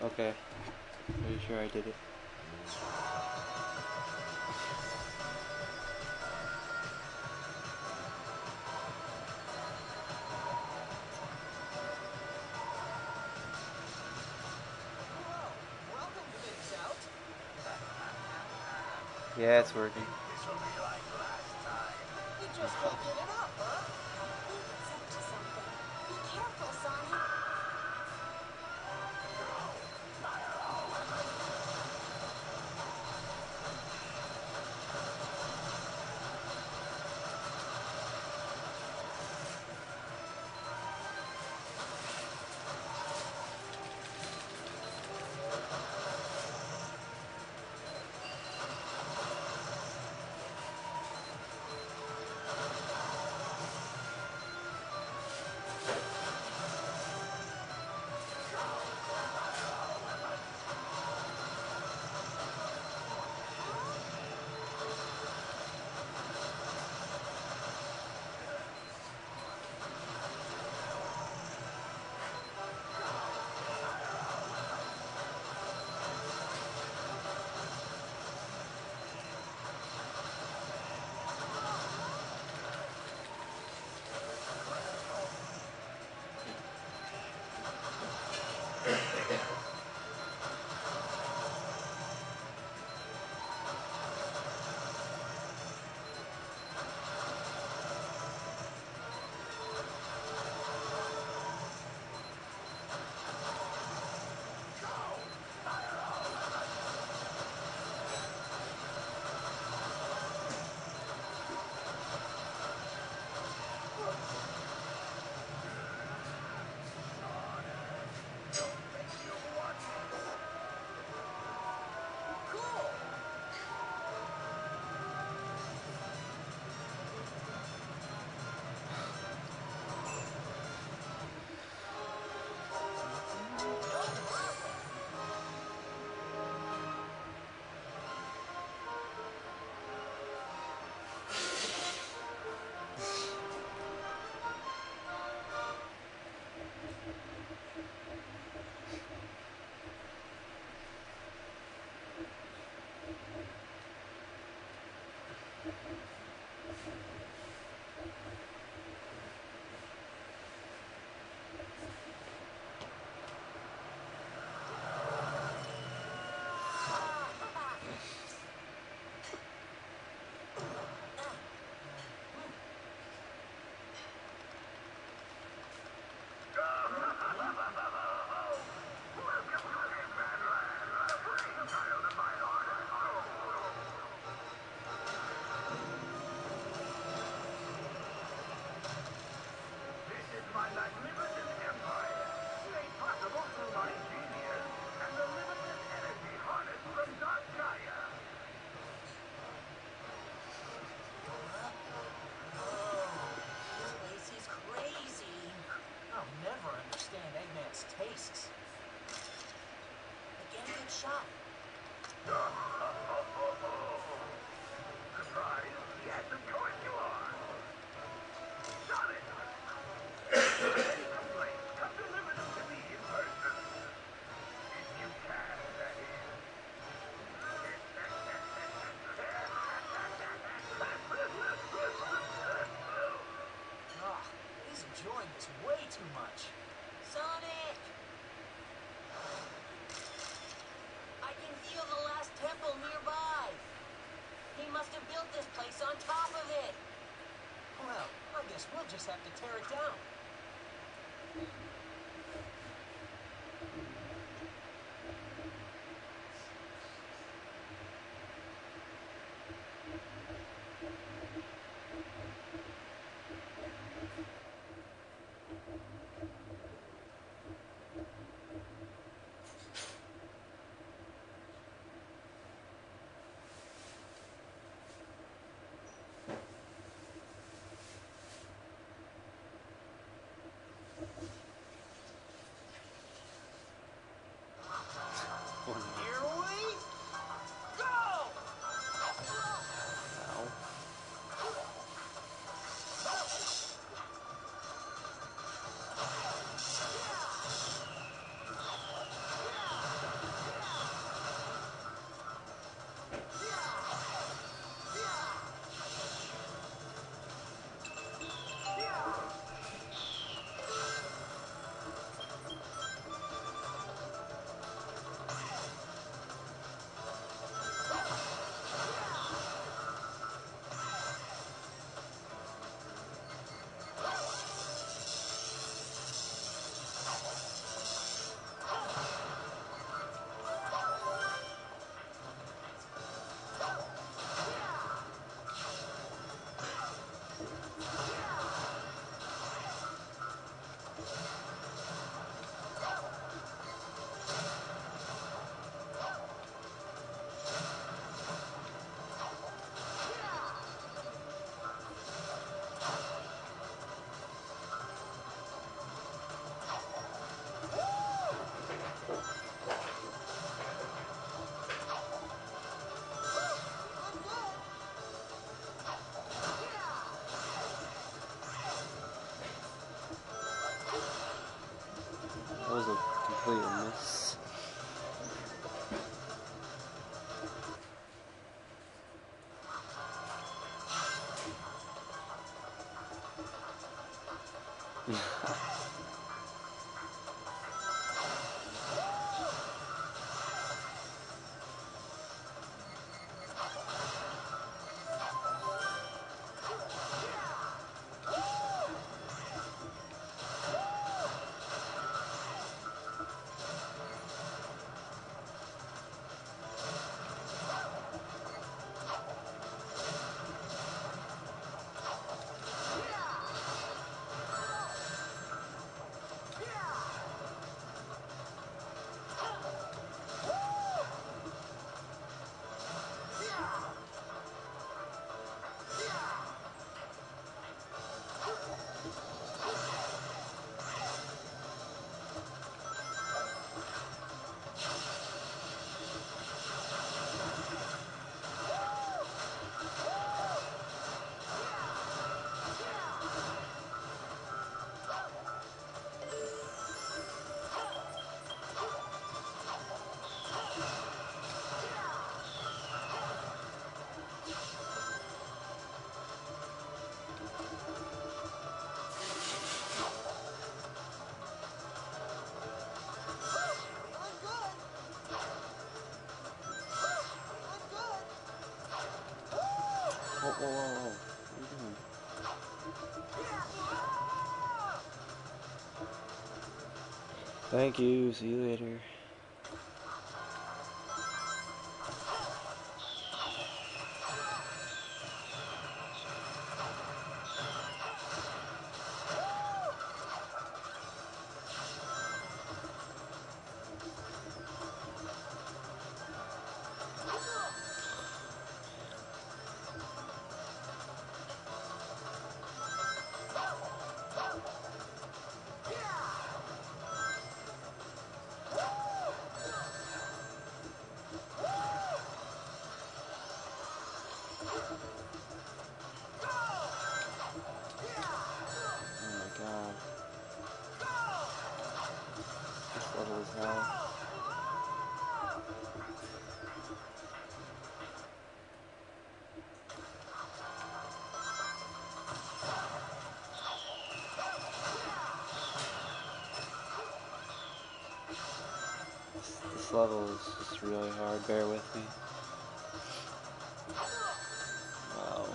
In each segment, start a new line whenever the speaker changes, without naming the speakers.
Okay. Pretty sure I did it.
Hello, welcome to Migs Out.
Yeah, it's working.
This'll be like last time.
You just can't get it up, huh?
I think it's up to something. Be careful, Sonic.
Cool.
This is my magnificent empire, made possible through my genius and the limitless energy harnessed from Dark Gaia.
This place is crazy. I'll never understand Eggman's tastes. Again, good shot.
Surprise? Yes, of course you are. Sonic! Any complaints, come deliver them to me in person. If you can, that is.
He's enjoying this way too much. Sonic! I can feel the last temple nearby. He must have built this place on top of it.
was a complete miss. Whoa, whoa, whoa, whoa. What are you doing? Thank you. See you later. Oh my god. This level is hell. This level is just really hard. Bear with me. Wow.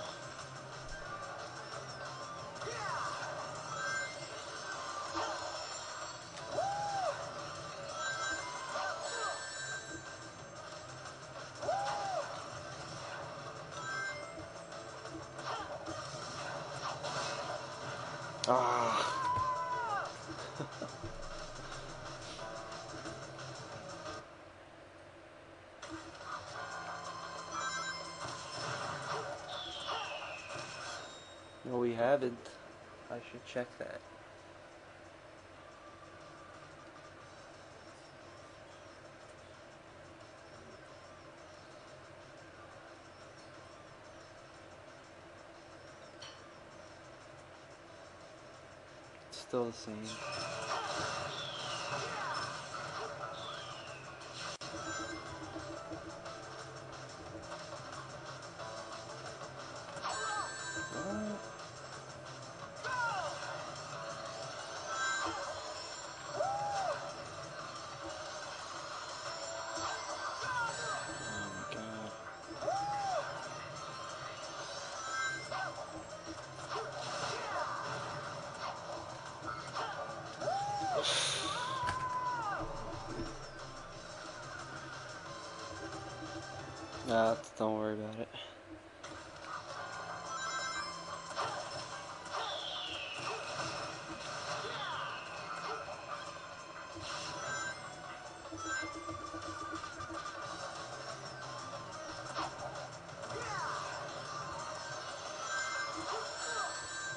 Ah. No, we haven't. I should check that. It's still the same. What? Oh my god. Nah, don't worry about it.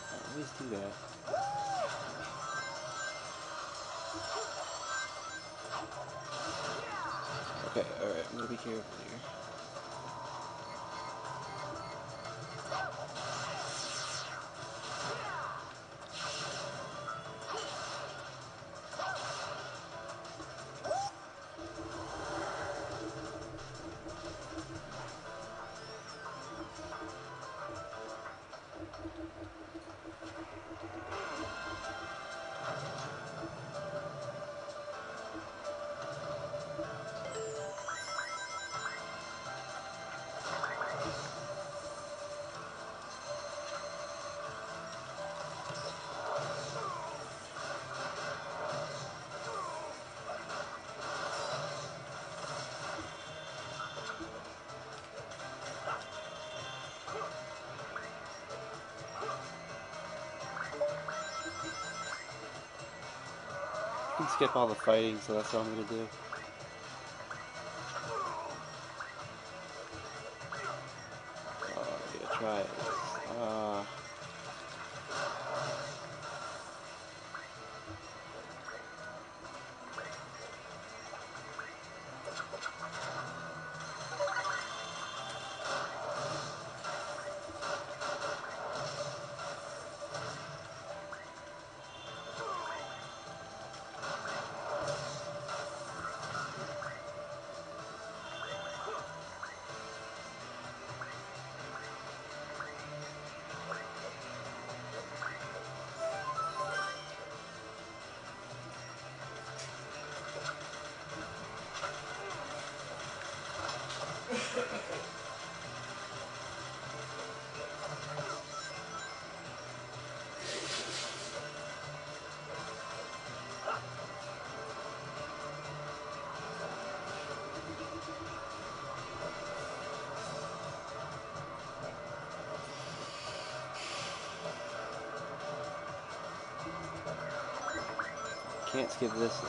I always do that. Okay, alright, I'm gonna be careful here. can skip all the fighting, so that's what I'm gonna do. Yeah, try it. Can't skip this though.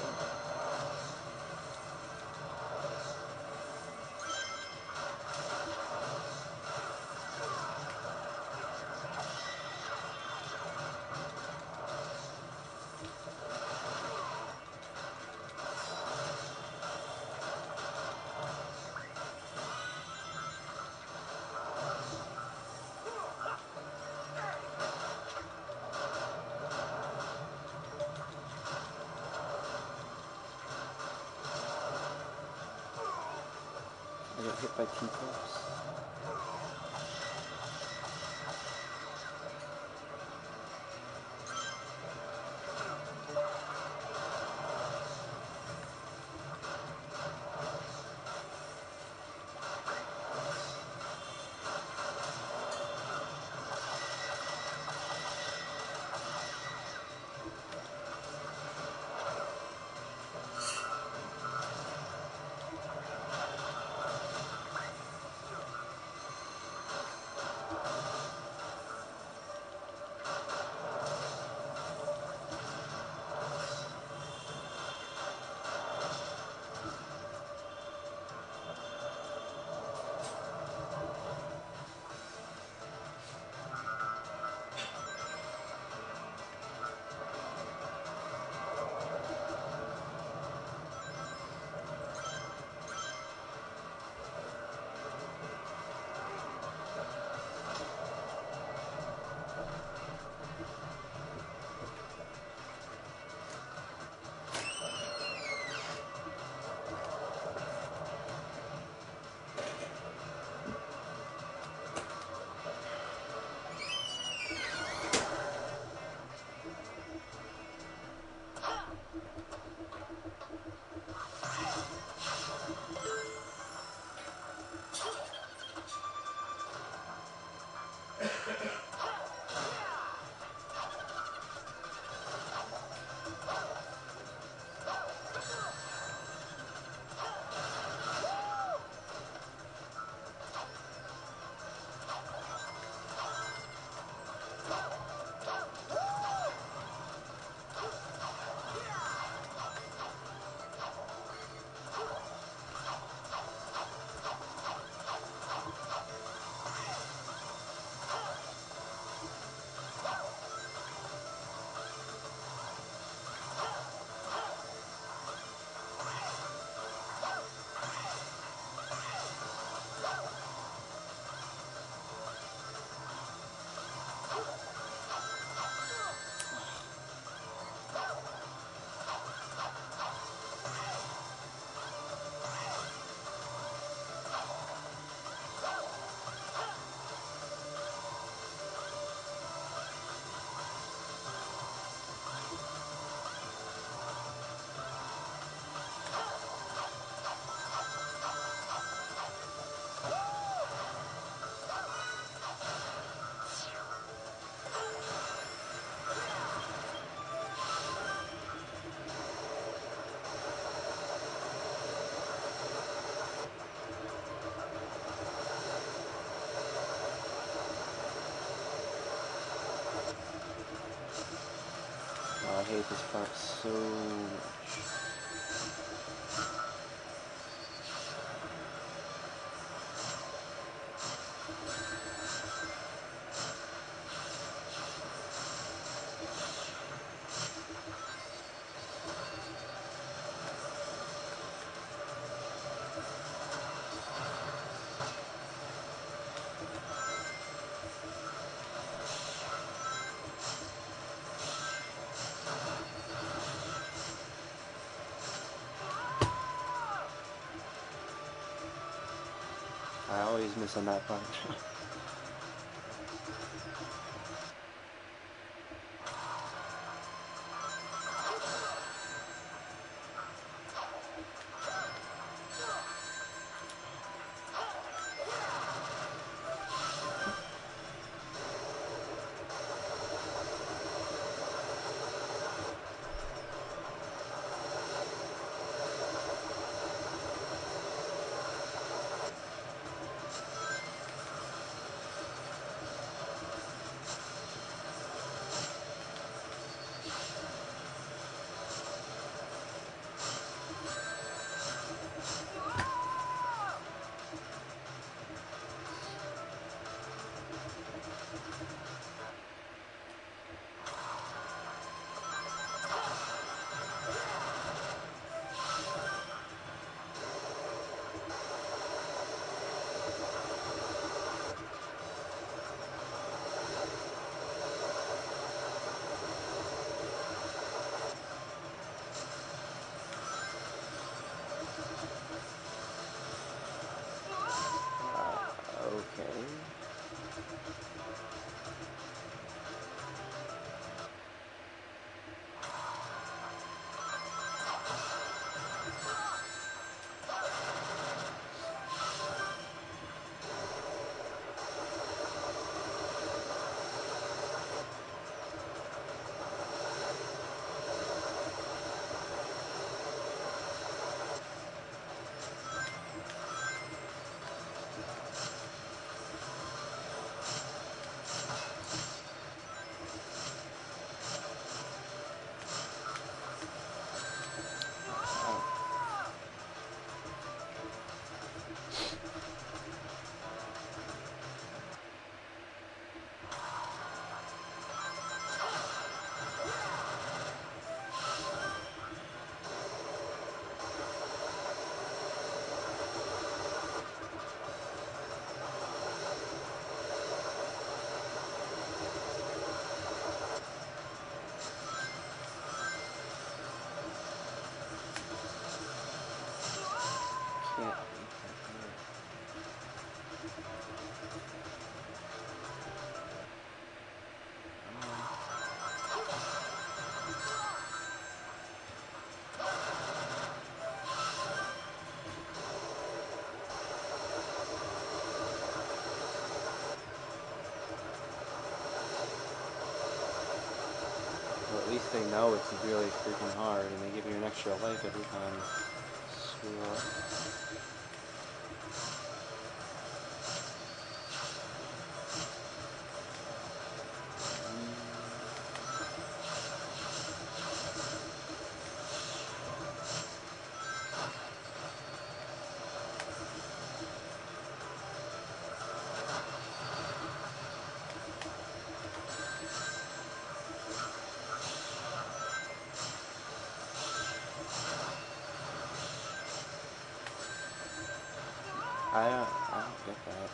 I got hit by teacups. Oh, I hate this part so much. I always miss on that part. Okay. Can't make that hurt. Come on. Well, at least they know it's really freaking hard, and they give you an extra life every time you screw up. I don't get that. I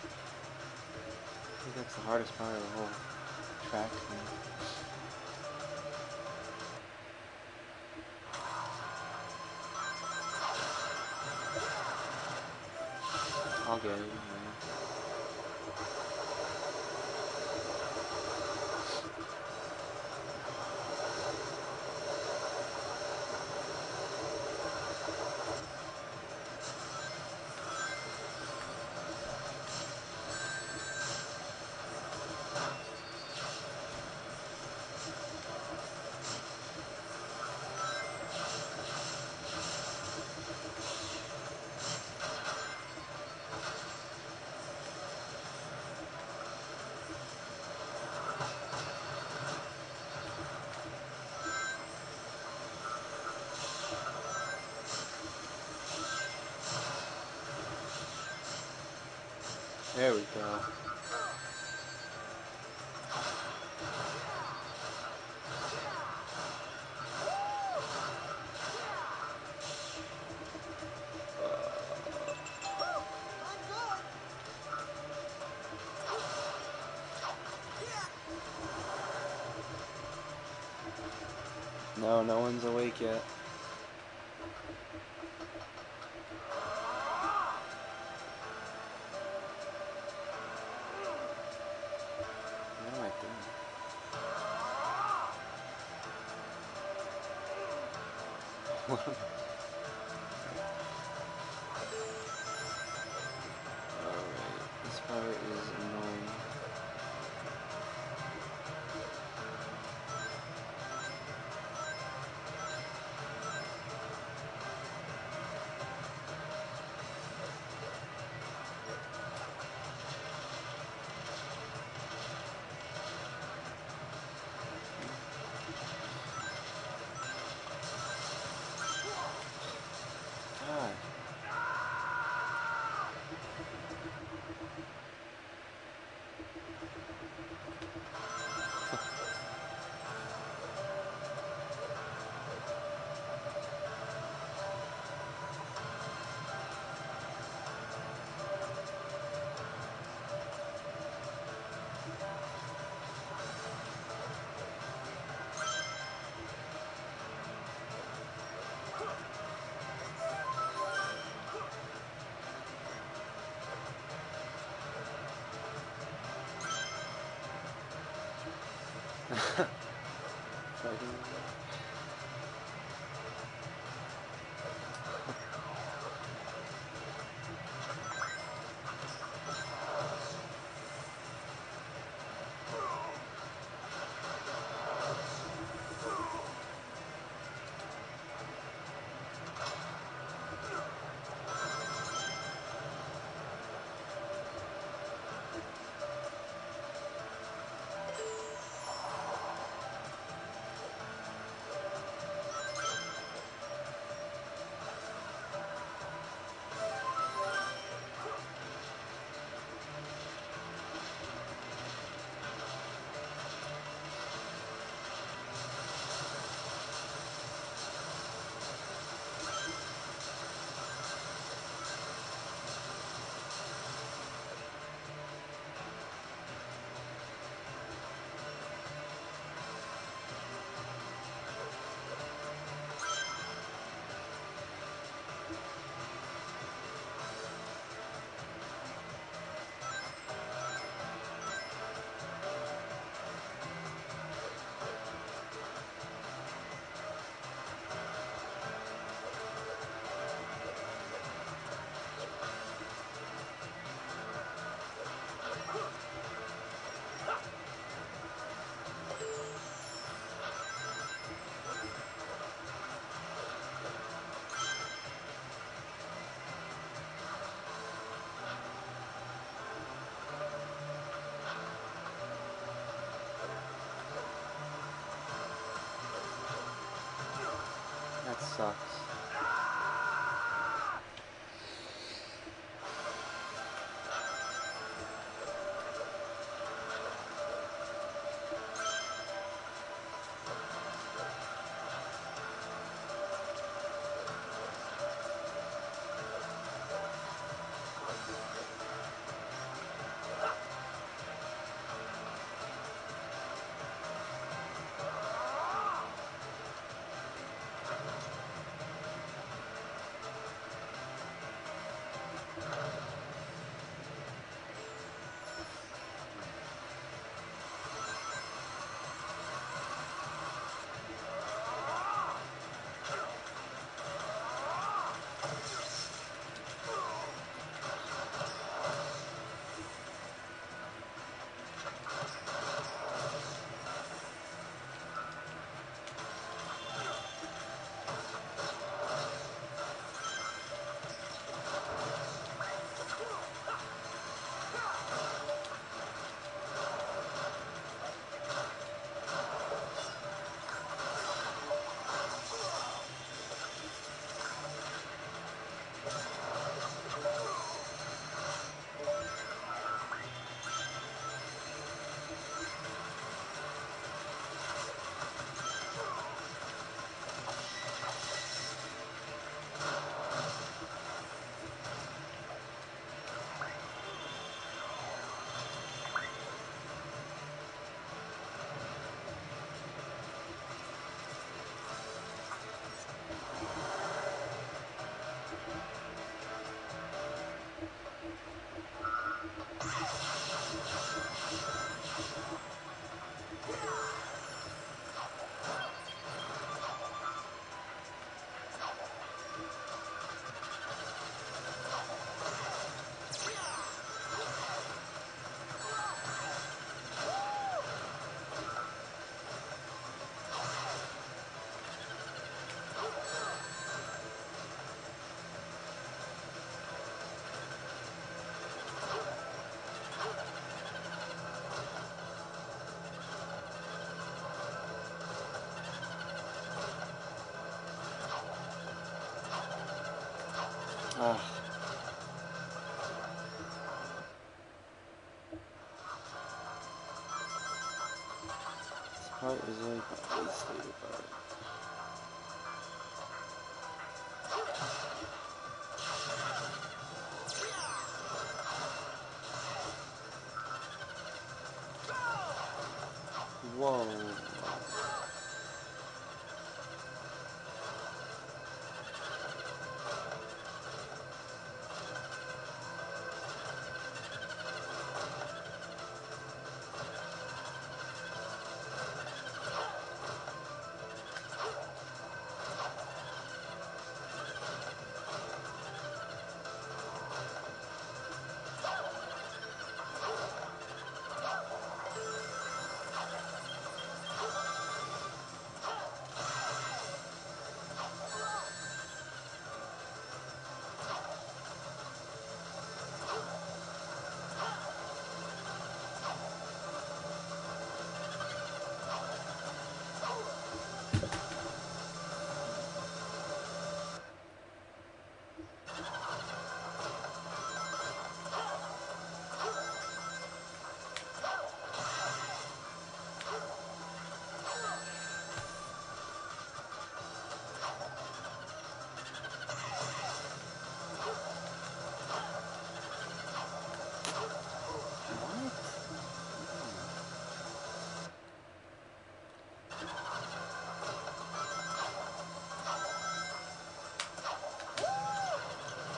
think that's the hardest part of the whole track thing. I'll get it. Yeah. There we go. No, no one's awake yet. Alright, this part is annoying. God. Fighting. That sucks. Ah. This part is like my least favorite part. Whoa.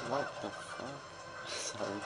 What the fuck? Sorry.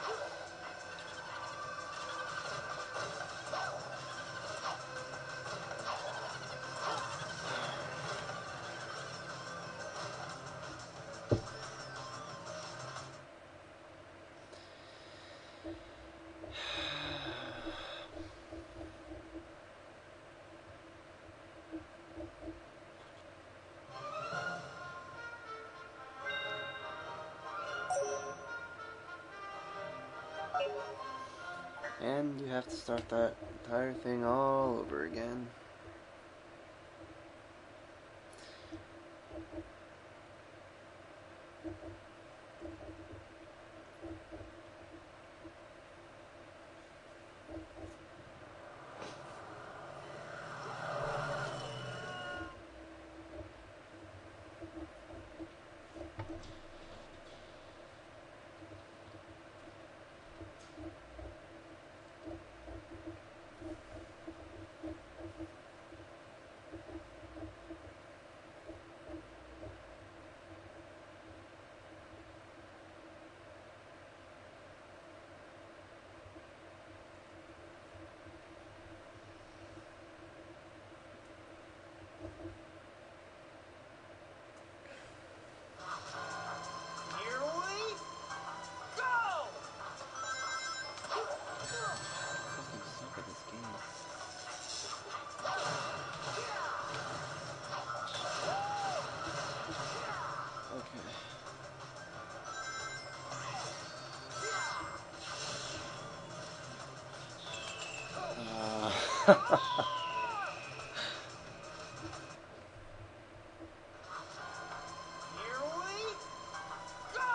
And you have to start that entire thing all over again.
Here we go!
Fucking suck at this game. Okay.
Here we go!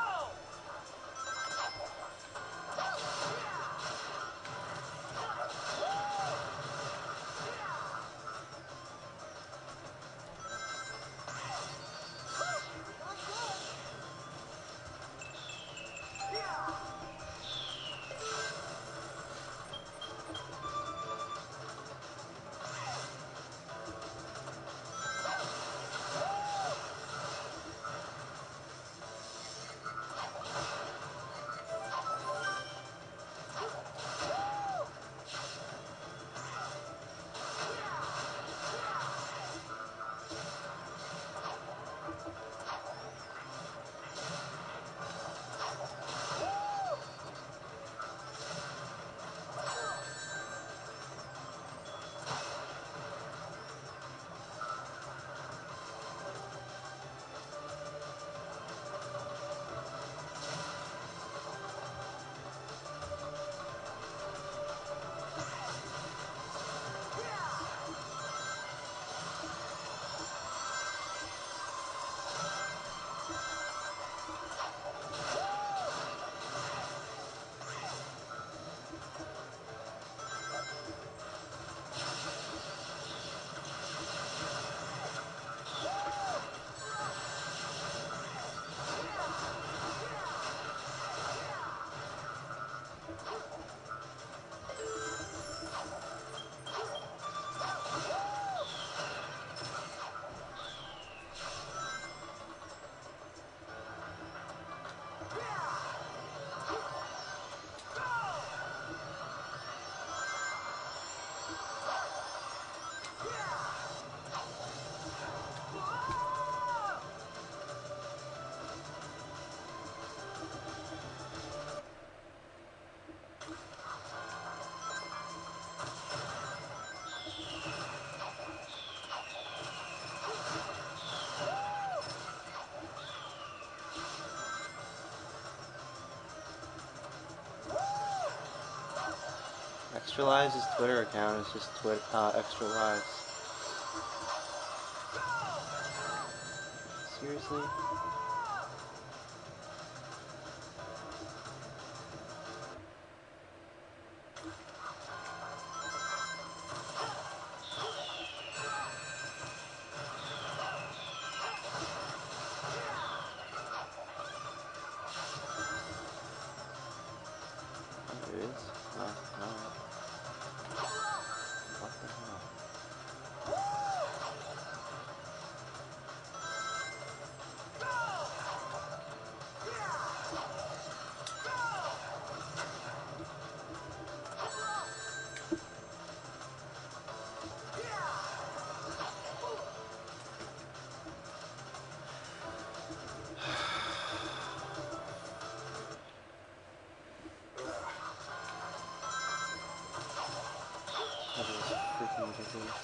ExtraLives' Twitter account is just ExtraLives. Seriously? Oh, there is? Oh, alright. What the hell? That is freaking ridiculous.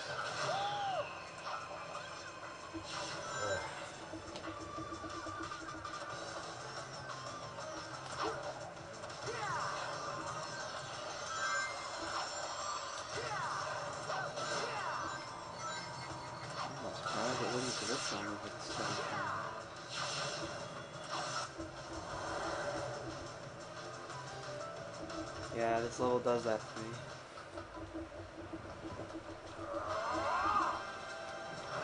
I'm surprised it wouldn't grip on me for the second time. Yeah, this level does that to me.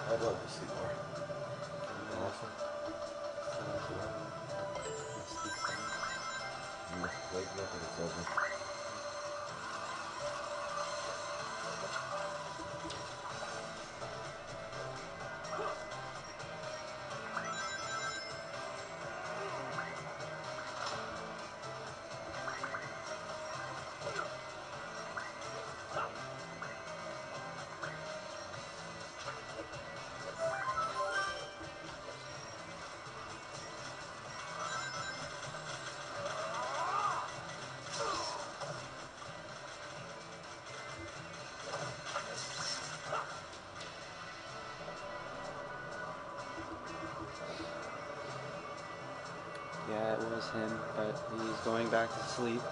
I'd love to see more.
Yeah.
Awesome.
That last level. Misty Plains.
Wake up and it's over.
Yeah, it was him, but he's going back to sleep.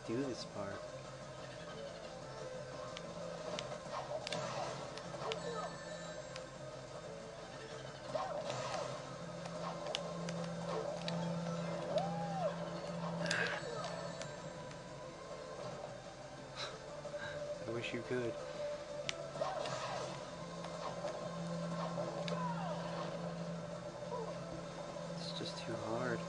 do this part. I wish you could. It's just too hard.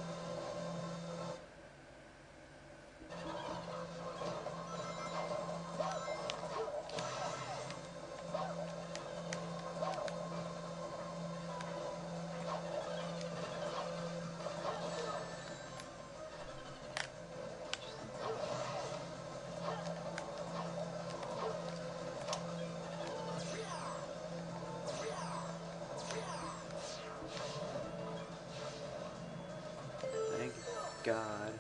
Thank God.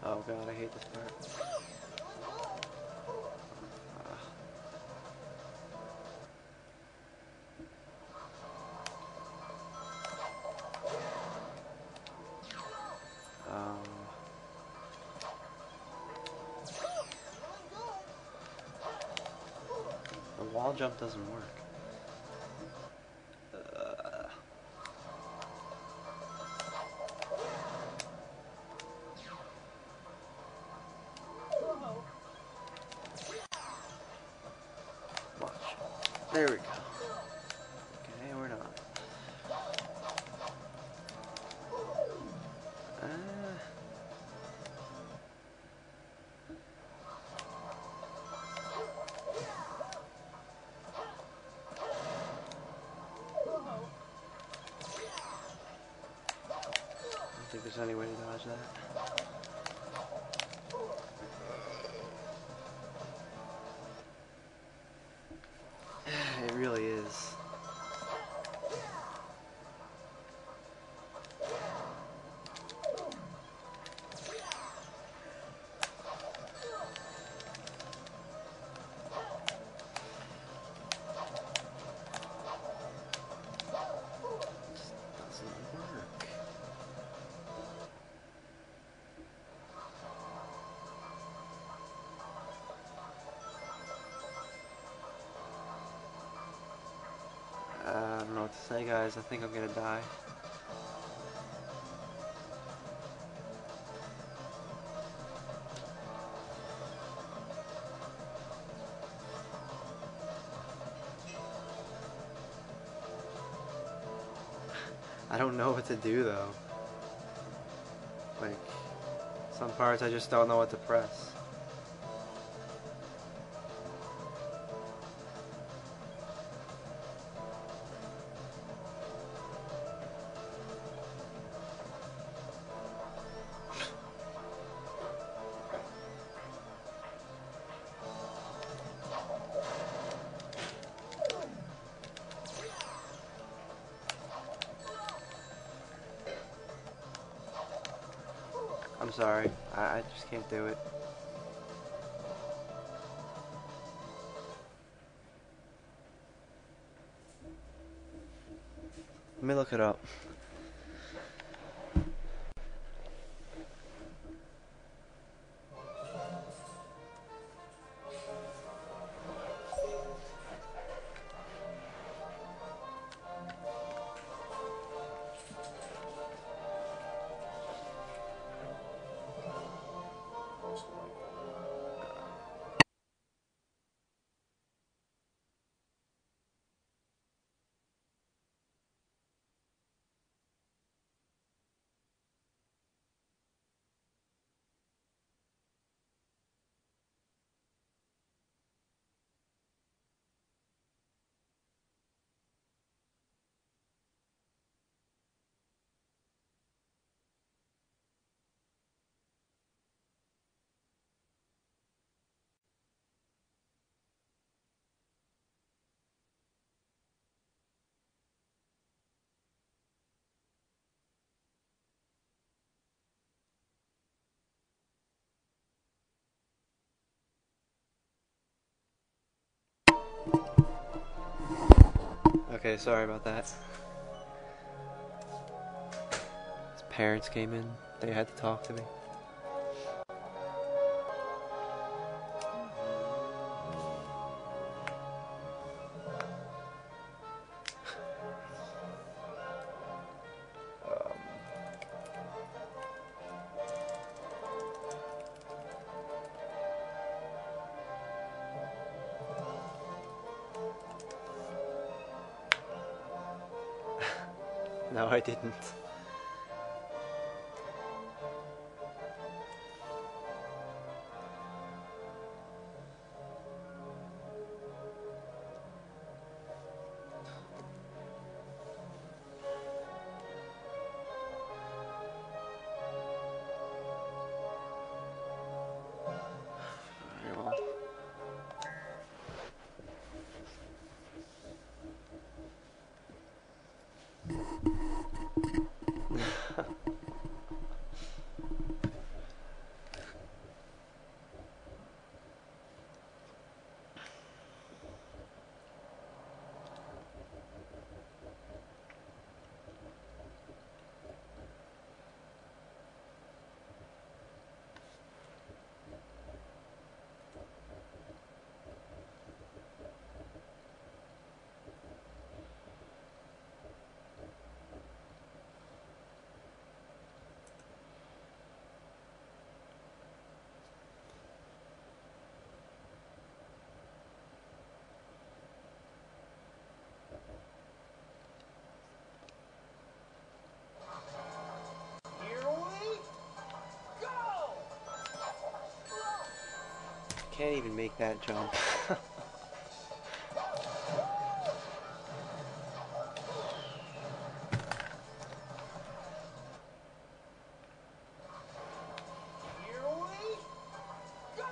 Oh God, I hate this part. Um, the wall jump doesn't work. Watch. There we go. Okay, we're not. I don't think there's any way to dodge that. It really is. Doesn't work. I don't know what to say, guys. I think I'm gonna die. I don't know what to do though. Like, some parts I just don't know what to press. I'm sorry. I just can't do it. Let me look it up. Okay, sorry about that. His parents came in. They had to talk to me. No, I didn't. Very well.
Here we go!
Can't even make that jump.
Here we go!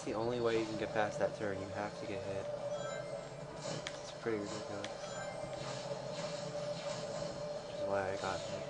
the only way you can get past that turn. You have to get hit. It's pretty ridiculous. Which is why I got hit.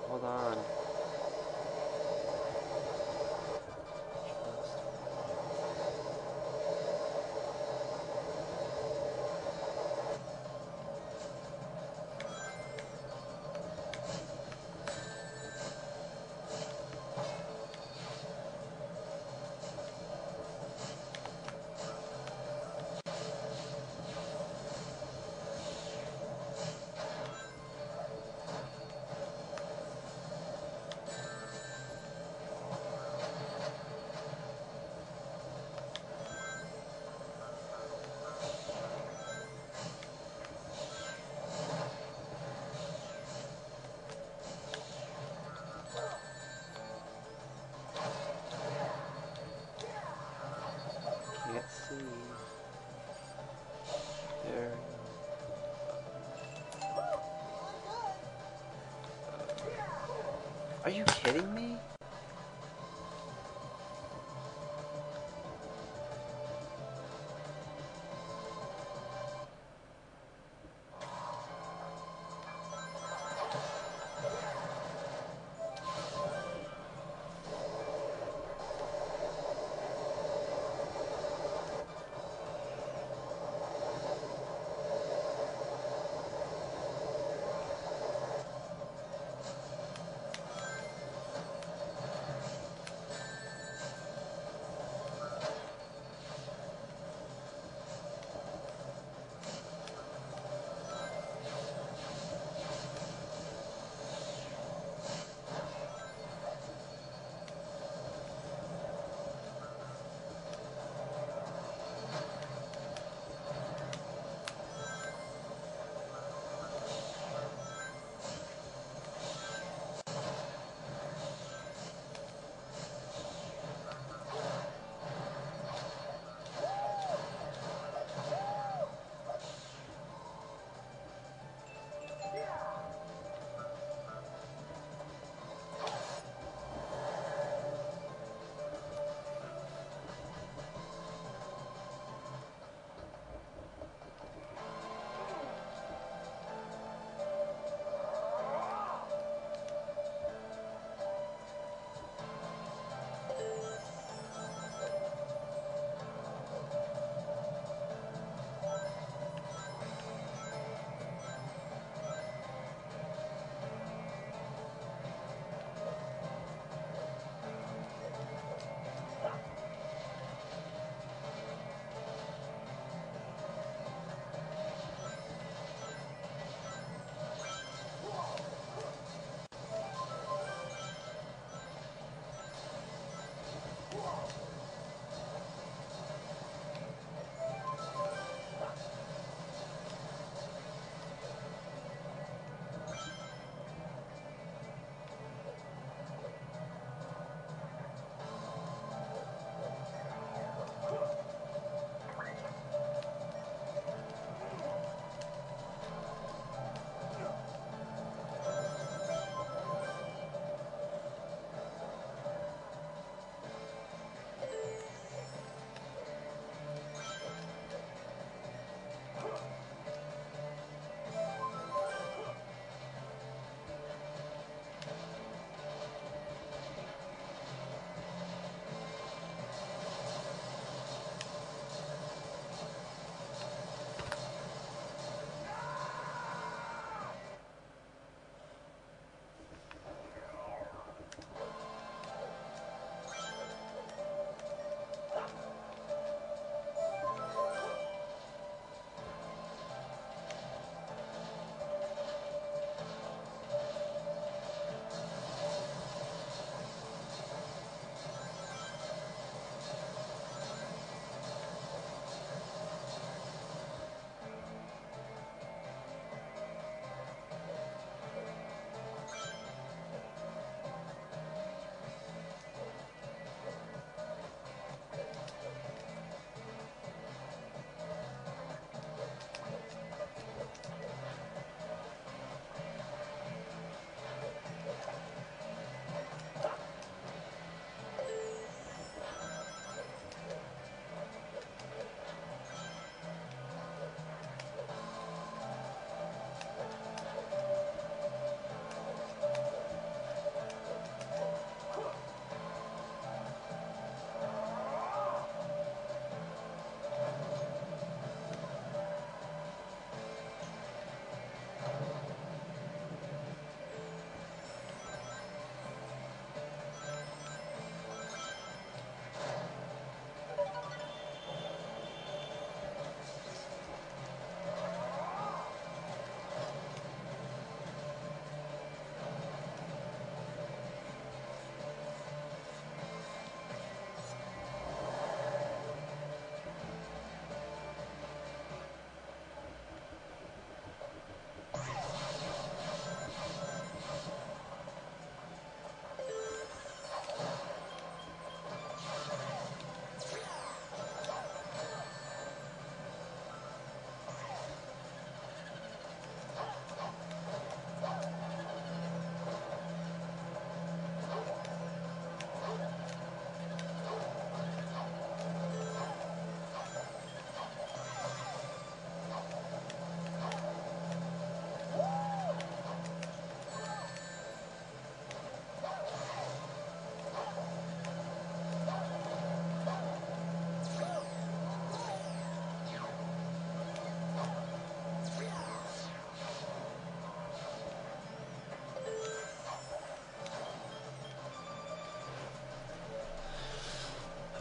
Hold on. Can't see. There we go. Are you kidding me?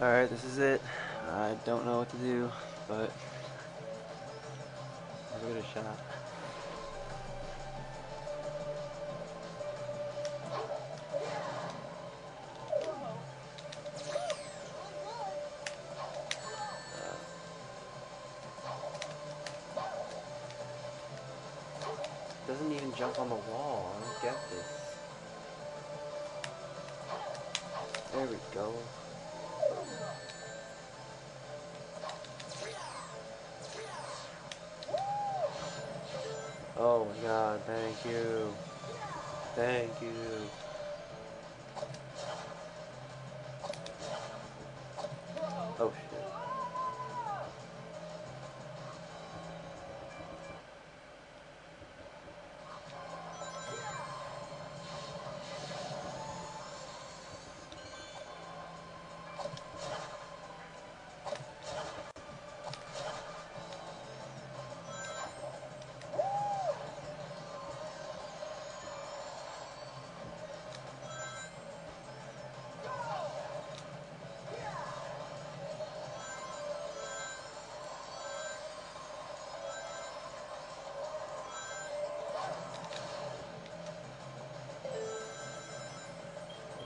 Alright, this is it. I don't know what to do, but I'll give it a shot. Doesn't even jump on the wall. I don't get this. There we go. Oh my god, thank you. Thank you. Oh shit.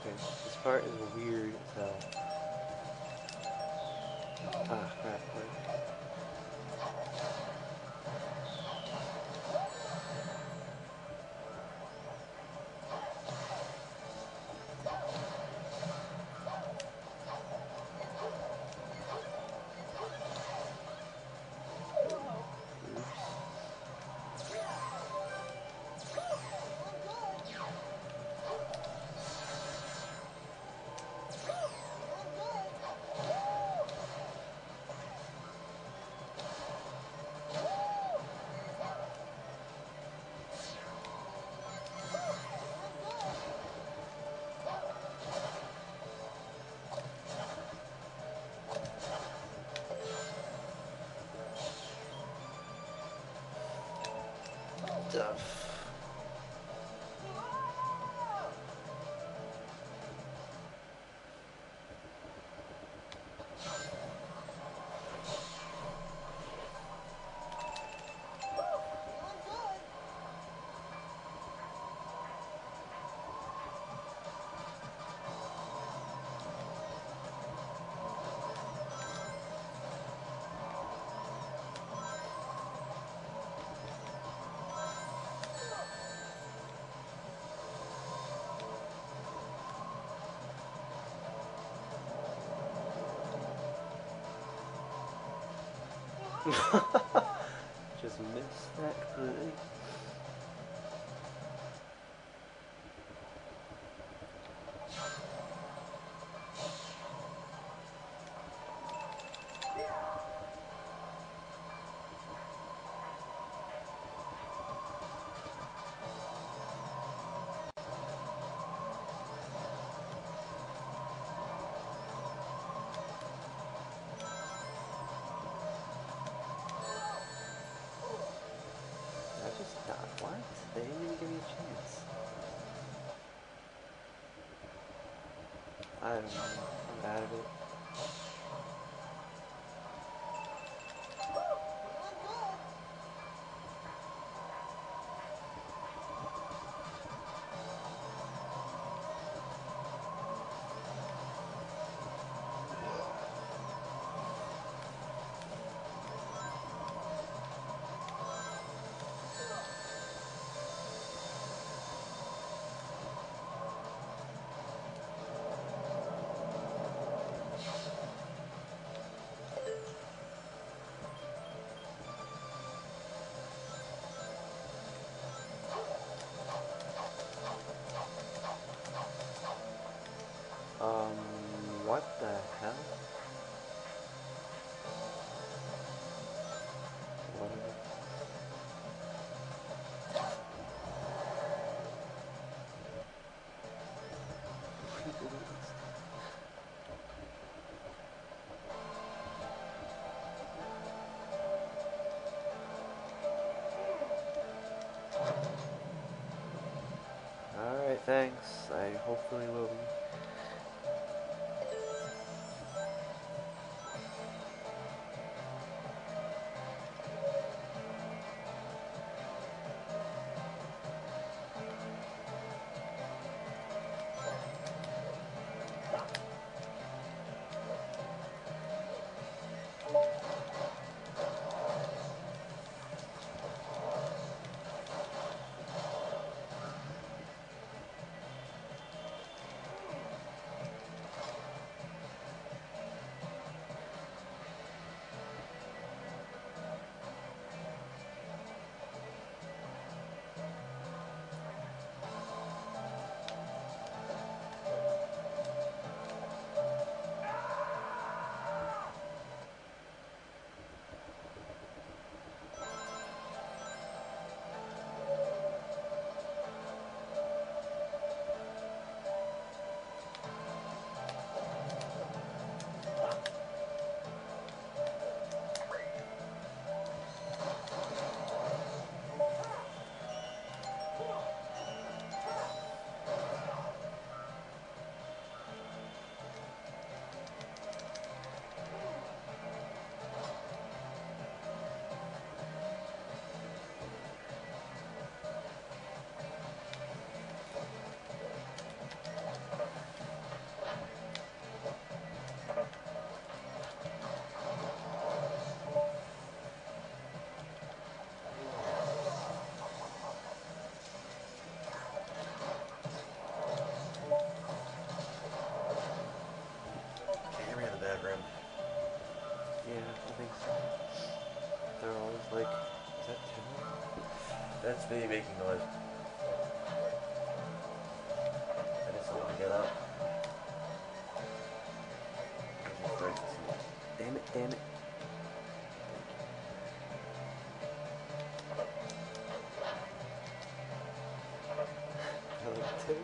Okay, this part is weird as hell. Ah, crap. Wait. Oops. Duff. Just missed that completely. I just died. What? They didn't even give me a chance. I don't know. I'm out of it. What the hell? Whatever. Alright, thanks. I hopefully will be.
That's me making noise. I need someone to get up. I'm just breaking some.
Damn it, damn it. I like two.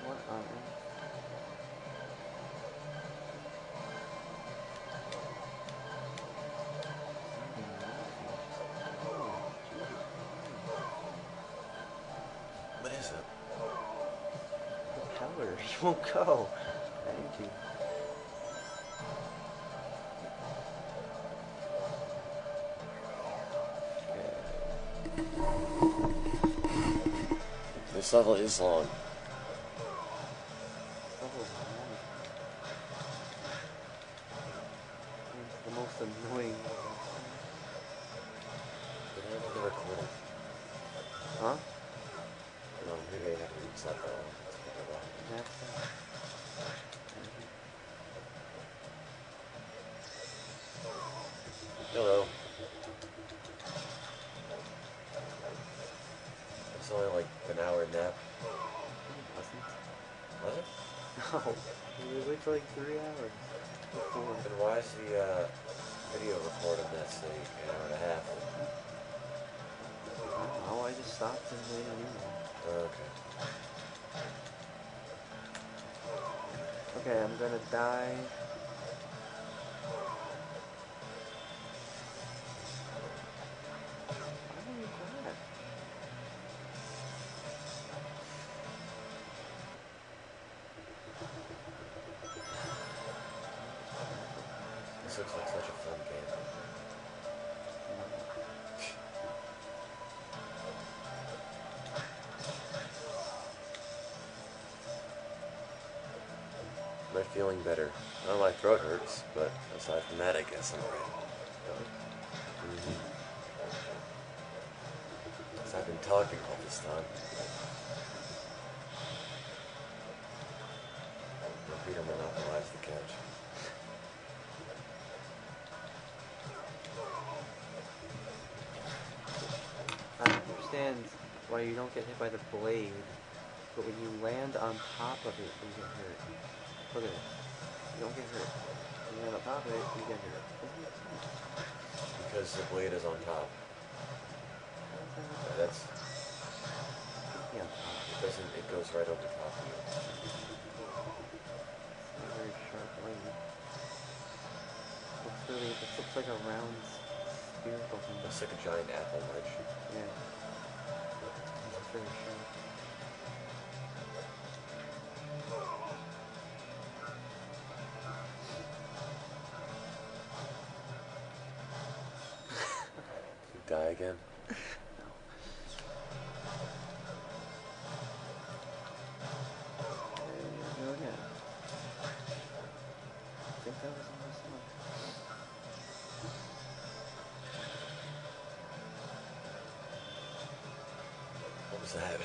What on earth?
What is it?
Propeller. You won't go. Thank you.
This level is long.
Level's long. It's the most annoying level.
But I have to record it.
Huh?
No, maybe I have to reset that one.
That's it.
Hello. It's only like an hour nap.
It wasn't.
Was it?
No. We wait for like 3 hours before.
Then why is the video recording that say an hour and a half?
I don't know. I just stopped and made a new one.
Okay.
Okay, I'm gonna die. Why are you glad?
This looks like such a fun game. Am I feeling better? Oh, my throat hurts, but aside from that, I guess I'm alright. Because I've been talking all this time. My Peter monopolized the couch.
I don't understand why you don't get hit by the blade, but when you land on top of it, you get hurt. Look at it. You don't get hurt. When you land on top of it, you get hurt. Doesn't make sense.
Because the blade is on top. That's...
Yeah, on top.
It doesn't... It goes right over top of you.
It's a very sharp blade. Looks really... This looks like a round spherical thing.
It's like a giant apple wedge.
Yeah. It's very sharp.
You die again?
No. Go again. I think that was on this one.
What was that?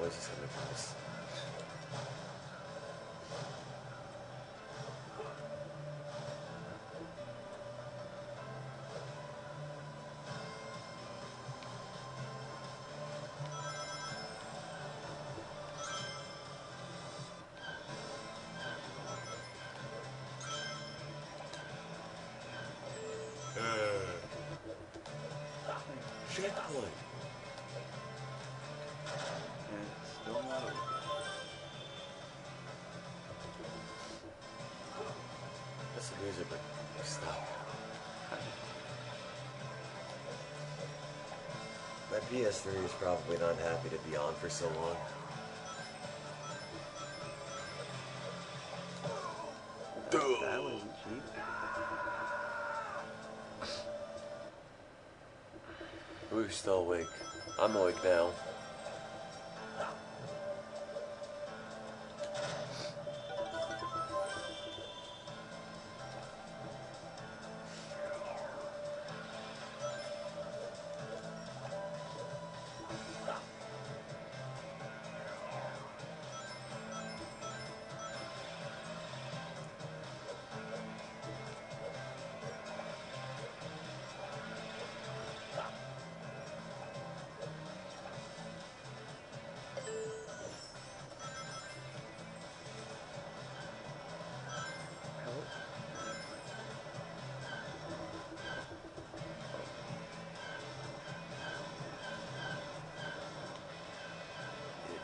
noise is coming from this. Shit, boy.
And it's still not over.
That's the music, but stop. My PS3 is probably not happy to be on for so long.
That wasn't cheap.
Who's still awake? I'm awake now.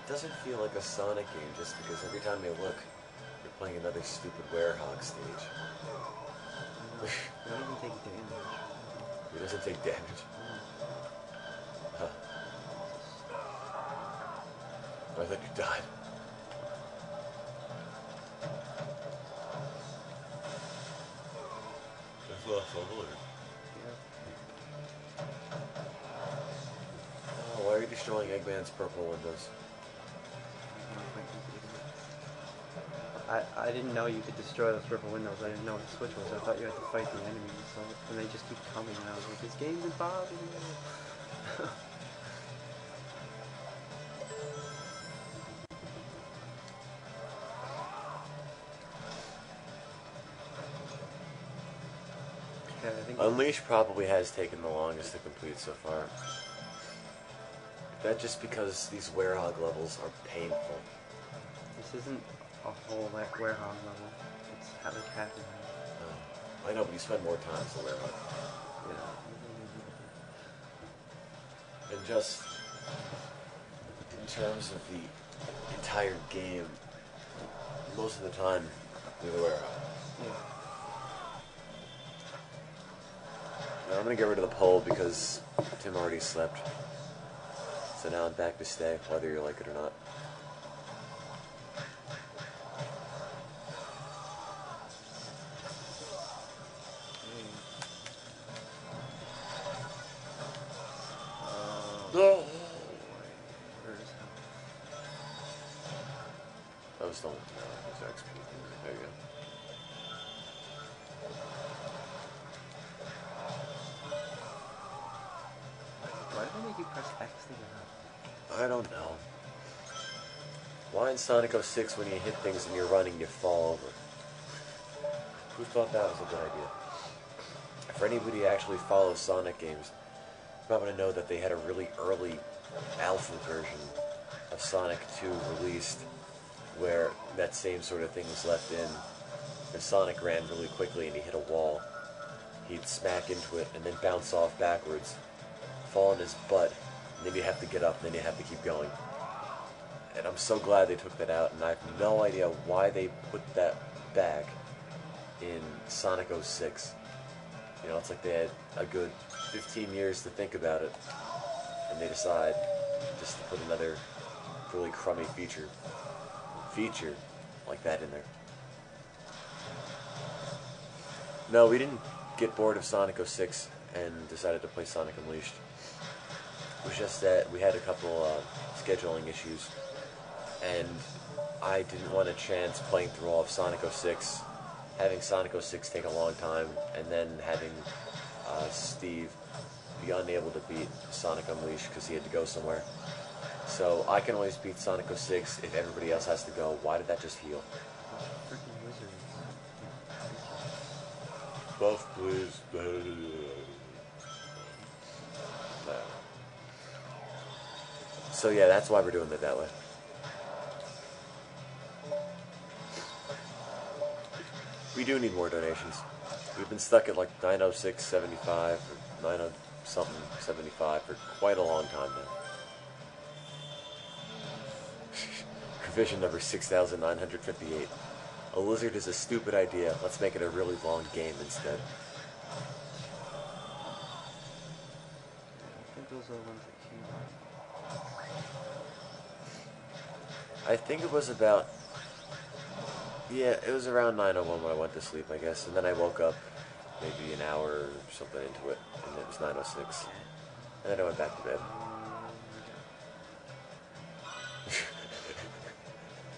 It doesn't feel like a Sonic game just because every time I look, you're playing another stupid Werehog stage.
You don't even take damage.
He doesn't take damage. Huh. I thought you died. That's lost all the Oh, why are you destroying Eggman's purple windows?
I didn't know you could destroy those purple windows. I didn't know what the switch was. I thought you had to fight the enemies. So, and they just keep coming, and I was like, this game's impossible. Okay, I think
Unleash probably has taken the longest to complete so far. That's just because these Werehog levels are painful.
this isn't a whole Werehog level. It's like half and half.
I know, but you spend more time as a Werehog.
Yeah.
And just in terms of the entire game, most of the time you're the Werehog.
Yeah.
Now I'm gonna get rid of the poll because Tim already slept. So now I'm back to stay, whether you like it or not. No. That was the one. No, it was XP. There you go.
Why do they make you press X to get up?
I don't know. Why in Sonic 06 when you hit things and you're running, you fall over? Who thought that was a good idea? For anybody who actually follows Sonic games, you're probably going to know that they had a really early alpha version of Sonic 2 released where that same sort of thing was left in. If Sonic ran really quickly and he hit a wall, he'd smack into it and then bounce off backwards, fall on his butt, and then you have to get up, and then you have to keep going. And I'm so glad they took that out, and I have no idea why they put that back in Sonic 06. You know, it's like they had a good 15 years to think about it, and they decide just to put another really crummy feature like that in there. No, we didn't get bored of Sonic 06 and decided to play Sonic Unleashed. It was just that we had a couple scheduling issues, and I didn't want a chance playing through all of Sonic 06, having Sonic 06 take a long time, and then having Steve be unable to beat Sonic Unleashed because he had to go somewhere. So I can always beat Sonic 06 if everybody else has to go. Why did that just heal?
Freaking wizards.
Buff, please. No. So yeah, that's why we're doing it that way. We do need more donations. We've been stuck at like 906.75 or 90 something 75 for quite a long time now. Revision number 6958. A lizard is a stupid idea. Let's make it a really long game instead.
I think those are the ones that came out.
I think it was about... Yeah, it was around 9:01 when I went to sleep, I guess. And then I woke up maybe an hour or something into it. And it was 9:06. And then I went back to bed.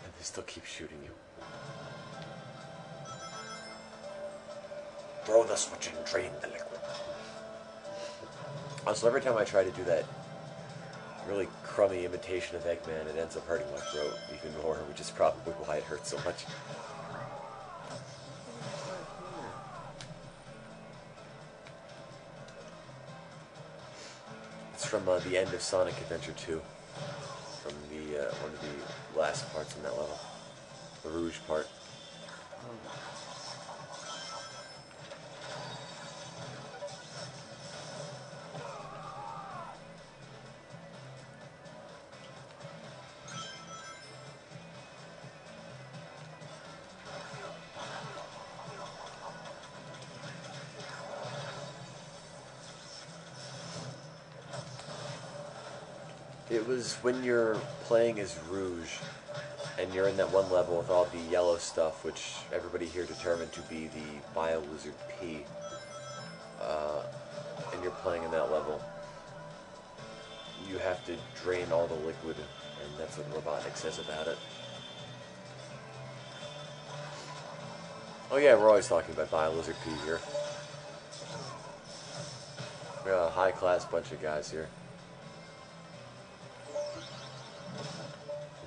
And they still keep shooting you. Throw the switch and drain the liquid. Also, every time I try to do that really crummy imitation of Eggman, it ends up hurting my throat even more, which is probably why it hurts so much. It's from the end of Sonic Adventure 2. From the one of the last parts in that level. The Rouge part. It was when you're playing as Rouge, and you're in that one level with all the yellow stuff, which everybody here determined to be the Bio-Lizard P, and you're playing in that level. You have to drain all the liquid, and that's what Robotnik says about it. Oh yeah, we're always talking about Bio-Lizard P here. We're a high-class bunch of guys here.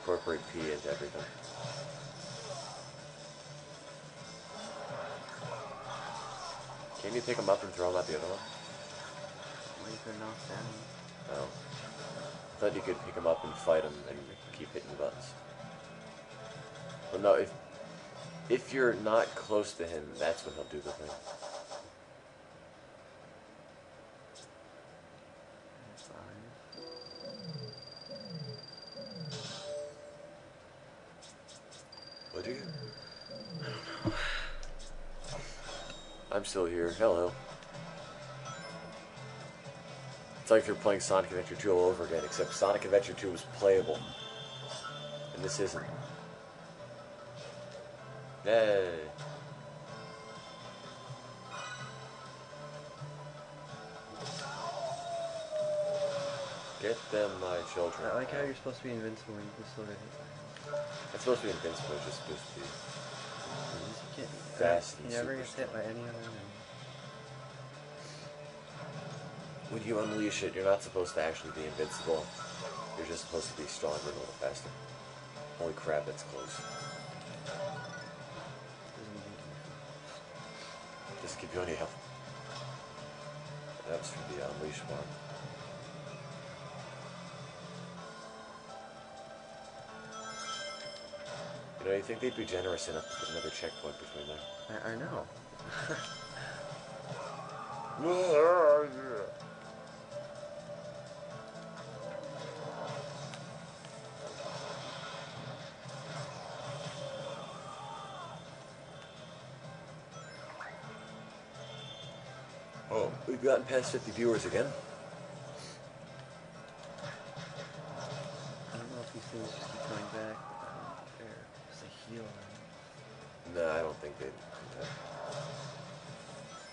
Incorporate P into everything. Can you pick them up and throw them at the other one?
Wait for knockdown.
No. I thought you could pick them up and fight them and keep hitting the buttons. Well, no, if you're not close to him, that's when he'll do the thing. What do you? I don't know. I'm still here. Hello. It's like if you're playing Sonic Adventure 2 all over again, except Sonic Adventure 2 was playable. And this isn't. Yay. Get them, my children.
I like how you're supposed to be invincible and you can still get hit.
It's supposed to be invincible, it's just supposed to be
You can't,
fast and
you never
super
get hit by any other enemy.
When you unleash it, you're not supposed to actually be invincible. You're just supposed to be stronger and a little faster. Holy crap, that's close. Just keep you on your health. That was for the unleash one. You know, you think they'd be generous enough to put another checkpoint between there?
I know.
Oh, we've gotten past 50 viewers again.
I don't know if these things just keep coming back, but I don't think they're just a heal.
No, I don't think they'd come back.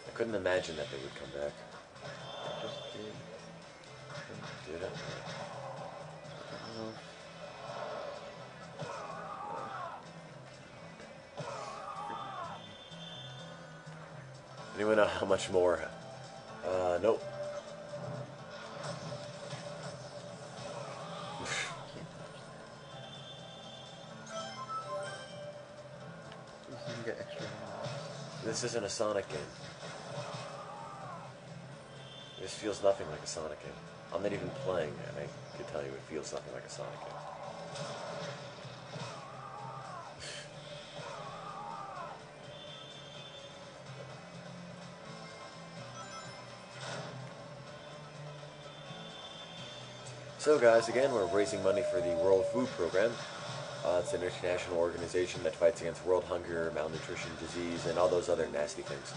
I couldn't imagine that they would come back.
They just did.
Did it?
I don't know.
Anyone know how much more? Nope.
extra.
This isn't a Sonic game. This feels nothing like a Sonic game. I'm not even playing, and I can tell you it feels nothing like a Sonic game. So guys, again, we're raising money for the World Food Program. It's an international organization that fights against world hunger, malnutrition, disease, and all those other nasty things.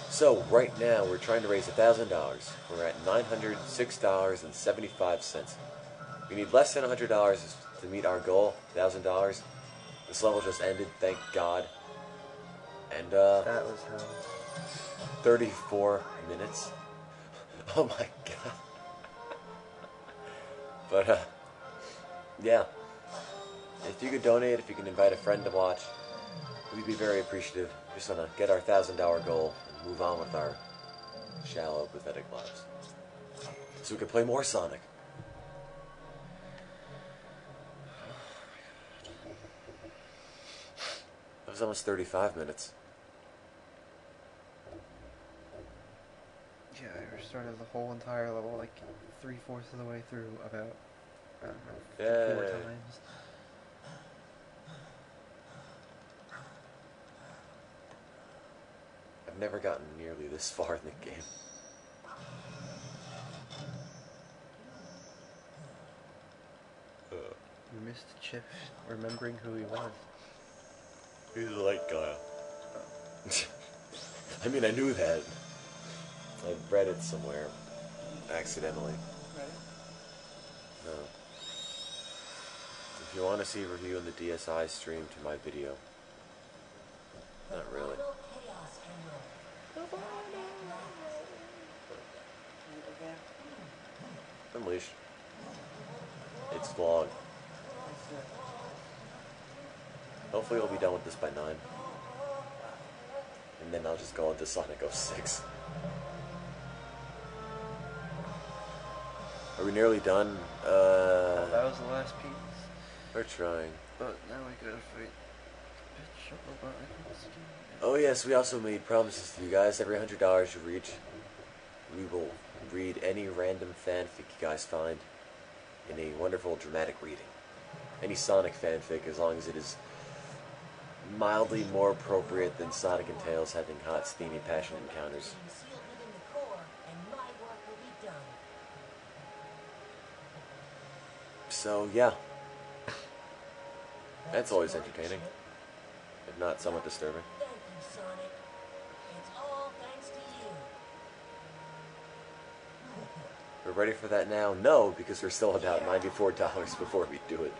So, right now, we're trying to raise $1,000. We're at $906.75. We need less than $100 to meet our goal, $1,000. This level just ended, thank God. And,
That was how.
34 minutes. Oh my God. But, yeah. If you could donate, if you can invite a friend to watch, we'd be very appreciative. Just want to get our $1,000 goal and move on with our shallow, pathetic lives. So we can play more Sonic. That was almost 35 minutes.
Yeah, I restarted the whole entire level like 3/4 of the way through about, I don't know, 4
Yay.
times.
I've never gotten nearly this far in the game.
You missed Chip remembering who he was.
He's a light guy. I mean, I knew that. I read it somewhere. Accidentally. No. If you want to see a review in the DSI stream to my video. Not really. Unleash. It's vlog. Hopefully we'll be done with this by 9. And then I'll just go into Sonic 06. Are we nearly done?
That was the last piece.
We're trying.
But now we gotta fight bitch robot.
Oh yes, we also made promises to you guys. Every $100 you reach, we will read any random fanfic you guys find in a wonderful dramatic reading. Any Sonic fanfic, as long as it is mildly more appropriate than Sonic and Tails having hot, steamy, passionate encounters. So, yeah. That's always entertaining. If not, somewhat disturbing.
Thank you, Sonic. It's all thanks to you.
We're ready for that now? No, because we're still about $94 before we do it.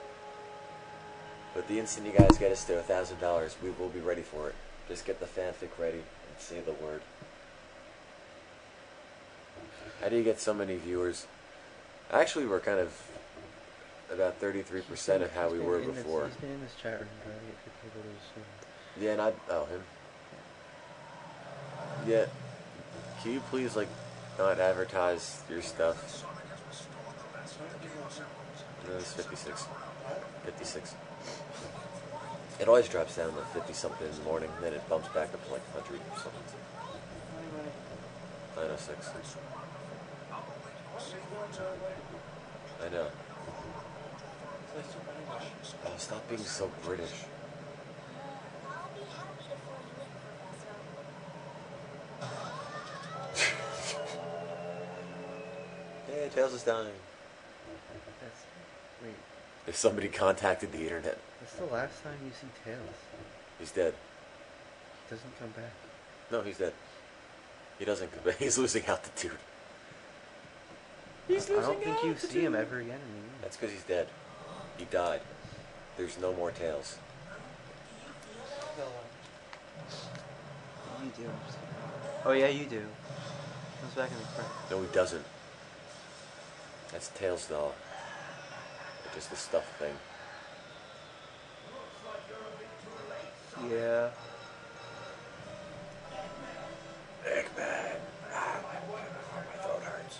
But the instant you guys get us to $1,000, we will be ready for it. Just get the fanfic ready and say the word. How do you get so many viewers? Actually, we're kind of about 33% of how we were before.
He's been in this chat room trying to get people to stream.
Yeah, and oh, him. Yeah. Can you please, like, not advertise your stuff? No, it's 56. 56. It always drops down to 50-something in the morning, then it bumps back up to like 100 or something. 906. I know. Oh, stop being so British.
I'll be happy to fill you in, Professor.
Hey, Tails is dying.
That's... Wait.
If somebody contacted the internet.
That's the last time you see Tails.
He's dead.
He doesn't come back.
No, he's dead. He doesn't come back. He's losing altitude.
I don't think you see him ever again in the game.
That's because he's dead. He died. There's no more Tails.
You do. Oh yeah, you do. Comes back in the front.
No, he doesn't. That's Tails doll. Just the stuff thing.
Yeah.
Eggman. My throat hurts.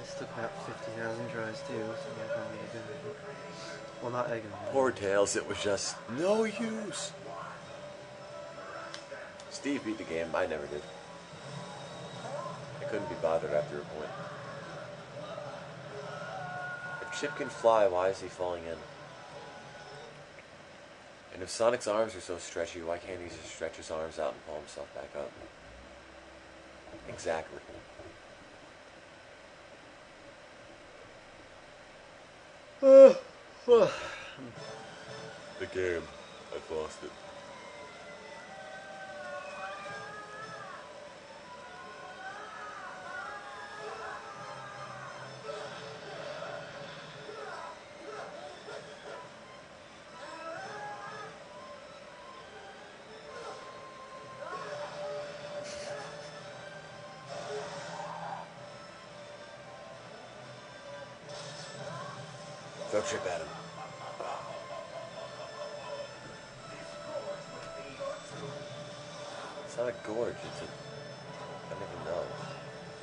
This took about 50,000 tries too, so we're probably good idea. Well, not a good idea.
Poor Tails, it was just no use. Steve beat the game, I never did. I couldn't be bothered after a point. If Chip can fly, why is he falling in? And if Sonic's arms are so stretchy, why can't he just stretch his arms out and pull himself back up? Exactly. The game. I've lost it. Throw Chip at him. It's not a gorge, it's a... I don't even know.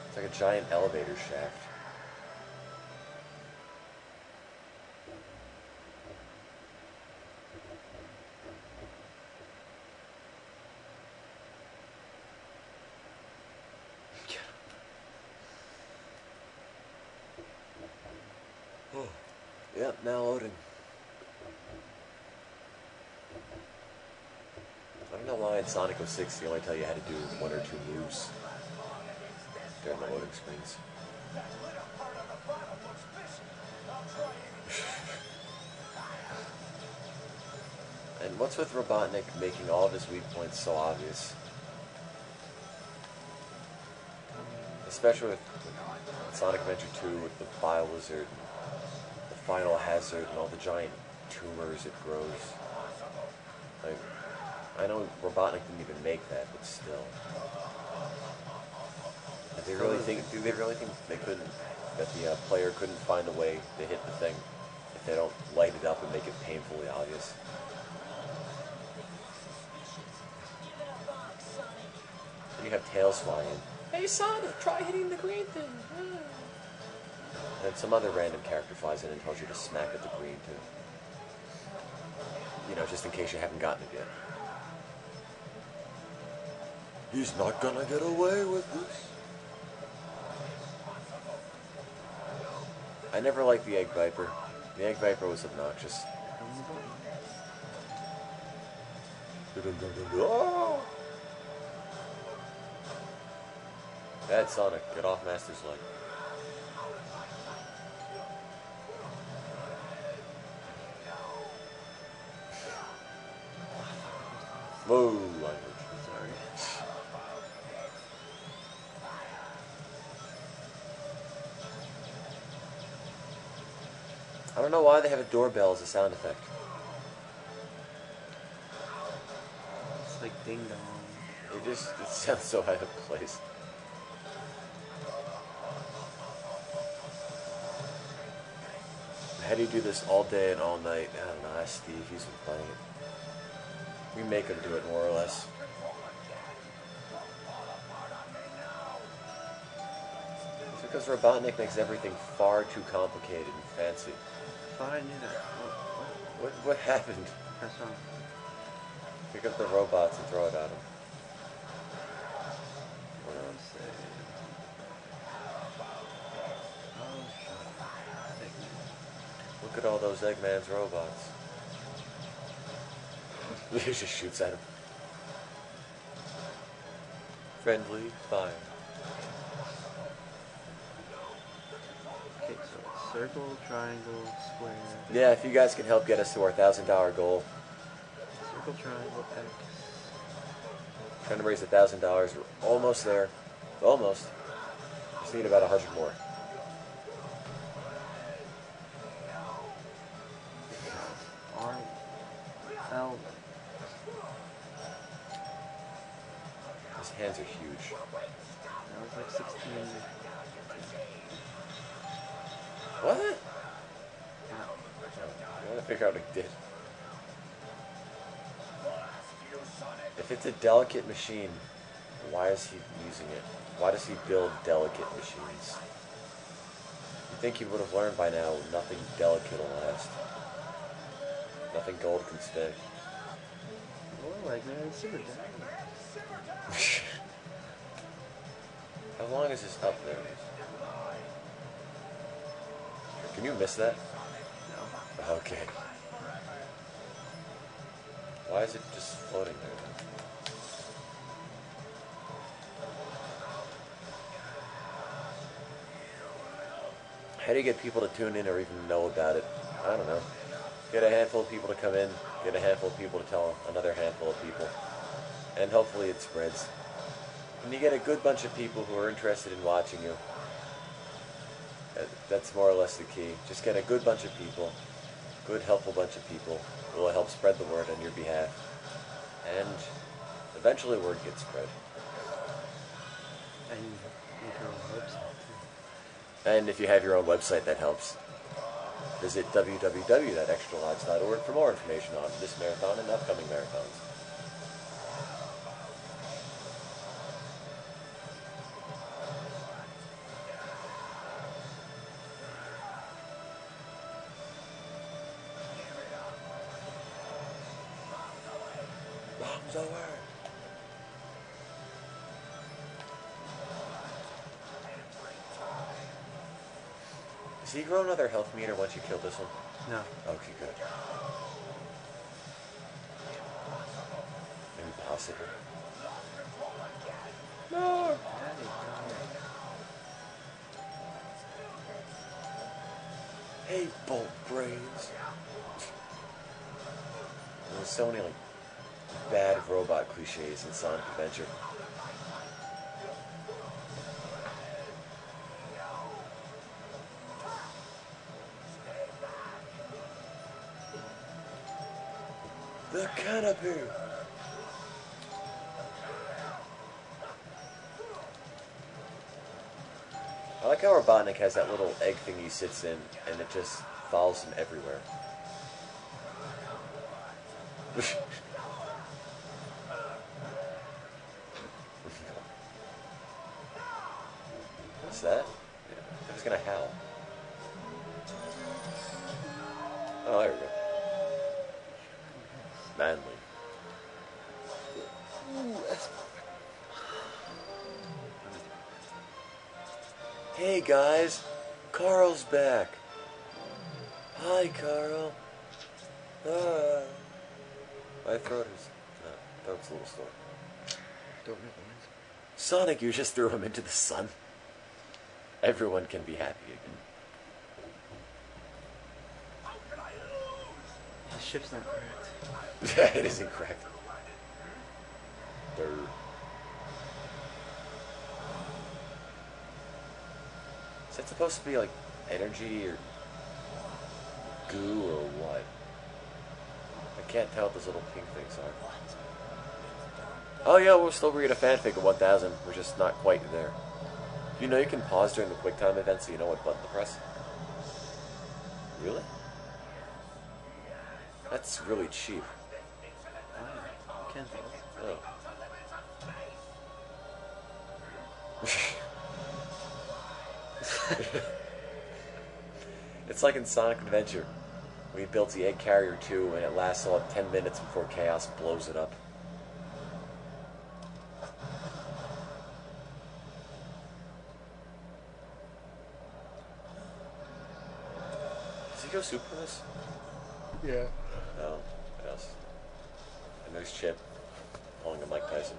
It's like a giant elevator shaft. Oh. Yep, now loading. I don't know why in Sonic 06 they only tell you how to do 1 or 2 moves during the loading screens. And what's with Robotnik making all of his weak points so obvious? Especially with Sonic Adventure 2 with the Bile-Wizard, the Final Hazard, and all the giant tumors it grows. Like, I know Robotnik didn't even make that, but still. Do they really think they couldn't, that the player couldn't find a way to hit the thing if they don't light it up and make it painfully obvious? Then you have Tails flying in. Hey Sonic, try hitting the green thing. And then some other random character flies in and tells you to smack at the green too. You know, just in case you haven't gotten it yet. He's not gonna get away with this. I never liked the Egg Viper. The Egg Viper was obnoxious. Oh! Bad Sonic, get off Master's leg. Whoa, language. Sorry. I don't know why they have a doorbell as a sound effect.
It's like ding dong.
It sounds so out of place. How do you do this all day and all night? I don't know, ask Steve, he's been playing it. We make him do it more or less. It's because Robotnik makes everything far too complicated and fancy.
I thought I knew that.
What happened?
Press on.
Pick up the robots and throw it at him.
What else say? Oh, shit.
Look at all those Eggman's robots. He just shoots at him. Friendly fire.
Okay, so it's circle, triangle, square.
Yeah, if you guys can help get us to our $1,000 goal.
Circle, triangle, X.
Trying to raise $1,000. We're almost there. Almost. Just need about 100 more.
R, L.
His hands are huge.
That was like 16.
What?
Yeah.
I want to figure out what he did. If it's a delicate machine, why is he using it? Why does he build delicate machines? think you would have learned by now, nothing delicate will last. Nothing gold can stay.
Oh, like man, it's super down.
How long is this up there? Can you miss that?
No.
Okay. Why is it just floating there then? How do you get people to tune in or even know about it? I don't know. Get a handful of people to come in, get a handful of people to tell another handful of people, and hopefully it spreads. And you get a good bunch of people who are interested in watching you. That's more or less the key. Just get a good bunch of people, good helpful bunch of people who will help spread the word on your behalf. And eventually word gets spread.
And you make your own website too.
And if you have your own website, that helps. Visit www.extralives.org for more information on this marathon and upcoming marathons. Bombs over! Does he grow another health meter once you kill this one?
No.
Okay, good. Impossible. No! Hey, bolt brains. There's so many, like, bad robot cliches in Sonic Adventure. The canopy! I like how Robotnik has that little egg thing he sits in, and it just follows him everywhere. What's that? I was gonna howl. Oh, there we go. Manly. Hey guys, Carl's back. Hi, Carl. My throat is throat's a little sore.
Don't make noise.
Sonic, you just threw him into the sun. Everyone can be happy again.
The ship's not correct.
Yeah, it isn't correct. Durr. Is that supposed to be like energy or goo or what? I can't tell what those little pink things are. Oh yeah, we'll still read a fanfic of 1000. We're just not quite there. You know you can pause during the QuickTime event so you know what button to press? Really? That's really cheap.
You can't tell.
Oh. It's like in Sonic Adventure. We built the Egg Carrier 2 and it lasts all 10 minutes before Chaos blows it up. Does he go superless?
Yeah.
No. What else? And there's Chip pulling a Mike Tyson.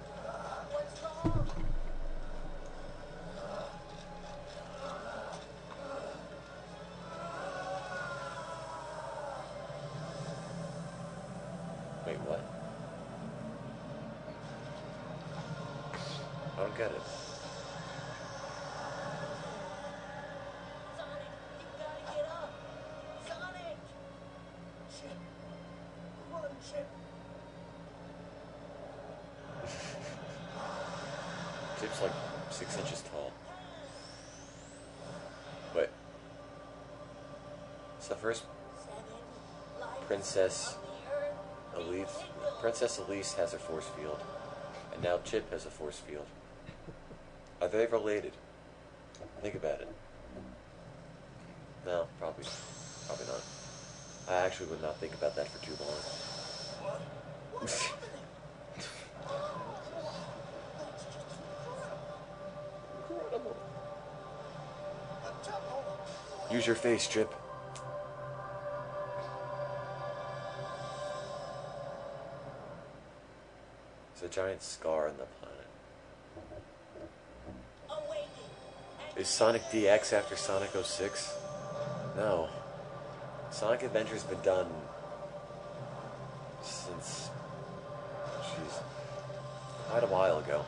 Wait, what? I don't get it.
Sonic, you gotta get up! Sonic! Chip! Run, Chip!
Chip's like 6 inches tall. Wait. It's the first
7 lives
Princess
on the earth.
Elise. Princess Elise has a force field. And now Chip has a force field. Are they related? Think about it. No, probably not. I actually would not think about that for too long.
What's happening?
Incredible. Use your face, Chip. There's a giant scar on the planet.
Awaken.
Is Sonic DX after Sonic 06? No. Sonic Adventure's been done since, jeez, quite a while ago.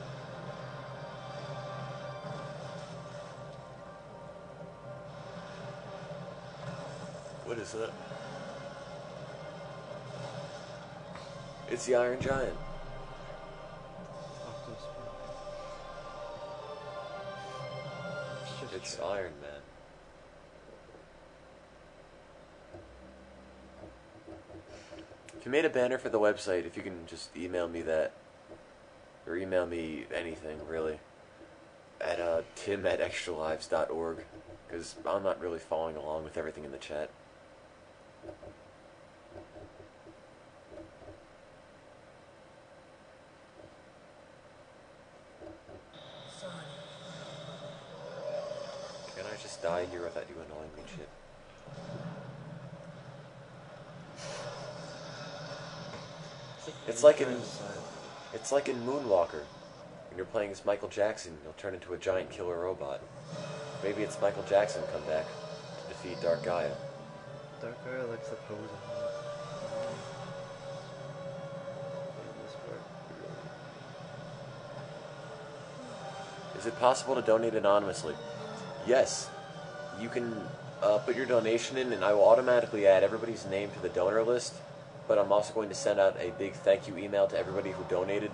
What is that? It's the Iron Giant.
Optimus Prime.
It's Iron Man. If you made a banner for the website, if you can just email me that, or email me anything really, at tim@extralives.org, because I'm not really following along with everything in the chat.
Sonic.
Can I just die here without you annoying me, Chip? It's like in Moonwalker. When you're playing as Michael Jackson, you'll turn into a giant killer robot. Maybe it's Michael Jackson come back to defeat Dark Gaia.
Dark Gaia likes the pose of this part.
Is it possible to donate anonymously? Yes. You can put your donation in, and I will automatically add everybody's name to the donor list. But I'm also going to send out a big thank you email to everybody who donated.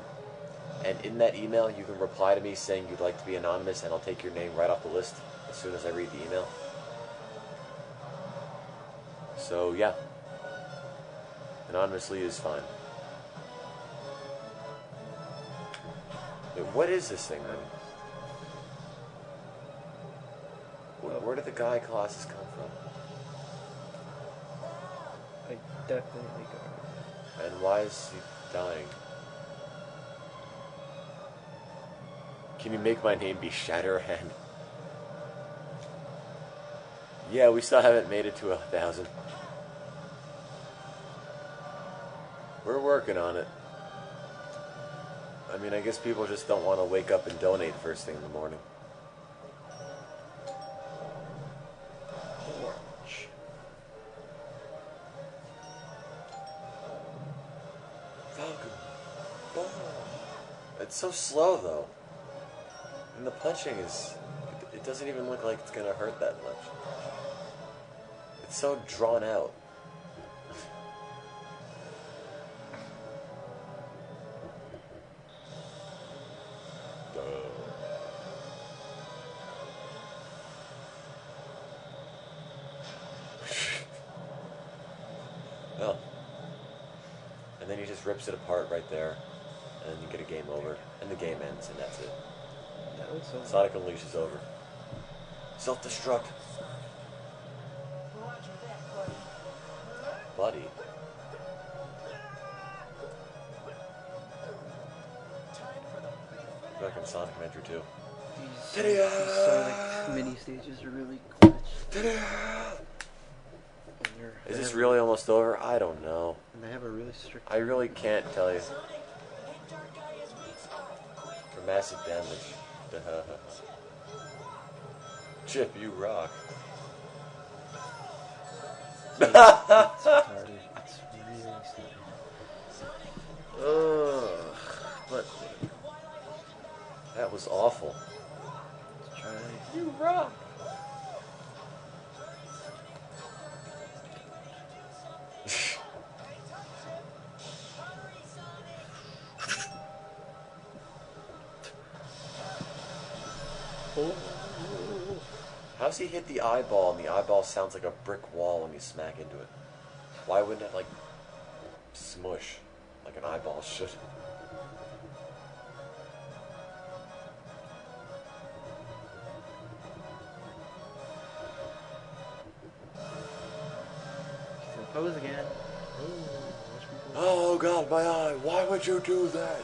And in that email, you can reply to me saying you'd like to be anonymous, and I'll take your name right off the list as soon as I read the email. So, yeah. Anonymously is fine. Wait, what is this thing, then? Where did the Gaia Colossus come from?
I definitely got it.
And why is he dying? Can you make my name be Shatterhand? Yeah, we still haven't made it to 1,000. We're working on it. I mean, I guess people just don't want to wake up and donate first thing in the morning.
Orange.
Falcon. Oh. It's so slow, though. And the punching is... It doesn't even look like it's going to hurt that much. It's so drawn out. Oh. And then he just rips it apart right there. And you get a game over. And the game ends, and that's it.
That was so
Sonic Unleashed is over. Self-destruct.
Roger that, buddy.
Buddy.
Time for the big finish.
Back in Sonic Adventure 2.
These Sonic mini stages are really glitched.
Is this really almost over? I don't know.
And they have a really strict.
I really can't tell you.
Sonic, hit Dark Gaia's weak spot. Quick.
For massive damage. Chip, you rock.
It's retarded. It's really stupid. Ugh. But
That was awful.
let's try.
You rock.
Oh.
How's he hit the eyeball and the eyeball sounds like a brick wall when you smack into it? Why wouldn't it, like, smush like an eyeball should?
Pose again. Oh, watch me pose.
Oh god, my eye. Why would you do that?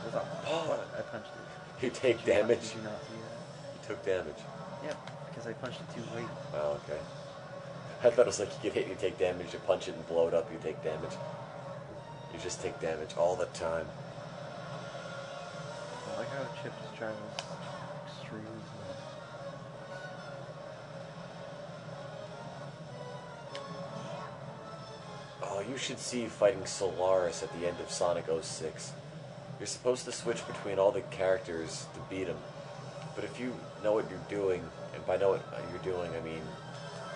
What's up?
Oh.
What? I punched it.
You take
Did you not-
damage?
Did you not see that?
You took damage.
Yeah, because I punched it too late.
Oh, okay. I thought it was like you get hit, you take damage, you punch it and blow it up, you take damage. You just take damage all the time.
I like how Chip just travels extremely slow.
Oh, you should see fighting Solaris at the end of Sonic 06. You're supposed to switch between all the characters to beat him. But if you know what you're doing, and by know what you're doing, I mean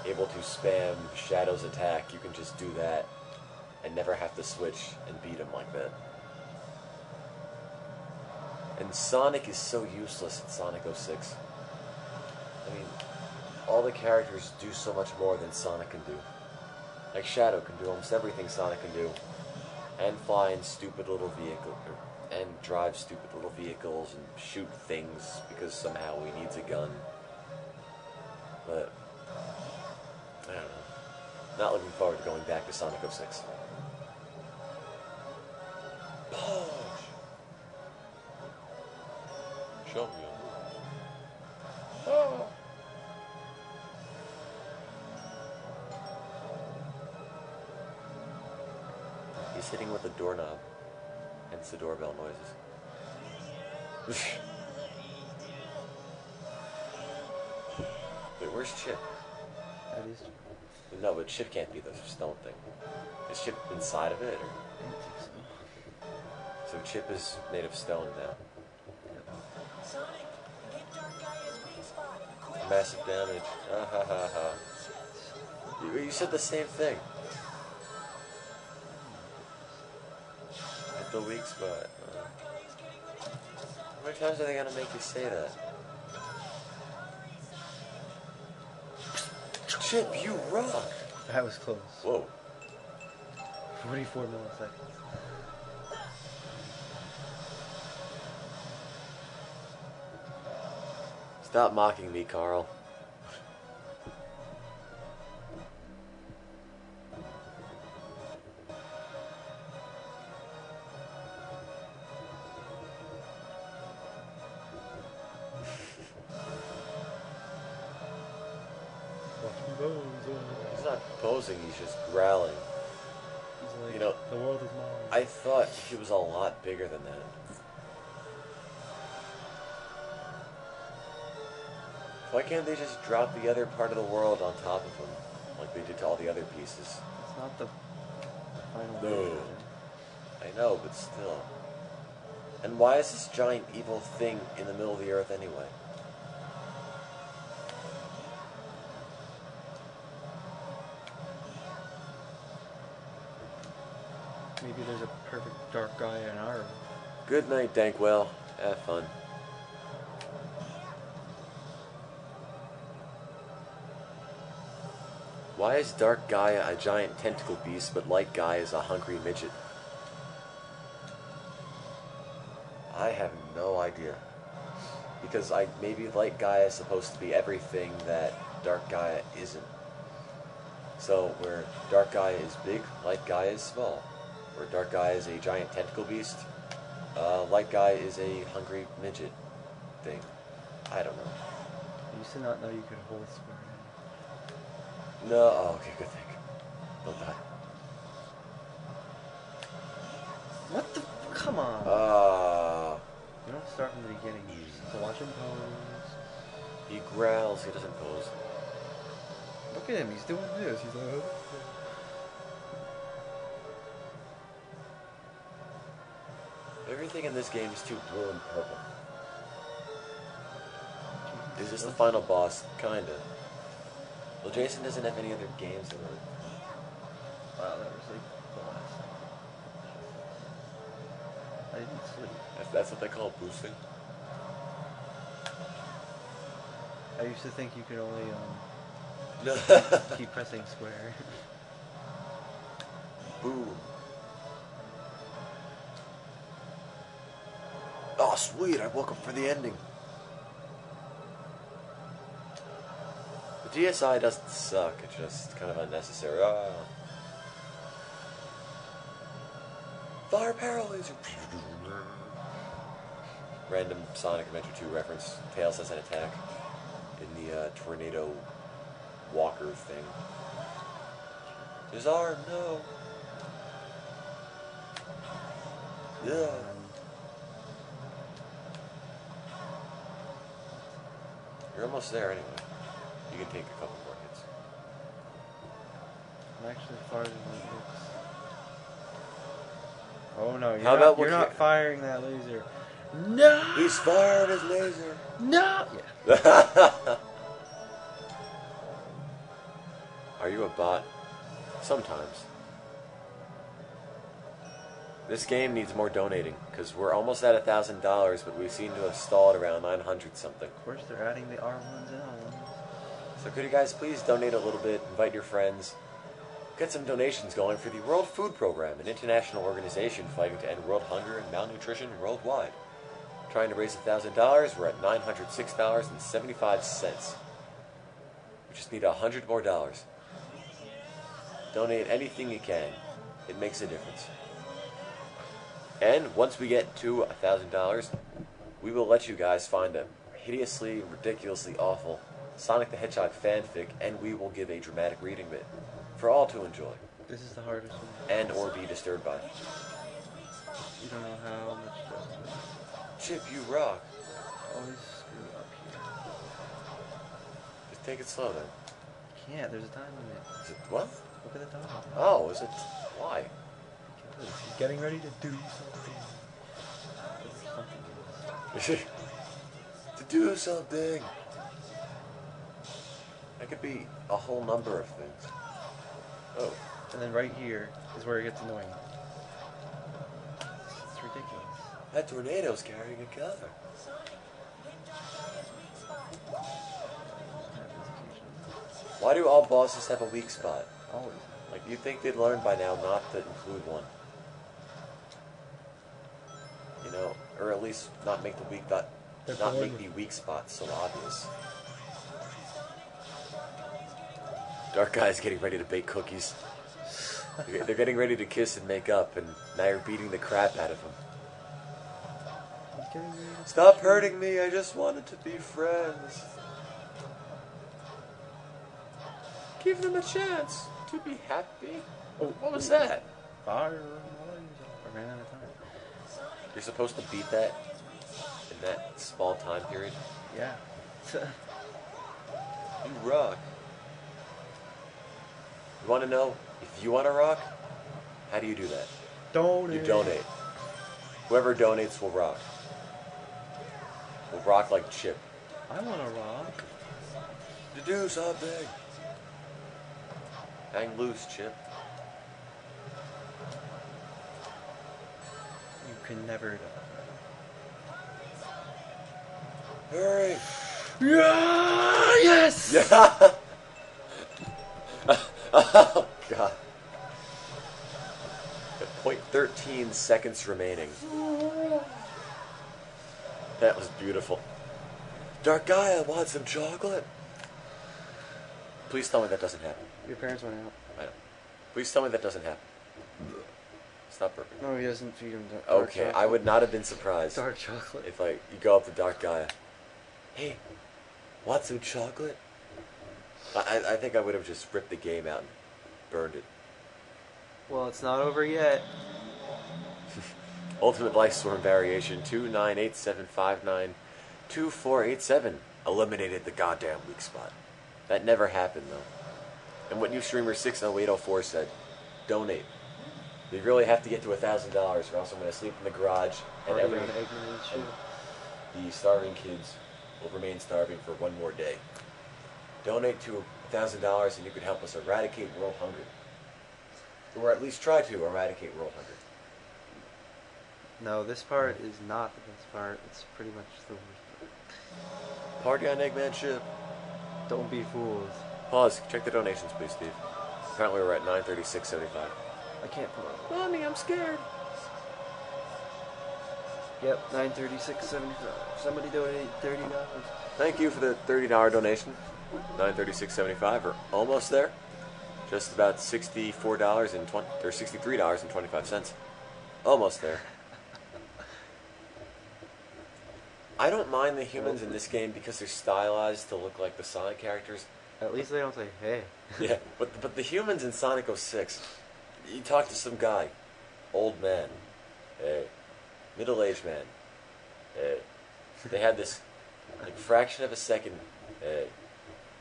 able to spam Shadow's attack, you can just do that and never have to switch and beat him like that. And Sonic is so useless in Sonic 06. I mean, all the characters do so much more than Sonic can do. Like Shadow can do almost everything Sonic can do, and fly in stupid little vehicles, and drive stupid little vehicles and shoot things because somehow he needs a gun. But I don't know. Not looking forward to going back to Sonic 06. Punch! Show me a move. Oh! He's hitting with the doorknob, hence the doorbell noises. Wait, where's Chip?
That is.
No, but Chip can't be the stone thing. Is Chip inside of it? Or?
I don't think so.
So Chip is made of stone now.
Sonic, hit Dark Guy as weak spot. Quick.
Massive damage. Ah, ha, ha, ha. You said the same thing. At the weak spot. How many times are they gonna make you say that? Chip, you rock!
That was close.
Whoa.
44 milliseconds.
Stop mocking me, Carl. He's not posing, he's just growling.
He's like,
You know,
the world is mine.
I thought he was a lot bigger than that. Why can't they just drop the other part of the world on top of him, like they did to all the other pieces?
It's not the final
No.
version.
I know, but still. And why is this giant evil thing in the middle of the earth anyway?
Maybe there's a perfect dark guy in our.
Good night, Dankwell. Have fun. Why is Dark Gaia a giant tentacle beast, but Light Gaia is a hungry midget? I have no idea. Because maybe Light Gaia is supposed to be everything that Dark Gaia isn't. So, where Dark Gaia is big, Light Gaia is small. Where Dark Gaia is a giant tentacle beast, Light Gaia is a hungry midget thing. I don't know.
I used to not know you could hold square.
No, oh, okay, good thing. Don't die.
What the? Come on. You don't start from the beginning. You just watch him pose.
He growls, he doesn't pose.
Look at him. He's doing this. He's like. Oh.
Everything in this game is too blue and purple. Is this the final boss? Kinda. Well, Jason doesn't have any other games in it.
Wow, that was like the last thing. I didn't sleep.
That's what they call boosting?
I used to think you could only
No.
keep pressing square.
Boom. Oh, Oh, sweet, I woke up for the ending. The DSI doesn't suck, it's just kind of unnecessary. Oh. Fire power laser. Random Sonic Adventure 2 reference. Tails has an attack in the tornado walker thing. His arm, no. Yeah. You're almost there anyway. You can take a couple more hits.
I'm actually farther than it looks. Oh no,
How about
you're
what
not
you-
firing that laser. No!
He's firing his laser.
No! Yeah.
Are you a bot? Sometimes. This game needs more donating, because we're almost at $1,000, but we seem to have stalled around 900 something.
Of course, they're adding the R1s and L1s.
So could you guys please donate a little bit, invite your friends, get some donations going for the World Food Program, an international organization fighting to end world hunger and malnutrition worldwide. Trying to raise $1,000, we're at $906.75. We just need $100 more. Donate anything you can. It makes a difference. And once we get to $1,000, we will let you guys find a hideously, ridiculously awful Sonic the Hedgehog fanfic, and we will give a dramatic reading of it for all to enjoy
This is the hardest one.
and or be disturbed by.
You don't know how much stress it is.
Chip, you rock.
Always screw up here.
Just take it slow then.
Can't, there's a time limit.
Is it what?
Look at the time.
Oh, is it? Why?
Because he's getting ready to do something. Something
To do something. That could be a whole number of things. Oh.
And then right here is where it gets annoying. It's ridiculous.
That tornado's carrying a cover.
Sonic, hit Dark Guy's weak spot.
Happens occasionally.
Why do all bosses have a weak spot?
Always.
Like, you'd think they'd learn by now not to include one. You know, or at least not make the weak dot, not make the weak spots so obvious. Dark Guy's getting ready to bake cookies. They're getting ready to kiss and make up, and now you're beating the crap out of him.
He's getting ready to
Stop hurting me, I just wanted to be friends. Give them a chance to be happy. Oh, what was that?
fire. I ran out of time.
You're supposed to beat that in that small time period?
Yeah.
You rock. You want to know if you want to rock? How do you do that?
Donate.
You donate. Whoever donates will rock. Will rock like Chip.
I want to rock.
To do something. Hang loose, Chip.
You can never die.
Hurry.
Yeah! Yes!
Yeah. Oh, God. At 0.13 seconds remaining. That was beautiful. Dark Guy, I want some chocolate. Please tell me that doesn't happen.
Your parents went out.
I know. Please tell me that doesn't happen. It's not perfect.
No, he doesn't feed him dark
Okay,
chocolate.
I would not have been surprised
Dark chocolate.
if like you go up to Dark Guy. Hey, want some chocolate? I think I would have just ripped the game out and burned it.
Well, it's not over yet.
Ultimate Life Storm Variation 2987592487 eliminated the goddamn weak spot. That never happened though. And what new streamer 60804 said, donate. You really have to get to $1,000 or else I'm going to sleep in the garage and
Party
every
on Eggman and shit.
the starving kids will remain starving for one more day. Donate to $1,000 and you can help us eradicate world hunger. Or at least try to eradicate world hunger.
No, this part is not the best part. It's pretty much the worst part.
Party on Eggman ship.
Don't be fooled.
Pause. Check the donations, please, Steve. Apparently we're at $936.75.
I can't put on.
Mommy, I'm scared.
Yep, $936.75. Somebody donate $30.
Thank you for the $30 donation. $936.75. We're almost there. Just about $63.25. Almost there. I don't mind the humans in this game because they're stylized to look like the Sonic characters.
At least they don't say, hey.
Yeah, but the humans in Sonic 06, you talk to some guy, old man, hey, middle-aged man, hey. They had this like fraction of a second, hey,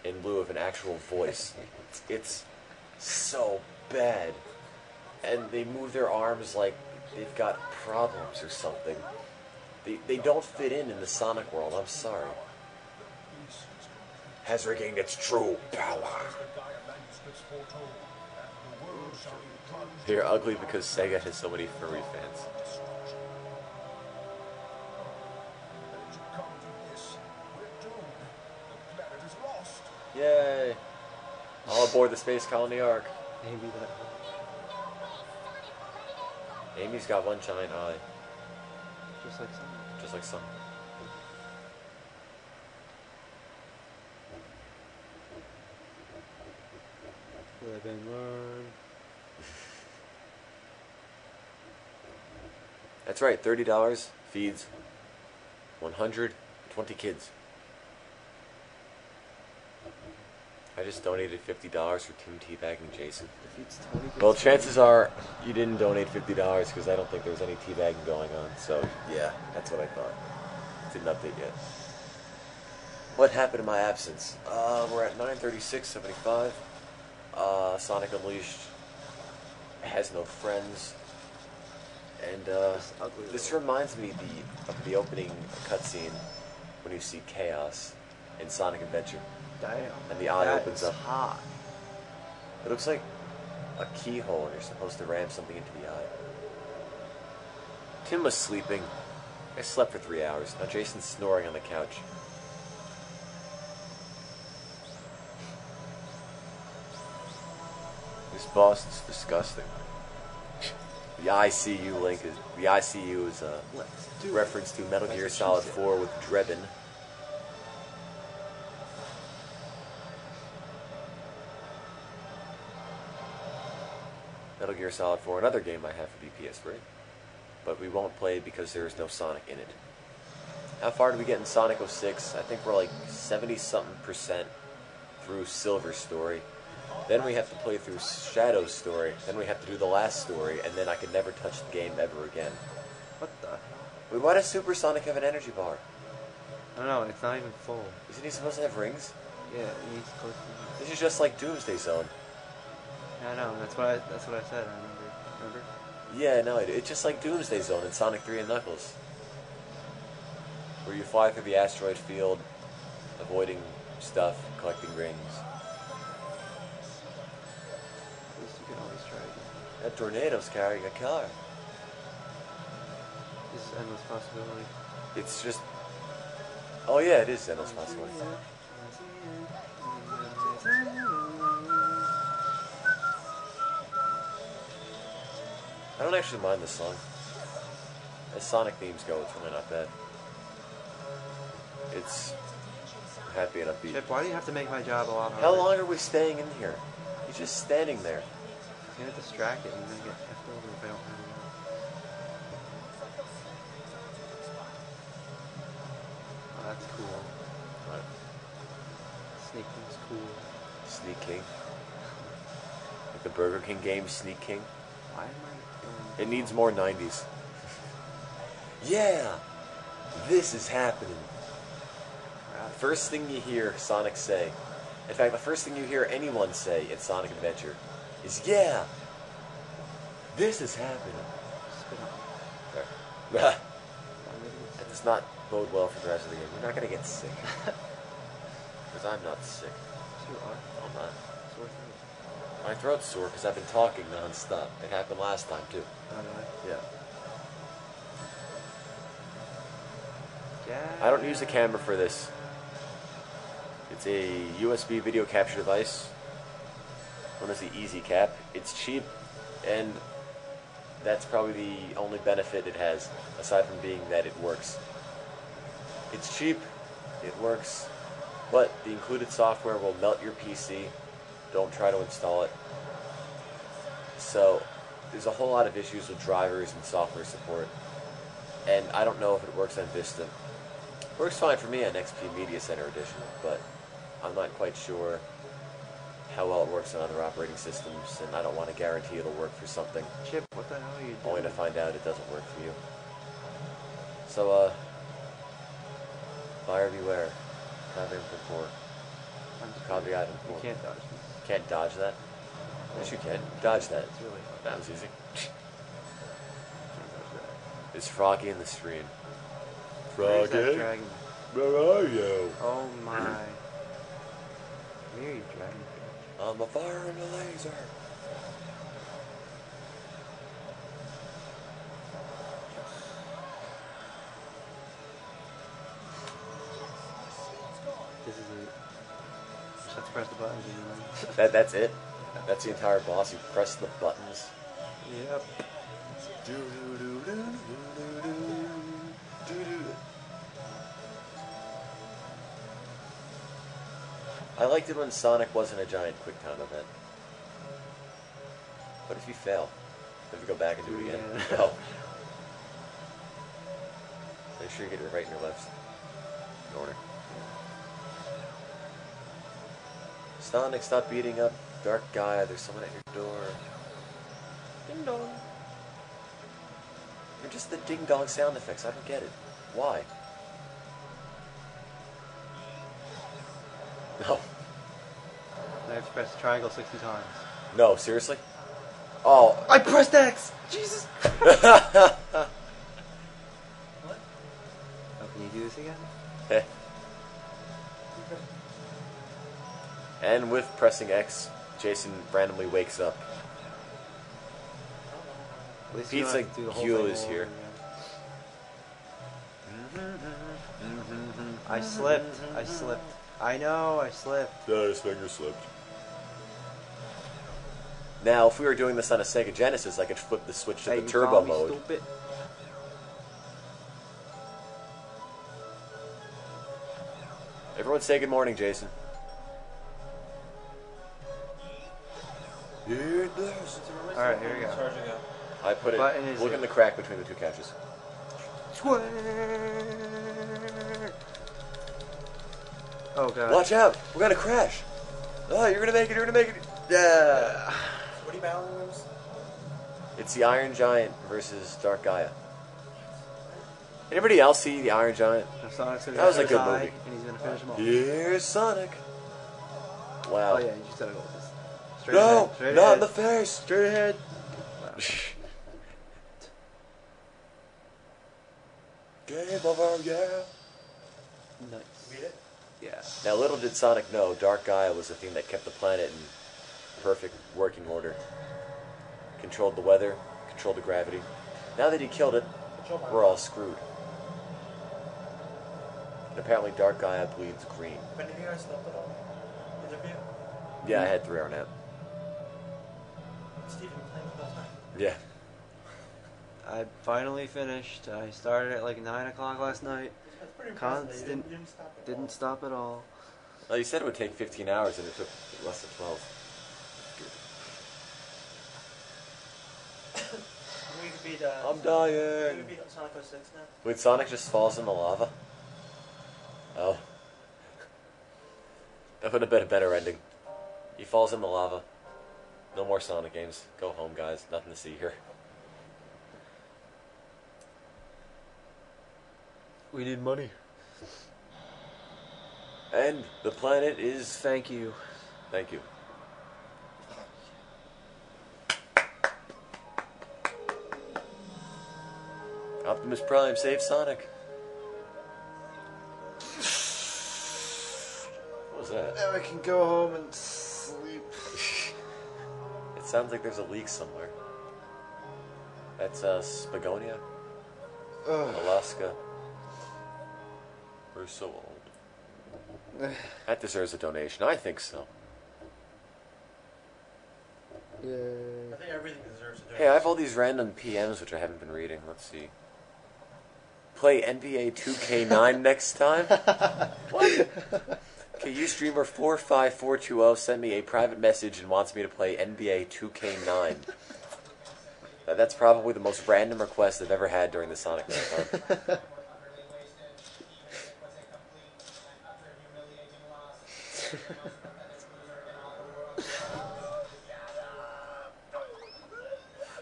in lieu of an actual voice. It's so bad, and they move their arms like they've got problems or something. They don't fit in the Sonic world. I'm sorry. Has regained its true power. They're ugly because Sega has so many furry fans. Yay! All aboard the Space Colony Ark.
Maybe that.
Amy's got one giant eye.
Just like Sonic.
Just like Sonic.
Live and learn.
That's right, $30 feeds 120 kids. I just donated $50 for Team Teabagging Jason.
Defeats 20
Well, chances are you didn't donate $50 because I don't think there was any teabagging going on. So, yeah, that's what I thought. Didn't update yet. What happened in my absence? We're at 936.75. Sonic Unleashed has no friends. And this reminds me of the opening cutscene when you see Chaos in Sonic Adventure.
Damn.
And the eye
that
opens
is
up.
hot.
It looks like a keyhole and you're supposed to ram something into the eye. Tim was sleeping. I slept for 3 hours. Now Jason's snoring on the couch. This boss is disgusting. The ICU link is... The ICU is a reference to Metal Gear Solid 4 with Drebin. Metal Gear Solid 4, another game I have for the PS3. But we won't play because there is no Sonic in it. How far did we get in Sonic 06? I think we're like 70-something% through Silver's story. Then we have to play through Shadow's story. Then we have to do the last story, and then I can never touch the game ever again.
What the?
Wait, why does Super Sonic have an energy bar?
I don't know, it's not even full.
Isn't he supposed to have rings?
Yeah, it needs close to.
This is just like Doomsday Zone.
Yeah, I know, that's what I said, I remember.
Yeah, no, it's just like Doomsday Zone in Sonic 3 and Knuckles. Where you fly through the asteroid field, avoiding stuff, collecting rings.
At least you can always try again.
That tornado's carrying a car.
This is endless possibility.
It's just... Oh yeah, it is endless possibility. I don't actually mind this song. As Sonic themes go, it's really not bad. It's happy and upbeat.
Chip, why do you have to make my job a lot harder?
How long are we staying in here? He's just standing there.
I'm gonna distract it and then get effed over if I don't have it. Oh, that's cool.
What?
Snake King's cool.
Sneak King. Like the Burger King game, Sneak King.
Why am I
It needs more 90s. Yeah! This is happening. First thing you hear Sonic say, in fact, the first thing you hear anyone say in Sonic Adventure is, yeah! This is happening.
spit on
There.
it?
That does not bode well for the rest of the game. You're not going to get sick. Because I'm not sick.
You are.
I'm not.
Sore throat.
My throat's sore because I've been talking non-stop. It happened last time, too.
Oh, did I?
Yeah.
Yeah.
I don't use the camera for this. It's a USB video capture device known as the Easy Cap. It's cheap, and That's probably the only benefit it has, aside from being that it works. It's cheap, it works, but the included software will melt your PC. Don't try to install it. So, there's a whole lot of issues with drivers and software support. And I don't know if it works on Vista. It works fine for me on XP Media Center Edition, but I'm not quite sure how well it works on other operating systems, and I don't want to guarantee it'll work for something,
Chip, what the hell are you doing?
only to find out it doesn't work for you. So, buyer beware. Caveat emptor.
I'm just
Caveat
You
emptor.
can't dodge me.
Can't dodge that? Yes, you can. Dodge that.
It's really hard.
That was easy.
Can't dodge that.
It's Froggy in the stream.
Where's that dragon?
Where are you?
Oh my. Where are you, dragon?
I'm a fire and a laser.
This is it. Just have to press the buttons and then...
That's it? That's the entire boss? You press the buttons?
Yep.
I liked it when Sonic wasn't a giant QuickTime event. What if you fail? Have to go back and do it again?
Yeah.
No. Make sure you get it right in your left corner. Sonic, stop beating up Dark Gaia. There's someone at your door. Ding dong. They're just the ding dong sound effects. I don't get it. Why? No.
I have to press triangle 60 times.
No, seriously? Oh.
I pressed X! Jesus!
What?
Oh, can you do this again?
Heh. And with pressing X, Jason randomly wakes up.
At least you don't
Pizza
have to do the whole
Gil
thing
is
all
here.
over again. I slipped. I slipped. I know, I slipped.
His finger slipped. Now, if we were doing this on a Sega Genesis, I could flip the switch to
Hey,
the
you
turbo
call me
mode.
Stupid.
Everyone say good morning, Jason.
Alright, here we go.
Charging up.
I put
What button
it.
is
Look
it?
in the crack between the two couches.
Twerk. Oh god.
Watch out! We're gonna crash. Oh, you're gonna make it. You're gonna make it. Yeah.
What are you battling rooms?
It's the Iron Giant versus Dark Gaia. Anybody else see the Iron Giant?
Now Sonic's gonna
That was a good
die,
movie.
and he's gonna finish them all.
Here's Sonic. Wow.
Oh yeah, you just gotta go with this. Straight
No,
ahead. Straight
not
ahead.
in the face.
Straight ahead. Wow.
Game over, yeah.
Nice.
Beat it?
Yeah.
Now, little did Sonic know, Dark Gaia was the thing that kept the planet in perfect working order. Controlled the weather, controlled the gravity. Now that he killed it, we're all screwed. And apparently Dark Gaia bleeds green.
When did you guys slept at all? Interview?
Yeah, I had 3 hour nap.
Steven playing the whole time.
Yeah.
I finally finished. I started at like 9 o'clock last night.
That's pretty impressive.
Constant.
You didn't stop at all.
Didn't stop at all.
Well, you said it would take 15 hours and it took less than 12.
We could beat,
I'm
we
dying.
could beat Sonic 06 now.
Wait, Sonic just falls in the lava? Oh. That would have been a better ending. He falls in the lava. No more Sonic games. Go home, guys. Nothing to see here.
We need money.
And the planet is...
Thank you.
Thank you. Optimus Prime, save Sonic. What was that?
Now I can go home and sleep.
It sounds like there's a leak somewhere. That's Spagonia, Alaska. We're so old. That deserves a donation. I think so.
Yeah.
I think everything deserves a
Hey, I have all these random PMs which I haven't been reading. Let's see. Play NBA 2K9 next time? What? Okay, you streamer 45420 sent me a private message and wants me to play NBA 2K9. That's probably the most random request I've ever had during the Sonic Marathon.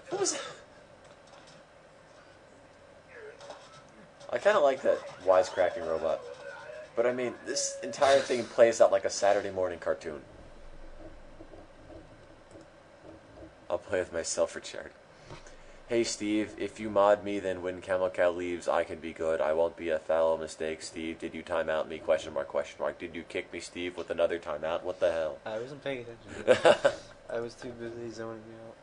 What was that? I kind of like that wisecracking robot. But I mean, this entire thing plays out like a Saturday morning cartoon. I'll play with myself for charity. Hey Steve, if you mod me, then when Camel Cow leaves, I can be good. I won't be a foul mistake. Steve, did you time out me? Question mark, question mark. Did you kick me, Steve, with another timeout? What the hell?
I wasn't paying attention. I was too busy zoning out.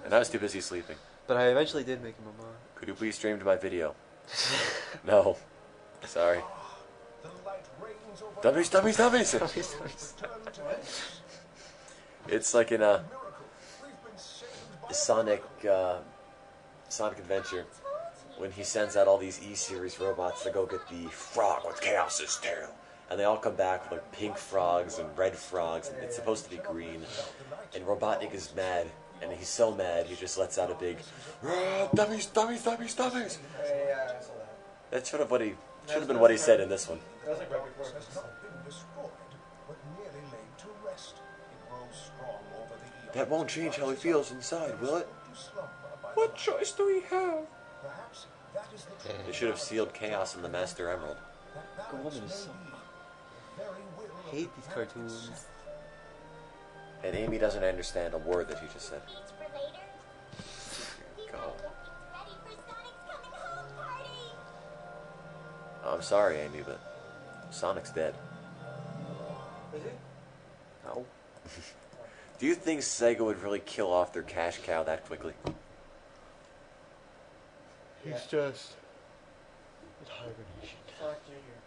And I was too busy sleeping.
But I eventually did make him a mod.
Could you please stream to my video? No. Sorry. Dummies, dummies, dummies! It's like in a Sonic Adventure when he sends out all these E-Series robots to go get the frog with Chaos's tail. And they all come back with like pink frogs and red frogs, and it's supposed to be green. And Robotnik is mad, and he's so mad he just lets out a big dummies, dummies, dummies, dummies. That's sort of what he should have been what he said in this one.
Has not been destroyed, but merely laid to rest. It grows strong over the eons.
That won't change how he feels inside, will it?
To slumber by
What choice do we have?
Perhaps that is the
They should have sealed Chaos in the Master Emerald.
that
Golden
balance
is so...
may be the very will
I
of
hate
the
these cartoons.
And Amy doesn't understand a word that he just said.
Beach for later.
Go.
Ready for Sonic's coming home party.
I'm sorry, Amy, but Sonic's dead.
Is it?
No.
Do you think Sega would really kill off their cash cow that quickly?
He's just... in hibernation.
Sonic Jr.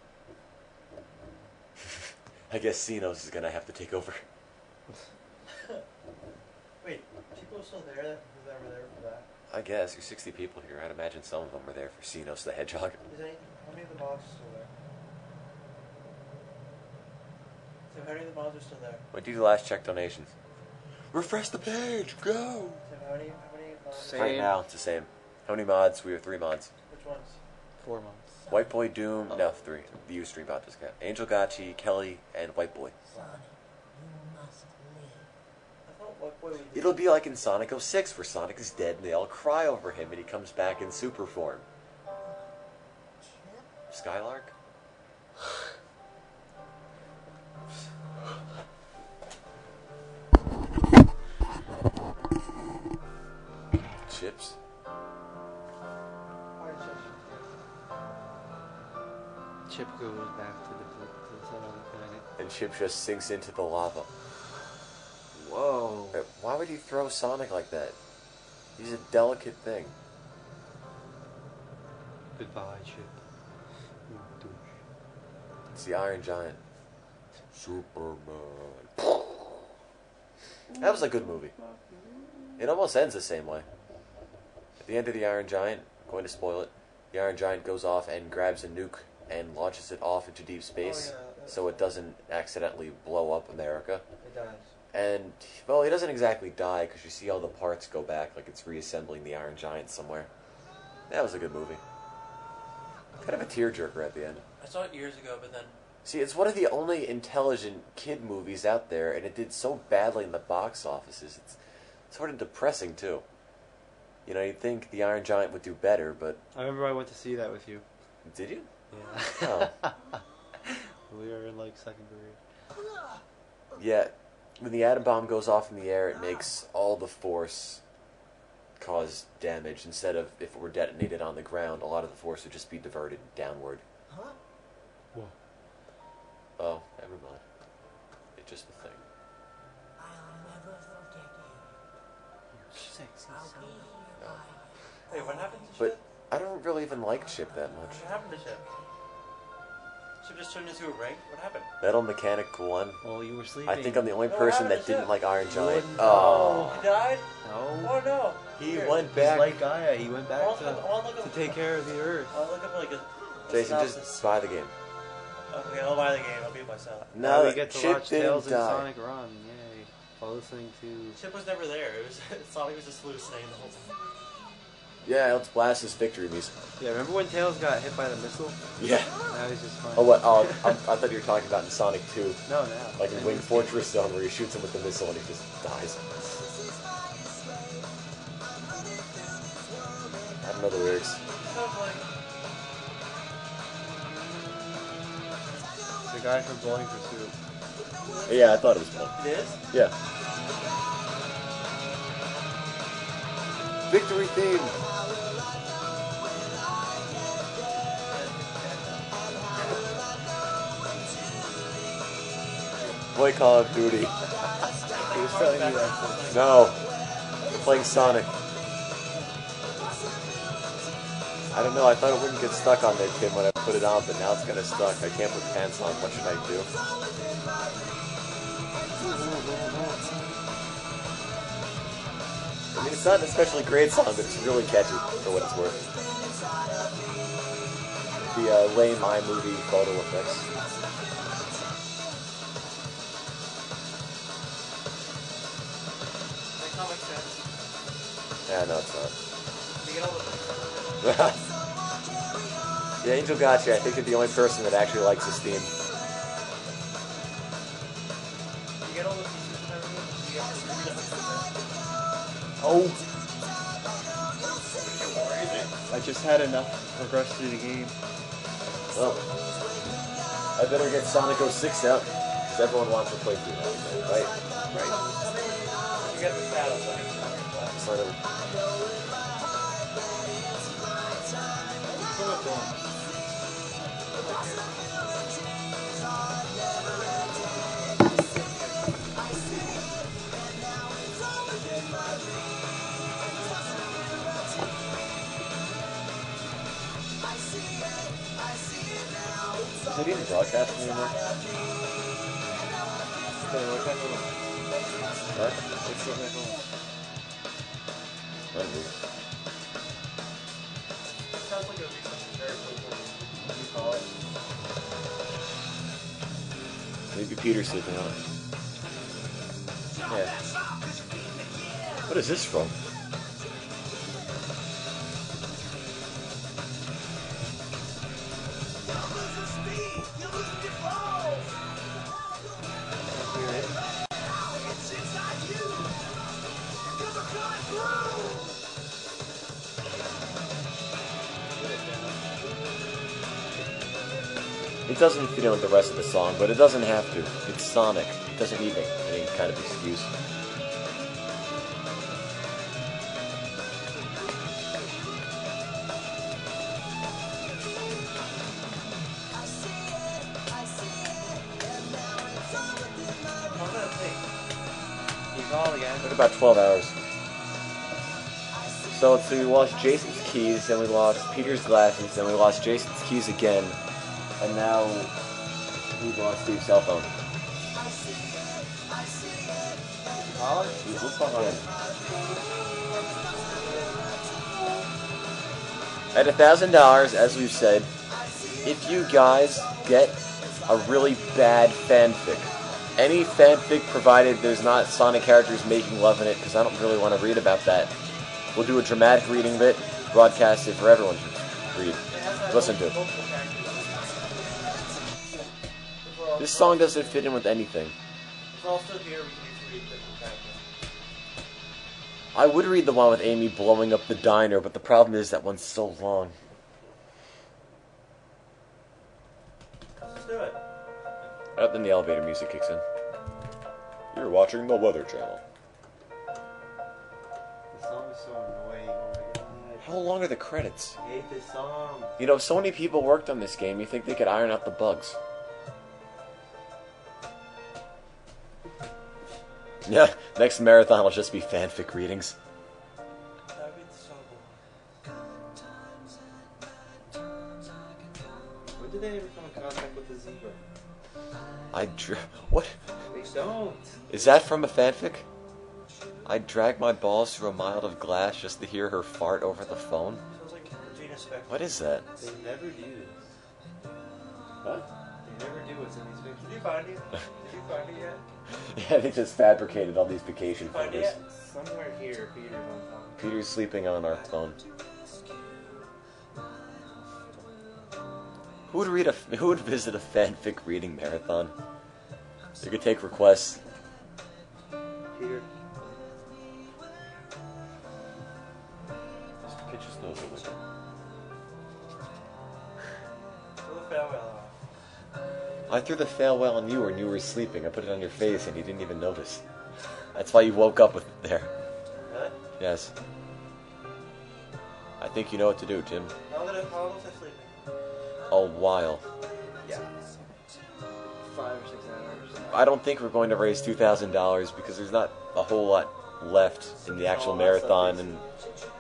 I guess Xenos is gonna have to take over.
Wait, people are still there that were there for that?
I guess. There's 60 people here. I'd imagine some of them were there for Xenos the Hedgehog.
Is any, how many of the mods are still there? So how many of the mods are still there?
When do you last check donations? Refresh the page! Go!
So how many mods?
Same.
Right now, it's the same. How many mods? We have 3 mods.
Which ones?
4 months.
White Boy Doom, no, 3. The Ustream bot does count. Angel Gachi, Kelly, and White Boy.
Sonic, you must live.
I thought White Boy would
It'll be like in Sonic 06, where Sonic is dead and they all cry over him and he comes back in super form. Skylark? Chips?
Chip goes back to the center of the planet.
And Chip just sinks into the lava.
Whoa.
Why would you throw Sonic like that? He's a delicate thing.
Goodbye, Chip. You douche.
It's the Iron Giant. Superman. That was a good movie. It almost ends the same way. At the end of the Iron Giant, I'm going to spoil it, the Iron Giant goes off and grabs a nuke and launches it off into deep space so it doesn't accidentally blow up America.
It dies.
And, well, he doesn't exactly die because you see all the parts go back like it's reassembling the Iron Giant somewhere. That was a good movie. Kind of a tearjerker at the end.
I saw it years ago, but then
See, it's one of the only intelligent kid movies out there, and it did so badly in the box offices. It's sort of depressing, too. You know, you'd think the Iron Giant would do better, but...
I remember I went to see that with you.
Did you?
Yeah.
Oh.
We were in like 2nd grade.
Yeah, when the atom bomb goes off in the air, it makes all the force cause damage. Instead of, if it were detonated on the ground, a lot of the force would just be diverted downward.
Huh?
Whoa.
Oh, never mind. It's just a thing.
I'll never forget you.
Sexy
I'll
son.
be here by
wait, what happened to
But
Chip?
I don't really even like Chip that much.
What happened to Chip?
Ship just turned into a ring? What happened?
Metal Mechanic 1.
Well, you were sleeping.
I think I'm the only
Oh, what
person
happened
that
to
didn't
Ship?
like Iron Giant.
wouldn't
Oh.
He died?
No.
Oh no.
He
Here,
went
He's
back.
like
Like Gaia. He went back
I'll
to
look up,
take care of the Earth.
I'll look up like a
Jason,
synopsis.
just buy the game.
Okay, I'll buy the game. I'll beat it myself.
Now
No,
we get to
Chip
watch
didn't
Tails and
die.
Sonic Run. Yay! While listening to.
Chip was never there. It was Sonic was just hallucinating the whole time.
Yeah, let's blast his victory music.
Yeah, remember when Tails got hit by the missile?
Yeah.
Now he's just fine.
Oh, what? Oh, I thought you were talking about in Sonic 2.
No, now.
Like in Wing Fortress Zone, where he shoots him with the missile and he just dies. I don't know the lyrics.
Sounds like
The guy from Bowling for Soup.
Yeah, I thought it was fun.
it is.
Yeah. Victory theme! Play Call of Duty.
He was telling me that.
No. We're playing Sonic. I don't know, I thought it wouldn't get stuck on there, Tim, when I put it on, but now it's kinda stuck. I can't put pants on. What should I do? I mean, it's not an especially great song, but it's really catchy, for what it's worth. The lame iMovie photo effects.
Makes not make sense.
Yeah, no, it's not.
You get all the
Yeah, Angel Gotcha, I think you're the only person that actually likes this theme.
you get all the pieces and everything. You get to read it.
Oh!
I just had enough to progress through the game.
Well, I better get Sonic 06 out, because everyone wants to play through that, right?
Right. You get the status on it.
Sort of. Is it even broadcasting anymore? What? I don't know.
Sounds like it would be something very cool. What do you call it?
Maybe Peter's sleeping on it. Yeah. What is this from? It doesn't fit in with the rest of the song, but it doesn't have to. It's Sonic. It doesn't need any kind of excuse.
How long did it take?
You call again.
Took about 12 hours. So let's see, we lost Jason's keys, then we lost Peter's glasses, then we lost Jason's keys again, and now we lost Steve's cell phone.
Calling?
Let's talk on it. At $1,000, as we've said, if you guys get a really bad fanfic, any fanfic provided there's not Sonic characters making love in it, because I don't really want to read about that, we'll do a dramatic reading of it, broadcast it for everyone to read, listen to. This song doesn't fit in with anything.
It's all still here. We can each read different characters.
I would read the one with Amy blowing up the diner, but the problem is that one's so long.
Let's do it.
Right then the elevator music kicks in. You're watching the Weather Channel.
The song is so annoying. Oh my god.
How long are the credits?
I hate this song.
You know, so many people worked on this game, you think they could iron out the bugs. Yeah, next marathon will just be fanfic readings.
That would be so cool.
When's
do they ever come in contact with the zebra?
What?
They don't.
Is that from a fanfic? I'd drag my balls through a mile of glass just to hear her fart over the phone?
Sounds like Regina Spektor.
What is that?
They never do this.
What?
They never do what's in these pictures. Did you find it? Did you find it yet?
Yeah, they just fabricated all these vacation
Find it
photos.
yet? Somewhere here, Peter's on top.
Peter's sleeping on our phone. Who would visit a fanfic reading marathon? You could take requests.
Peter.
Just pitch his nose over there.
Throw the farewell off.
I threw the farewell on you when you were sleeping. I put it on your face and you didn't even notice. That's why you woke up with it there.
Really?
Yes. I think you know what to do, Tim.
How long was I sleeping?
A while.
Yeah. 5 or 6 hours.
I don't think we're going to raise $2,000 because there's not a whole lot left in the actual marathon, and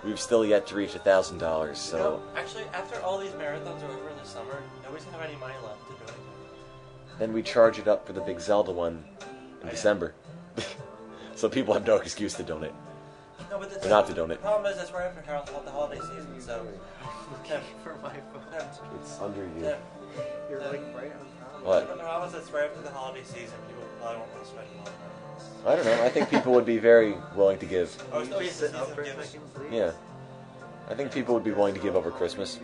we've still yet to reach $1,000. So
No, actually, after all these marathons are over in the summer, nobody's gonna have any money left to do anything.
then we charge it up for the big Zelda one in December. So people have no excuse to donate.
No, but
Or not to donate.
The problem is that's right after the holiday season, so.
For my phone.
It's under you.
Yeah.
You're like right on top.
What?
The problem is that's right after the holiday season. People probably won't want to spend a lot of money.
I don't know. I think people would be very willing to give.
Oh, it's the
Sit
season
up
of
for a
giving.
second, please.
Yeah. I think people would be willing to give over Christmas.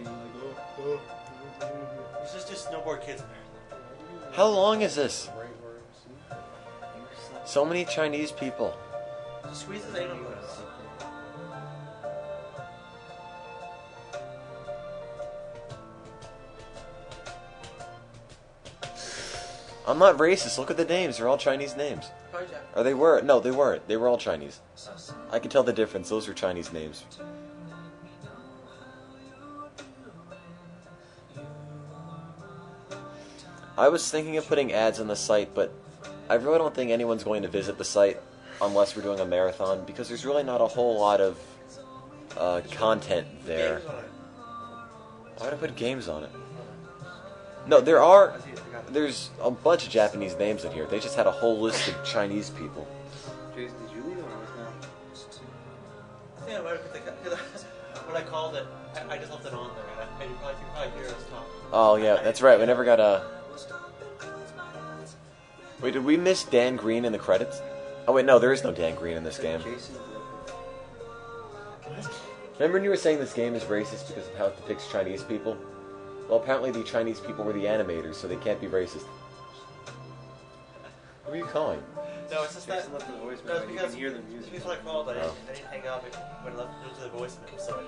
Let's just do snowboard kids marathon.
How long is this? So many Chinese people.
Just squeeze his anal close.
I'm not racist. Look at the names. They're all Chinese names. Or they were. No, they weren't. They were all Chinese. I could tell the difference. Those are Chinese names. I was thinking of putting ads on the site, but I really don't think anyone's going to visit the site unless we're doing a marathon, because there's really not a whole lot of content there.
Games on it.
Why would I put games on it? No, there's a bunch of Japanese names in here. They just had a whole list of Chinese people.
Jason, did you leave it or was now?
I think I might have put the. When I called it, I just left it on there. And you probably hear us talk.
Oh yeah, that's right. We never got a. Wait, did we miss Dan Green in the credits? Oh wait, no, there is no Dan Green in this game.
Jason.
Remember when you were saying this game is racist because of how it depicts Chinese people? Well, apparently the Chinese people were the animators, so they can't be racist. Who are you calling?
No, it's just that.
Jason left the voicemail.
No, it's
You
because
can hear the music.
Because when I called, I
Oh.
didn't hang up when I left it to the voicemail. So.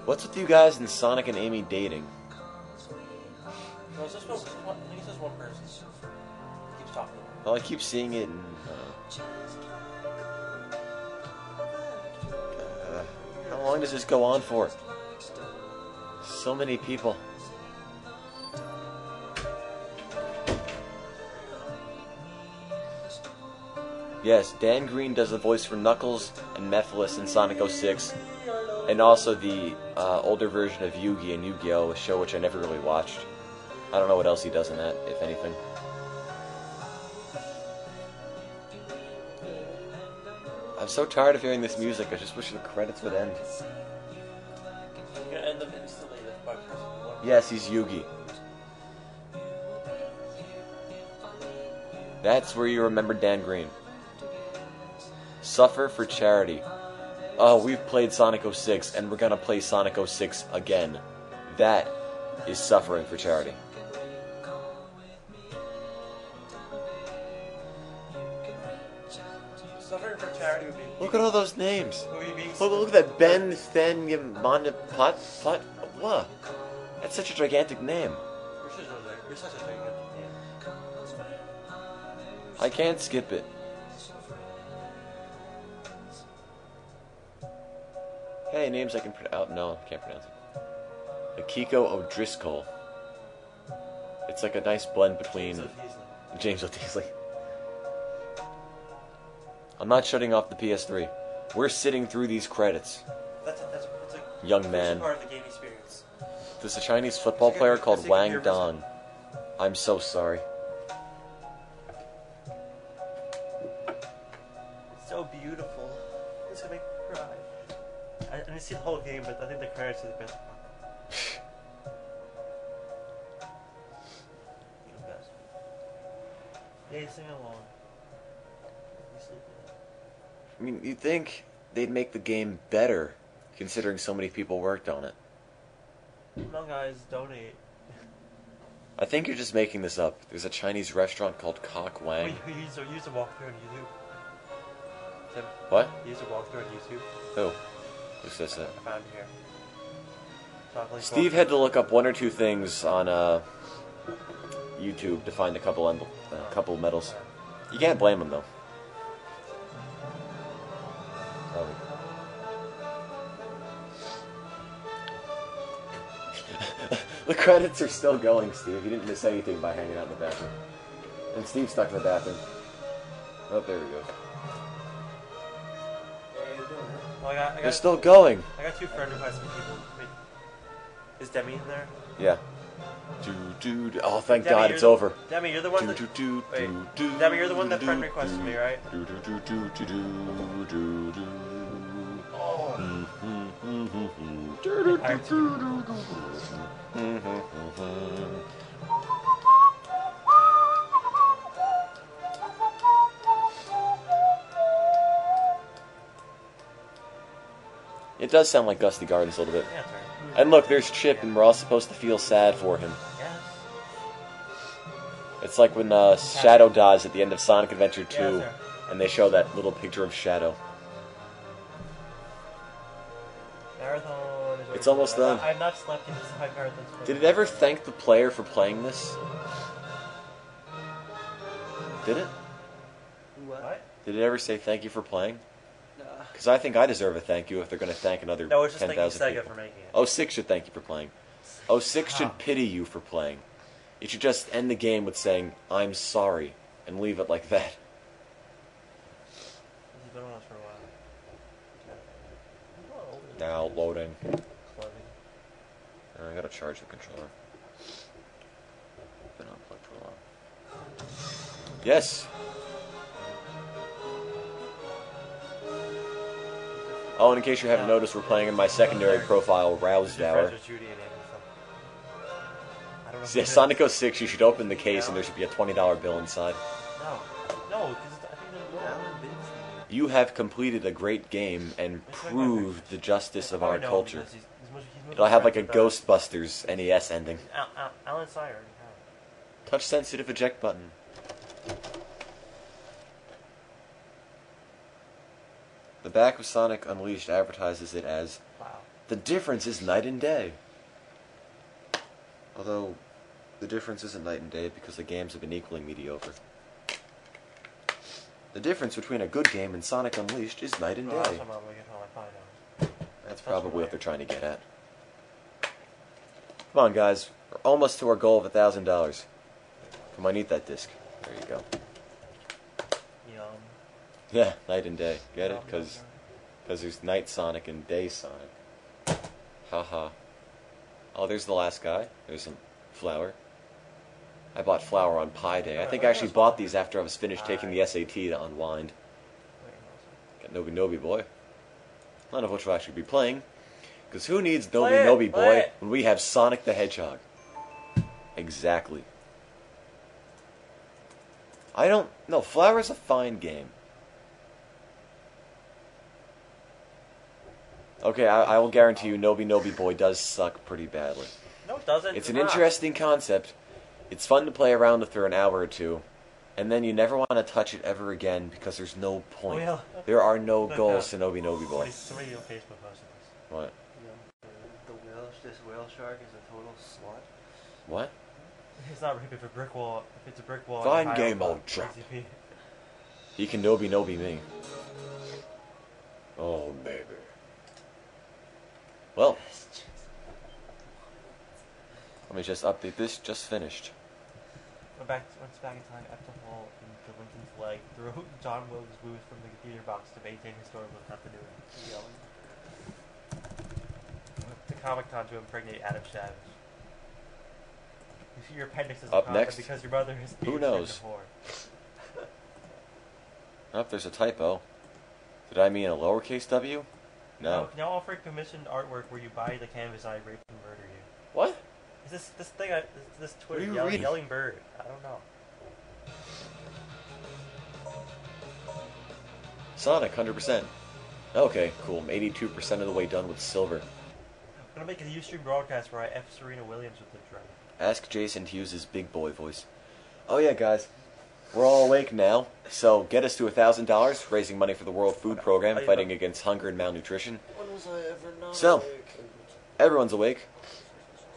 What's with you guys and Sonic and Amy dating?
No, it's just one. I think it's just one person. Keeps talking.
Well, I keep seeing it in... how long does this go on for? So many people. Yes, Dan Green does the voice for Knuckles and Mephiles in Sonic 06, and also the older version of Yugi and Yu-Gi-Oh!, a show which I never really watched. I don't know what else he does in that, if anything. I'm so tired of hearing this music, I just wish the credits would end.
You're gonna end them instantly by pressing one.
Yes, he's Yugi. That's where you remember Dan Green. Suffer for charity. Oh, we've played Sonic 06, and we're gonna play Sonic 06 again. That is suffering for charity.
Suffering for charity would be.
Look at all those names.
Would be being.
Look at that. Ben, Fen, Plot. What? That's such a gigantic name.
You're such a thing.
I can't skip it. Hey, names I can pronounce. No, I can't pronounce it. Akiko O'Driscoll. It's like a nice blend between James O'Teasley. I'm not shutting off the PS3. We're sitting through these credits.
That's a
Young man.
part of the game experience.
There's a Chinese football player called
It's a
Wang
computer
Dan. I'm so sorry.
So beautiful. It's gonna make me cry. I didn't see the whole game, but I think the credits are the best part. The best. Yeah, sing along. You sleep in it.
I mean, you'd think they'd make the game better, considering so many people worked on it.
Come on, guys, donate.
I think you're just making this up. There's a Chinese restaurant called Cock Wang.
We used a walkthrough on YouTube. Tim,
What?
you used a walkthrough on YouTube.
Who? Who says that?
I found it here. Chocolate
Steve
walkthrough.
had to look up one or two things on YouTube to find a couple of medals. You can't blame him though. The credits are still going, Steve. You didn't miss anything by hanging out in the bathroom. And Steve's stuck in the bathroom. Oh, there he goes.
Oh, I
They're
got
still going.
I got 2 friend requests from people. Wait, is Demi in there?
Yeah. Oh, thank
Demi,
God,
you're
it's
the-
over.
Demi, you're the one that. Wait, Demi, you're the one that friend requested me, right?
It does sound like Gusty Gardens a little bit.
Yeah, sorry.
And look, there's Chip, and we're all supposed to feel sad for him.
Yes.
It's like when Shadow dies at the end of Sonic Adventure 2,
Yeah, sir.
and they show that little picture of Shadow.
Marathon is
It's almost done.
I've not slept in this 5 marathons.
Did it ever thank the player for playing this? Did it?
What?
Did it ever say thank you for playing?
Nah.
Because I think I deserve a thank you if they're going to thank another
No, it's just thanking
10,000
Sega
people.
for making it.
06 should thank you for playing. 06 should pity you for playing. It should just end the game with saying, I'm sorry, and leave it like that.
This has been on us for a while.
Now, loading.
Flooding.
I gotta charge the controller. Been unplugged for a while. Yes! Oh, and in case you haven't noticed, we're playing in my secondary profile, Roused
Your
Hour.
friends with Judy and Amy, so. I don't know.
Yeah, Sonic 06, you should open the case and there should be a $20 bill inside.
No, because I think there's
You have completed a great game and proved the justice of our culture. It'll have like a Ghostbusters NES ending.
Alan Sire.
Touch sensitive eject button. The back of Sonic Unleashed advertises it as,
Wow.
the difference is night and day. Although, the difference isn't night and day because the games have been equally mediocre. The difference between a good game and Sonic Unleashed is night and
Well, that's
day.
what I'm gonna get home at 5 hours.
That's probably what they're trying to get at. Come on, guys. We're almost to our goal of $1,000. Come on, eat that disc. There you go.
Yum.
Yeah, night and day. Get it? Because there's Night Sonic and Day Sonic. Haha. Oh, there's the last guy. There's some flour. I bought flour on Pi Day. I think I actually bought these after I was finished taking the SAT to unwind. Got Nobi Nobi Boy. None of which will actually be playing. Because who needs Nobi Nobi Boy when we have Sonic the Hedgehog? Exactly. I don't... No, Flower's a fine game. Okay, I will guarantee you Nobi Nobi Boy does suck pretty badly.
No, it doesn't.
It's an interesting concept. It's fun to play around with for an hour or two. And then you never want to touch it ever again because there's no point.
Oh, yeah.
There are no goals to Nobi Nobi Boy.
Somebody on Facebook posted this.
What?
This whale shark is a total slut.
What?
It's not if a brick wall. If it's a brick wall.
Fine
high
game,
up,
old chap.
RCP.
He can Nobi Nobi me. Oh, baby. Well, let me just update this. Just finished.
went back in time, effed a hole into Lincoln's leg, threw John Wilkes Booth from the computer box to maintain historical continuity. Yelling. Went to Comic Con to impregnate Adam Savage. You see your appendix as a
Up
condom
next?
because your mother has
Who
been
knows?
a whore.
Oh, there's a typo. Did I mean a lowercase w? No.
Can y'all offer commissioned artwork where you buy the canvas and I rape and murder you?
What?
Is this thing? This Twitter
What are you reading?
yelling bird? I don't know.
Sonic, 100%. Okay, cool. I'm 82% of the way done with silver.
I'm gonna make a Ustream broadcast where I F Serena Williams with the drum.
Ask Jason to use his big boy voice. Oh yeah, guys. We're all awake now, so get us to $1,000, raising money for the World Food Program, fighting against hunger and malnutrition.
When was I ever not
So,
awake?
everyone's awake.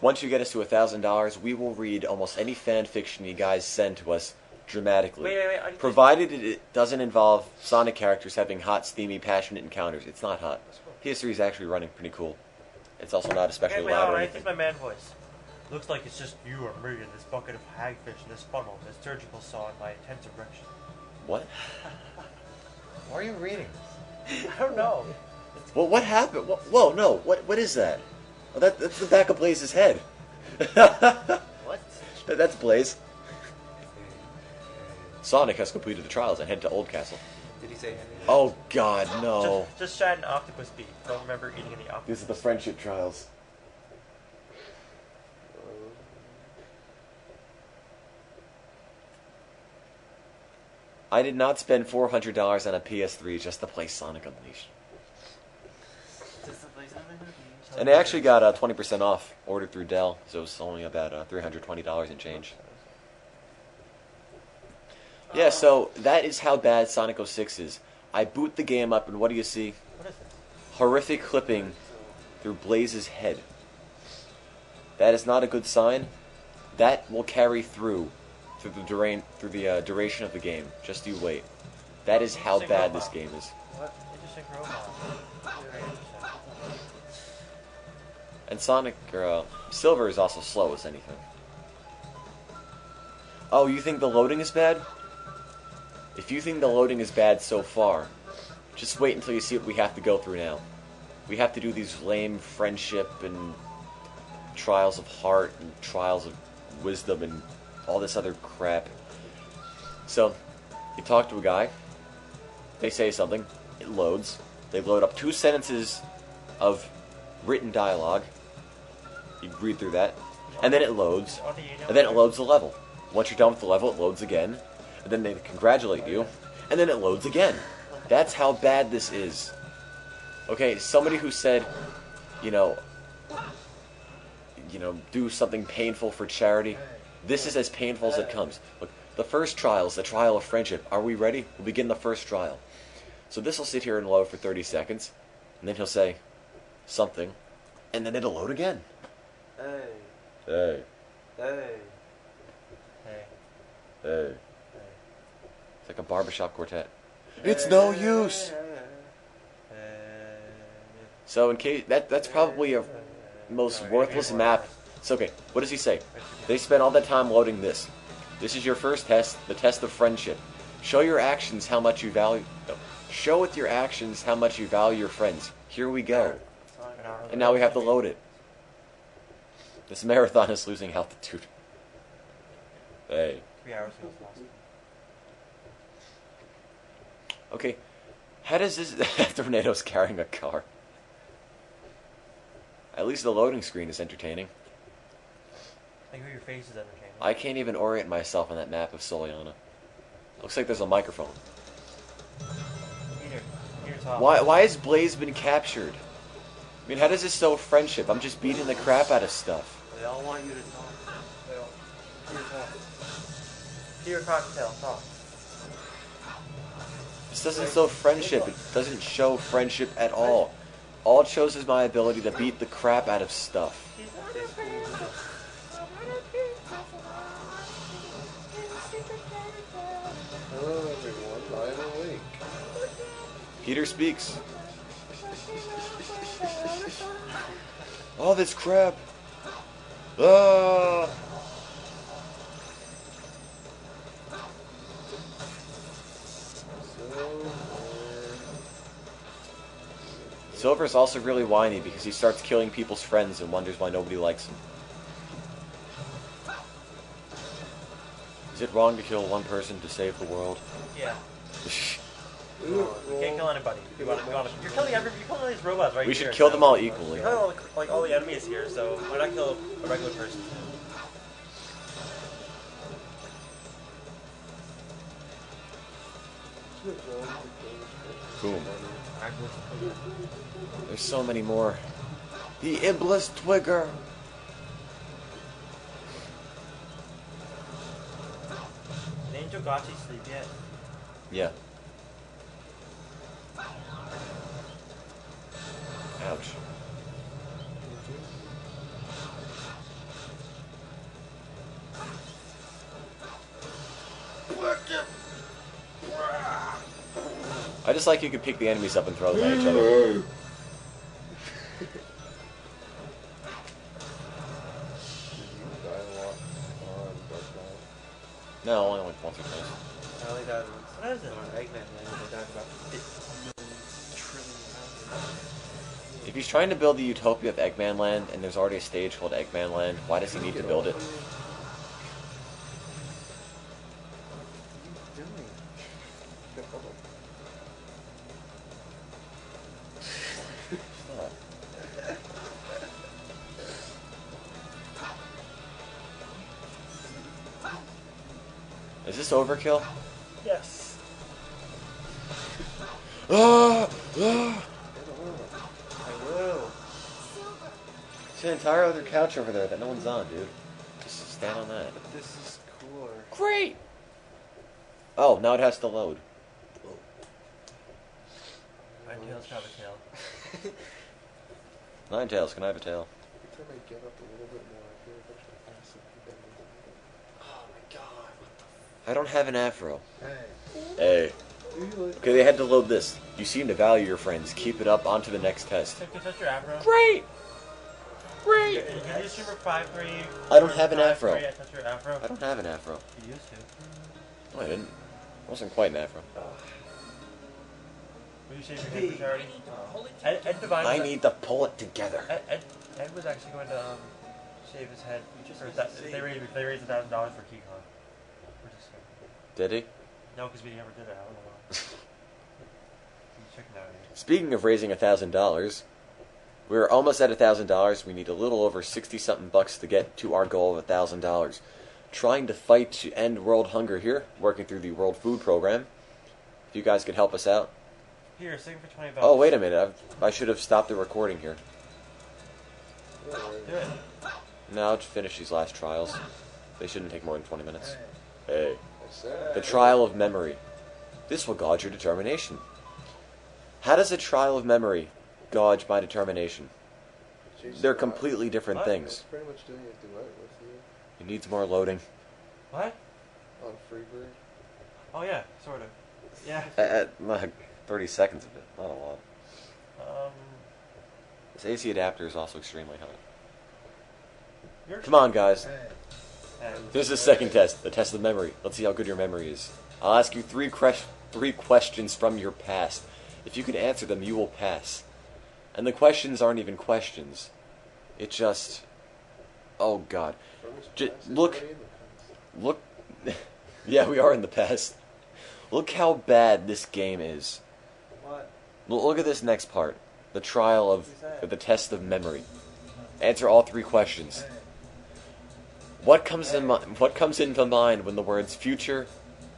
Once you get us to $1,000, we will read almost any fan fiction you guys send to us dramatically.
Wait.
Provided it doesn't involve Sonic characters having hot, steamy, passionate encounters. It's not hot. PS3 is actually running pretty cool. It's also not especially
Wait,
loud or
I
anything.
think my man voice. Looks like it's just you or me in this bucket of hagfish, this funnel, this surgical saw, and my intense erection.
What? Why are you reading?
I don't know.
Well, what happened? Whoa, no. What is that? Oh, that's the back of Blaze's head.
What?
That's Blaze. Sonic has completed the trials and head to Old Castle.
Did he say Henry?
Oh God, no.
Just chat an octopus beak. Don't remember eating any octopus.
These are the friendship trials. I did not spend $400 on a PS3 just to play Sonic Unleashed. And they actually got 20% off, ordered through Dell, so it was only about $320 and change. Yeah, so that is how bad Sonic 06 is. I boot the game up, and what do you see?
What is this?
Horrific clipping through Blaze's head. That is not a good sign. That will carry through the duration of the game. Just you wait. That is how bad this game is.
What? Interesting robot. Very interesting.
And Sonic, Silver is also slow as anything. Oh, you think the loading is bad? If you think the loading is bad so far, just wait until you see what we have to go through now. We have to do these lame friendship and trials of heart and trials of wisdom and all this other crap. So, you talk to a guy, they say something, it loads, they load up 2 sentences of written dialogue, you read through that, and then it loads, and then it loads the level. Once you're done with the level, it loads again, and then they congratulate you, and then it loads again. That's how bad this is. Okay, somebody who said, you know, do something painful for charity, this is as painful as it comes. Look, the first trial is the trial of friendship. Are we ready? We'll begin the first trial. So this will sit here and load for 30 seconds, and then he'll say something, and then it'll load again.
Hey.
Hey.
Hey.
Hey.
Hey. It's like a barbershop quartet. It's no use! So in case that's probably a most worthless map. It's okay. What does he say? They spent all that time loading this. This is your first test, the test of friendship. Show your actions how much you value. No. Show with your actions how much you value your friends. Here we go. And now we have to load it. This marathon is losing altitude. Hey.
3 hours ago, it's lost.
Okay. How does this... Tornado's carrying a car. At least the loading screen is entertaining.
I think your face is entertaining.
I can't even orient myself on that map of Soliana. Looks like there's a microphone.
Peter, talk.
Why has Blaze been captured? I mean, how does this show friendship? I'm just beating the crap out of stuff.
They all want you to talk.
Peter Cocktail, talk.
This doesn't show friendship. It doesn't show friendship at all. All it shows is my ability to beat the crap out of stuff.
Hello everyone, I'm awake.
Peter speaks. All this crap. Ah. Silver's also really whiny because he starts killing people's friends and wonders why nobody likes him. Is it wrong to kill one person to save the world?
Yeah. You can't kill anybody. You're killing you're killing all these robots right
We
here.
should kill them all equally.
You're killing all the enemies here, so why not kill a regular person?
Boom. There's so many more. The Iblis Twigger.
Did Angel Gachi sleep yet?
Yeah. Ouch. I just like you could pick the enemies up and throw them at each other. No, only like once or twice.
I only died once.
What is it?
On Eggman, and I died about 50 trillion times.
If he's trying to build the utopia of Eggman Land, and there's already a stage called Eggman Land, why does he need to build it?
What are you doing?
Is this overkill?
Yes.
Ah! Ah!
I will.
Silver.
There's an entire other couch over there that no one's on, dude. Just stand on that.
But this is cooler.
Great! Oh, now it has to load.
Ninetales can have a tail.
Ninetales, can I have a tail?
Every time I get up a little bit more, I feel a bunch of acid keep
Oh my god, what the
I don't have an afro.
f-
Hey.
Hey.
Okay, they had to load this. You seem to value your friends. Keep it up. On to the next test.
Can you touch your afro?
Great! Great!
Can you super 5'3"?
I don't have an afro.
I touch your afro?
I don't have an afro.
You used to.
No, I didn't. It wasn't quite an afro.
Will you shave your head for charity?
Pull it
Ed Devine.
I need to pull it together.
Ed was actually going to shave his head. They raised $1,000 for KeyCon. We're just
Did he?
no, because we never did it. I don't know why. Check it out.
Speaking of raising $1,000, we're almost at $1,000. We need a little over 60-something bucks to get to our goal of $1,000. Trying to fight to end world hunger here, working through the World Food Program. If you guys could help us out.
Here, sing for $20.
Oh, wait a minute. I should have stopped the recording here.
Do it.
Now to finish these last trials. They shouldn't take more than 20 minutes. Hey.
I said
The trial of memory. This will gauge your determination. How does a trial of memory gauge my determination? They're completely different
What?
I
things.
was pretty much doing a duet with you
It needs more loading.
What?
on Freebird.
Oh yeah, sort of. Yeah.
Like 30 seconds of it. Not a lot.
Um.
This AC adapter is also extremely hot.
You're
Come on, guys.
And
This is the second test, the test of memory. Let's see how good your memory is. I'll ask you three questions from your past. If you can answer them, you will pass. And the questions aren't even questions. It just... Oh, God.
From his
J-
past,
look-
it's already in the past.
Look... Yeah, we are in the past. Look how bad this game is.
What?
Look at this next part. The trial of... The test of memory. Answer all three questions. What comes into mind when the words future,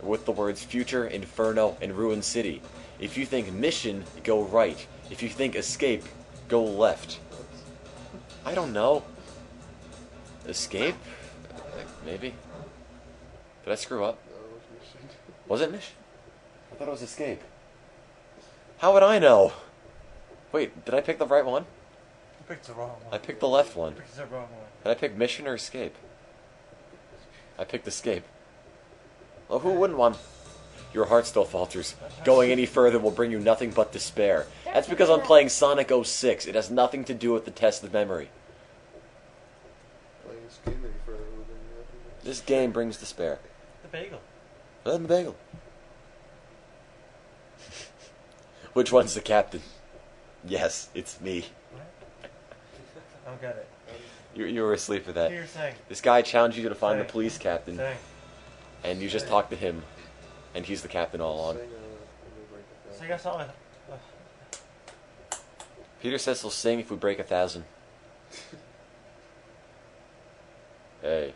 with the words future, inferno, and ruined city? If you think mission, go right. If you think escape, go left. I don't know. Escape? Maybe. Did I screw up?
No, it was Mission.
Was it mission? I thought it was escape. How would I know? Wait, did I pick the right one?
you picked the wrong one.
I picked the left one.
You picked the wrong one.
Did I pick mission or escape? I picked escape. Well, who wouldn't want? Your heart still falters. Going any further will bring you nothing but despair. That's because I'm playing Sonic 06. It has nothing to do with the test of memory.
Playing this game any further would bring you nothing but
This game brings despair.
The bagel.
And the bagel. Which one's the captain? Yes, it's me.
What? I don't get it.
You were asleep for that.
You're saying.
This guy challenged you to find the
Saying.
police captain,
Saying.
and you just talked to him, and he's the captain all along.
Sing, let me break it down.
So you got something.
Peter says he'll sing if we break 1,000. Hey,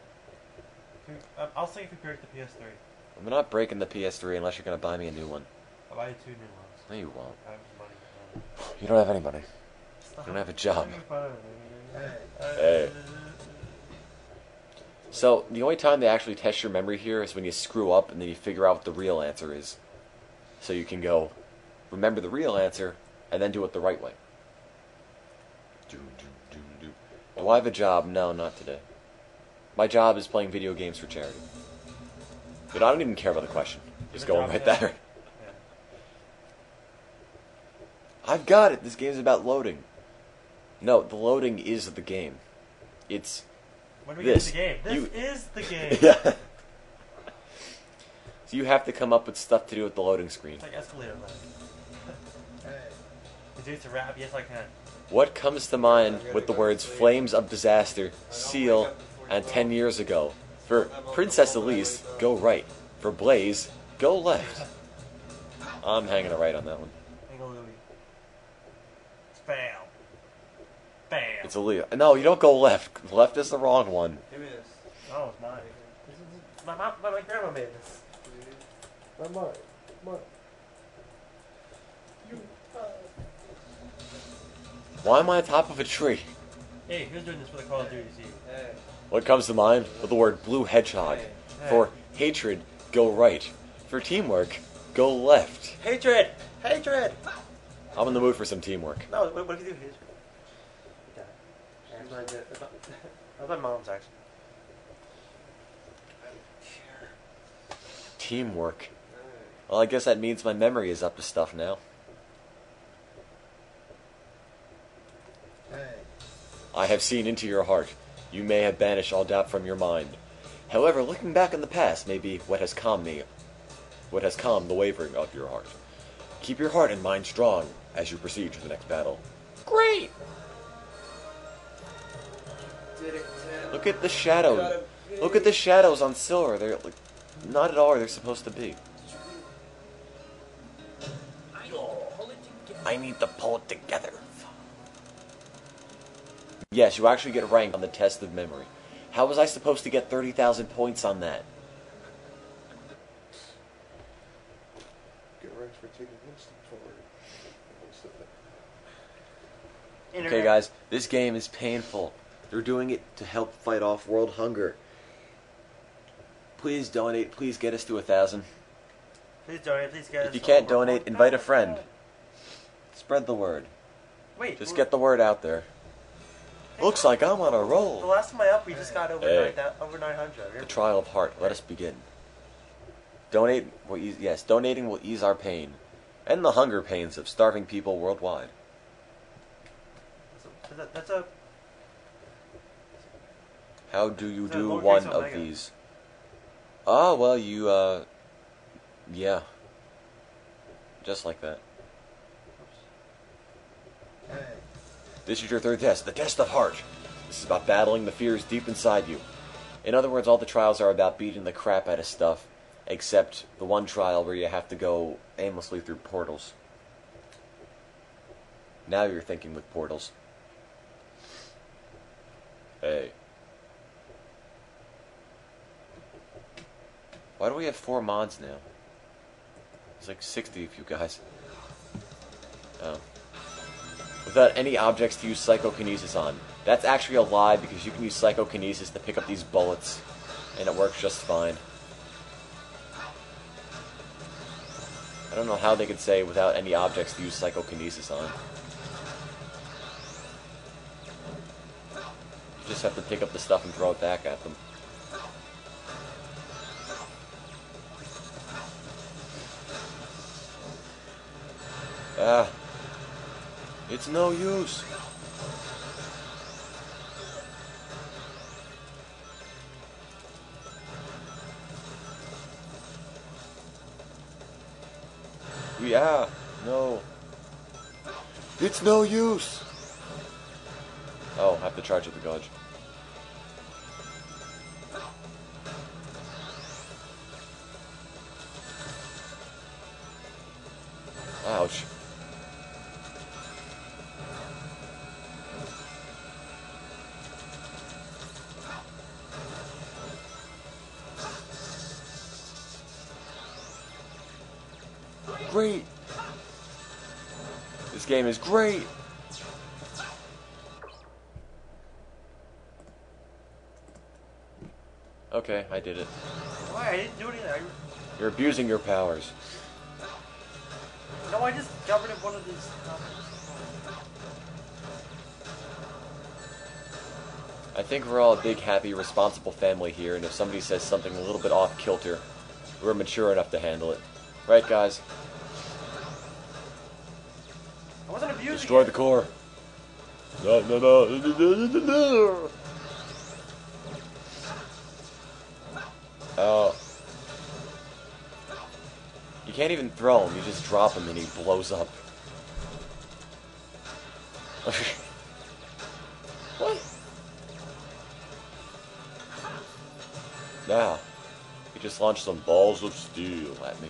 I'll sing if you break the PS3.
I'm not breaking the PS3 unless you're gonna buy me a new one.
I'll buy you 2 new ones.
No, you won't.
I have money.
You don't have any money.
Stop.
You don't have a job.
Hey.
Hey. So, the only time they actually test your memory here is when you screw up and then you figure out what the real answer is. So you can go, remember the real answer, and then do it the right way. Do I have a job? No, not today. My job is playing video games for charity. But I don't even care about the question. It's going right there.
Yeah.
I've got it. This game's about loading. No, the loading is the game. It's
When we
this.
get the game.
You-
This is the game.
Yeah. So you have to come up with stuff to do with the loading screen.
It's like escalator lag. Is it to rap? Yes, I can.
What comes to mind with the words flames of disaster, seal, and 10 years ago? For Princess Elise, go right. For Blaze, go left. I'm hanging a right on that one.
Angle Louis. Spam. Bam.
It's Elise. No, you don't go left. Left is the wrong one.
Give me this.
Oh, it's mine. My grandma made this.
Not mine. Mine.
Why am I on top of a tree?
Hey, who's doing this for the Call of Duty scene?
Hey.
What comes to mind with the word blue hedgehog?
Hey.
For hatred, go right. For teamwork, go left.
Hatred! Hatred!
I'm in the mood for some teamwork.
No, what if you do hatred? Okay. That's my mom's actually.
Teamwork. Well, I guess that means my memory is up to stuff now. I have seen into your heart. You may have banished all doubt from your mind. However, looking back in the past may be what has calmed the wavering of your heart. Keep your heart and mind strong as you proceed to the next battle. Great! Look at the shadows. Look at the shadows on Silver. They're like, not at all where they're supposed to be. I need to pull it together. Yes, you actually get ranked on the test of memory. How was I supposed to get 30,000 points on that?
Get ranked for taking instant forward.
Okay, guys, this game is painful. They're doing it to help fight off world hunger. Please donate. Please get us to 1,000.
Please donate, please get us.
If you can't
over
donate, invite a friend. Spread the word.
Wait,
Just get the word out there. Looks like I'm on a
The
roll.
last time I up, we just got over
Hey.
over 900.
The trial of heart. Let us begin. Donate will ease, yes, donating will ease our pain and the hunger pains of starving people worldwide.
That's a
How do you
Is that
do
lowercase
one
or
of
mega?
these? Oh, well, you, yeah. Just like that. This is your third test, the test of heart. This is about battling the fears deep inside you. In other words, all the trials are about beating the crap out of stuff, except the one trial where you have to go aimlessly through portals. Now you're thinking with portals. Hey. Why do we have 4 mods now? It's like 60 of you guys. Oh. Without any objects to use psychokinesis on. That's actually a lie because you can use psychokinesis to pick up these bullets, and it works just fine. I don't know how they could say without any objects to use psychokinesis on. You just have to pick up the stuff and throw it back at them. Ah. It's no use. Yeah, no. It's no use! Oh, I have to charge at the gauge. Ouch. Great! This game is great! Okay, I did it.
Why? I didn't do anything.
You're abusing your powers.
No, I just got rid of one of these.
I think we're all a big, happy, responsible family here, and if somebody says something a little bit off kilter, we're mature enough to handle it. Right, guys?
I wasn't abusing
Destroy
it.
the core. No, no, no, no, no, no, no. Oh. You can't even throw him, you just drop him and he blows up. What? Now, he just launched some balls of steel at me.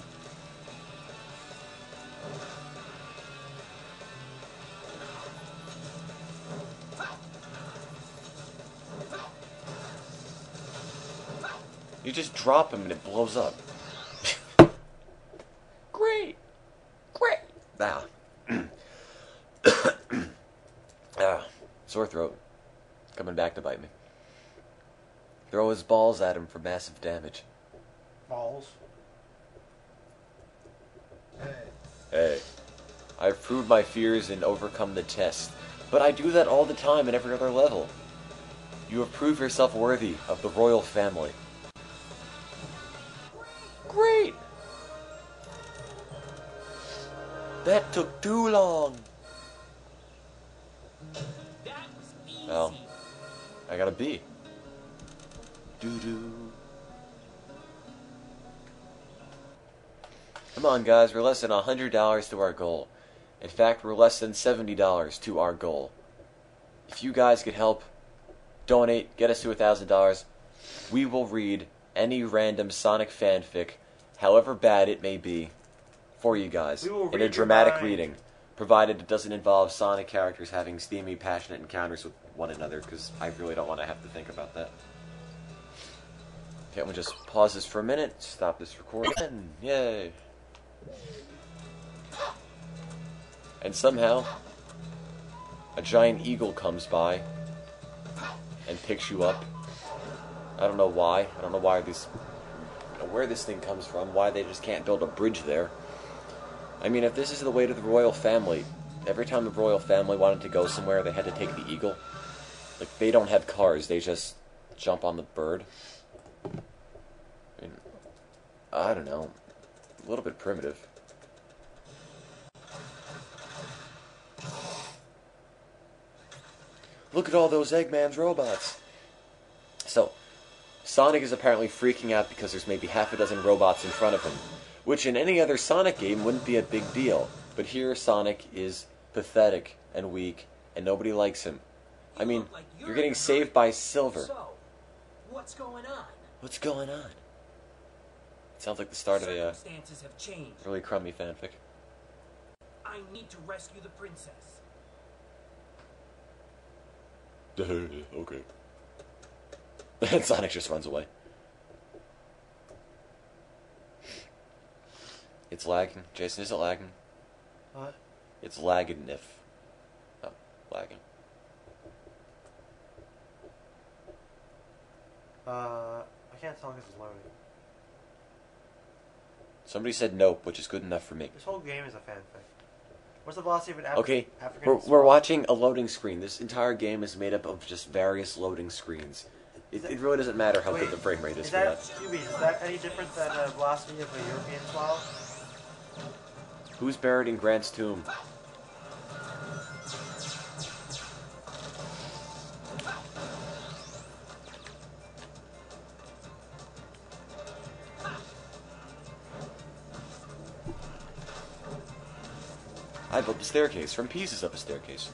You just drop him and it blows up. Great! Great! Ah. Ah. Sore throat. Coming back to bite me. Throw his balls at him for massive damage.
Balls.
Hey. I've proved my fears and overcome the test. But I do that all the time at every other level. You have proved yourself worthy of the royal family. Great! That took too long.
That was easy.
Well, I got a B. Doo-doo. Come on, guys. We're less than $100 to our goal. In fact, we're less than $70 to our goal. If you guys could help donate, get us to $1,000, we will read any random Sonic fanfic, however bad it may be, for you guys
We will
in a
read
dramatic
your mind.
reading, provided it doesn't involve Sonic characters having steamy, passionate encounters with one another, because I really don't want to have to think about that. Okay, we'll just pause this for a minute, stop this recording, and yay! And somehow, a giant eagle comes by and picks you up. I don't know why. I don't know why this, where this thing comes from. Why they just can't build a bridge there. I mean, if this is the way to the royal family, every time the royal family wanted to go somewhere, they had to take the eagle. Like, they don't have cars. They just jump on the bird. I mean, I don't know. A little bit primitive. Look at all those Eggman's robots. So, Sonic is apparently freaking out because there's maybe half a dozen robots in front of him, which in any other Sonic game wouldn't be a big deal. But here Sonic is pathetic and weak, and nobody likes him. I mean,
look like
you're getting
in a
saved
hurry.
by Silver.
So, what's going on?
What's going on? It sounds like the start of a
Circumstances have changed.
really crummy fanfic.
I need to rescue the princess.
Okay. And Sonic just runs away. It's lagging. Jason, is it lagging?
What?
It's lagging if. Oh, lagging.
I can't tell because it's loading.
Somebody said nope, which is good enough for me.
This whole game is a fanfic. What's the velocity of an
Okay,
African?
we're watching a loading screen. This entire game is made up of just various loading screens. It really doesn't matter how good the frame rate is for that.
Is that any different than the velocity of a European swallow?
Who's buried in Grant's tomb? I built the staircase from pieces of a staircase.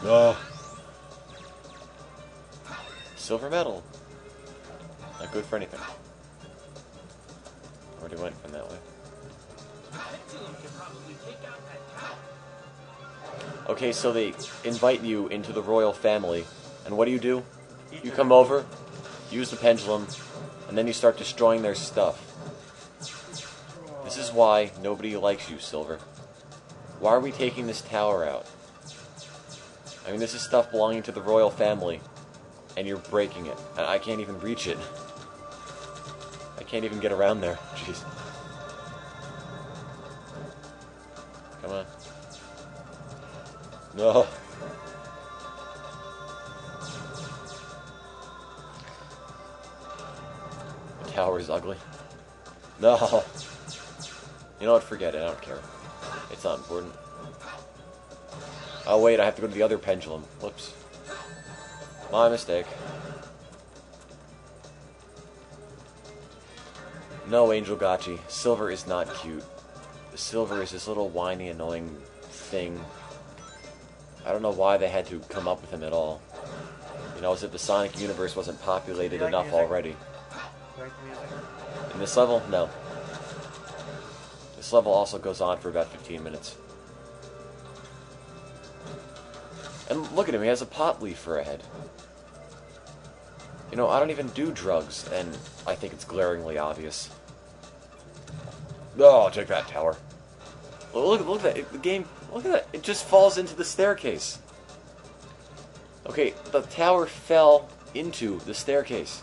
Oh. Silver medal. Not good for anything. Already went from that way.
Pendulum can probably take out that tower.
Okay, so they invite you into the royal family, and what do? You come over, use the pendulum, and then you start destroying their stuff. This is why nobody likes you, Silver. Why are we taking this tower out? I mean, this is stuff belonging to the royal family, and you're breaking it. And I can't even reach it. I can't even get around there. Jeez. Come on. No. The tower is ugly. No. You know what? Forget it. I don't care. It's not important. Oh wait, I have to go to the other pendulum. Whoops. My mistake. No, Angel Gachi. Silver is not cute. Silver is this little whiny, annoying thing. I don't know why they had to come up with him at all. You know, as if the Sonic universe wasn't populated enough already. In this level? No. This level also goes on for about 15 minutes. And look at him, he has a pot leaf for a head. You know, I don't even do drugs, and I think it's glaringly obvious. Oh, take that, tower. Look at that, the game, look at that, it just falls into the staircase. Okay, the tower fell into the staircase.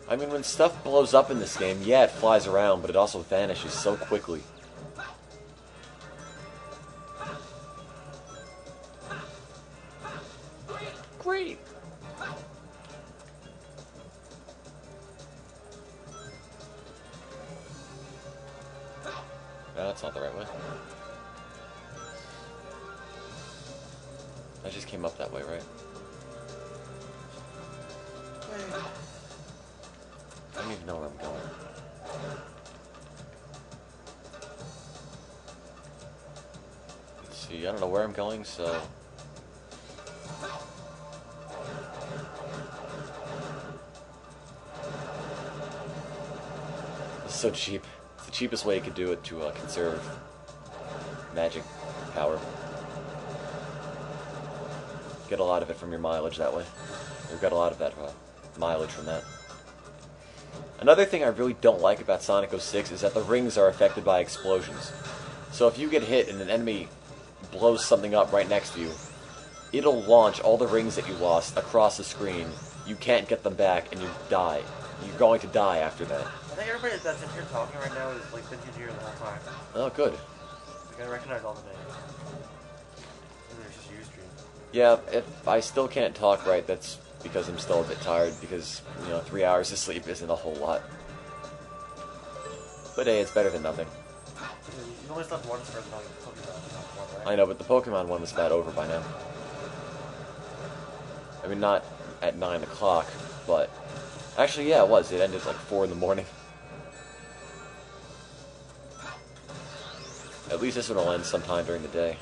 I mean, when stuff blows up in this game, yeah, it flies around, but it also vanishes so quickly. Great! No, that's not the right way. I just came up that way, right? I don't even know where I'm going. Let's see, I don't know where I'm going, so... This is so cheap. It's the cheapest way you could do it to conserve magic power. Get a lot of it from your mileage that way. You've got a lot of that mileage from that. Another thing I really don't like about Sonic 06 is that the rings are affected by explosions. So if you get hit and an enemy blows something up right next to you, it'll launch all the rings that you lost across the screen. You can't get them back, and you die. You're going to die after that.
I think everybody that's in here talking right now is like been here the whole time.
Oh, good.
Like, I recognize all the names. And there's just Ustream.
Yeah, if I still can't talk right, that's because I'm still a bit tired, because, you know, 3 hours of sleep isn't a whole lot. But hey, it's better than nothing.
You only slept once for the Pokemon, not one, right?
I know, but the Pokemon one was about over by now. I mean, not at 9 o'clock, but... Actually, yeah, it was. It ended like 4 in the morning. At least this one will end sometime during the day.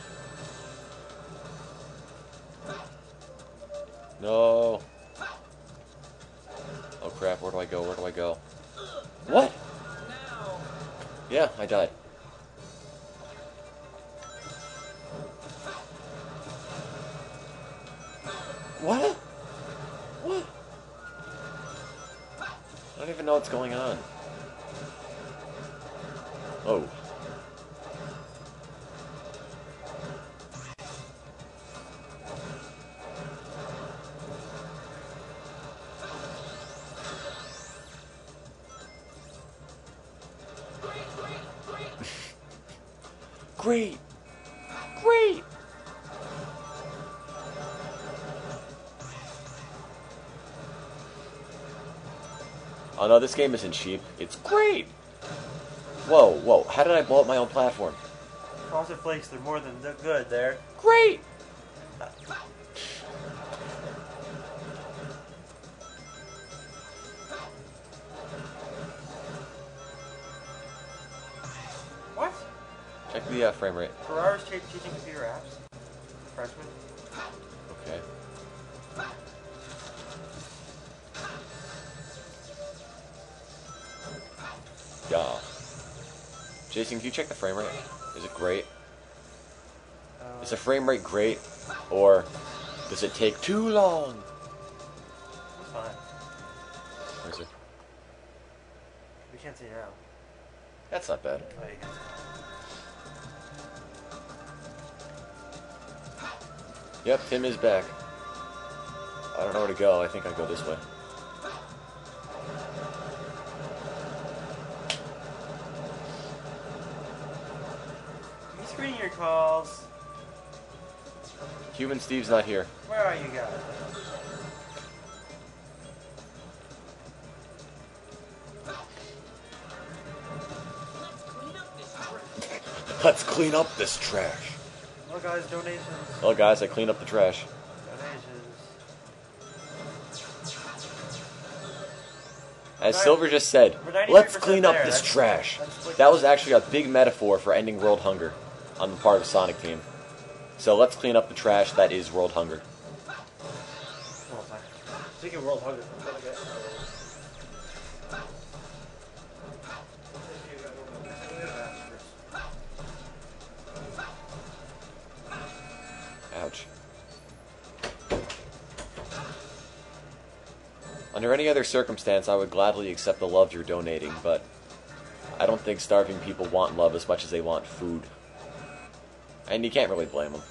No. Oh crap, where do I go? Where do I go? What? Yeah, I died. What? What? I don't even know what's going on. Oh. Great! Great! Oh no, this game isn't cheap. It's great! Whoa, whoa, how did I blow up my own platform?
Frosted Flakes, they're more than good there.
Great!
What?
Check the frame rate.
Ferrara's teaching computer apps? Freshman?
Okay. Yeah. Jason, can you check the frame rate? Is it great? Is the frame rate great? Or does it take too long?
It's fine.
Where is it?
We can't see now.
That's not bad.
Oh, you can see.
Yep, Tim is back. I don't know where to go. I think I go this way.
You screen your calls.
Human Steve's not here.
Where are you guys?
Let's clean up this trash.
Oh, guys, donations.
Well, guys, I cleaned up the trash.
Donations.
As Silver just said,
We're 93%
let's clean up
there.
this
That's-
trash.
that's like-
That was actually a big metaphor for ending world hunger on the part of the Sonic team. So let's clean up the trash that is world hunger.
Oh, fine. Speaking of World Hunger,
Ouch. Under any other circumstance, I would gladly accept the love you're donating, but I don't think starving people want love as much as they want food. And you can't really blame them.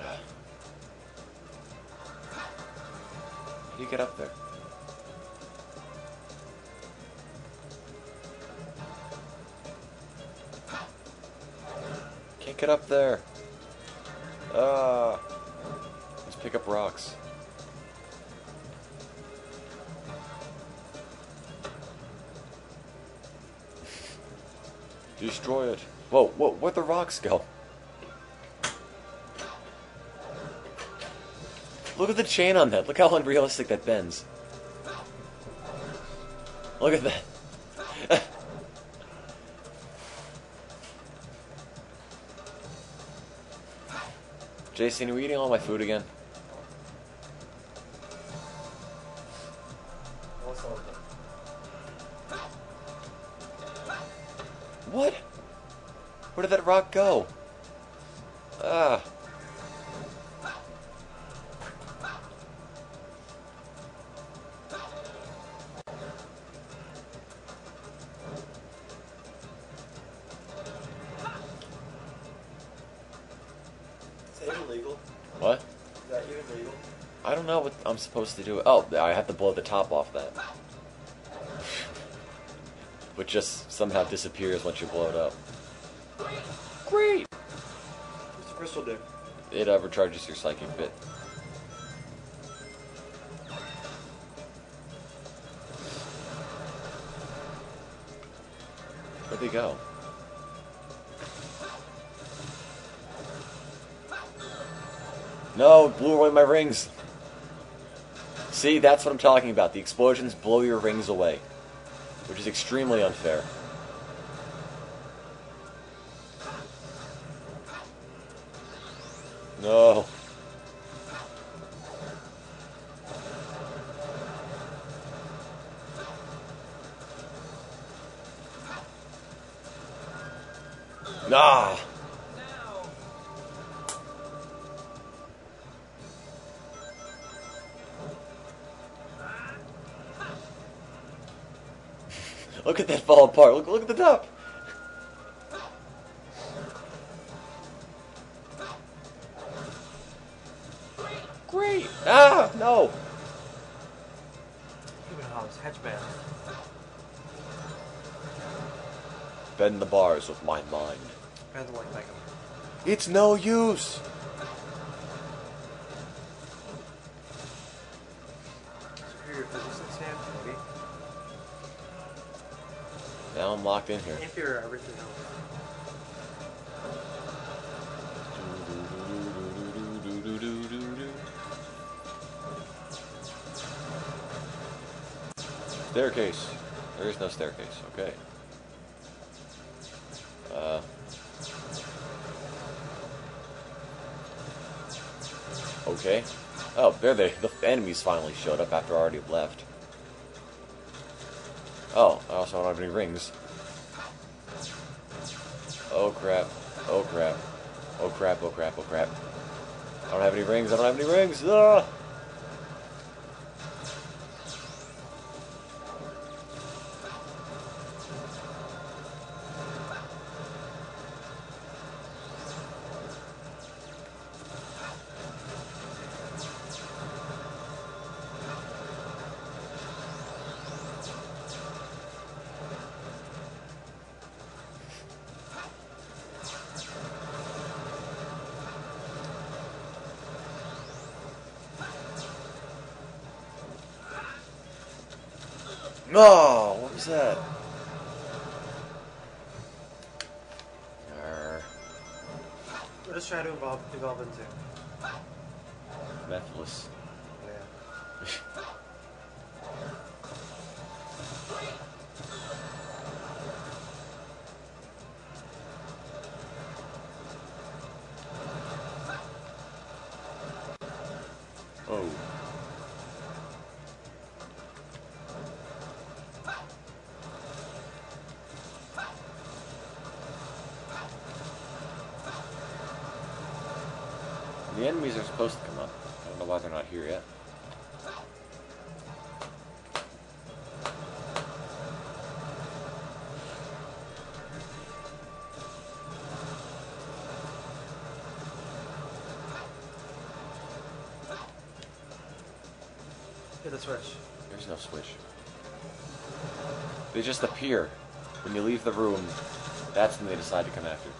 How do you get up there? Can't get up there. Let's pick up rocks. Destroy it. Whoa, whoa, where'd the rocks go? Look at the chain on that. Look how unrealistic that bends. Look at that. Jason, are we eating all my food again? What? Where did that rock go? Ah.
Is that even legal?
What?
Is that even legal?
I don't know what I'm supposed to do. Oh, I have to blow the top off that. Which just somehow disappears once you blow it up. Great!
What's the crystal do?
It recharges your psychic bit. Where'd they go? No, it blew away my rings. See, that's what I'm talking about. The explosions blow your rings away, which is extremely unfair. No. Nah. Look at that fall apart. Look at the top. Great. Ah, no.
Human Hobbs, Hedgehog.
bend the bars with my mind.
Kind of like Mega.
It's no use!
Superior physics exam, maybe.
Now I'm locked in here.
Inferior everything else.
Staircase. There is no staircase. Okay. Okay. Oh, there the enemies finally showed up after I already left. Oh, I also don't have any rings. Oh crap. Oh crap. Oh crap, oh crap, oh crap. I don't have any rings, I don't have any rings! Ah! No! What was that?
What does Shadow evolve into?
Methless.
Yeah.
Oh. The enemies are supposed to come up. I don't know why they're not here yet.
Hit the switch.
There's no switch. They just appear. When you leave the room, that's when they decide to come after.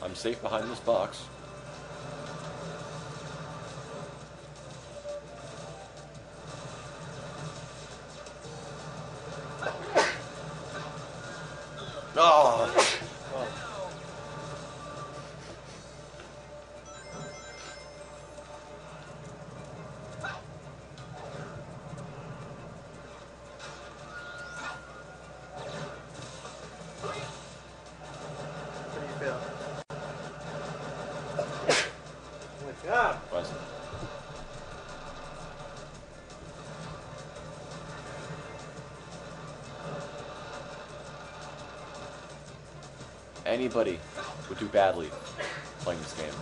I'm safe behind this box. Oh!
How do you feel? Oh my god!
Was it? Anybody would do badly playing this game.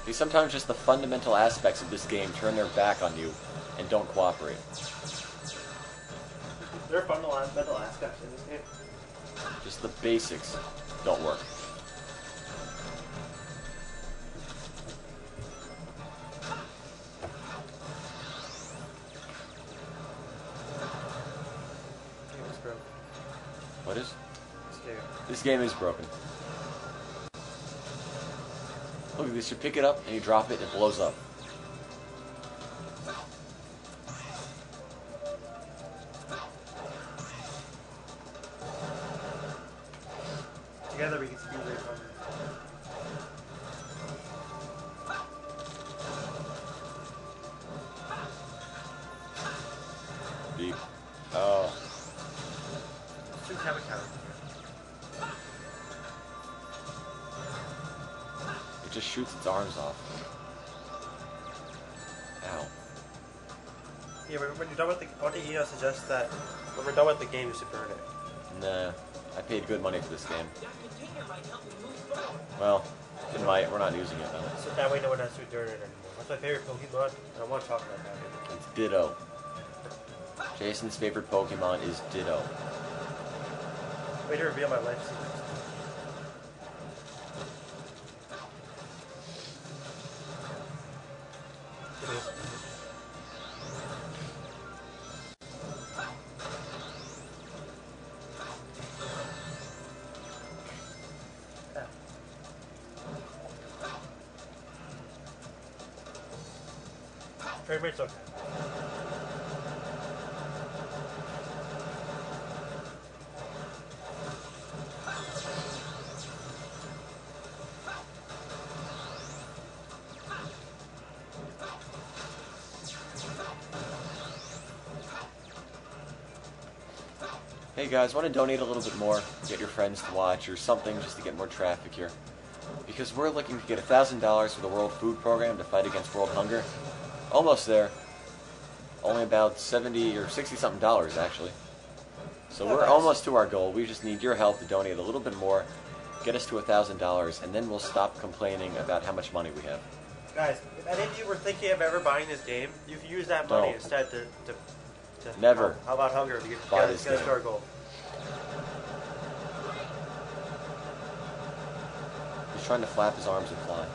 See, sometimes just the fundamental aspects of this game turn their back on you and don't cooperate.
There are fundamental aspects in this game.
Just the basics don't work.
It's broken.
What is?
Scared.
This game is broken. Look at this, you pick it up and you drop it, it blows up.
Together we can speed rate from
Beep. Oh.
Shoot have a count.
It just shoots its arms off. Ow.
Yeah, when you're done with the... I want to suggest that when we're done with the game, you should burn it.
Nah. I paid good money for this game.
That container might help me move forward.
Well, it might. We're not using it though.
So that way no one has to return it anymore. That's my favorite Pokemon. I don't want to talk about that.
It's Ditto. Jason's favorite Pokemon is Ditto.
Way to reveal my life secrets. It is. Frame rate's okay.
Hey guys, want to donate a little bit more, get your friends to watch, or something just to get more traffic here? Because we're looking to get $1,000 for the World Food Program to fight against world hunger. Almost there. Only about 70 or 60 something dollars actually. So we're almost to our goal. We just need your help to donate a little bit more, get us to $1,000, and then we'll stop complaining about how much money we have.
Guys, if any of you were thinking of ever buying this game, you can use that money
Don't.
instead to
Never.
How about hunger to
Buy
get
this
us
game.
to our goal?
He's trying to flap his arms and fly.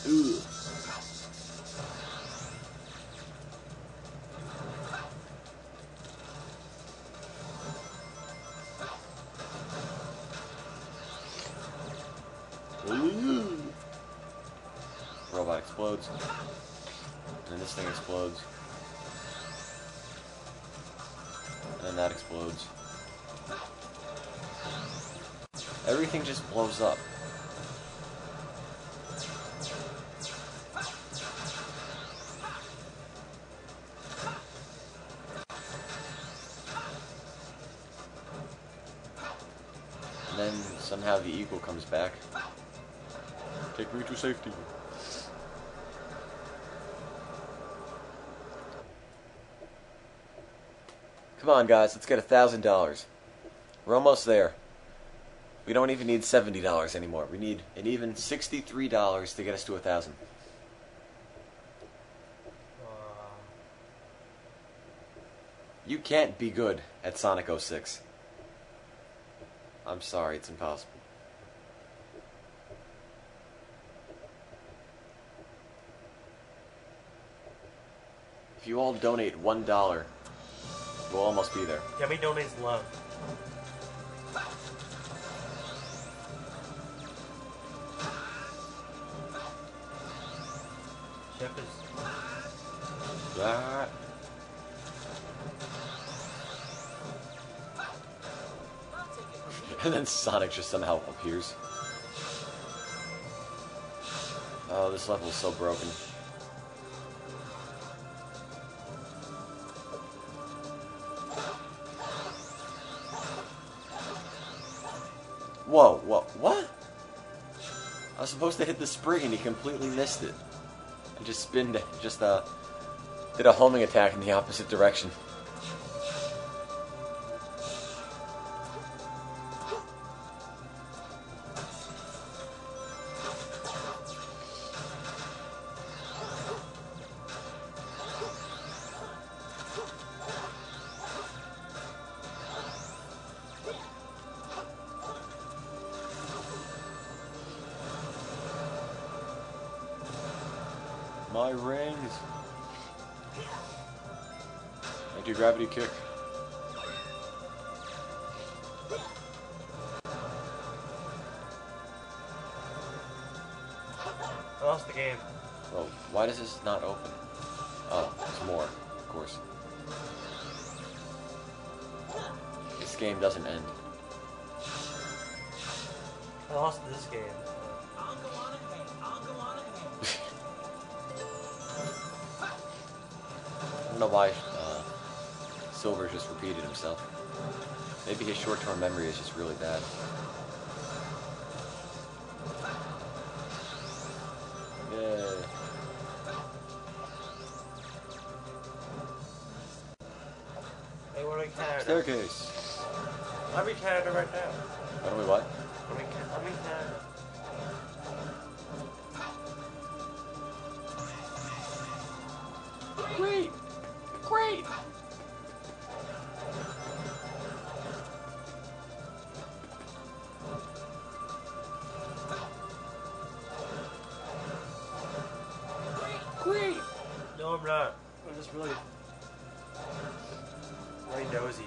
Ooh. Ooh. Robot explodes. And then this thing explodes. And then that explodes. Everything just blows up. And then somehow the eagle comes back. Take me to safety. Come on, guys, let's get $1,000. We're almost there. We don't even need $70 anymore. We need an even $63 to get us to 1,000. You can't be good at Sonic 06. I'm sorry, it's impossible. If you all donate $1, we'll almost be there.
Yummy donates love. Chef is...
Ah. And then Sonic just somehow appears. Oh, this level is so broken. Whoa, what? I was supposed to hit the spring and he completely missed it. I just did a homing attack in the opposite direction. My rings. Anti-gravity kick.
I lost the game.
Oh, why does this not open? Oh, there's more, of course. This game doesn't end.
I lost this game.
I'll go on ahead. I'll go on ahead.
I don't know why Silver just repeated himself. Maybe his short-term memory is just really bad. Yay.
Hey, we're in Canada.
Staircase.
I'm in Canada right now.
What do we what?
I'm in Canada.
Great! Great! Great!
No, I'm not. I'm just really Very nosy.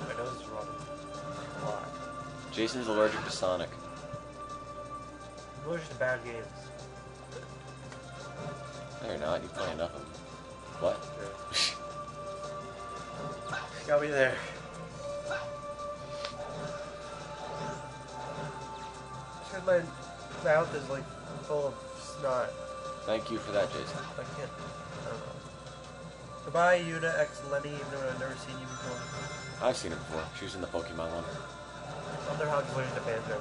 My nose is running a lot.
Jason's allergic to Sonic.
I'm allergic to bad games.
No, you're not. You play enough of them. What?
Got me there. Because my mouth is like full of snot.
Thank you for that, Jason.
I can't. I don't know. Goodbye, Yuna X Lenny, even though I've never seen you before.
I've seen her before. She was in the Pokemon one.
Underhog's learning the banjo.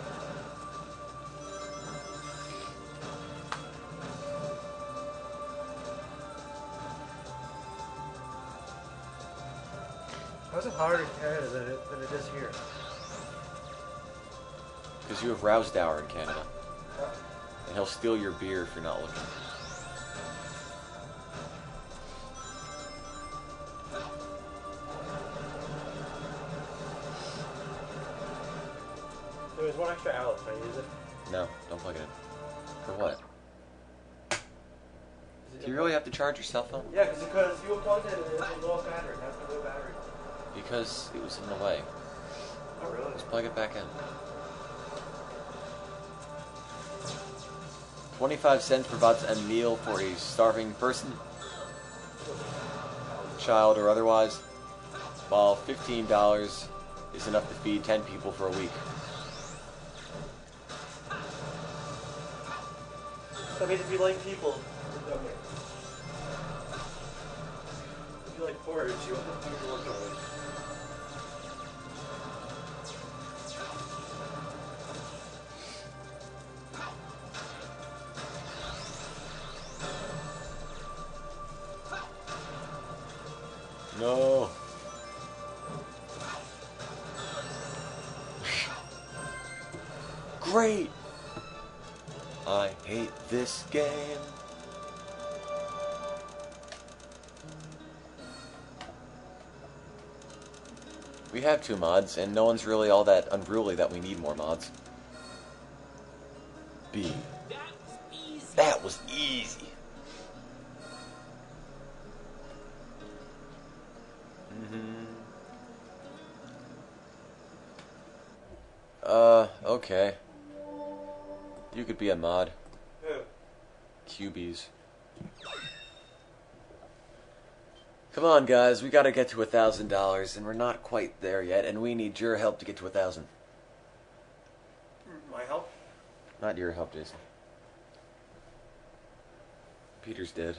How's it harder in Canada than it is here?
Because you have Rousedower in Canada. And he'll steal your beer if you're not looking.
There's one extra outlet. Can I use it?
No, don't plug it in. For what? Do you really have to charge your cell phone?
Yeah, because you unplugged it and it's a low battery. It has a low battery.
Because it was in the way.
Oh, really?
Just plug it back in. 25 cents provides a meal for a starving person, child or otherwise, while $15 is enough to feed 10 people for a week.
That means if you like people, okay. If you like porridge, you want to do more porridge.
No. Great. I hate this game. We have 2 mods, and no one's really all that unruly that we need more mods. B.
That was easy.
That was easy. Okay. You could be a mod.
Who?
QBs. Come on, guys, we gotta get to $1,000, and we're not quite there yet, and we need your help to get to 1,000.
My help?
Not your help, Jason. Peter's dead.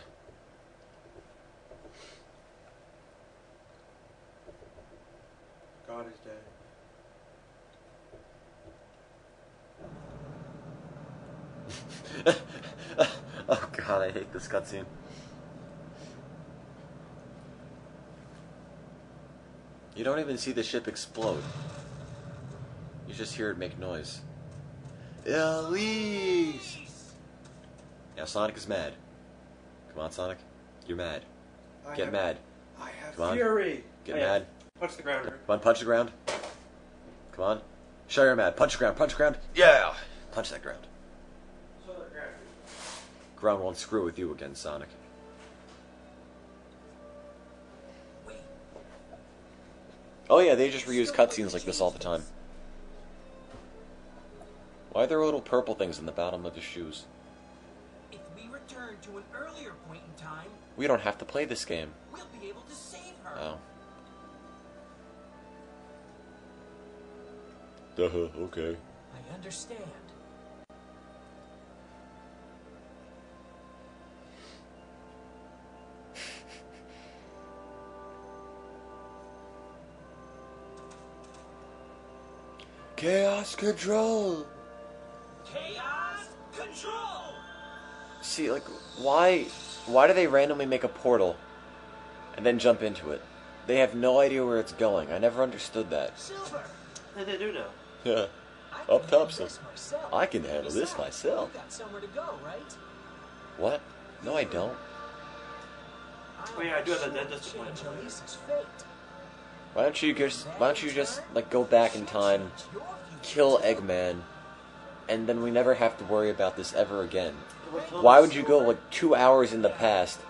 God is dead.
Oh god, I hate this cutscene. You don't even see the ship explode. You just hear it make noise. Elise! Now Sonic is mad. Come on, Sonic. You're mad. Get mad.
I have
Come on.
fury.
Get
Oh, yeah.
mad.
Punch the ground.
Come on, punch the ground. Come on. Show you're mad. Punch the ground. Punch the ground. Yeah! Punch that ground.
So the ground.
Ground won't screw with you again, Sonic.
Wait,
Oh yeah, they just reuse cutscenes like this all the time. Why are there little purple things in the bottom of his shoes?
if we return to an earlier point in time,
We don't have to play this game.
we'll be able to save her.
Oh. Duh, okay.
I understand.
Chaos Control!
Chaos control!
See, like, why do they randomly make a portal and then jump into it? They have no idea where it's going. I never understood that.
Silver,
And they do know.
Yeah.
I
Up
can
top,
handle
sir.
this myself.
I can handle this
Besides,
myself.
You got somewhere to go, right?
What? No, I don't.
Oh, yeah, I do have that
Sure
dentist
change
appointment.
Elise's fate.
Why don't you just like go back in time,
Your future
kill
too.
Eggman, and then we never have to worry about this ever again? Why would you go like 2 hours in the past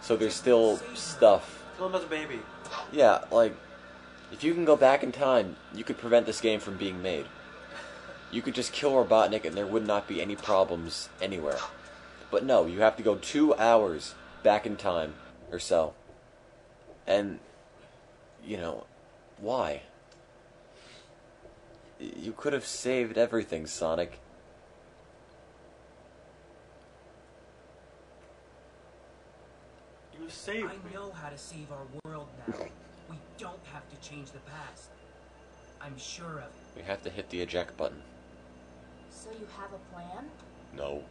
so there's still stuff?
Kill him as a baby.
Yeah, like, if you can go back in time, you could prevent this game from being made. You could just kill Robotnik and there would not be any problems anywhere. But no, you have to go 2 hours back in time, or so. And, you know, why? You could have saved everything, Sonic.
You saved me.
I know how to save our world now. We don't have to change the past. I'm sure of it.
We have to hit the eject button.
So you have a plan?
No.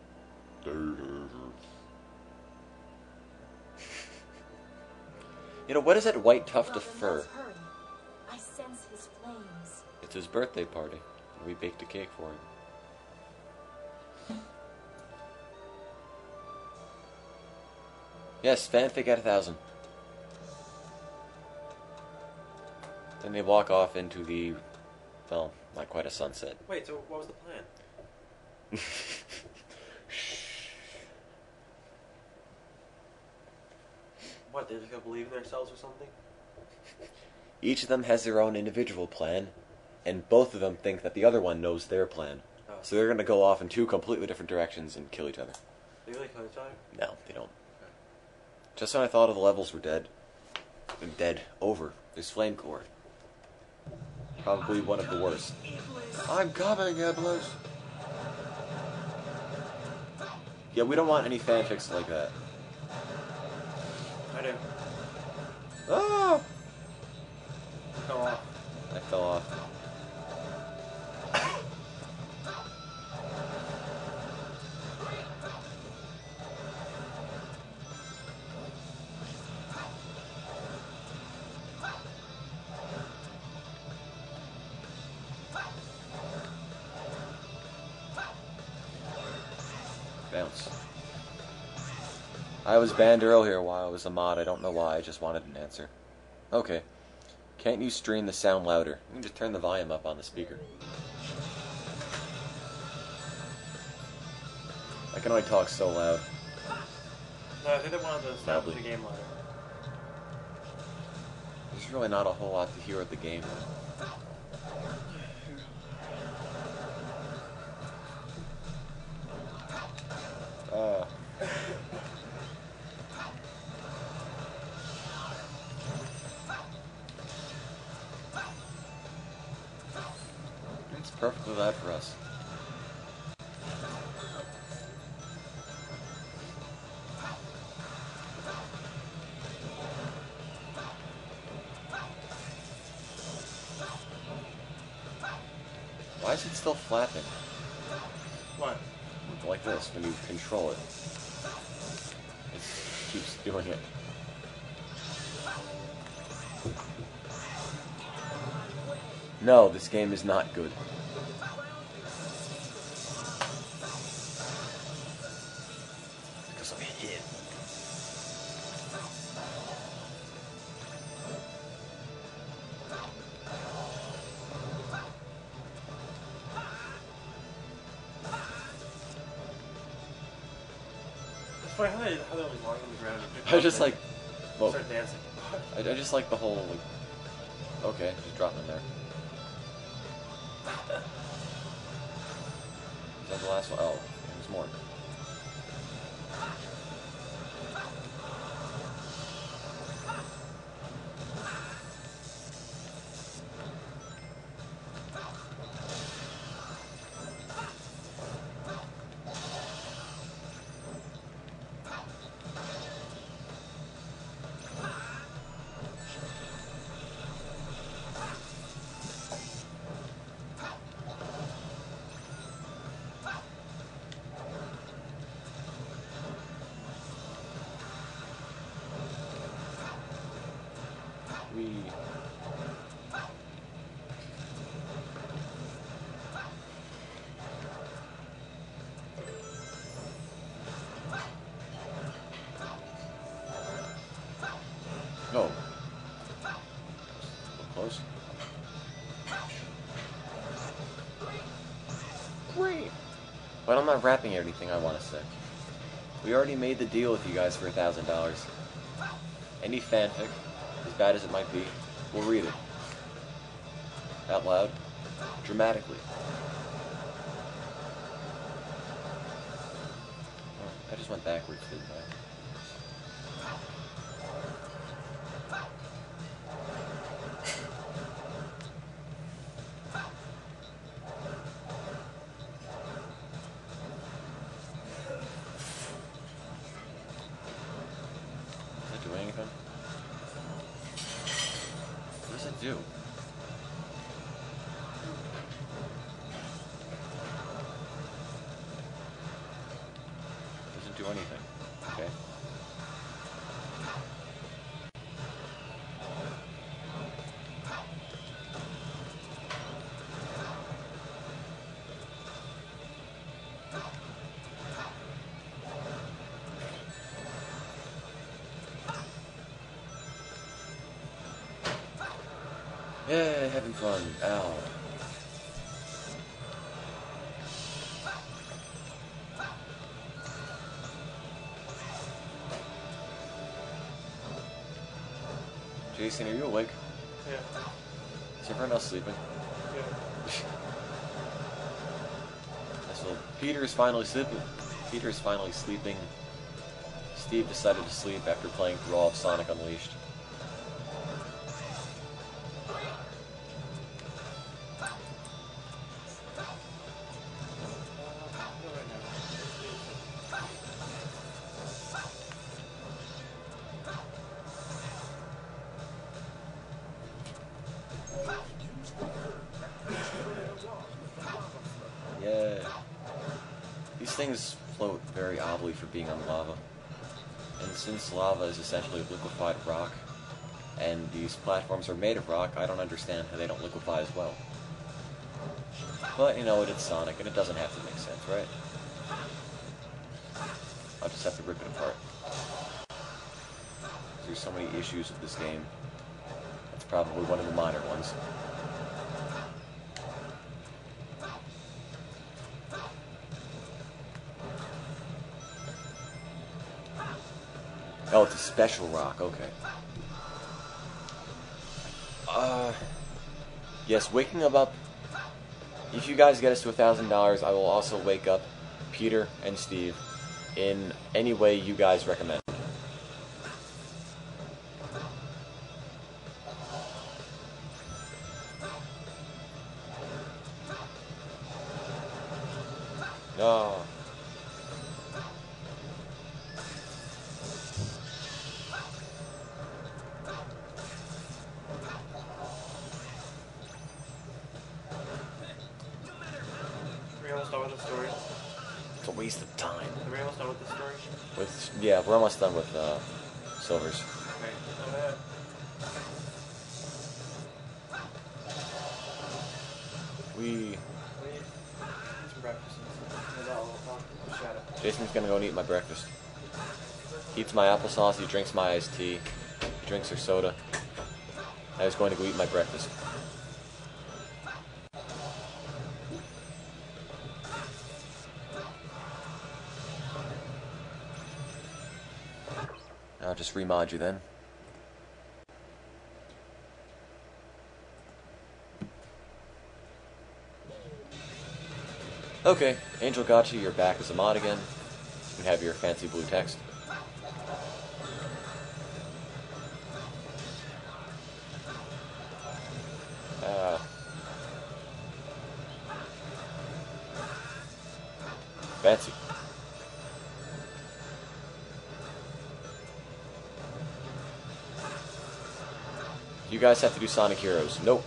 You know, what is that white tuft
Well,
of
then
fur?
let's hurry. I sense his flames.
It's his birthday party. We baked a cake for him. Yes, fanfic at 1,000. Then they walk off into the, well, not quite a sunset.
Wait, so what was the plan? What, they're just gonna believe in themselves or something?
Each of them has their own individual plan, and both of them think that the other one knows their plan.
Oh.
So they're going to go off in 2 completely different directions and kill each other.
They really kill each other?
No, they don't. Just when I thought all the levels were dead. They're dead. Over. There's flame core. Probably one of the worst. I'm coming, Iblis! Yeah, we don't want any fanfics like that.
I do.
Ah!
Go off.
I fell off. Bounce. I was banned earlier while I was a mod. I don't know why. I just wanted an answer. Okay. Can't you stream the sound louder? You can just turn the volume up on the speaker. I can only talk so loud.
No, I think they wanted to stop the game louder.
There's really not a whole lot to hear at the game. It's perfectly loud for us. Why is it still flapping?
What?
Like this, when you control it. It keeps doing it. No, this game is not good. Because I'm hit.
It's funny how they're like lying on the ground and
I just like, whoa.
start dancing.
I just like the whole, like, okay, just drop them there. Is that the last one? Oh, there's more. Oh. Close. Great. But I'm not wrapping everything I want to say. We already made the deal with you guys for $1,000. Any fanfic is bad as it might be, we'll read it. Out loud. Dramatically. Oh, I just went backwards, didn't I? Does that do anything? What does it do? Doesn't do anything. Okay. Yeah, having fun. Ow. Jason, are you awake?
Yeah.
Is everyone else sleeping?
Yeah.
So Peter is finally sleeping. Peter is finally sleeping. Steve decided to sleep after playing through all of Sonic Unleashed.
Go right now.
Yeah. These things float very oddly for being on lava. And since lava is essentially liquefied rock, and these platforms are made of rock, I don't understand how they don't liquefy as well. But, you know, it's Sonic, and it doesn't have to make sense, right? I'll just have to rip it apart. There's so many issues with this game. That's probably one of the minor ones. Oh, it's a special rock, okay. Yes, waking up. If you guys get us to $1,000, I will also wake up Peter and Steve in any way you guys recommend. No.
Are we almost done with the story?
It's a waste of time.
Are we almost done with the story?
Yeah, we're almost done with Silvers.
Okay. Go ahead.
We.
Eat some breakfast and I'll shadow.
Jason's gonna go and eat my breakfast. He eats my applesauce, he drinks my iced tea, he drinks her soda. I was going to go eat my breakfast. I'll just remod you then. Okay, Angel Gotcha, you're back as a mod again. You can have your fancy blue text. Fancy. You guys have to do Sonic Heroes. Nope.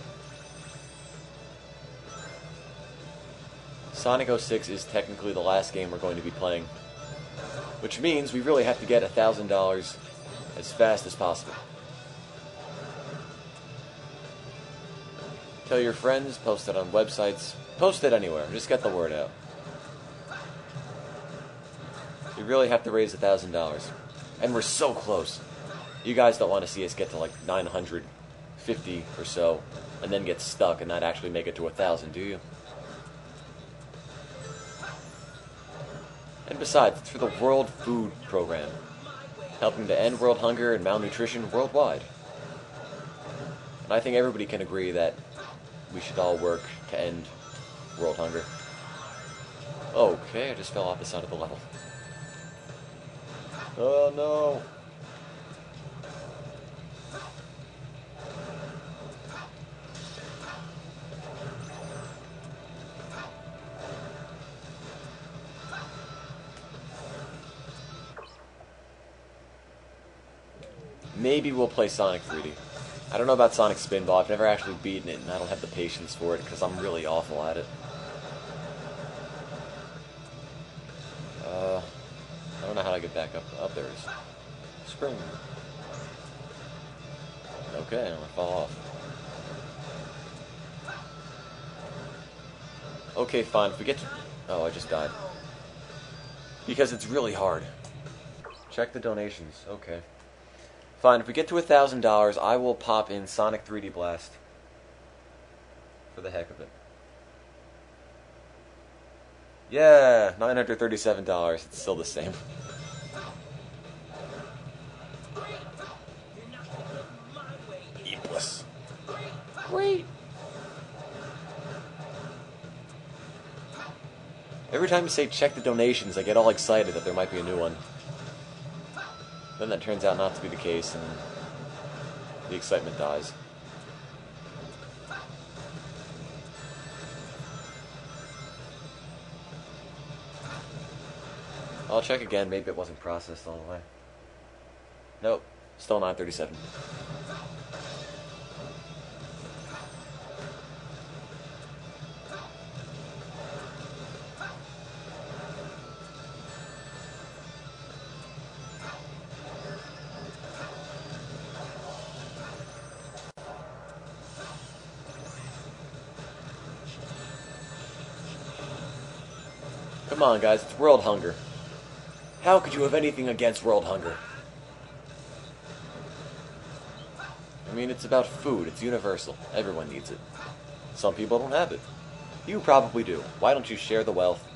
Sonic 06 is technically the last game we're going to be playing, which means we really have to get $1,000 as fast as possible. Tell your friends, post it on websites, post it anywhere, just get the word out. We really have to raise $1,000, and we're so close. You guys don't want to see us get to like 950 or so, and then get stuck and not actually make it to 1,000, do you? And besides, it's for the World Food Program, helping to end world hunger and malnutrition worldwide. And I think everybody can agree that we should all work to end world hunger. Okay, I just fell off the side of the level. Oh no! Maybe we'll play Sonic 3D. I don't know about Sonic Spinball. I've never actually beaten it, and I don't have the patience for it because I'm really awful at it. I don't know how to get back up. Up there it is. Spring. Okay, I'm gonna fall off. Okay, fine. If we get to... Oh, I just died. Because it's really hard. Check the donations. Okay. Fine, if we get to $1,000, I will pop in Sonic 3D Blast. For the heck of it. Yeah, $937. It's still the same. Eepless. Great. Every time you say check the donations, I get all excited that there might be a new one. Then that turns out not to be the case, and the excitement dies. I'll check again, maybe it wasn't processed all the way. Nope, still 937. Come on, guys, it's world hunger. How could you have anything against world hunger? I mean, it's about food. It's universal. Everyone needs it. Some people don't have it. You probably do. Why don't you share the wealth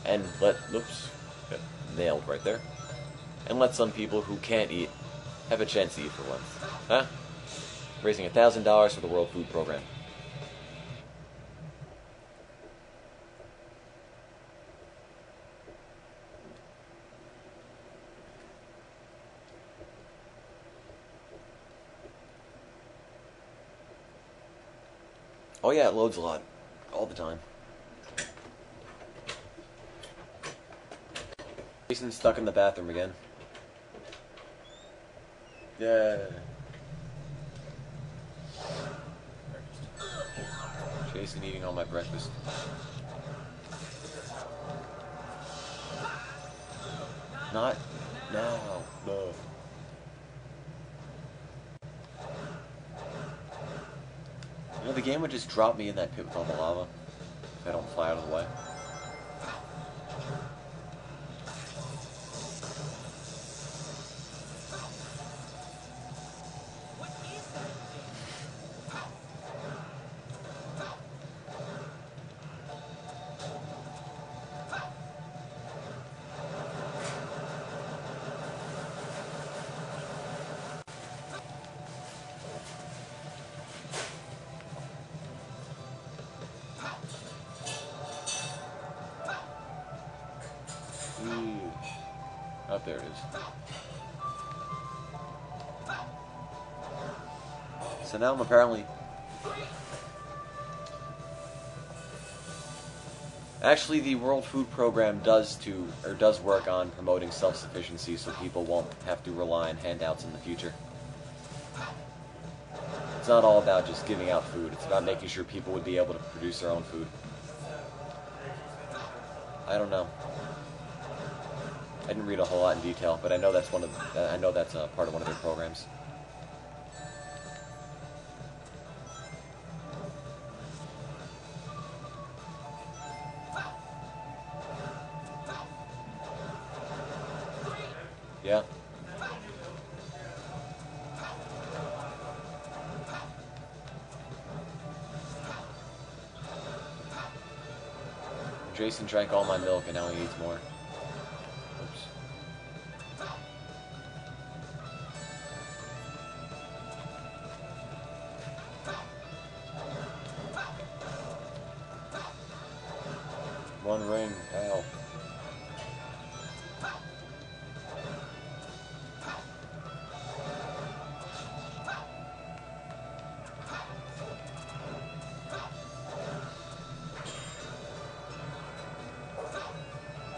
and let... Oops. Nailed right there. And let some people who can't eat have a chance to eat for once. Huh? Raising $1,000 for the World Food Program. Oh yeah, it loads a lot. All the time. Jason's stuck in the bathroom again. Yeah. Jason eating all my breakfast. Not now. No. You know, the game would just drop me in that pit with all the lava if I don't fly out of the way.
What is that thing?
Ooh. Oh, there it is. So now I'm apparently... Actually, the World Food Program does work on promoting self-sufficiency so people won't have to rely on handouts in the future. It's not all about just giving out food. It's about making sure people would be able to produce their own food. I don't know. I didn't read a whole lot in detail, but I know that's part of one of their programs. Yeah. Jason drank all my milk and now he eats more. Oops. Wrong ring. Ow.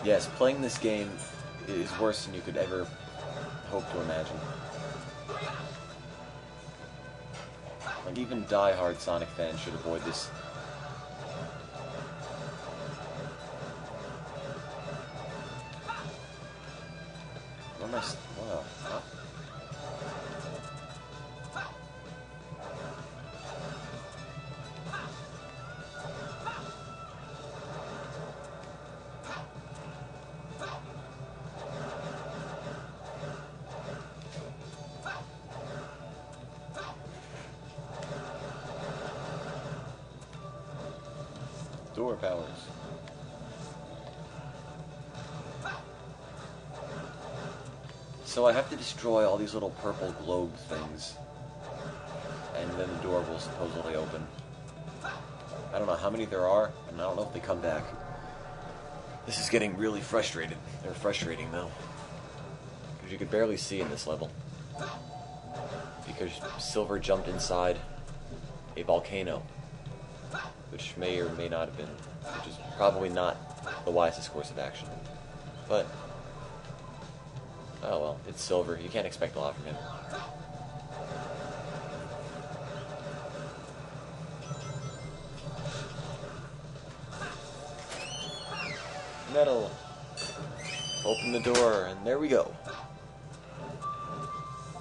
Yes, playing this game is worse than you could ever hope to imagine. Like, even die-hard Sonic fans should avoid this. Where am I? Wow. Huh? Door powers. So I have to destroy all these little purple globe things, and then the door will supposedly open. I don't know how many there are, and I don't know if they come back. This is getting really frustrating. They're frustrating though, because you could barely see in this level, because Silver jumped inside a volcano, which may or may not have been, which is probably not the wisest course of action. But, oh well, it's Silver. You can't expect a lot from him. Metal. Open the door, and there we go.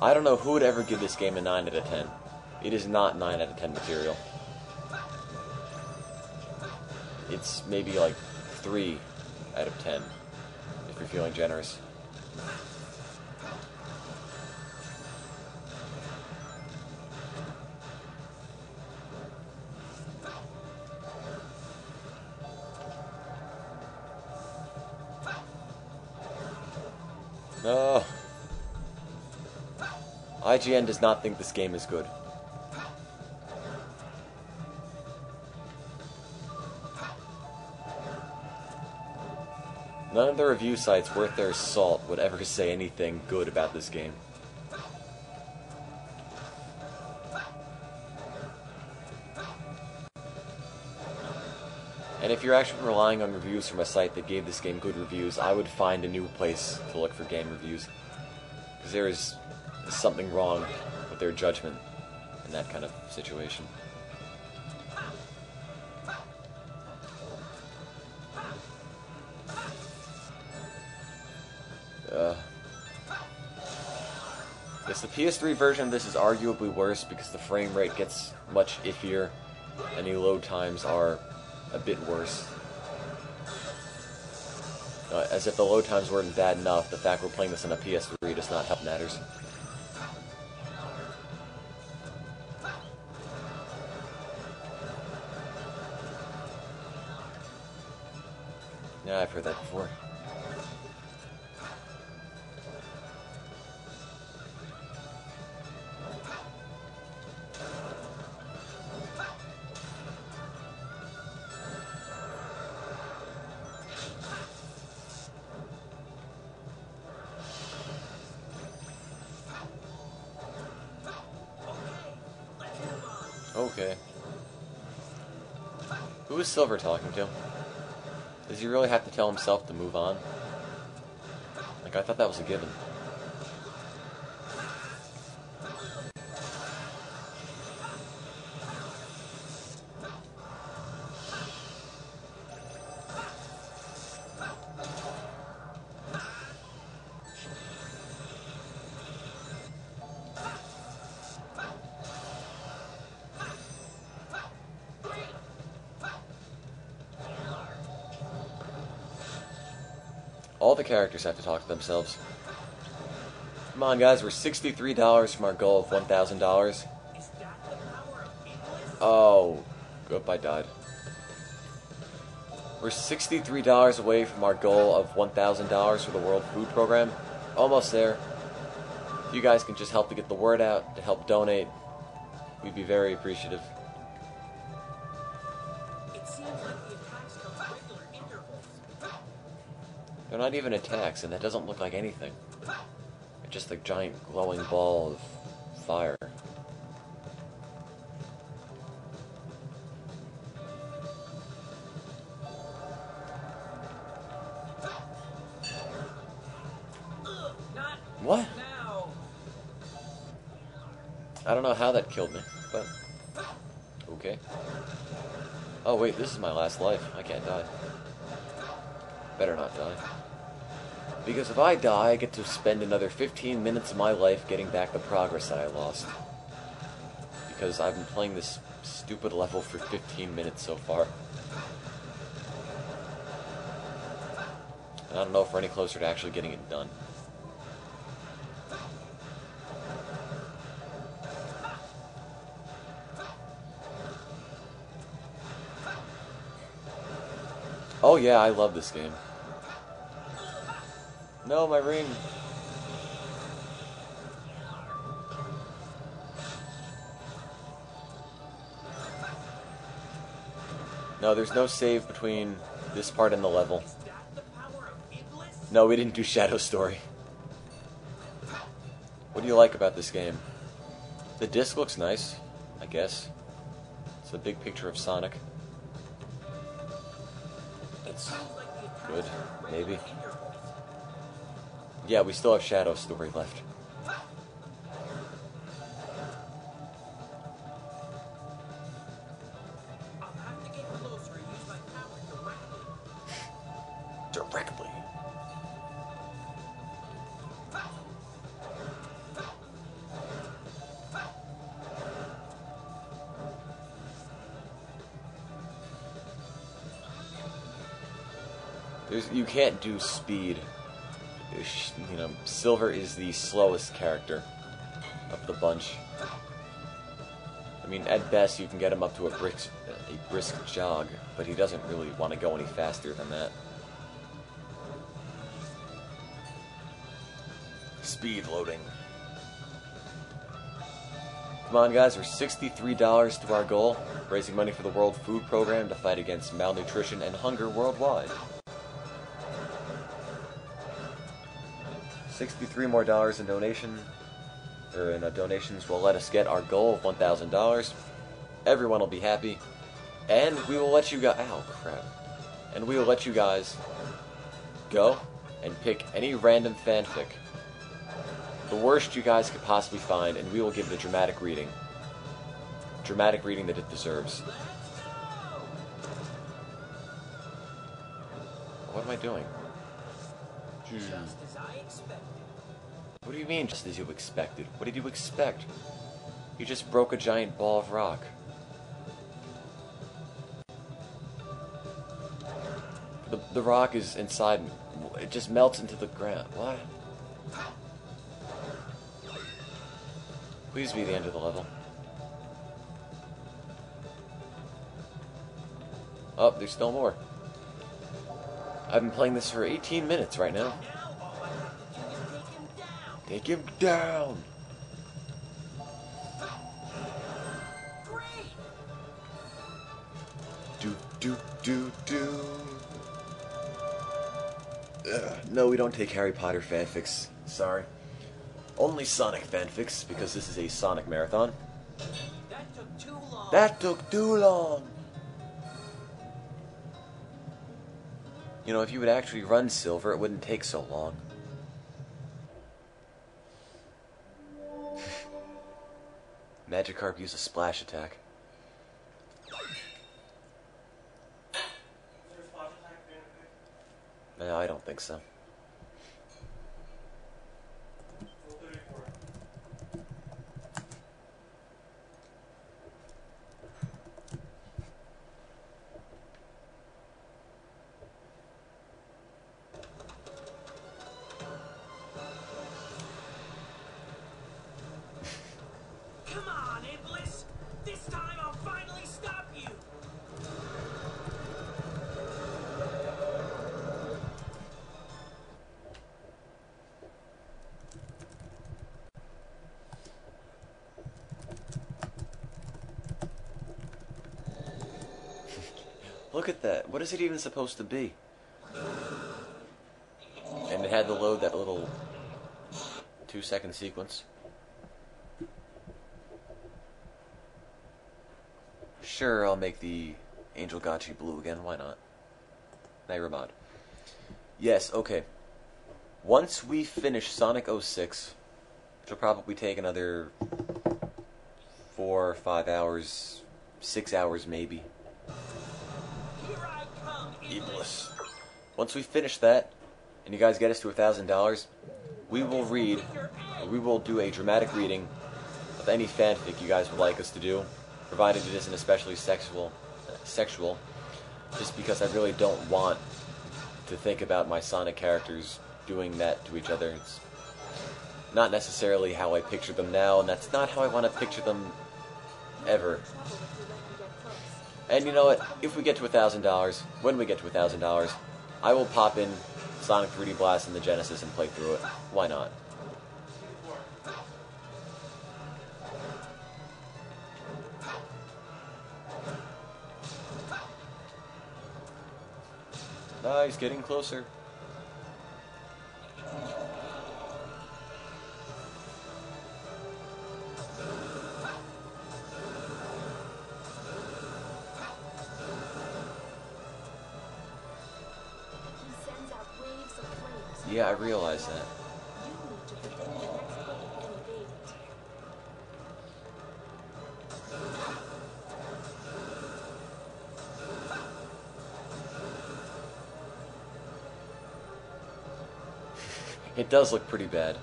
I don't know who would ever give this game a 9 out of 10. It is not 9 out of 10 material. It's maybe like 3 out of 10, if you're feeling generous. No. IGN does not think this game is good. None of the review sites worth their salt would ever say anything good about this game. And if you're actually relying on reviews from a site that gave this game good reviews, I would find a new place to look for game reviews. Because there is something wrong with their judgment in that kind of situation. Yes, the PS3 version of this is arguably worse because the frame rate gets much iffier and the load times are a bit worse. As if the load times weren't bad enough, the fact we're playing this on a PS3 does not help matters. Yeah, I've heard that before. Okay. Who is Silver talking to? Does he really have to tell himself to move on? Like, I thought that was a given. All the characters have to talk to themselves. Come on, guys, we're $63 from our goal of $1,000. Oh, I died. We're $63 away from our goal of $1,000 for the World Food Program. Almost there. If you guys can just help to get the word out, to help donate, we'd be very appreciative.
It seems like the attacks come at regular intervals.
They're not even attacks, and that doesn't look like anything. It's just a giant glowing ball of fire.
Not
What?
now.
I don't know how that killed me, but okay. Oh wait, this is my last life. I can't die. Better not die. Because if I die, I get to spend another 15 minutes of my life getting back the progress that I lost. Because I've been playing this stupid level for 15 minutes so far. And I don't know if we're any closer to actually getting it done. Oh yeah, I love this game. No, my ring. No, there's no save between this part and the level.
Is that the power of Iblis?
No, we didn't do Shadow Story. What do you like about this game? The disc looks nice, I guess. It's a big picture of Sonic. It's good, maybe. Yeah, we still have Shadow Story left.
I'll have to get closer and use my power directly.
Directly. You can't do speed. You know, Silver is the slowest character of the bunch. I mean, at best, you can get him up to a brisk jog, but he doesn't really want to go any faster than that. Speed loading. Come on, guys, we're $63 to our goal, raising money for the World Food Program to fight against malnutrition and hunger worldwide. 63 more dollars in donations will let us get our goal of $1,000. Everyone will be happy, and we will let you guys. Ow, crap! And we will let you guys go and pick any random fanfic, the worst you guys could possibly find, and we will give it a dramatic reading that it deserves. What am I doing?
Just as I expected.
What do you mean, just as you expected? What did you expect? You just broke a giant ball of rock. The rock is inside me. It just melts into the ground. What? Please be the end of the level. Oh, there's still more. I've been playing this for 18 minutes right now.
Now all I have to do is take him down.
Take him down!
Great!
Do. No, we don't take Harry Potter fanfics. Sorry. Only Sonic fanfics, because this is a Sonic marathon.
That took too long.
That took too long! You know, if you would actually run Silver, it wouldn't take so long. Magikarp used a splash attack. No, I don't think so.
Come on, Iblis! This time I'll finally stop you!
Look at that. What is it even supposed to be? had to load that little 2-second sequence. Sure, I'll make the Angel Gotchi blue again, why not? Nairabad. Yes, okay. Once we finish Sonic 06, which will probably take another 4 or 5 hours, 6 hours maybe.
Here I come,
Iblis. Once we finish that, and you guys get us to $1,000, we will do a dramatic reading of any fanfic you guys would like us to do, provided it isn't especially sexual, just because I really don't want to think about my Sonic characters doing that to each other. It's not necessarily how I picture them now, and that's not how I want to picture them ever. And you know what? If we get to $1,000, when we get to $1,000, I will pop in Sonic 3D Blast in the Genesis and play through it. Why not? He's getting closer. Yeah, I realize that. It does look pretty bad,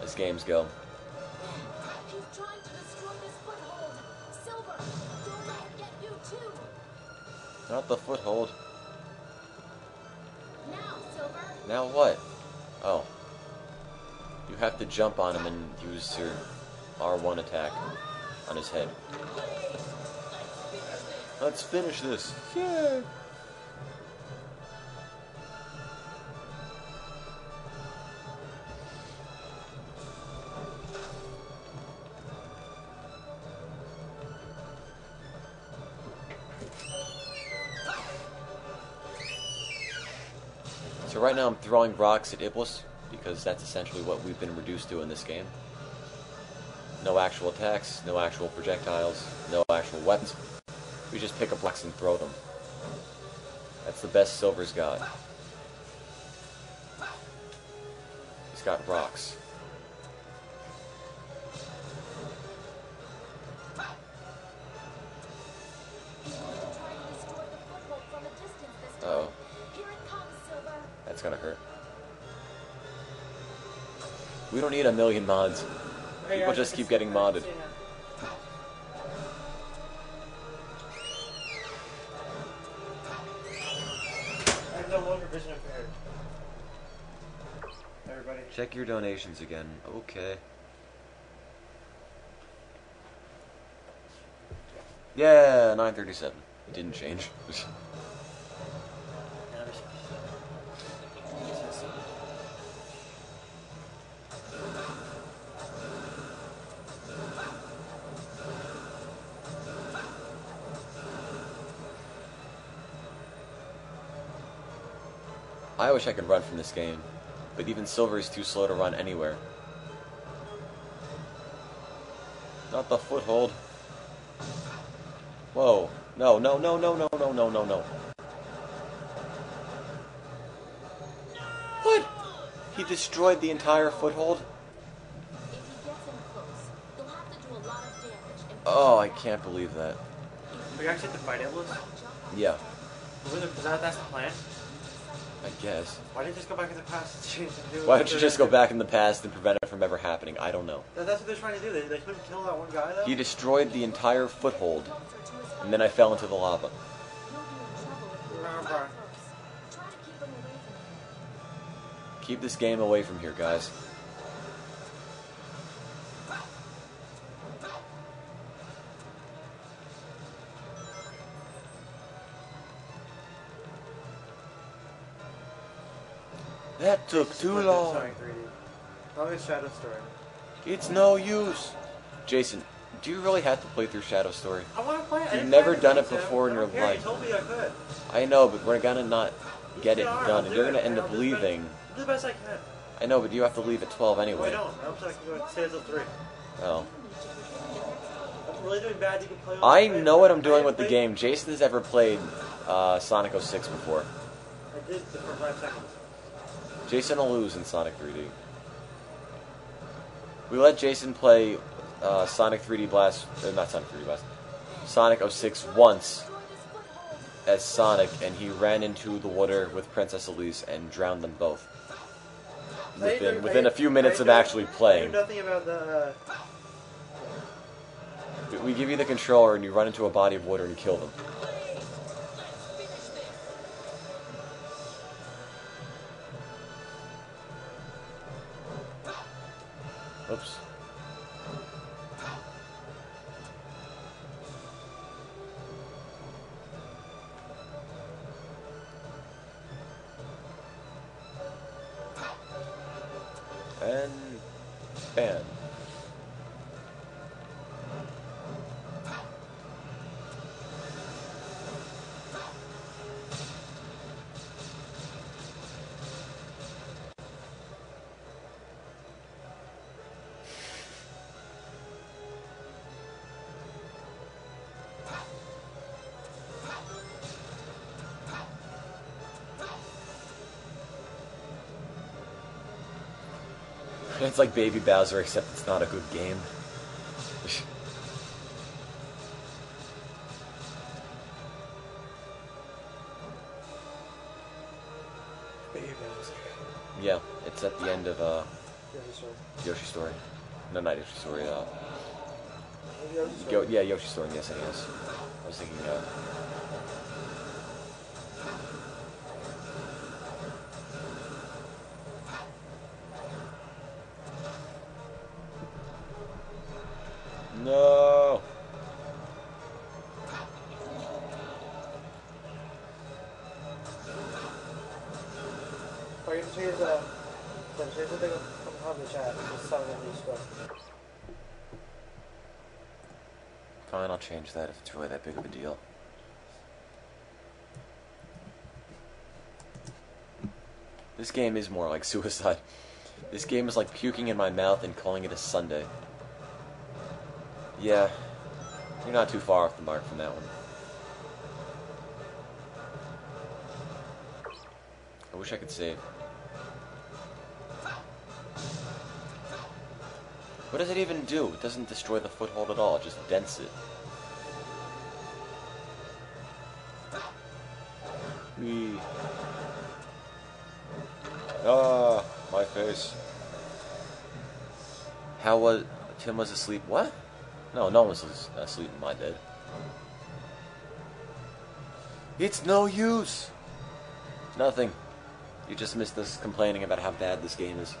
as games go.
He's trying to destroy this foothold. Silver, don't let him get you too.
Not the foothold.
Now, Silver.
Now what? Oh. You have to jump on him and use your R1 attack on his head. Let's finish this. Yay! So right now I'm throwing rocks at Iblis, because that's essentially what we've been reduced to in this game. No actual attacks, no actual projectiles, no actual weapons. We just pick up rocks and throw them. That's the best Silver's got. He's got rocks. Uh-oh. That's gonna hurt. We don't need a million mods. People just keep getting modded.
I have no longer vision impaired. Everybody.
Check your donations again. Okay. Yeah, 937. It didn't change. I wish I could run from this game, but even Silver is too slow to run anywhere. Not the foothold. Whoa. No, no, no, no, no, no, no, no, no. What? He destroyed the entire foothold? Oh, I can't believe that.
We actually have to fight Iblis?
Yeah,
That's the plan?
I guess.
Why didn't you just go back in the past and change and do it?
Why don't you just go back in the past and prevent it from ever happening? I don't know.
That's what they're trying to do. They couldn't kill that one guy, though?
He destroyed the entire foothold, and then I fell into the lava.
Remember.
Keep this game away from here, guys. That took too long.
Sorry, 3D. Probably a Shadow Story.
It's no use. Jason, do you really have to play through Shadow Story?
I want to play it.
You've never done it before in your
You
life.
told me I could.
I know, but we're gonna not get it done, and you're gonna end up leaving
Do the best I can.
I know, but you have to leave at 12
No, I
anyway.
don't. I'm sorry, I can go stay until 3.
Oh.
I'm really doing bad. You can play.
I know what I'm doing with the game. Jason has ever played Sonic 06 before.
I did for 5 seconds.
Jason will lose in Sonic 3D. We let Jason play Sonic 3D Blast, not Sonic 3D Blast, Sonic 06 once as Sonic, and he ran into the water with Princess Elise and drowned them both. Within a few minutes of actually
I
playing.
knew nothing about the.
We give you the controller and you run into a body of water and kill them. Oops. And bam. It's like Baby Bowser, except it's not a good game.
Baby Bowser.
Yeah, it's at the end of
Yoshi Story.
Yoshi Story. No, not Yoshi Story.
Yoshi Story.
Yeah, Yoshi Story. Yes, it is. I was thinking. No.
Or you can change the thing on the chat. Just summon a new story.
Fine, I'll change that if it's really that big of a deal. This game is more like suicide. This game is like puking in my mouth and calling it a sundae. Yeah, you're not too far off the mark from that one. I wish I could save. What does it even do? It doesn't destroy the foothold at all, it just dents it. Whee. Ah, my face. How was... Tim was asleep? What? No, no one was asleep in my bed. It's no use! Nothing. You just missed us complaining about how bad this game is.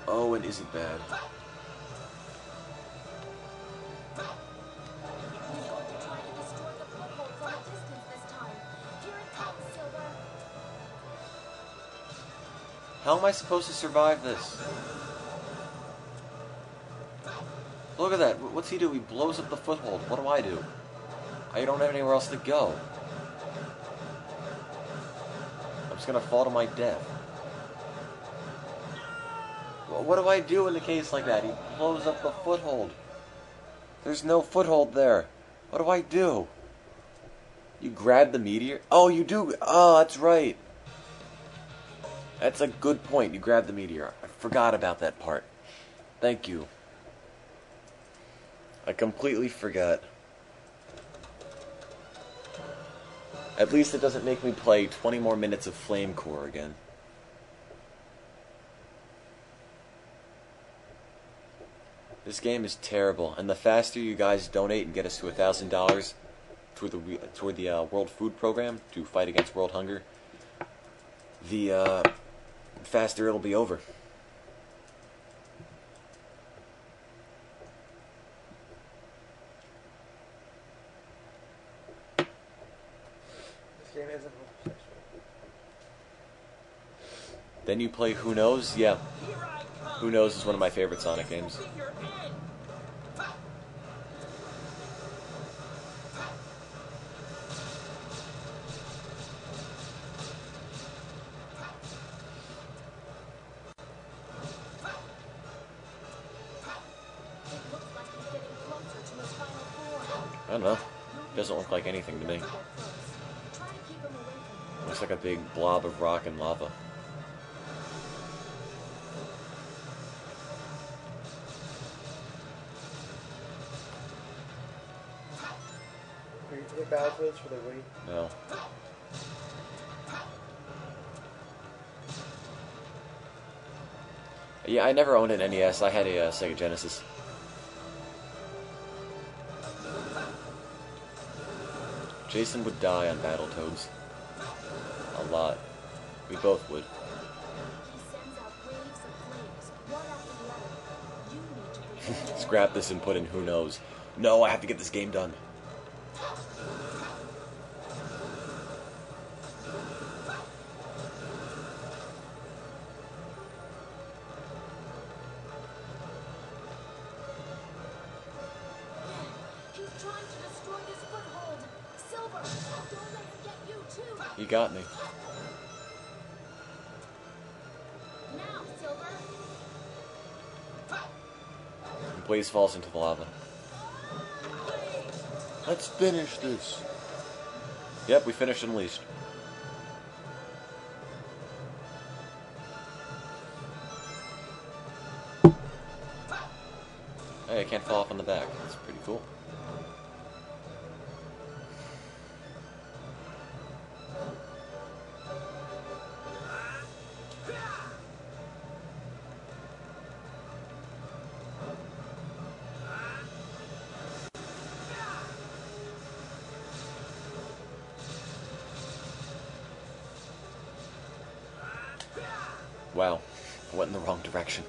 Oh, it isn't bad.
He's going to try to destroy the foothold from a distance this time. Here it comes, Silver.
How am I supposed to survive this? Look at that. What's he do? He blows up the foothold. What do? I don't have anywhere else to go. I'm just gonna fall to my death. What do I do in a case like that? He blows up the foothold. There's no foothold there. What do I do? You grab the meteor? Oh, you do. Oh, that's right. That's a good point. You grab the meteor. I forgot about that part. Thank you. I completely forgot. At least it doesn't make me play 20 more minutes of Flame Core again. This game is terrible, and the faster you guys donate and get us to $1,000 toward the World Food Program to fight against world hunger, the faster it'll be over.
This game isn't homosexual.
Then you play Who Knows? Yeah. Who Knows is one of my favorite Sonic games. I don't know. Doesn't look like anything to me.
Try to keep him away from
Looks like a big blob of rock and lava.
Are you taking Battlefields for the Wii?
No. Yeah, I never owned an NES. I had a Sega Genesis. Jason would die on Battletoads. A lot. We both would.
He sends out waves of flames, one after the other. You need to prepare.
Scrap this and put in who knows. No, I have to get this game done.
He's trying to destroy this foothold. Silver, don't let him get you too.
You got me.
Now, Silver.
And Blaze falls into the lava. Let's finish this. Yep, we finished Unleashed. Hey, I can't fall off on the back. That's pretty cool. Wow, I went in the wrong direction.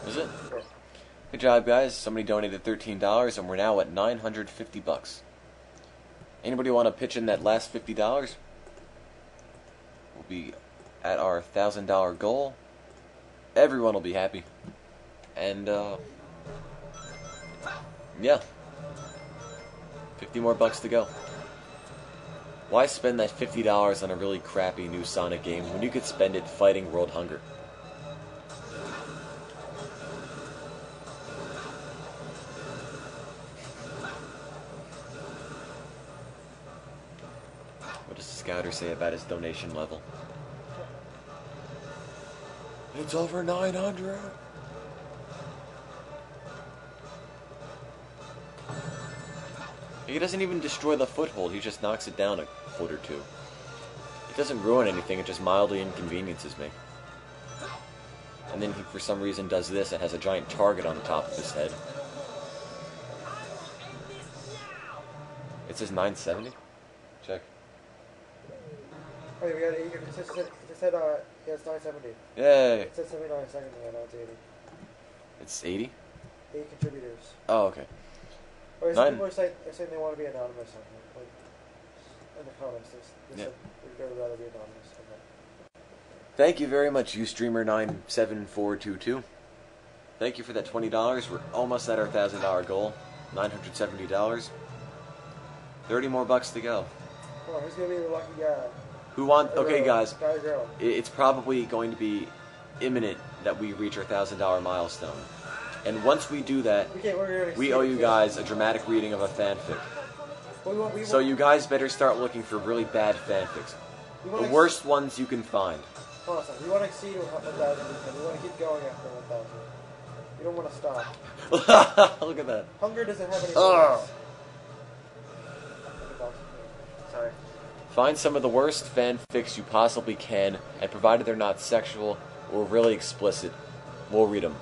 Is it?
Yeah.
Good job, guys. Somebody donated $13, and we're now at $950. Anybody want to pitch in that last $50? We'll be at our $1,000 goal. Everyone will be happy. And, yeah. 50 more bucks to go. Why spend that $50 on a really crappy new Sonic game when you could spend it fighting world hunger? What does the scouter say about his donation level? It's over 900. He doesn't even destroy the foothold, he just knocks it down a foot or two. It doesn't ruin anything, it just mildly inconveniences me. And then he, for some reason, does this and has a giant target on the top of his head. It says 970? Check.
Oh, yeah, we got 80. It said, yeah, it's 970.
Yay!
It said 79 seconds, yeah, now it's 80.
It's 80?
8 contributors.
Oh, okay.
Or some
9.
people are saying they want to be anonymous, like, in the comments. They said they would rather be anonymous. Okay.
Thank you very much, Ustreamer97422. Thank you for that $20. We're almost at our $1,000 goal. $970. 30 more bucks to go.
Oh, who's going to be the lucky guy?
Who want? Okay, guys.
Guy or girl?
It's probably going to be imminent that we reach our $1,000 milestone. And once we do that, we owe you guys a dramatic reading of a fanfic. So you guys better start looking for really bad fanfics. The worst ones you can find.
Hold on a second. We want to exceed 1,000. We want to keep going after 1,000. We don't want to stop.
Look at that.
Hunger doesn't have any
Ugh.
limits. Sorry.
Find some of the worst fanfics you possibly can, and provided they're not sexual or really explicit, we'll read them.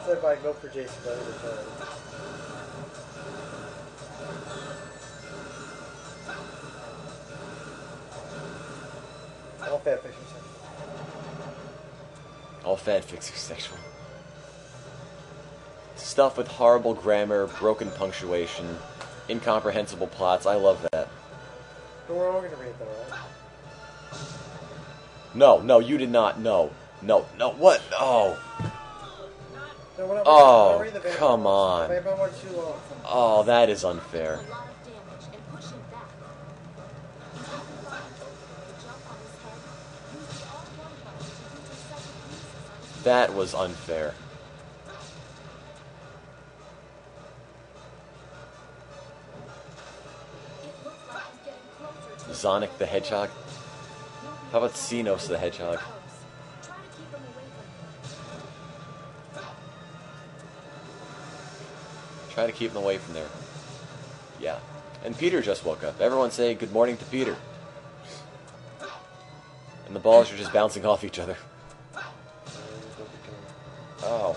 Said if I go for Jason, but I would have All fanfiction sexual.
All fanfics are sexual. Stuff with horrible grammar, broken punctuation, incomprehensible plots. I love that.
But we're all gonna read though, right?
No, you did not. No, what? Oh.
No, we're not
Oh,
reading the vampire
come
ones.
on.
The vampire one's too long.
Oh, that is unfair.
A lot of damage and push him back. He's not confined. The jump on his head. Use the R1 button to use your psychic.
That was unfair.
It looks like he's getting closer to
Sonic the Hedgehog? How about Xenos the Hedgehog?
Try to keep him away from him.
Try to keep him away from there. Yeah. And Peter just woke up. Everyone say good morning to Peter. And the balls are just bouncing off each other. Oh.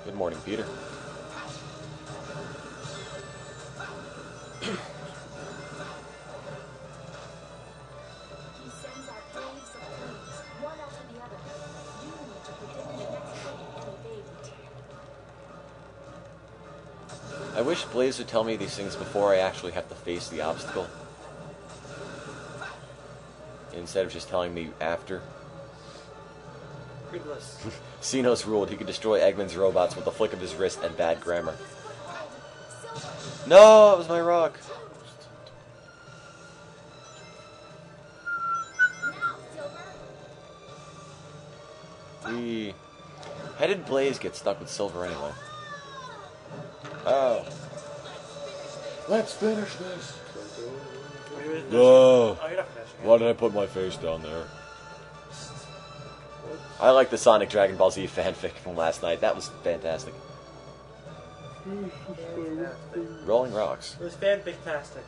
Good morning, Peter.
He sends out waves of flames, one after the other. You need to predict the next wave and evade it.
I wish Blaze would tell me these things before I actually have to face the obstacle. Instead of just telling me after.
Read the list.
Xenos ruled he could destroy Eggman's robots with a flick of his wrist and bad grammar. No, it was my rock.
Now, Silver.
How did Blaze get stuck with Silver anyway? Oh. Let's finish this. No.
Oh, you're not finishing it.
Why did I put my face down there? I like the Sonic Dragon Ball Z fanfic from last night. That was fantastic. Rolling Rocks.
It was fanfic-tastic.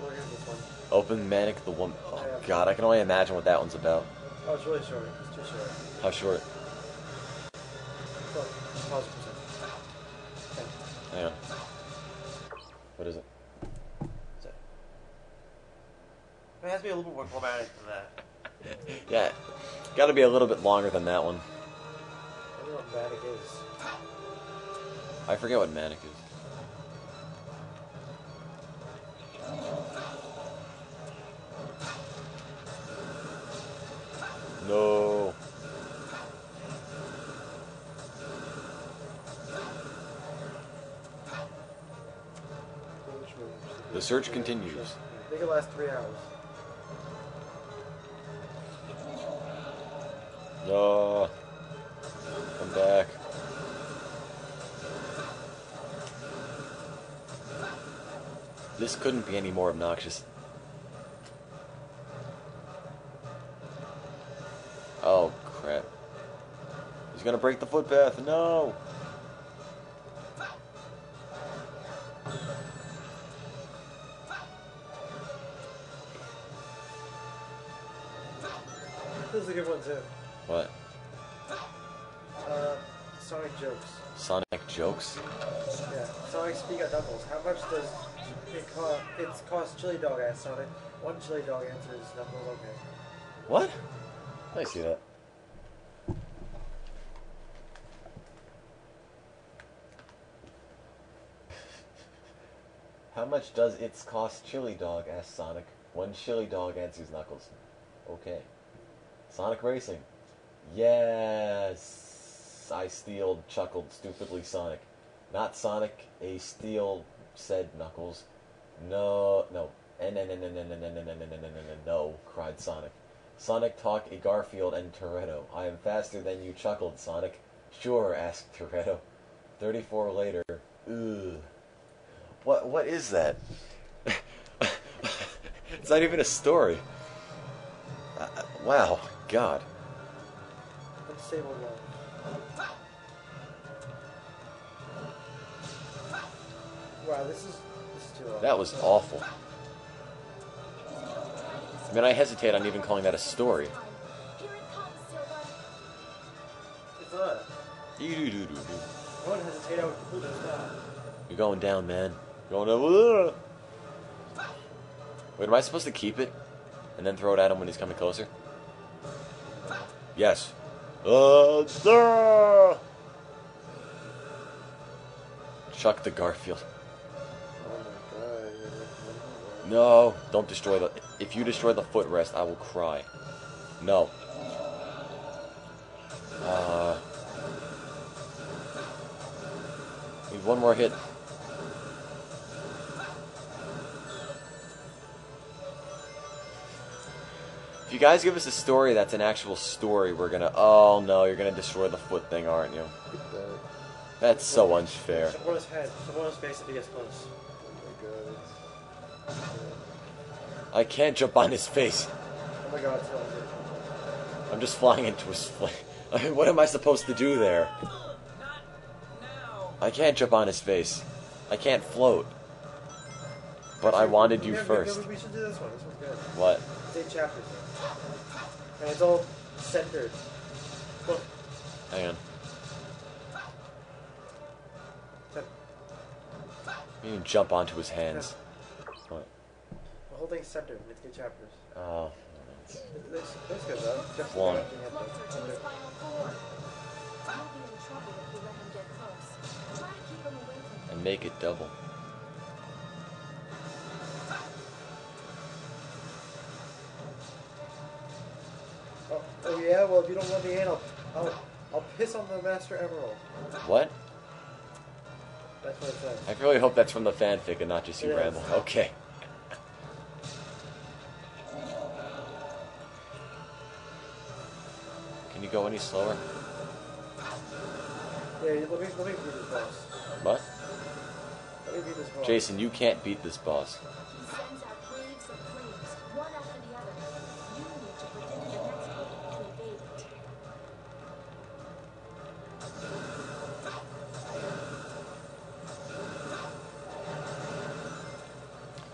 We're getting this one.
Open Manic the Woman. Oh god, I can only imagine what that one's about.
Oh, it's really short. It's too short.
How short?
Well, pause for a second. Okay.
Hang on. What is it?
It has to be a little bit more dramatic than that.
Yeah, gotta be a little bit longer than that one.
I don't know what Manic is.
I forget what Manic is. No. The search continues.
I think it lasts 3 hours.
No. Come back. This couldn't be any more obnoxious. Oh, crap. He's gonna break the footpath. No!
This is a good one too.
What?
Sonic jokes.
Sonic jokes?
Yeah. Sonic speak at Knuckles. How much does it cost chili dog? Asked Sonic. One chili dog answers Knuckles. Okay.
What? I see that. How much does its cost chili dog? Asked Sonic. One chili dog answers Knuckles. Okay. Sonic Racing. Yes. I steeled, chuckled stupidly Sonic. Not Sonic, a steel, said Knuckles. No, no. No, cried Sonic. Sonic talk a Garfield and Toretto. I am faster than you, chuckled Sonic. Sure, asked Toretto. 34 later. Ugh. What is that? It's not even a story. Wow, God.
Unstable one. Wow, this is too long.
That was awful. I mean, I hesitate on even calling that a story.
Here it comes, Silver.
It's not.
Doo-doo-doo-doo-doo.
I wouldn't hesitate. I would completely stop.
You're going down, man. You're going down. Wait, am I supposed to keep it and then throw it at him when he's coming closer? Yes. Chuck the Garfield.
Oh my god.
No, don't destroy the... If you destroy the footrest, I will cry. No. Need one more hit. If you guys give us a story that's an actual story, we're gonna... Oh no, you're gonna destroy the foot thing, aren't you? That's so unfair.
Support his head. Support his face if he gets close.
Oh my god.
I can't jump on his face.
Oh my god, it's not good.
I'm just flying into his flame. I mean, what am I supposed to do there?
Not now.
I can't jump on his face. I can't float. But I wanted you first.
We should do this one. This one's good.
What?
It's 8 chapters. And it's all centered. Look.
Hang on. You can jump onto his hands. What?
The whole thing's centered. It's 8 chapters.
Oh.
That's good though. Just
Long.
Closer to his final form. You'll be in trouble if you let him get close. Try to keep him away from him.
And make it double.
Oh yeah. Well, if you don't let me in, I'll piss on the Master Emerald.
What?
That's what it says.
I really hope that's from the fanfic and not just you
It is.
ramble. Okay. Can you go any slower?
Yeah, let me beat this boss.
What?
Let me beat this boss.
Jason, you can't beat this boss.
He sends out waves of flames, one after the other. You need to predict the next one to evade it.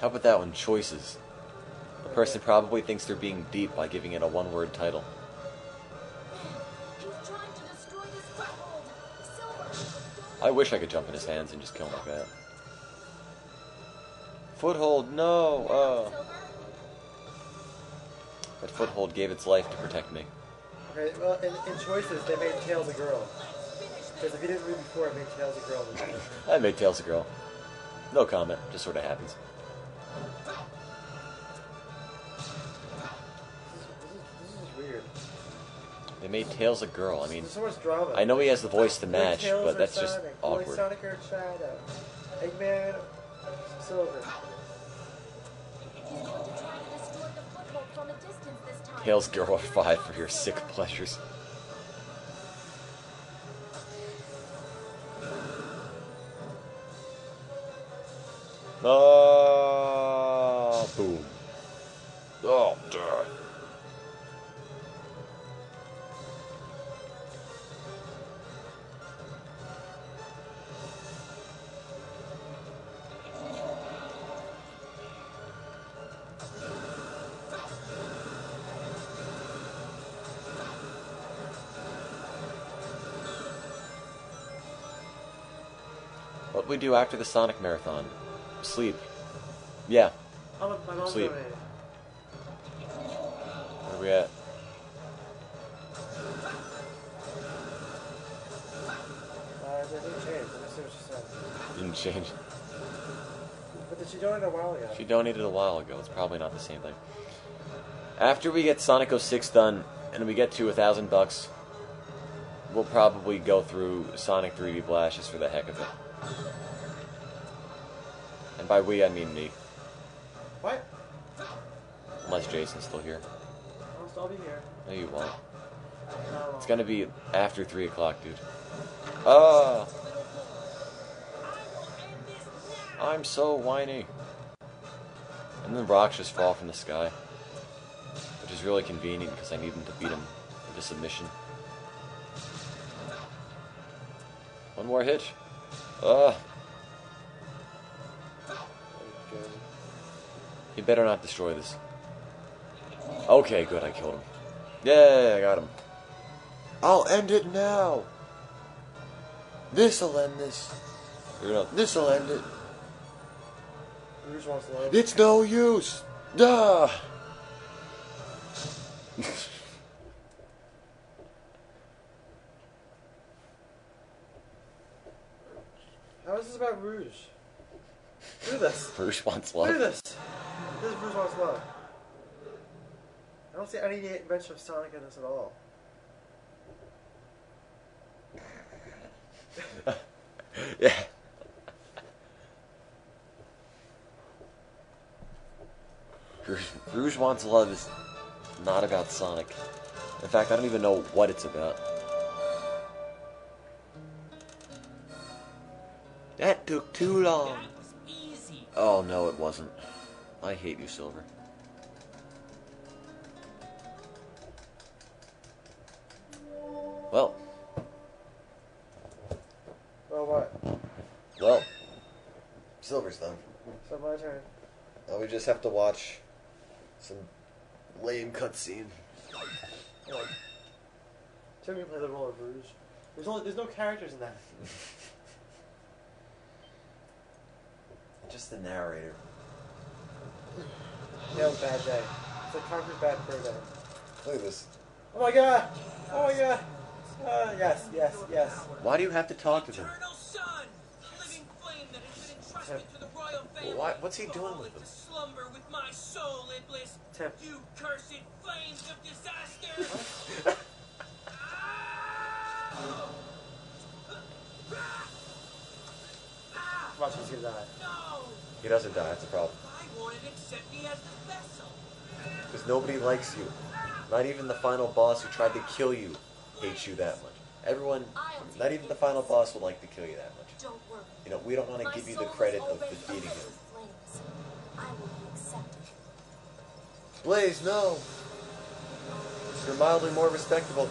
How about that one? Choices. The person probably thinks they're being deep by giving it a one-word title.
He's trying to destroy this foothold. Silver,
I wish I could jump in his hands and just kill him like that. Foothold, no!
Silver.
That foothold gave its life to protect me.
Okay, well, in choices, they made Tails a girl. Because if you didn't read before, it made Tails a girl.
I made Tails a girl. No comment, just sort of happens.
This is weird.
They made Tails a girl. I mean,
There's so much drama.
I know he has the voice to
Like
match,
Tails
but
or
that's just
Sonic.
awkward.
Like Sonic or Shadow. Eggman, Silver.
He's going to try to destroy the foothold from a distance this time.
Tails Girl 5 for your sick pleasures. Boom. Oh, God. What we do after the Sonic Marathon? Sleep. Yeah.
My mom's
Sleep.
donated.
Where are we at?
It didn't change. Let me see what she said.
Didn't change.
But did she donate a while ago?
She donated a while ago. It's probably not the same thing. After we get Sonic 06 done, and we get to $1,000, we'll probably go through Sonic 3D Blast just for the heck of it. And by we, I mean me.
What?
Unless Jason's still here.
I'll be here.
No, you won't.
No.
It's gonna be after 3 o'clock, dude. Oh! I'm so whiny. And then rocks just fall from the sky. Which is really convenient because I need him to beat him into submission. One more hit. He better not destroy this. Okay, good, I killed him. Yay, I got him. I'll end it now. This'll end this. This'll end it.
Rouge wants love.
It's no use. Duh.
How is this about Rouge? Do this.
Rouge wants
Do
love.
this. This is Rouge wants love. I don't see any mention of Sonic in this at all.
Yeah. Rouge Wants Love is not about Sonic. In fact, I don't even know what it's about. That took too long.
That was easy.
Oh, no, it wasn't. I hate you, Silver. Well.
Well, what?
Well. Silver's done.
So my turn.
Now we just have to watch some lame cutscene.
Like, Tim can play the role of Rouge. There's no characters in that.
Just the narrator.
Yeah, bad day. It's like Conker's bad fur day.
Look at this.
Oh my god! Oh my god! Yes, yes, yes.
Why do you have to talk to them?
Eternal sun, living flame that has been entrusted to the royal family.
What's he doing with them?
To slumber with my soul, Iblis.
Tim.
You cursed flames of disaster.
Watch, he's gonna die.
No,
He doesn't die, that's a problem.
I wanted to accept me as the vessel.
Because nobody likes you. Not even the final boss who tried to kill you hates you that much. Everyone, not even the final boss would like to kill you that much.
Don't worry.
You know, we don't want to give you the credit of defeating him.
Flames. I will be accepted.
Blaze, no! You're mildly more respectable.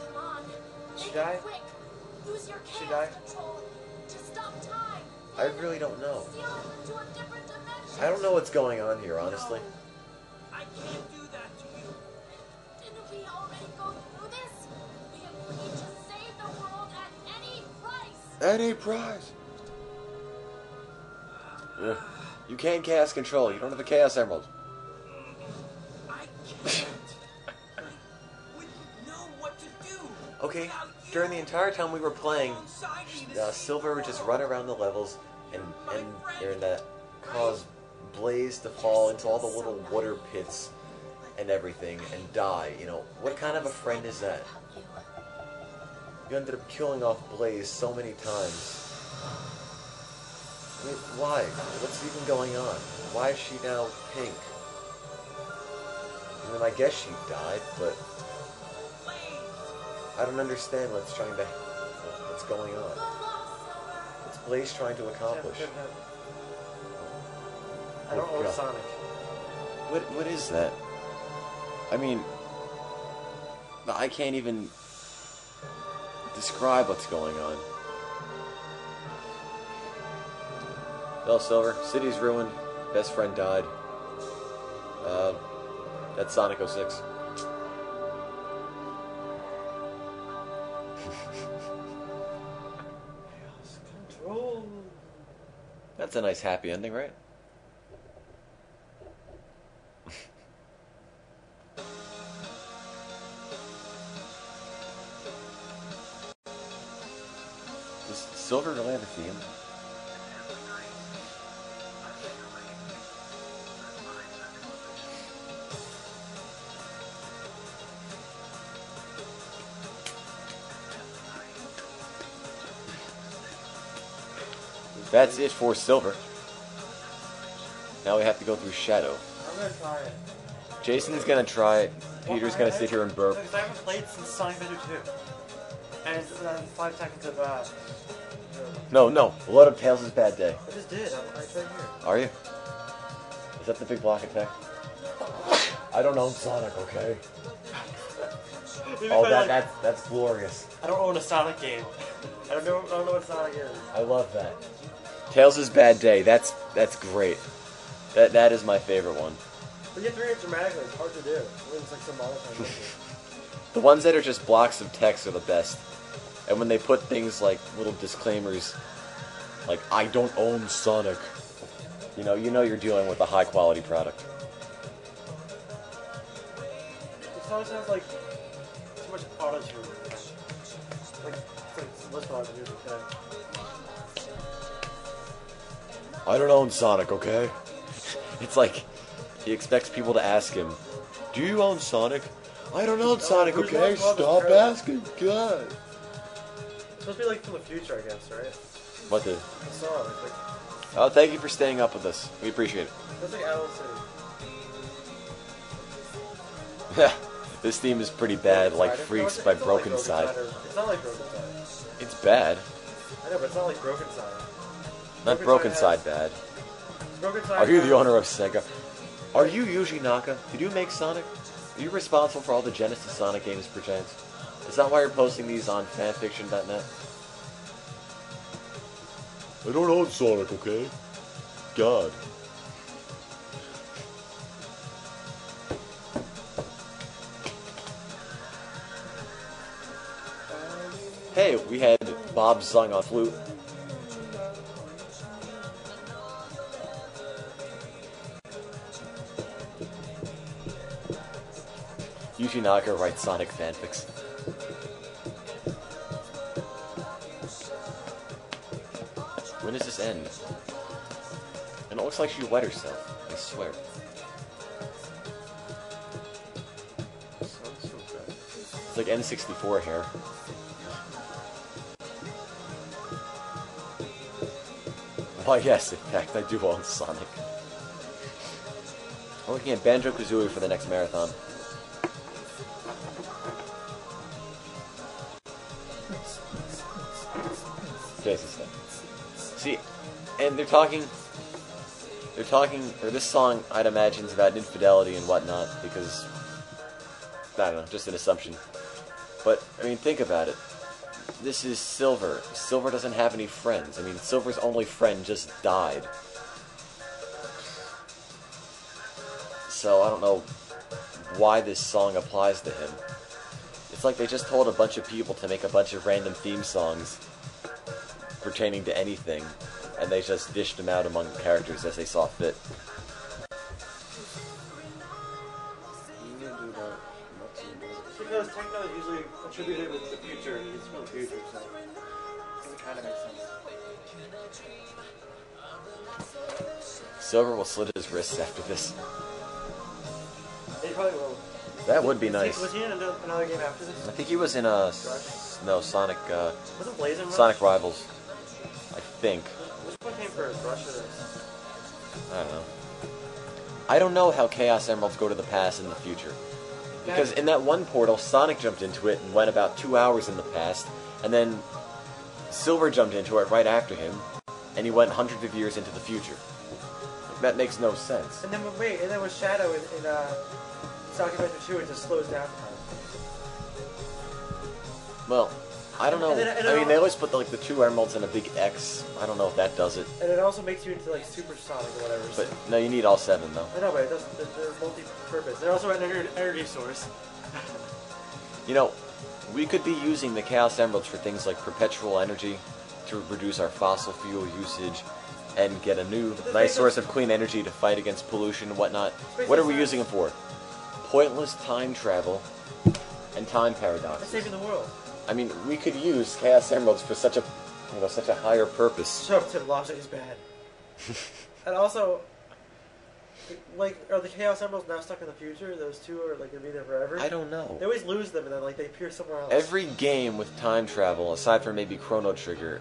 Come on.
She
Make
died?
it quick. Use your
She
chaos
died?
control to stop time.
I really don't know.
Seal it into a different dimension.
I don't know what's going on here, honestly.
I can't do that to you.
Didn't we already go through this? We agreed to save the world at any price.
Any prize! Ugh. You can't chaos control. You don't have a Chaos Emerald.
I can't. I wouldn't know what to do.
Okay,
without you.
during the entire time we were playing,
Alongside me to
Silver would
save
just
the
run
world.
around the levels and cause Blaze to fall into all the little water pits and everything and die. You know, what kind of a friend is that? You ended up killing off Blaze so many times. I mean, why? What's even going on? Why is she now pink? I mean, I guess she died, but I don't understand what's going on. What's Blaze trying to accomplish?
I don't own
God.
Sonic.
What is that? I mean, I can't even describe what's going on. Well, Silver, city's ruined. Best friend died. That's Sonic 06.
Control.
That's a nice happy ending, right? Does Silver really have a theme? That's it for Silver. Now we have to go through Shadow.
I'm gonna try it.
Jason's gonna try it. Peter's gonna sit here and burp.
Because I haven't played since Sonic Adventure 2. And it's 5 seconds of
No, no. Load up Tails' Bad Day.
I just did. I'm right here.
Are you? Is that the big block attack? I don't own Sonic, okay? Oh, that's glorious.
I don't own a Sonic game.
I don't know what Sonic is.
I love that. Tails' Bad Day. That's great. That is my favorite one.
But you have to read it dramatically. It's hard to do. It's like some monotone.
The ones that are just blocks of text are the best. And when they put things like little disclaimers, like I don't own Sonic, you know you're dealing with a high quality product.
This song sounds like too much auto-tune. Like listen to the music today.
I don't own Sonic, okay? It's like he expects people to ask him, "Do you own Sonic?" I don't own Sonic,
who's
okay?
not Bob
Stop
Esponja?
asking. God.
It's supposed to be like from the future, I guess, right?
What the?
The song. It's like
Oh, thank you for staying up with us. We appreciate it.
it's like Owl City.
This theme is pretty bad, like
Side.
Freaks
No,
by
it's not
Broken
like
Side.
It's not like Broken Side.
It's bad.
I know, but it's not like Broken Side.
Not Broken Side bad.
Broken Side.
Are you the owner of Sega? Are you Yuji Naka? Did you make Sonic? Are you responsible for all the Genesis Sonic games, perchance? Is that why you're posting these on fanfiction.net? I don't own Sonic, okay? God. Hey, we had Bob sung on flute. Yuji Naka writes Sonic fanfics. When does this end? And it looks like she wet herself, I swear. It's like N64 hair. Oh yes, in fact, I do own Sonic. I'm looking at Banjo-Kazooie for the next marathon. See, and they're talking, or this song, I'd imagine, is about infidelity and whatnot, because, I don't know, just an assumption. But, I mean, think about it. This is Silver. Silver doesn't have any friends. I mean, Silver's only friend just died. So, I don't know why this song applies to him. It's like they just told a bunch of people to make a bunch of random theme songs pertaining to anything, and they just dished them out among the characters as they saw fit.
Because techno is usually attributed with the future. It's from the future, so it kind of makes sense.
Silver will slit his wrists after this.
They probably will.
That would be nice.
Was he in another game after this?
I think he was in Sonic,
Wasn't Blaze in Rush?
Sonic Rivals. I think.
Which one came first, Rush or this?
I don't know. I don't know how Chaos Emeralds go to the past and the future. Because in that one portal, Sonic jumped into it and went about 2 hours in the past, and then Silver jumped into it right after him, and he went hundreds of years into the future. That makes no sense.
And then wait, and then with Shadow in Sonic Adventure 2, it just slows down time.
Well, I don't know.
And then
I mean, they always put like the 2 emeralds and a big X. I don't know if that does it.
And it also makes you into like Super Sonic or whatever.
But no, you need all 7 though.
I know, but it doesn't. They're multi-purpose. They're also an energy source.
You know, we could be using the Chaos Emeralds for things like perpetual energy to reduce our fossil fuel usage and get a new nice source of clean energy to fight against pollution and whatnot. What are we using them for? Pointless time travel and time
It's
paradoxes.
saving the world.
I mean, we could use Chaos Emeralds for such a, such a higher purpose.
Shut up, Tim. Logic is bad. And also, like, are the Chaos Emeralds now stuck in the future? Those two are like gonna be there forever.
I don't know.
They always lose them, and then like they appear somewhere else.
Every game with time travel, aside from maybe Chrono Trigger,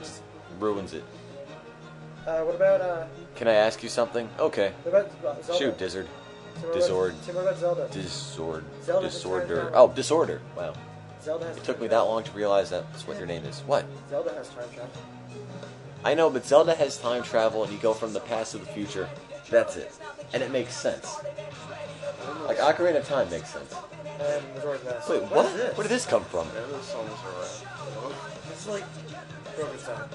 just ruins it.
What about
Can I ask you something? Okay.
what about Zelda?
Shoot, Dizzard.
Tim, what
Disorder.
Tim, what about Zelda?
Disorder.
Zelda's a
Disorder.
time
Oh, Disorder. Wow.
Zelda has
It took
time
me that
travel.
long to realize that's what your name is. What?
Zelda has time travel.
I know, but Zelda has time travel and you go from the past to the future. That's it. And it makes sense. Like, Ocarina of Time makes sense.
And Majora's Mask.
Wait,
What
what?
is this?
Where did this come from?
Yeah, those songs are rad.
It's like Broken Side.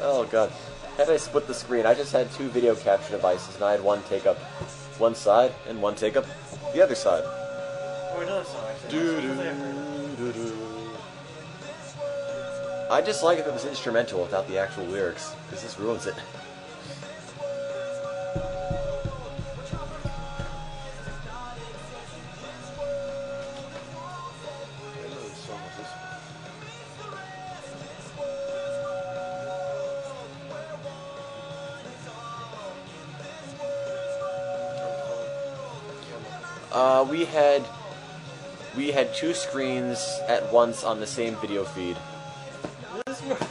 Oh god. Had I split the screen, I just had two video capture devices and I had one take up one side and one take up the other side.
Oh, another song actually.
I just like if it was instrumental without the actual lyrics, because this ruins it.
I know this song was this one.
We had two screens at once on the same video feed,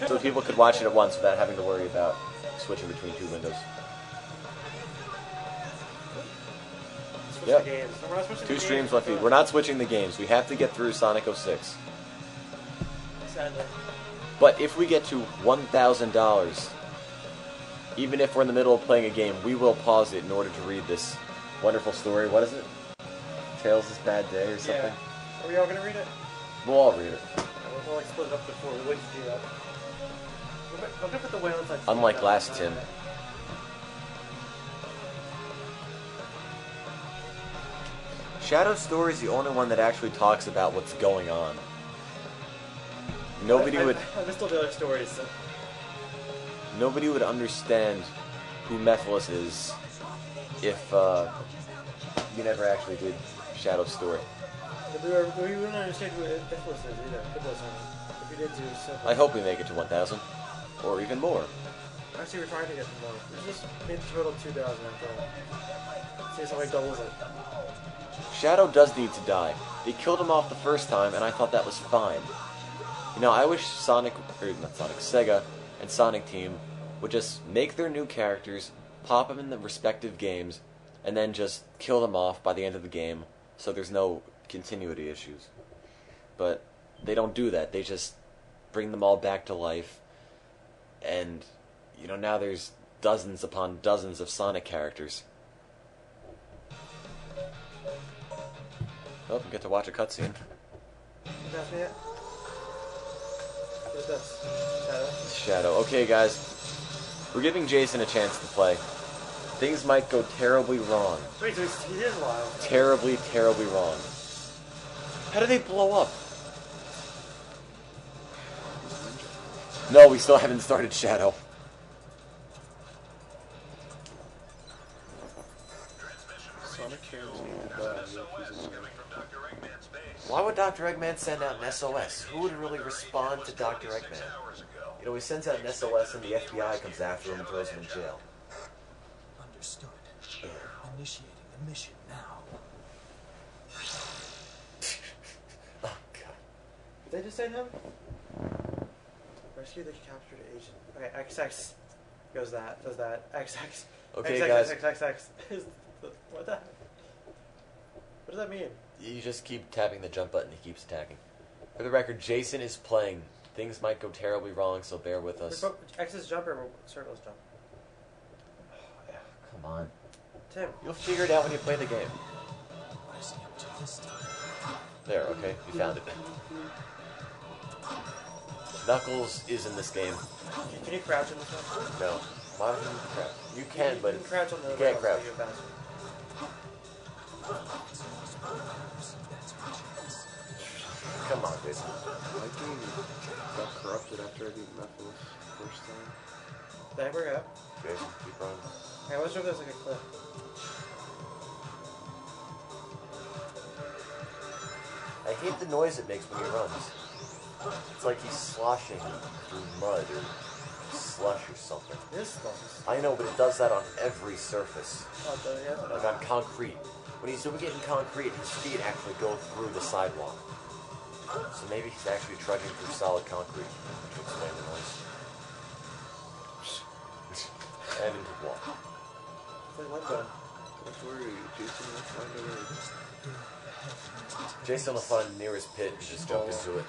so people could watch it at once without having to worry about switching between two windows.
Switch
Yep.
the games. No, we're not switching
Two
the
streams
games.
left feed. We're not switching the games. We have to get through Sonic 06.
Sadly.
But if we get to $1,000, even if we're in the middle of playing a game, we will pause it in order to read this wonderful story. What is it? Tales' Bad Day or something?
Yeah. Are we all gonna read it?
We'll all read it.
We'll like split it up before we wait to do that. I'm gonna put the whale inside.
Unlike last Tim. Shadow Story is the only one that actually talks about what's going on. Nobody would
I missed all the other stories. So.
nobody would understand who Mephiles is if you never actually did Shadow Story.
We wouldn't understand who Iflis is either. If you did do so.
I hope we make it to 1,000. Or even more.
Actually, we're trying to get more. We just made the total 2,000 after all. See if somebody doubles it.
Shadow does need to die. They killed him off the first time, and I thought that was fine. You know, I wish Sega and Sonic Team would just make their new characters, pop them in the respective games, and then just kill them off by the end of the game, so there's no continuity issues. But they don't do that. They just bring them all back to life, and, you know, now there's dozens upon dozens of Sonic characters. Oh, we get to watch a cutscene.
That's me yet? Who's this? Shadow?
Shadow. Okay, guys. We're giving Jason a chance to play. Things might go terribly wrong.
Wait, so he is alive.
Terribly, terribly wrong. How do they blow up? No, we still haven't started Shadow.
Sonic cares need to die. He's in there.
Why would Dr. Eggman send out an SOS? Who would really respond to Dr. Eggman? You know, he sends out an SOS and the FBI comes after him and throws him in jail.
Understood. Initiating the mission now.
Oh, God.
Did they just say him? Rescue the captured agent. Okay, XX goes that, does that. XX.
Okay,
XX,
guys.
XXX. What the? What does that mean?
You just keep tapping the jump button, he keeps attacking. For the record, Jason is playing. Things might go terribly wrong, so bear with us.
X is jump or circle's jump?
Come on.
Tim.
You'll figure it out when you play the game.
What is he up to this time?
There, okay, you found it. Knuckles is in this game.
Can you crouch in this one?
No. Why don't you crouch? You can, but
you can crouch on the
you can't
rails,
crouch.
so you're faster.
Come on, Jason.
My game got corrupted after I beat Mephiles first time.
Did I work out?
Jason, keep running.
Hey, I was sure there's like a clip.
I hate the noise it makes when he runs. It's like he's sloshing through mud or slush or something.
This close.
I know, but it does that on every surface.
Oh, yeah.
Like on concrete. When he's doing it in concrete, his feet actually go through the sidewalk. So maybe he's actually trudging through solid concrete, which would explain the noise. And into the wall.
It's like limbo.
Don't worry, Jason will find a way.
Jason will find the nearest pit and just jump into it.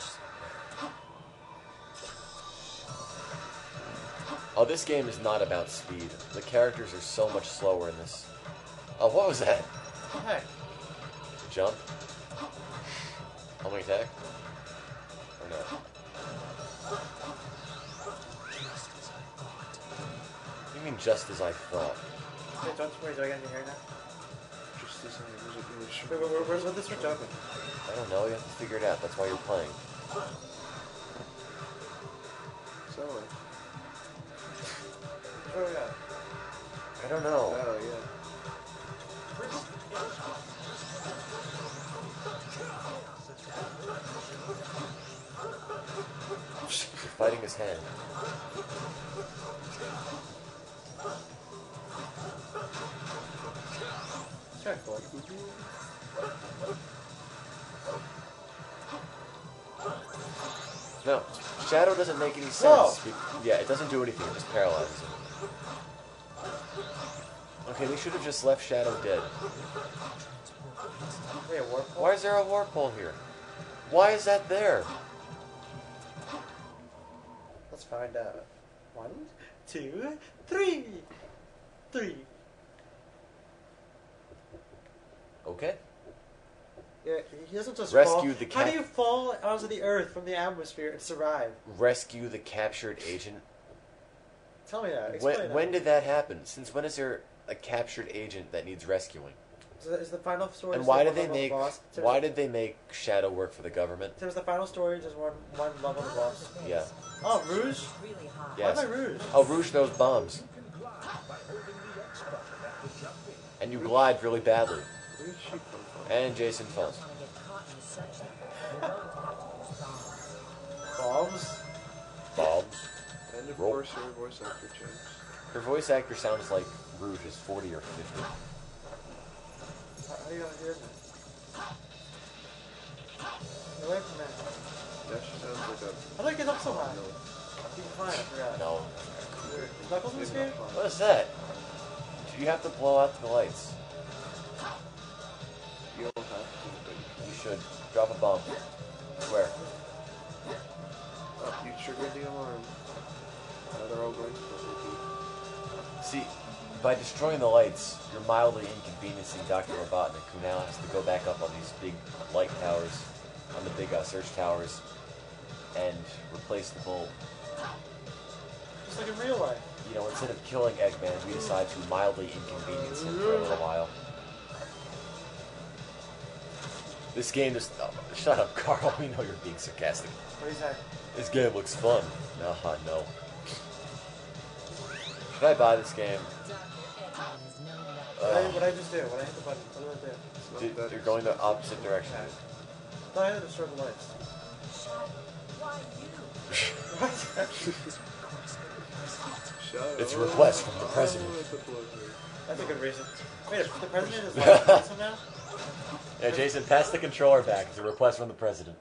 Oh, this game is not about speed. The characters are so much slower in this. Oh, what was that?
Hey.
Jump? Homing attack? Or no? What do you mean, just as I thought?
Wait, don't worry, do I get anything here now?
Just as I was
Wait, where's this switch open?
I don't know, you have to figure it out. That's why you're playing.
So,
Where are we at?
I don't know.
oh, yeah.
You're fighting his hand.
It's kind of cool.
No, Shadow doesn't make any
Whoa.
sense. Yeah, it doesn't do anything. It just paralyzes him. Okay, they should have just left Shadow dead.
Wait, a warp hole?
Why is there a warp hole here? Why is that there?
Let's find out. 1, 2, 3. 3.
Okay.
Yeah, he doesn't just
Rescue
fall.
the
How do you fall onto the earth from the atmosphere and survive?
Rescue the captured agent.
Tell me that. Explain that.
When did that happen? Since when is there a captured agent that needs rescuing?
Is the final story?
And
just
why
one
did they
level
make
of boss?
why did they make Shadow work for the government?
There's the final story, just one level of boss.
Yeah.
Oh, Rouge?
Really high.
Yes.
Why am I Rouge?
Oh, Rouge throws bombs. And you glide really badly.
Where did she come from?
And Jason falls.
Want to get caught in the sunshine? You're going to have to use bombs.
Bombs?
Bombs.
And of
Roll.
course her voice actor changed.
Her voice actor sounds like Rouge is 40 or 50.
How do you know hear that? Get away from that.
Yeah, she sounds like a...
How do I get up so high? You can climb, I forgot.
No.
Is Knuckles in this game?
What is that? You have to blow out the lights.
You don't have to, but
You should. Drop a bomb. Where?
you triggered the alarm. Now they're all going to
See, by destroying the lights, you're mildly inconveniencing Dr. Robotnik, who now has to go back up on these big light towers, on the big search towers, and replace the bulb.
Just like in real life.
You know, instead of killing Eggman, we decide to mildly inconvenience him for a little while. This game is... Oh, shut up, Carl. We know you're being sarcastic.
What do you say?
This game looks fun. Nah, no. Should I buy this game?
What did I just do? When I hit the button, what did I do?
Dude, you're going the opposite direction.
I thought I had to destroy the lights.
Why you?
What?
Shut up.
It's a request from the president.
That's a good reason. Wait, if the president is like awesome now?
Yeah, Jason, pass the controller back. It's a request from the president.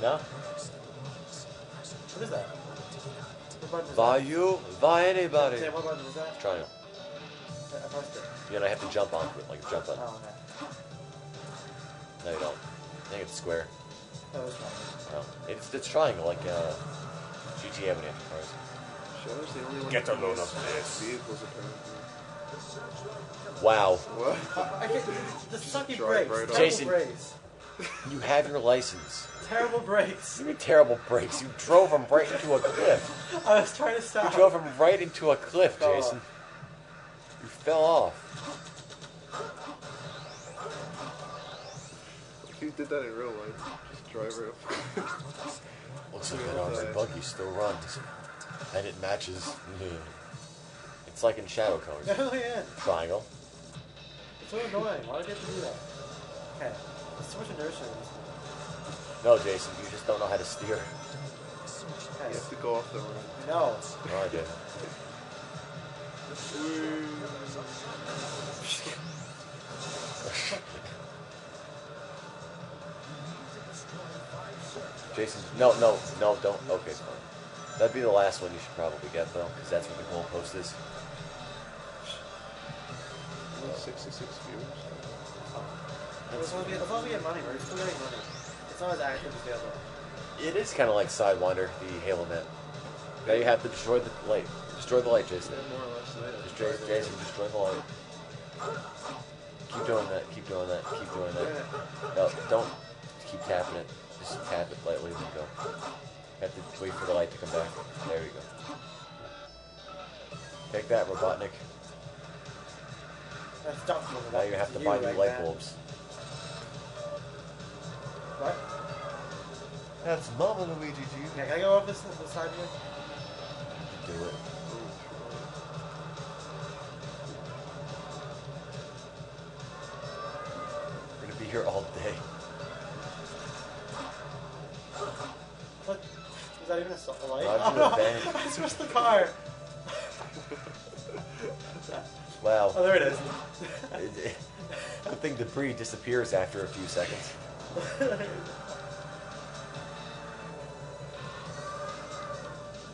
No?
What is that? What button is
By
that?
you, by anybody.
Sam, what button is that?
Triangle.
I pressed it.
You know, I have to jump onto it, like a jump button.
Oh, okay.
No, you don't. I think it's square.
That was fine.
No. It's triangle, like GTA when you have cars.
Shadow's the only one
Get
who
a load
can
of
use
this.
vehicles, apparently.
Wow.
What?
I can't, the sucky
drive
brakes.
right
Terrible
off.
Jason.
brakes.
You have your license.
Terrible brakes.
You mean terrible brakes? You drove him right into a cliff.
I was trying to
You
stop.
drove him right into a cliff,
Fell
Jason.
off.
You fell off.
If you did that in real life, just drive right off.
Looks like that armored buggy still runs. And it matches. It's like in Shadow Colors.
Oh, yeah.
Triangle.
It's so annoying. Why do I get to do that? Okay. There's too much inertia in this thing.
No, Jason, you just don't know how to steer.
You
Okay.
have to go off the road.
No.
No, I did. Jason, no, don't. Okay, fine. That'd be the last one you should probably get, though, because that's what the goalpost is.
66 viewers.
As long as we get money, we're still getting money. It's not as active as the other one.
It is kind of like Sidewinder, the Halo map. Now you have to destroy the light. Destroy the light, Jason.
Yeah, more or less.
Jason, destroy the light. Keep doing that. Keep doing that. Keep doing that. No, don't keep tapping it. Just tap it lightly and go. You have to wait for the light to come back. There you go. Take that, Robotnik.
That's dumb.
Now you have to buy new light bulbs.
What?
That's Mama Luigi G.
Yeah, can I go up this side here?
Do it. We're gonna be here all day.
What? Is that even a light?
Roger the bank.
I switched the car.
Wow.
Oh, there it is.
Good thing debris disappears after a few seconds.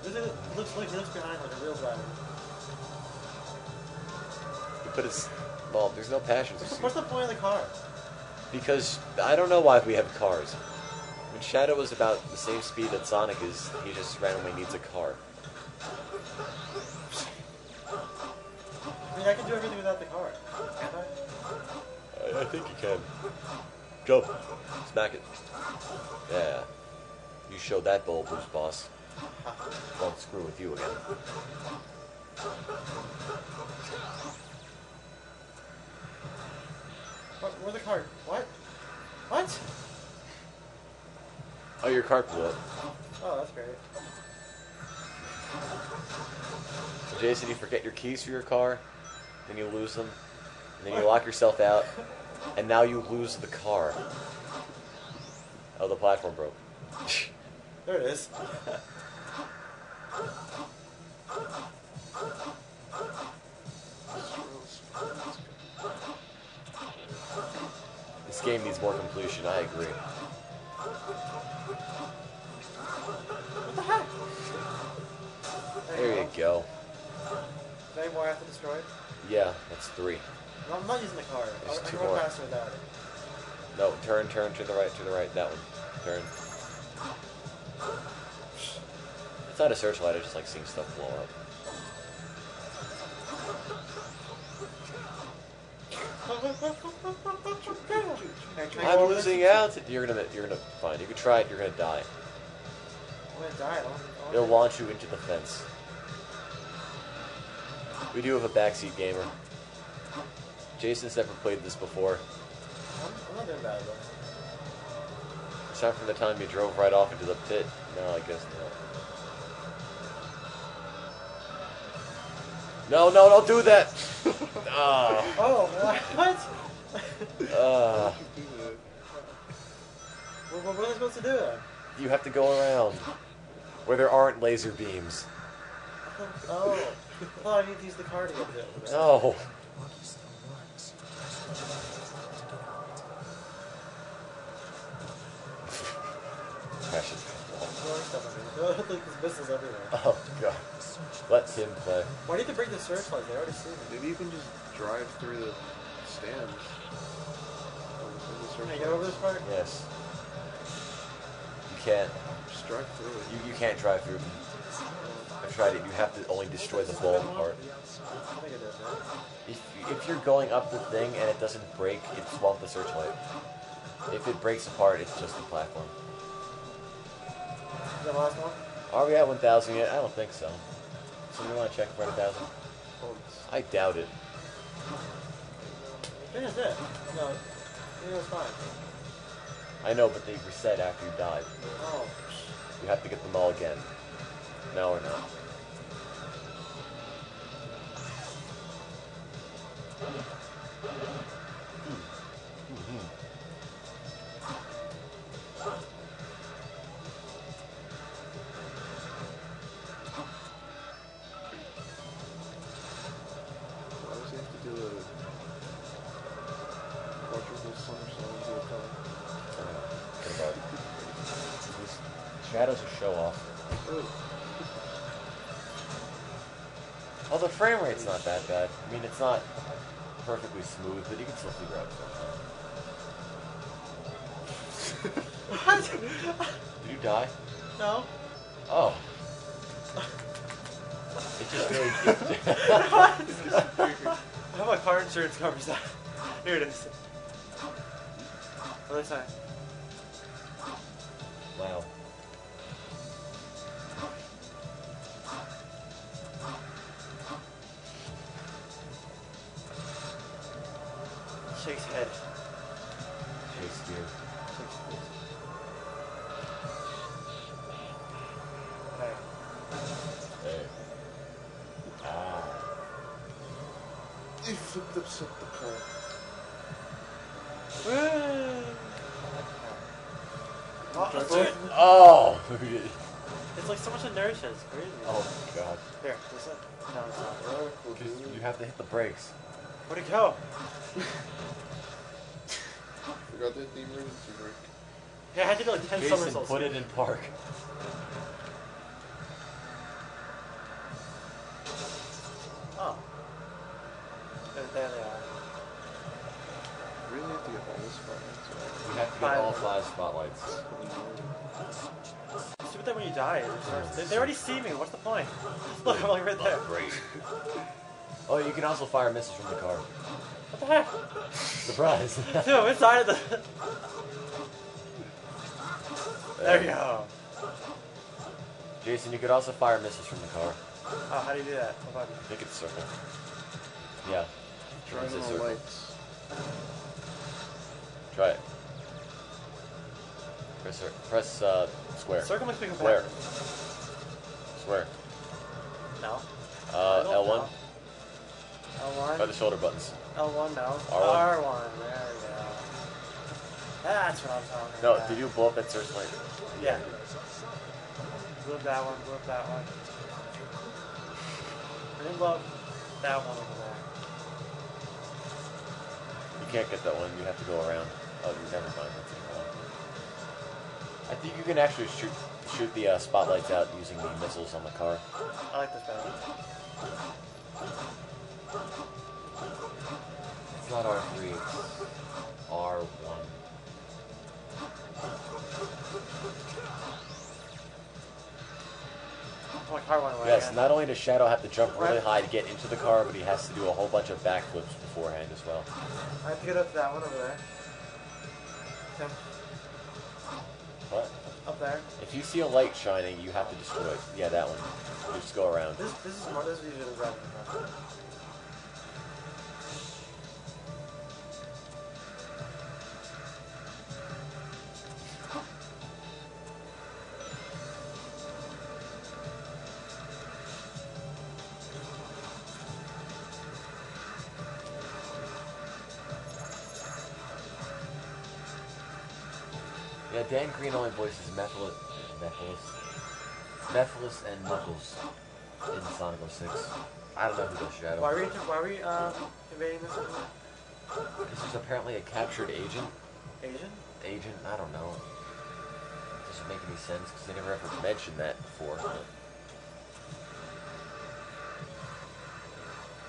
It looks behind like a real driver.
But it's, well, there's no passion.
What's the point of the car?
Because I don't know why we have cars. When Shadow is about the same speed that Sonic is, he just randomly needs a car.
I mean, I can do everything without the car, can't I?
I think you can. Jump. Smack it. Yeah. You showed that bowl, Bruce Boss. Won't screw with you again.
Where's the car? What? What?
Oh, your car blew up.
Oh, that's great.
So Jason, you forget your keys for your car, then you lose them, and then you lock yourself out, and now you lose the car. Oh, the platform broke.
There it is.
This game needs more completion, I agree.
What the heck?
There you go.
Is there any more I have to destroy?
Yeah, that's 3.
No, I'm not using the car.
There's
I
2
can run
more.
faster without it.
No, turn to the right, that one. Turn. It's not a searchlight, I just like seeing stuff blow up.
Can I go
I'm
over this?
losing out. You're gonna fine. You can try it. You're gonna die.
I'm gonna die. I don't
It'll launch you into the fence. We do have a backseat gamer. Jason's never played this before.
I'm not doing bad though.
Except for the time you drove right off into the pit. No, I guess not. No, don't do that!
Oh, what? What are I supposed to do then?
You have to go around where there aren't laser beams.
Oh, I thought I need to use the car to get to it.
No. Precious.
Throwing stuff at me. There's missiles everywhere.
Oh god. Let him play.
Why do you have to bring the searchlight? They already see me.
Maybe you can just drive through the stands.
Can I get over this part?
Yes. You can't.
Just drive through it.
You can't drive through them. I tried it. You have to only destroy the bulb part.
I think it is, right?
If you're going up the thing and it doesn't break, it's swamp the searchlight. If it breaks apart, it's just the platform.
Is that the last one?
Are we at 1,000 yet? I don't think so. So you want to check for 1,000? I doubt it.
I think that's it. No, I think it was fine.
I know, but they reset after you died.
Oh.
You have to get them all again. No or not.
Why does he have to do a quadruple somersault into a car?
What about it? Shadow's a show off. Oh, the frame rate's not that bad. I mean, it's not perfectly smooth, but you can still figure out stuff. Did you die?
No.
Oh. It just really
How about car insurance covers that? Here it is. Other side.
Wow.
Shakes head.
Shakespeare.
Okay.
Hey. Ah.
He flipped upset the car.
Oh!
It's like so much inertia, it's crazy.
Oh god.
Here, listen. No, it's not.
Because you have to hit the brakes.
Where'd it go?
Forgot to hit the emergency brake.
Yeah, I had to do like 10
Jason,
somersaults.
put it in park.
Oh. There they are.
Really have to get all this far.
You have to get all 5 spotlights.
Stupid that when you die, it starts, they already see me. What's the point? Look, I'm like right there.
Great. Oh, you can also fire missiles from the car.
What the heck?
Surprise.
Dude, inside of the... There you go.
Jason, you could also fire missiles from the car.
Oh, how do you do that? What button?
I think it's circle. Yeah.
Trying
It's a
all
circle.
lights.
Try it. Press square.
Circle makes me go
Square.
backwards.
Square.
No.
L1.
L1.
Try the shoulder buttons.
L1, no.
R1.
R1. There we go. That's what I'm talking
No,
about.
did you blow up that searchlight?
Yeah. Blew up that one, blew up that one. I didn't blow up that one over there.
You can't get that one. You have to go around. Oh, you never mind. That's it. I think you can actually shoot the spotlights out using the missiles on the car.
I like this better.
It's not R3. It's R1.
Oh, my car went away.
Yes,
again.
not only does Shadow have to jump really
Right.
high to get into the car, but he has to do a whole bunch of backflips beforehand as well.
I have to get up to that one over there. Tim,
What?
up there.
If you see a light shining, you have to destroy it. Yeah, that one. You just go around.
This is more. This is usually the driving car.
Yeah, Dan Green only voices Mephiles and Knuckles in Sonic 06. I don't know who does Shadow.
Why are we invading this over here?
Because there's apparently a captured agent.
Asian?
Agent, I don't know. It doesn't make any sense because they never ever mentioned that before.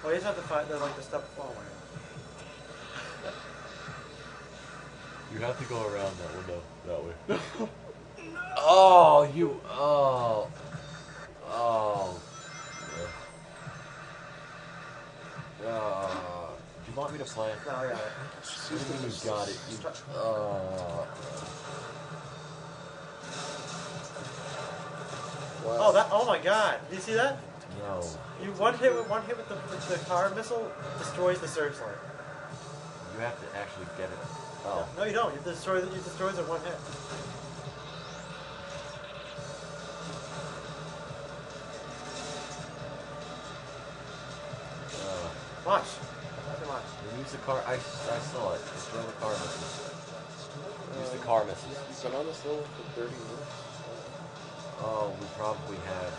Well, you just have to fight the step forward.
You have to go around that window that way. Oh, you. Oh. Oh. Do you want me to play?
No, I got it.
What do you mean you got it? You,
Oh, that! Oh my God! Did you see that?
no.
You one hit with the car missile destroys the searchlight.
You have to actually get it. Oh.
No, you don't. You destroy it in one hit. Watch. Come on.
Use the car. I saw it. Destroy the car missiles. Use the car missiles.
You've been on this level for 30 minutes.
Oh, we probably have.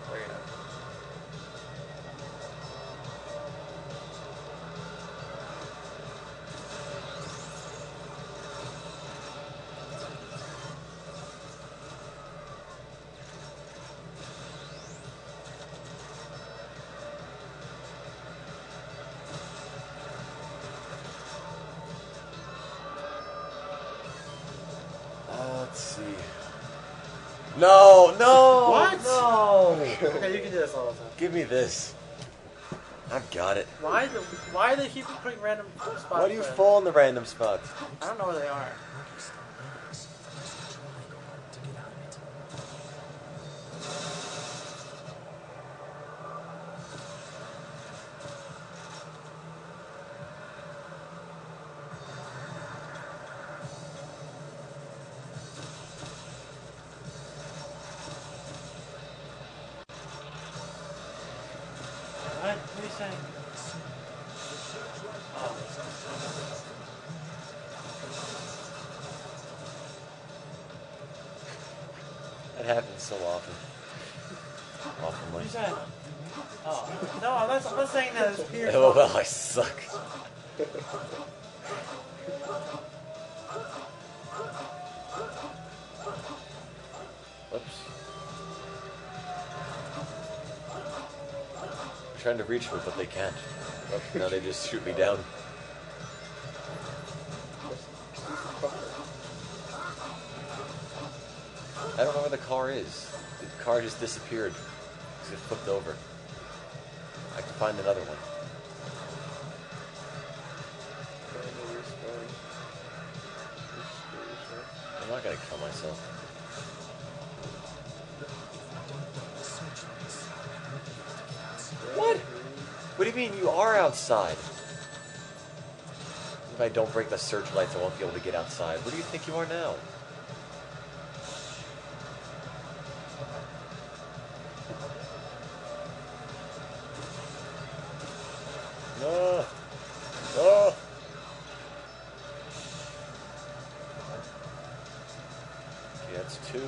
There you go.
No, no,
What?
no.
Okay, you can do this all the time.
Give me this. I've got it.
Why do they keep putting random spots?
Why do you
there?
fall in the random spots?
I don't know where they are.
To get out of it.
What? What are you saying?
That happens so often.
What
Oftenly.
you saying? Oh. No, I'm not saying that it's Peter's
Oh,
fault.
well, I suck. Whoops. I'm trying to reach me, but they can't. Now they just shoot me down. I don't know where the car is. The car just disappeared. Because it flipped over. I can find another one. I'm not gonna kill myself. What? What do you mean you are outside? If I don't break the searchlights, I won't be able to get outside. What do you think you are now? No. No. Okay, that's 2.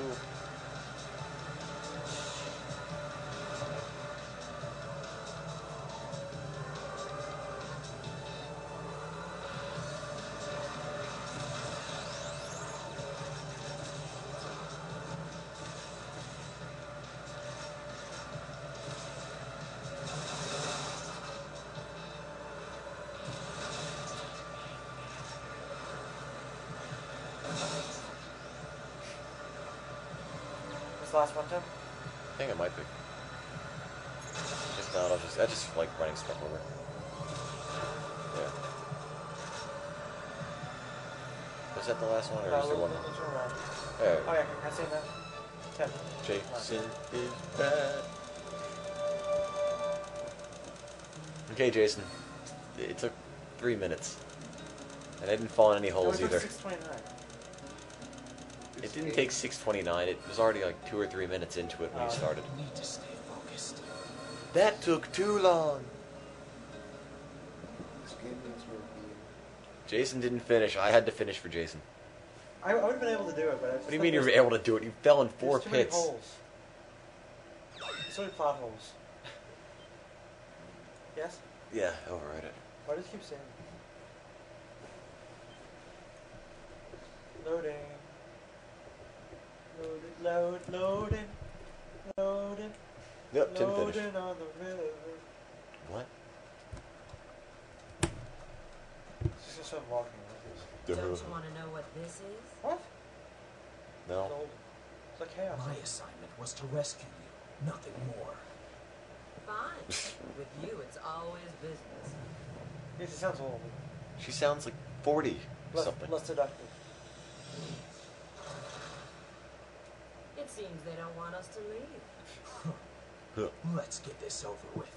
This last one, Tim?
I think it might be. If not, I just like running stuff over. Yeah. Was that the last one, or is there one more? There.
Oh yeah, can I say that? Tim.
Jason is bad. Okay, Jason. It took 3 minutes. And I didn't fall in any holes either.
6:29.
It didn't take 6:29. It was already like 2 or 3 minutes into it when you started.
You need to stay focused.
That took too long.
This game needs more beam.
Jason didn't finish. I had to finish for Jason.
I would have been able to do it, but I just
What do you mean you were able to do it? You fell in 4
There's too many
pits.
holes. So many plot holes. Yes?
Yeah, override it.
Why does it keep saying? Loading. Loading.
Yep, Tim finished.
Loading on the river.
What?
Just gonna start walking like this.
Don't you want to know what this is?
What?
No.
It's old. It's like chaos.
My assignment was to rescue you, nothing more.
Fine. With you, it's always business.
Yes, it sounds old.
She sounds like 40 or something.
Less seductive.
It seems they don't want us to leave.
Let's get this over with.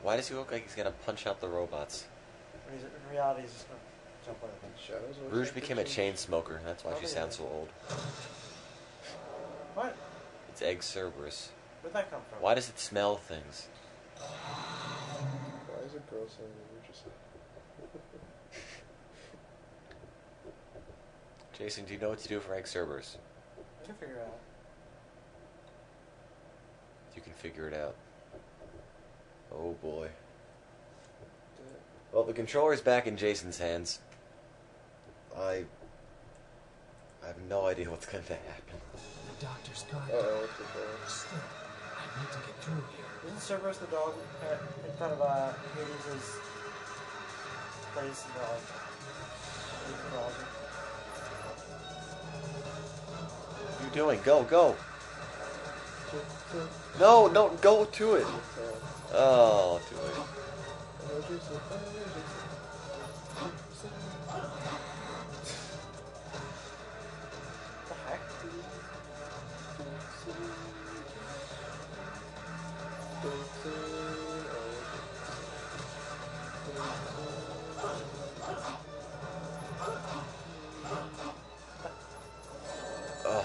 Why does he look like he's gonna punch out the robots?
In reality, he's just gonna jump on it.
Shadows always
Rouge
have to
became a
change.
chain smoker. That's why she sounds so old.
What?
It's egg Cerberus.
Where'd that come from?
Why does it smell things?
Why is a girl saying Rouge?
Jason, do you know what to do for egg Cerberus?
I can figure it out.
You can figure it out. Oh boy. Well, the controller's back in Jason's hands. I have no idea what's going to happen.
The doctor's gone.
Uh-oh, what's the door?
Still, I need to get through here.
Isn't Cerberus the dog in front of Hades' place in the mythology?
doing? Go, go. No, no, go to it. Oh, too late.
The heck?
Oh.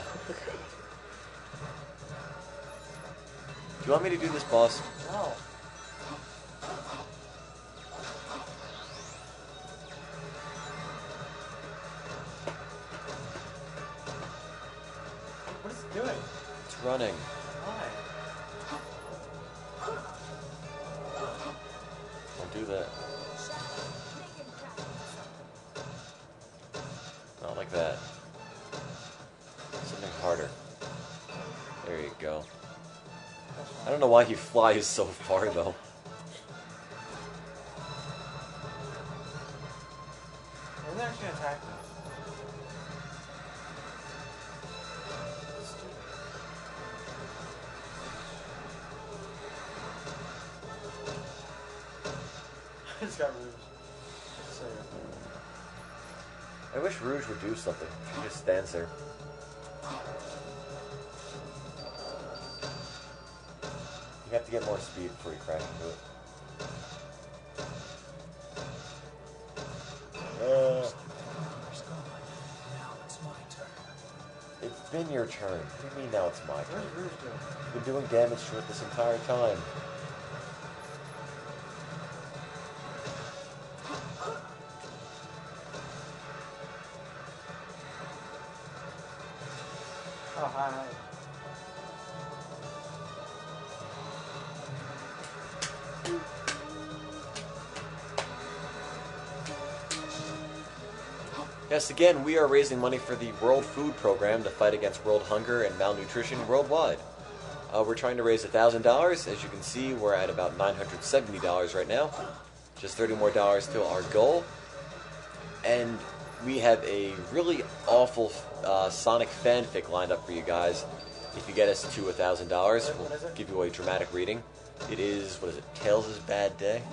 Do you want me to do this, boss?
No. What is it doing?
It's running.
Why?
Don't do that.
Make him crack into something.
Not like that. Something harder. There you go. I don't know why he flies so far, though.
Where's it actually attacking? I just got Rouge. So,
I wish Rouge would do something. She just stands there. You have to get more speed before you crash into it.
Timer's gone. Now it's my turn.
It's been your turn. What do you mean now it's my turn?
where's Rouge doing?
You've been doing damage to it this entire time.
Oh, hi.
Yes, again, we are raising money for the World Food Program to fight against world hunger and malnutrition worldwide. We're trying to raise $1,000. As you can see, we're at about $970 right now. Just $30 more till our goal. And we have a really awful Sonic fanfic lined up for you guys. If you get us to $1,000,
What is
we'll
it?
give you a dramatic reading. It is, what is it, Tails' Bad Day?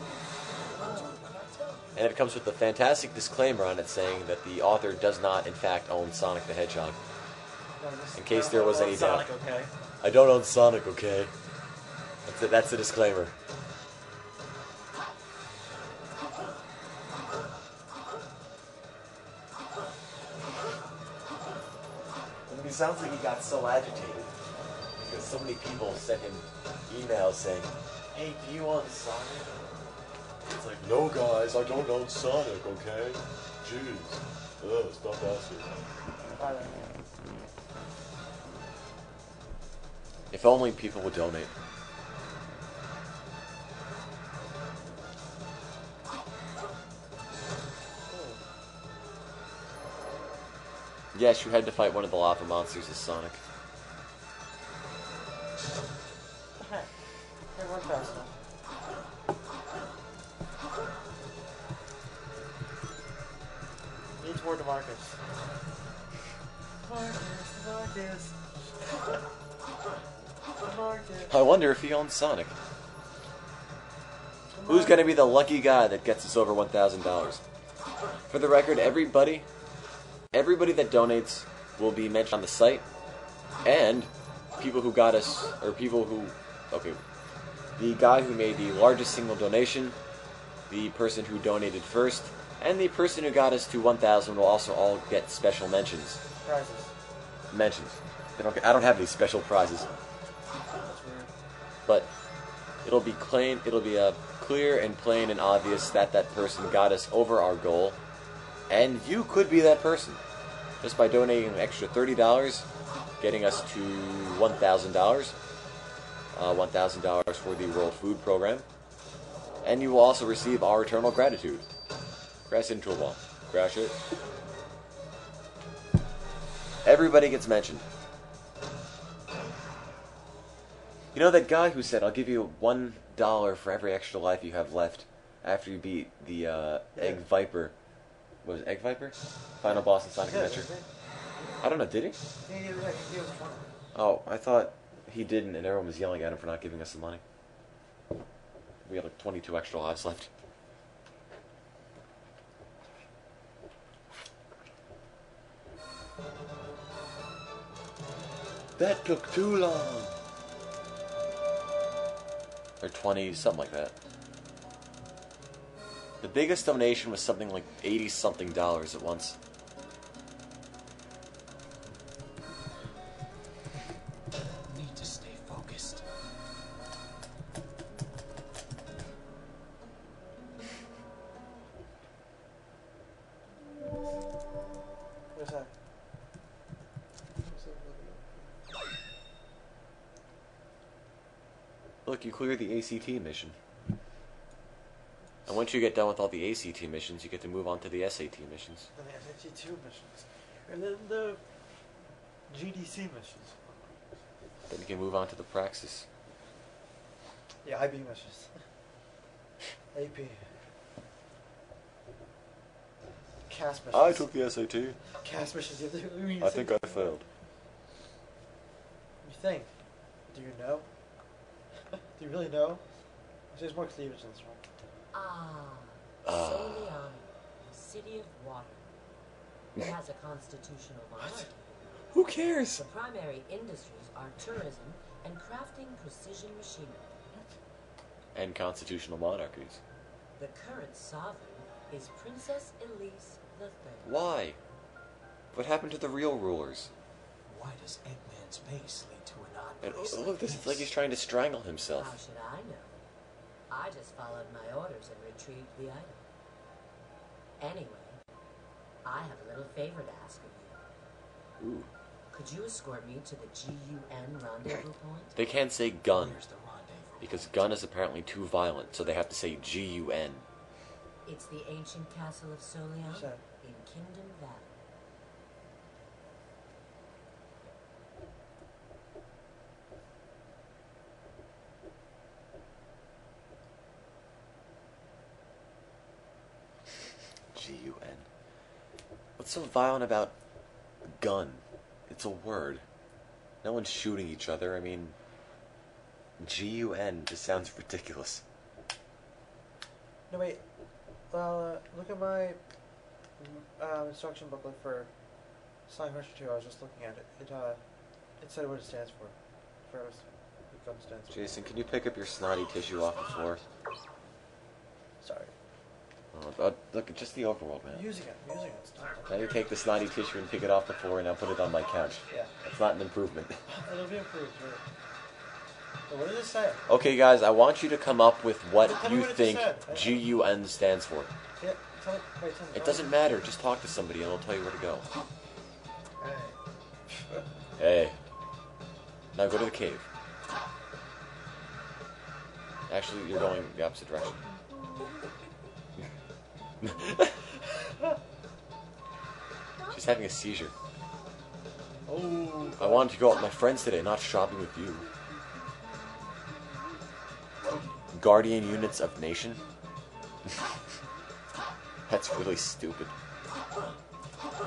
And it comes with a fantastic disclaimer on it saying that the author does not, in fact, own Sonic the Hedgehog.
No, just-
In case there was any doubt.
Sonic, okay?
I don't own Sonic, okay? That's the disclaimer. I mean, it sounds like he got so agitated because so many people sent him emails saying, "Hey, do you own Sonic?" It's like, "No, guys, I don't own Sonic, okay? Jeez, stop asking."
Bye then.
If only people would donate. Yes, you had to fight one of the lava monsters as Sonic.
What the heck? Can't run fast enough. Needs more DeMarcus. Marcus. DeMarcus.
I wonder if he owns Sonic. Who's gonna be the lucky guy that gets us over $1,000? For the record, everybody that donates will be mentioned on the site, and people who got us, or people who, okay, the guy who made the largest single donation, the person who donated first, and the person who got us to 1,000 will also all get special mentions.
Prizes.
Mentions. I don't have any special prizes,
That's weird.
but it'll be plain. It'll be clear and plain and obvious that that person got us over our goal, and you could be that person just by donating an extra $30, getting us to $1,000. $1,000 for the World Food Program, and you will also receive our eternal gratitude. Crash into a wall. Crash it. Everybody gets mentioned. You know that guy who said, "I'll give you $1 for every extra life you have left after you beat the Egg Viper." What was it, Egg Viper? Final boss in Sonic
Yeah,
Adventure.
isn't it?
I don't know, did he?
Yeah, he gave us 20.
Oh, I thought he didn't, and everyone was yelling at him for not giving us the money. We had like 22 extra lives left. That took too long. Or 20, something like that. The biggest donation was something like $80-something at once.
Need to stay focused.
Where's that?
Look, you cleared the ACT mission. And once you get done with all the ACT missions, you get to move on to the SAT missions.
And the SAT2 missions. And then the GDC missions.
Then you can move on to the Praxis.
Yeah, IB missions. AP. CAS missions.
I took the SAT.
CAS missions. You have to,
I think I failed.
You think? Do you know? Do you really know? There's more cleavage in this one.
Soliana, the city of water. It has a constitutional monarchy.
Who cares?
The primary industries are tourism and crafting precision machinery.
And constitutional monarchies.
The current sovereign is Princess Elise III.
Why? What happened to the real rulers?
Why does Eggman's base lead to an odd
And
place
look, this is like he's trying to strangle
How
himself.
should I know? I just followed my orders and retrieved the item. Anyway, I have a little favor to ask of you.
Ooh.
Could you escort me to the GUN rendezvous point?
They can't say gun,
Where's the rendezvous?
because gun is apparently too violent, so they have to say GUN.
It's the ancient castle of Soliana
What's that?
in Kingdom Valley.
GUN. What's so violent about gun? It's a word. No one's shooting each other. I mean, GUN just sounds ridiculous.
No, wait. Look at my instruction booklet for Sonic Rush 2. I was just looking at it. It said what it stands for. For what gun stands for.
Jason, can you pick up your snotty tissue off the floor?
Sorry.
Look, just the overworld, man.
I'm using it. It's not.
Now you take the snotty tissue and pick it off the floor and now put it on my couch.
Yeah.
That's not an improvement.
It'll be improved. So what does it say?
Okay, guys, I want you to come up with what
Tell me
you
what it
think
just said.
GUN stands for.
Yeah, tell me.
It doesn't matter. Just talk to somebody and they'll tell you where to go.
Hey.
Hey. Now go to the cave. Actually, you're going the opposite direction. She's having a seizure.
Oh.
I wanted to go out with my friends today, not shopping with you. Guardian Units of Nation? That's really stupid.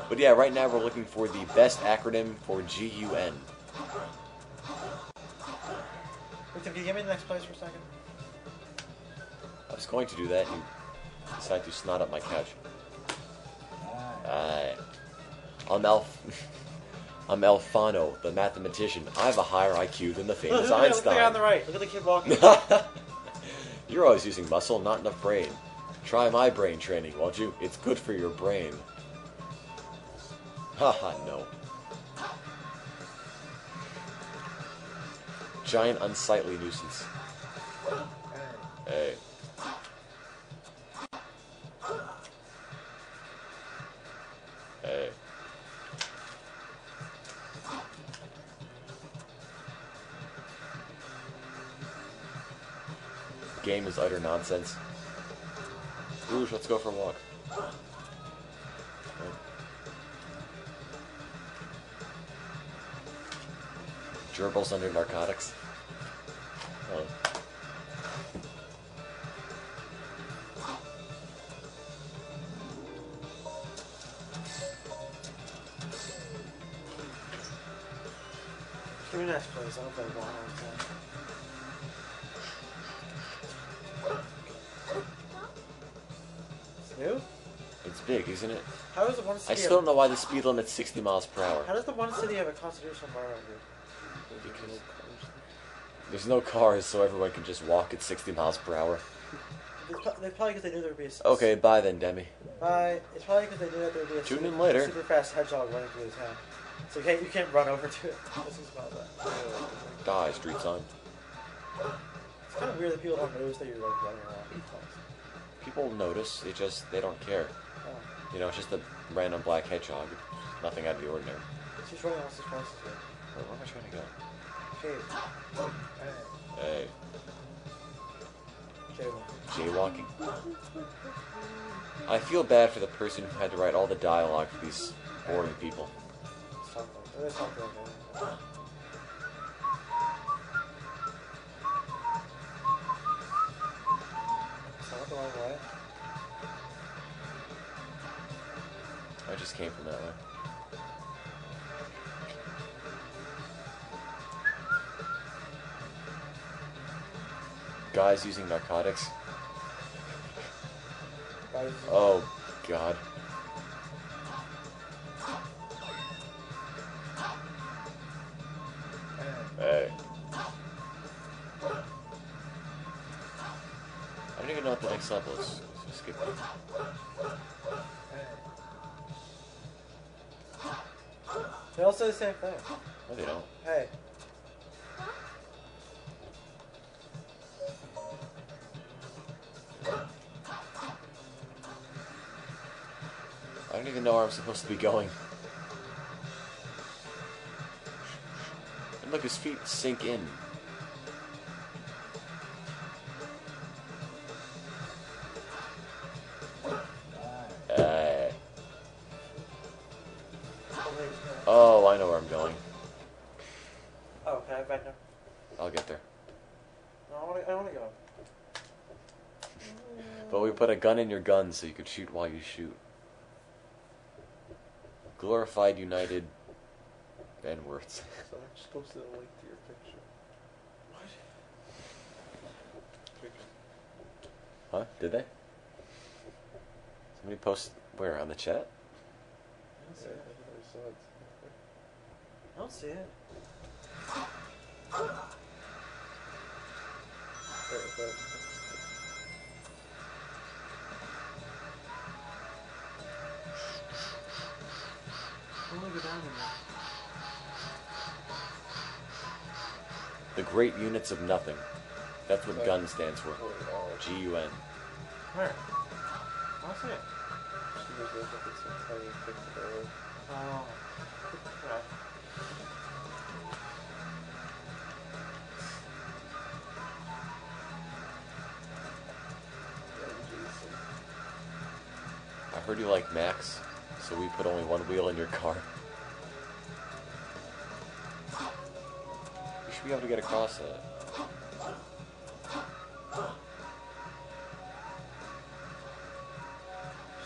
But yeah, right now we're looking for the best acronym for GUN.
Wait, can you get me in the next place for a second?
I was going to do that and you decided to snot up my couch. I'm Alfano, the mathematician. I have a higher IQ than the famous
Look at the guy on
Einstein.
the right. Look at the kid walking.
You're always using muscle, not enough brain. Try my brain training, won't you? It's good for your brain. Haha, no. Giant unsightly nuisance. Hey. Hey. Game is utter nonsense. Rouge, let's go for a walk. Gerbils under narcotics. Oh.
really nice place. I don't play one all the time. It's new?
It's big, isn't it?
How does the one
I
city
still don't know why the speed limit's 60 miles per hour.
How does the one city have a constitutional bar under?
Because there's no cars, so everyone can just walk at 60 miles per hour.
They probably because they knew there would be a...
Okay, bye then, Demi.
Bye. It's probably because they knew that there would be a
Tune in later.
super fast hedgehog running through the town. So you can't run over to it. This is about that.
Die, street sign.
It's kind of weird that people don't notice that you're like running around.
People notice, they don't care.
Oh.
You know, it's just a random black hedgehog. Nothing out of the ordinary.
It's just running almost as fast as you.
Where am I trying to go?
Cave.
Hey.
Jaywalking.
Jaywalking. I feel bad for the person who had to write all the dialogue for these boring people.
Let's talk about that. So I went the wrong way.
I just came from that way. Guys using narcotics. Oh, God. Hey. I don't even know what the next level is. Let's skip it.
They all say the same thing.
No, they don't.
Hey.
I don't even know where I'm supposed to be going. And look, his feet sink in. Oh, I know where I'm going.
Oh, can I have back now?
I'll get there.
No, I want to go.
But we put a gun in your gun so you could shoot while you shoot. Glorified United N-words.
So I'm just posted a link to your picture.
What?
Picture.
Huh? Did they? Somebody post where? On the chat?
Yeah, I saw it.
I don't see it. I want to go down in there.
The Great Units of Nothing. That's what GUN stands for. G-U-N.
Where? I don't see it. Oh. Right.
I heard you like Max, so we put only one wheel in your car. You should be able to get across that.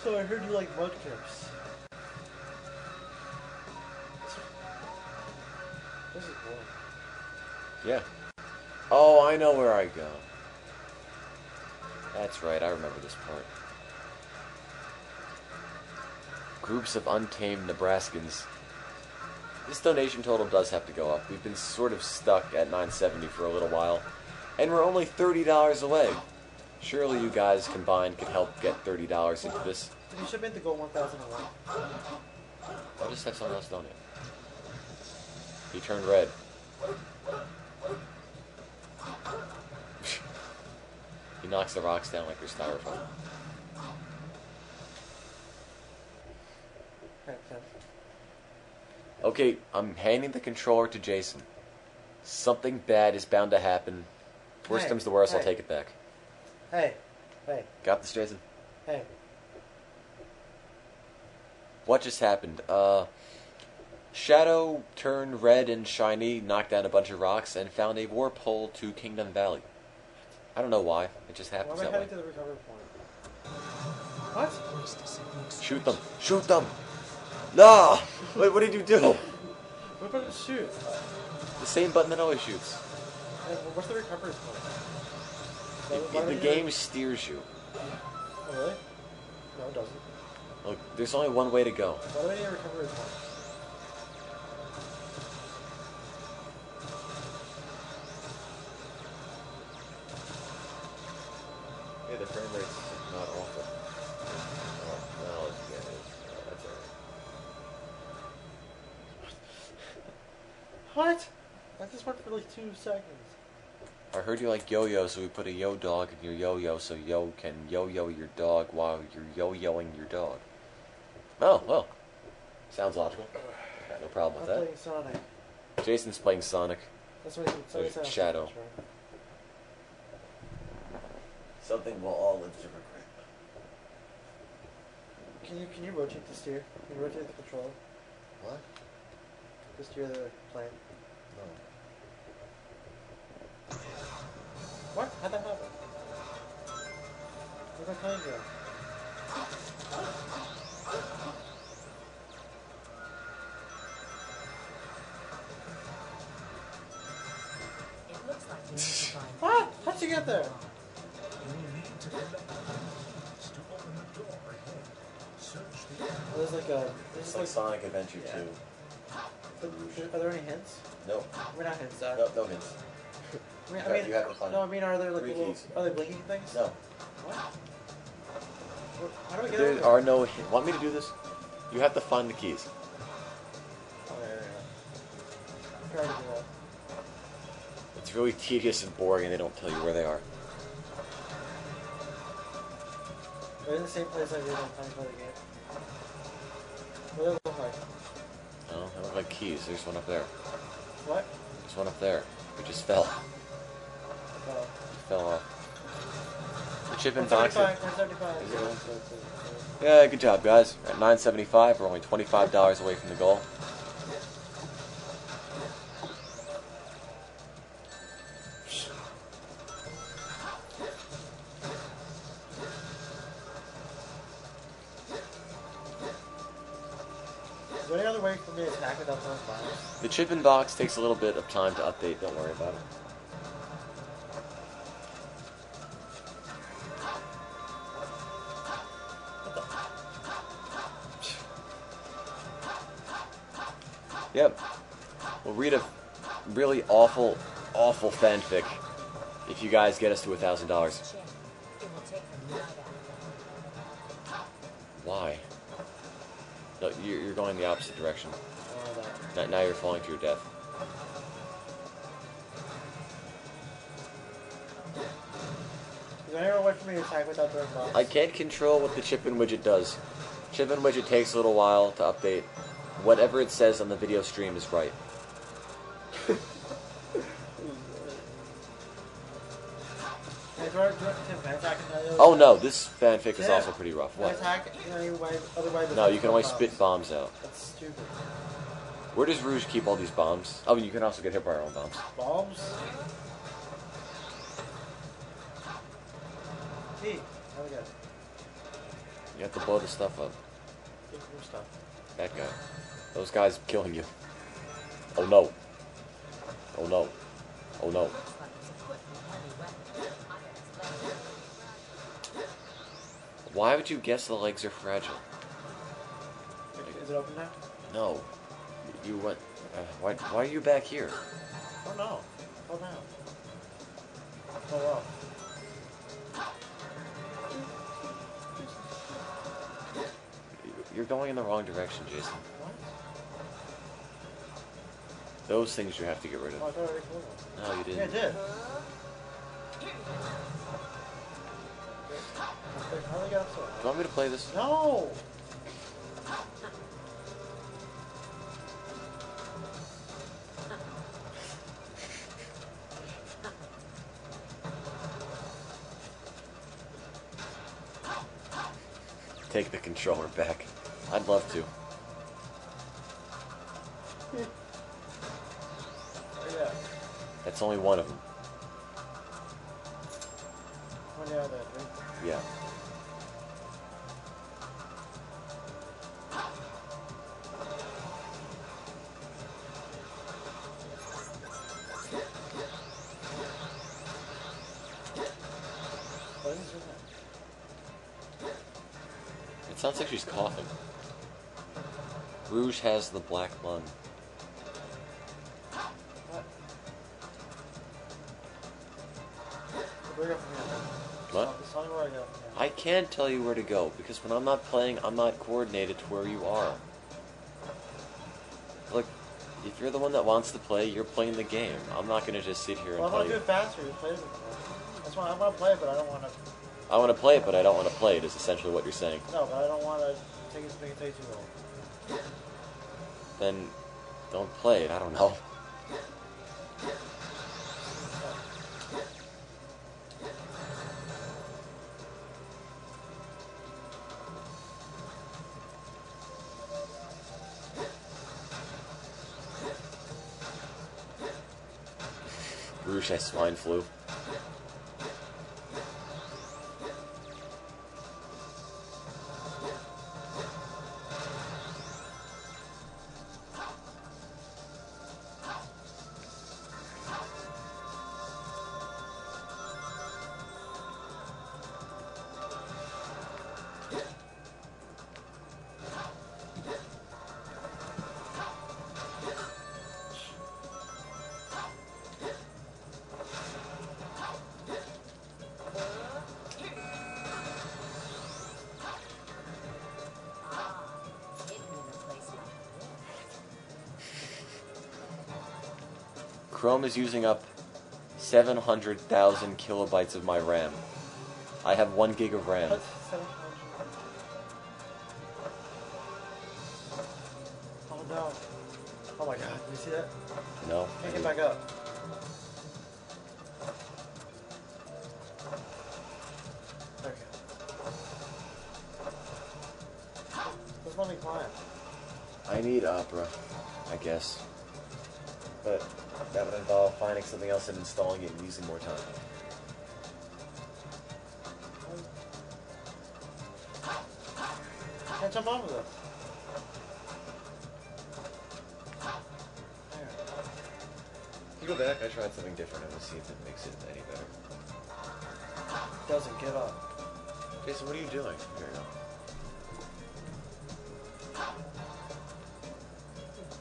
So I heard you like mudcaps. This is boring.
Yeah. Oh, I know where I go. That's right, I remember this part. Groups of untamed Nebraskans. This donation total does have to go up. We've been sort of stuck at $9.70 for a little while, and we're only $30 away. Surely you guys combined could help get $30 into this.
You should make the goal 1,001.
I'll just have someone else donate. He turned red. He knocks the rocks down like they're styrofoam. Okay, I'm handing the controller to Jason. Something bad is bound to happen. Worst
Hey,
comes to worst, I'll
hey.
take it back.
Hey. Hey.
Got this, Jason?
Hey.
What just happened? Shadow turned red and shiny, knocked down a bunch of rocks, and found a warp hole to Kingdom Valley. I don't know why. It just
Why
happens
am I
that way.
heading to the recovery point? What?
Shoot them! Shoot them! No! Wait, what did you do?
What about the shoot?
The same button that always shoots.
And what's the recovery point?
The game steers you.
Oh, really? No, it doesn't.
Look, there's only one way to go.
Why do I need a recovery point?
Yeah, the frame rate's not awful. Oh, well, yeah, that's alright.
What? I just went for like 2 seconds.
I heard you like yo-yo, so we put a yo dog in your yo-yo so yo can yo-yo your dog while you're yo-yoing your dog. Oh, well. Sounds logical. Got no problem with
I'm
that.
playing Sonic.
Jason's playing Sonic.
That's what he
There's
said.
Shadow. Something we'll all live to regret.
Can you rotate the steer? Can you rotate the controller?
What?
To steer the plane?
No.
What? How'd that happen? Where'd my plane go?
It looks like we need to find.
What? How'd you get there?
You need to collect the keys to open the door ahead. Search the
Oh, there's like a. There's
It's like Sonic Adventure
Yeah.
2.
Are there any hints?
Nope.
We're not hints, Zach.
No hints.
I mean,
You have to find
no, I mean, are there like
3
little,
keys.
are they blinking things?
No.
What? How do I get
There
over
are no... Want me to do this? You have to find the keys.
Oh, there we go. Try to do that.
It's really tedious and boring and they don't tell you where they are.
They're in the same place I did on time for the game. What do they look like?
Oh, they look like keys. There's one up there.
What?
There's one up there. It just fell.
Oh.
It fell off. The chip and box.
175.
Is it 175? Yeah, good job, guys. We're at 975. We're only $25 away from the goal.
Is there any other way for me to attack without throwing bombs?
The chip and box takes a little bit of time to update. Don't worry about it. Yep. We'll read a really awful fanfic if you guys get us to $1,000.
Check. It will take them right out.
Why? No, you're going the opposite direction.
Oh, that.
Now you're falling to your death.
Is there any other way for me to attack without throwing bombs?
I can't control what the chip and widget does. Chip and widget takes a little while to update. Whatever it says on the video stream is right.
Hey, Tim, can I attack another?
Oh no, this fanfic is
Yeah.
also pretty rough.
Can I
What?
attack any way, other way?
No, you can only
bombs?
spit bombs out.
That's stupid.
Where does Rouge keep all these bombs? Oh, and you can also get hit by your own bombs.
Bombs? Hey, how we go?
You have to blow the stuff up.
Get new stuff.
That guy. Those guys killing you. Oh no. Oh no. Oh no.
Looks like it's equipped with heavy weapons. I bet it's legendary.
Why would you guess the legs are fragile?
Is it open now?
No. You went... why are you back here?
Oh no. Oh no. Oh wow.
You're going in the wrong direction, Jason.
What?
Those things you have to get rid
Oh, I
of.
thought I already killed one.
No, you
Yeah, I
didn't.
did. How do I get up to it?
Do you want me to play this?
No!
Take the controller back. I'd love to.
Oh yeah.
That's only one of them.
One out of that, right?
Yeah. It sounds like she's coughing. Rouge has the black lung.
What? Where do I go from here?
What?
Tell me where I go from here.
I can't tell you where to go, because when I'm not playing, I'm not coordinated to where you are. Look, if you're the one that wants to play, you're playing the game. I'm not going to just sit here and
Well, I
tell
want to
you.
do it faster. You play it. That's why I want to play it, but I don't want to.
I want to play it, but I don't want to play it, is essentially what you're saying.
No, but I don't want to make it take too long.
Then don't play it, I don't know. Rouge has swine flu. Chrome is using up 700,000 kilobytes of my RAM. I have 1 gig of RAM.
What? 700. Oh no. Oh my god, did you see that?
No.
Can't get back up. Okay. Let's let me climb.
I need Opera, I guess. But that would involve finding something else and installing it and using more time.
Can't jump off of this. There.
You go back, I tried something different and we'll see if it makes it any better.
Doesn't give up.
Jason, what are you doing? Here you go.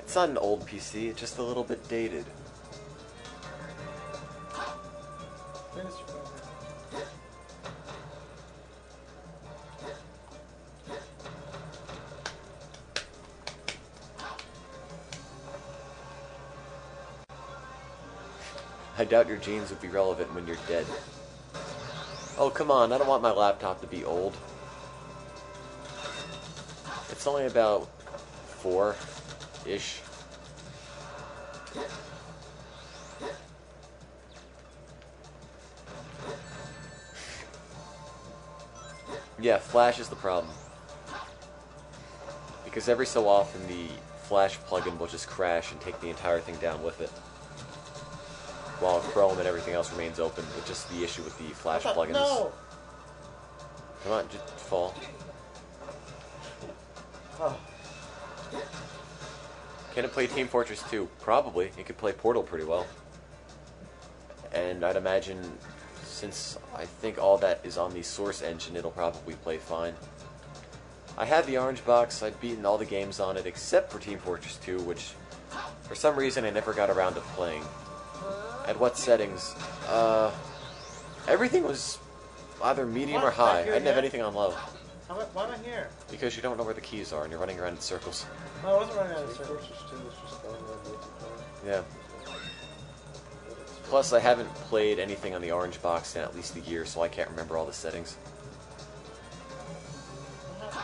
It's not an old PC, it's just a little bit dated.
Where's your phone?
I doubt your genes would be relevant when you're dead. Oh, come on, I don't want my laptop to be old. It's only about 4-ish. Yeah, Flash is the problem. Because every so often the Flash plugin will just crash and take the entire thing down with it. While Chrome and everything else remains open. It's just the issue with the Flash plugins.
No!
Come on, just fall.
Oh.
Can it play Team Fortress 2? Probably. It could play Portal pretty well. And I'd imagine, since I think all that is on the Source engine, it'll probably play fine. I have the Orange Box. I've beaten all the games on it except for Team Fortress 2, which for some reason I never got around to playing. At what settings? Everything was either medium or high. I didn't have anything on low.
Why am I here?
Because you don't know where the keys are and you're running around in circles.
No, I wasn't running out of
Team
circles.
Fortress 2 is just download multiplayer.
Yeah. Plus, I haven't played anything on the Orange Box in at least a year, so I can't remember all the settings.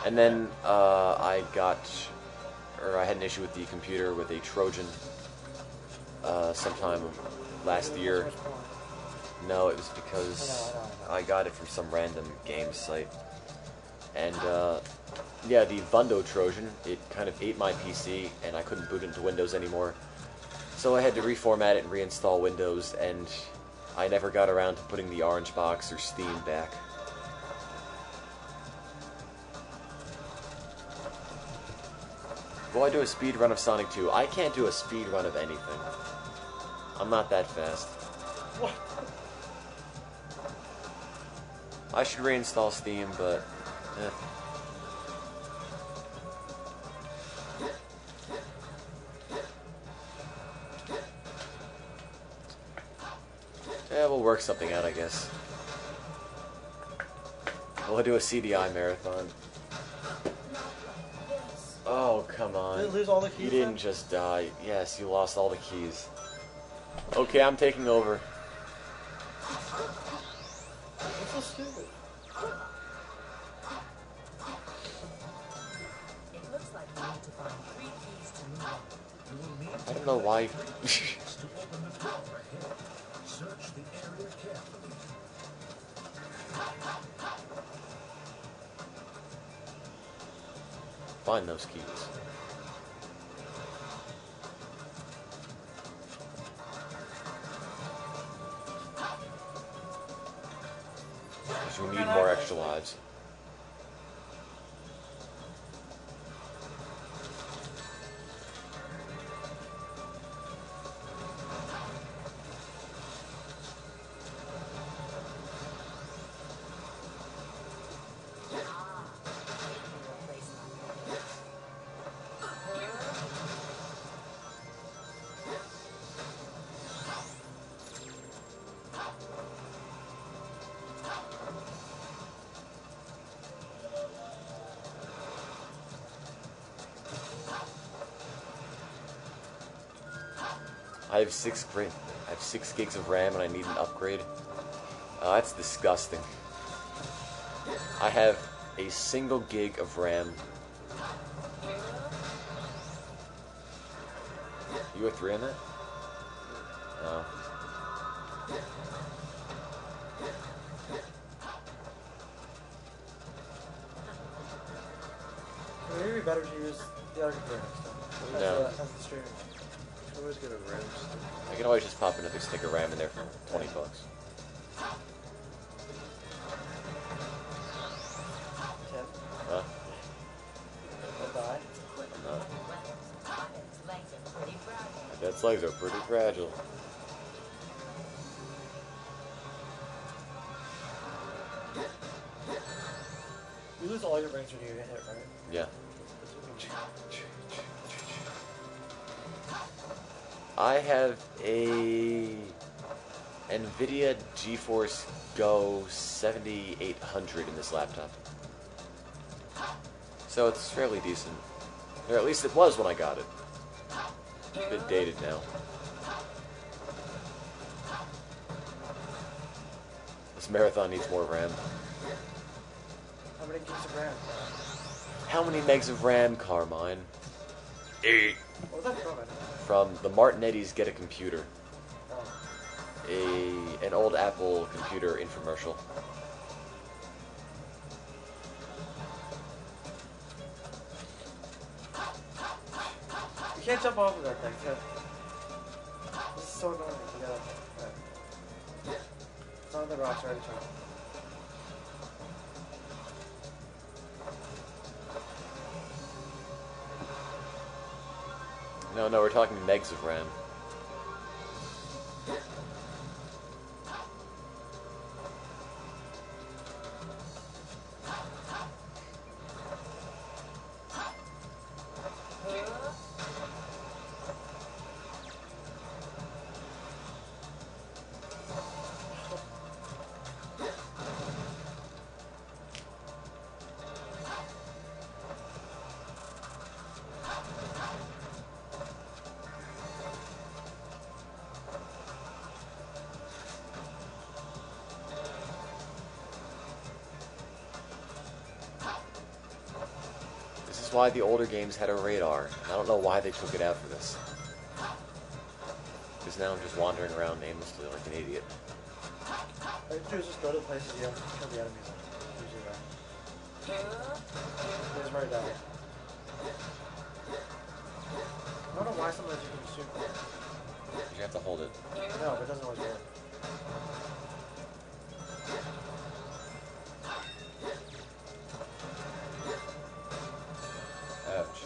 And then I had an issue with the computer with a Trojan sometime last year. No, it was because I got it from some random game site. And yeah, the Vundo Trojan, it kind of ate my PC, and I couldn't boot it into Windows anymore. So I had to reformat it and reinstall Windows, and I never got around to putting the Orange Box or Steam back. Will I do a speed run of Sonic 2? I can't do a speed run of anything. I'm not that fast.
What?
I should reinstall Steam, but Yeah, we'll work something out, I guess. We'll do a CDI marathon. Oh, come on.
Did you lose all the keys
You didn't
then?
just die. Yes, you lost all the keys. Okay, I'm taking over.
That's so stupid.
It looks like we need to find 3 keys to move on.
You will need
I don't know why.
to open the door ahead. Search the area carefully.
Find those keys. Because we need more extra lives. I have 6 gigs of RAM and I need an upgrade. That's disgusting. I have a single gig of RAM. You have 3 on that? No.
Maybe it'd be better to use the other computer next time.
No.
As the streaming.
I always get a RAM stick.
I can always just pop another stick of RAM in there for 20 bucks.
10.
Huh?
I'll die.
No.
Its legs are pretty fragile.
My dad's legs are pretty fragile.
You lose all your rings when you get hit, right?
Yeah. I have a NVIDIA GeForce Go 7800 in this laptop. So it's fairly decent. Or at least it was when I got it. It's a bit dated now. This marathon needs more RAM.
How many gigs of RAM?
How many megs of RAM, Carmine? 8.
What was that from?
From the Martinetti's Get a Computer.
Oh.
An old Apple computer infomercial.
You can't jump off of that thing, too. This is so annoying. You gotta. Right. It's on the rocks, ready to jump.
No, we're talking megs of RAM. Why the older games had a radar. I don't know why they took it out for this. Because now I'm just wandering around aimlessly like an idiot.
All you do is just go to the places you have to kill the enemies in. Usually right. There's right down. I don't know why sometimes you can shoot.
You have to hold it.
No, but it doesn't always work.
Ouch.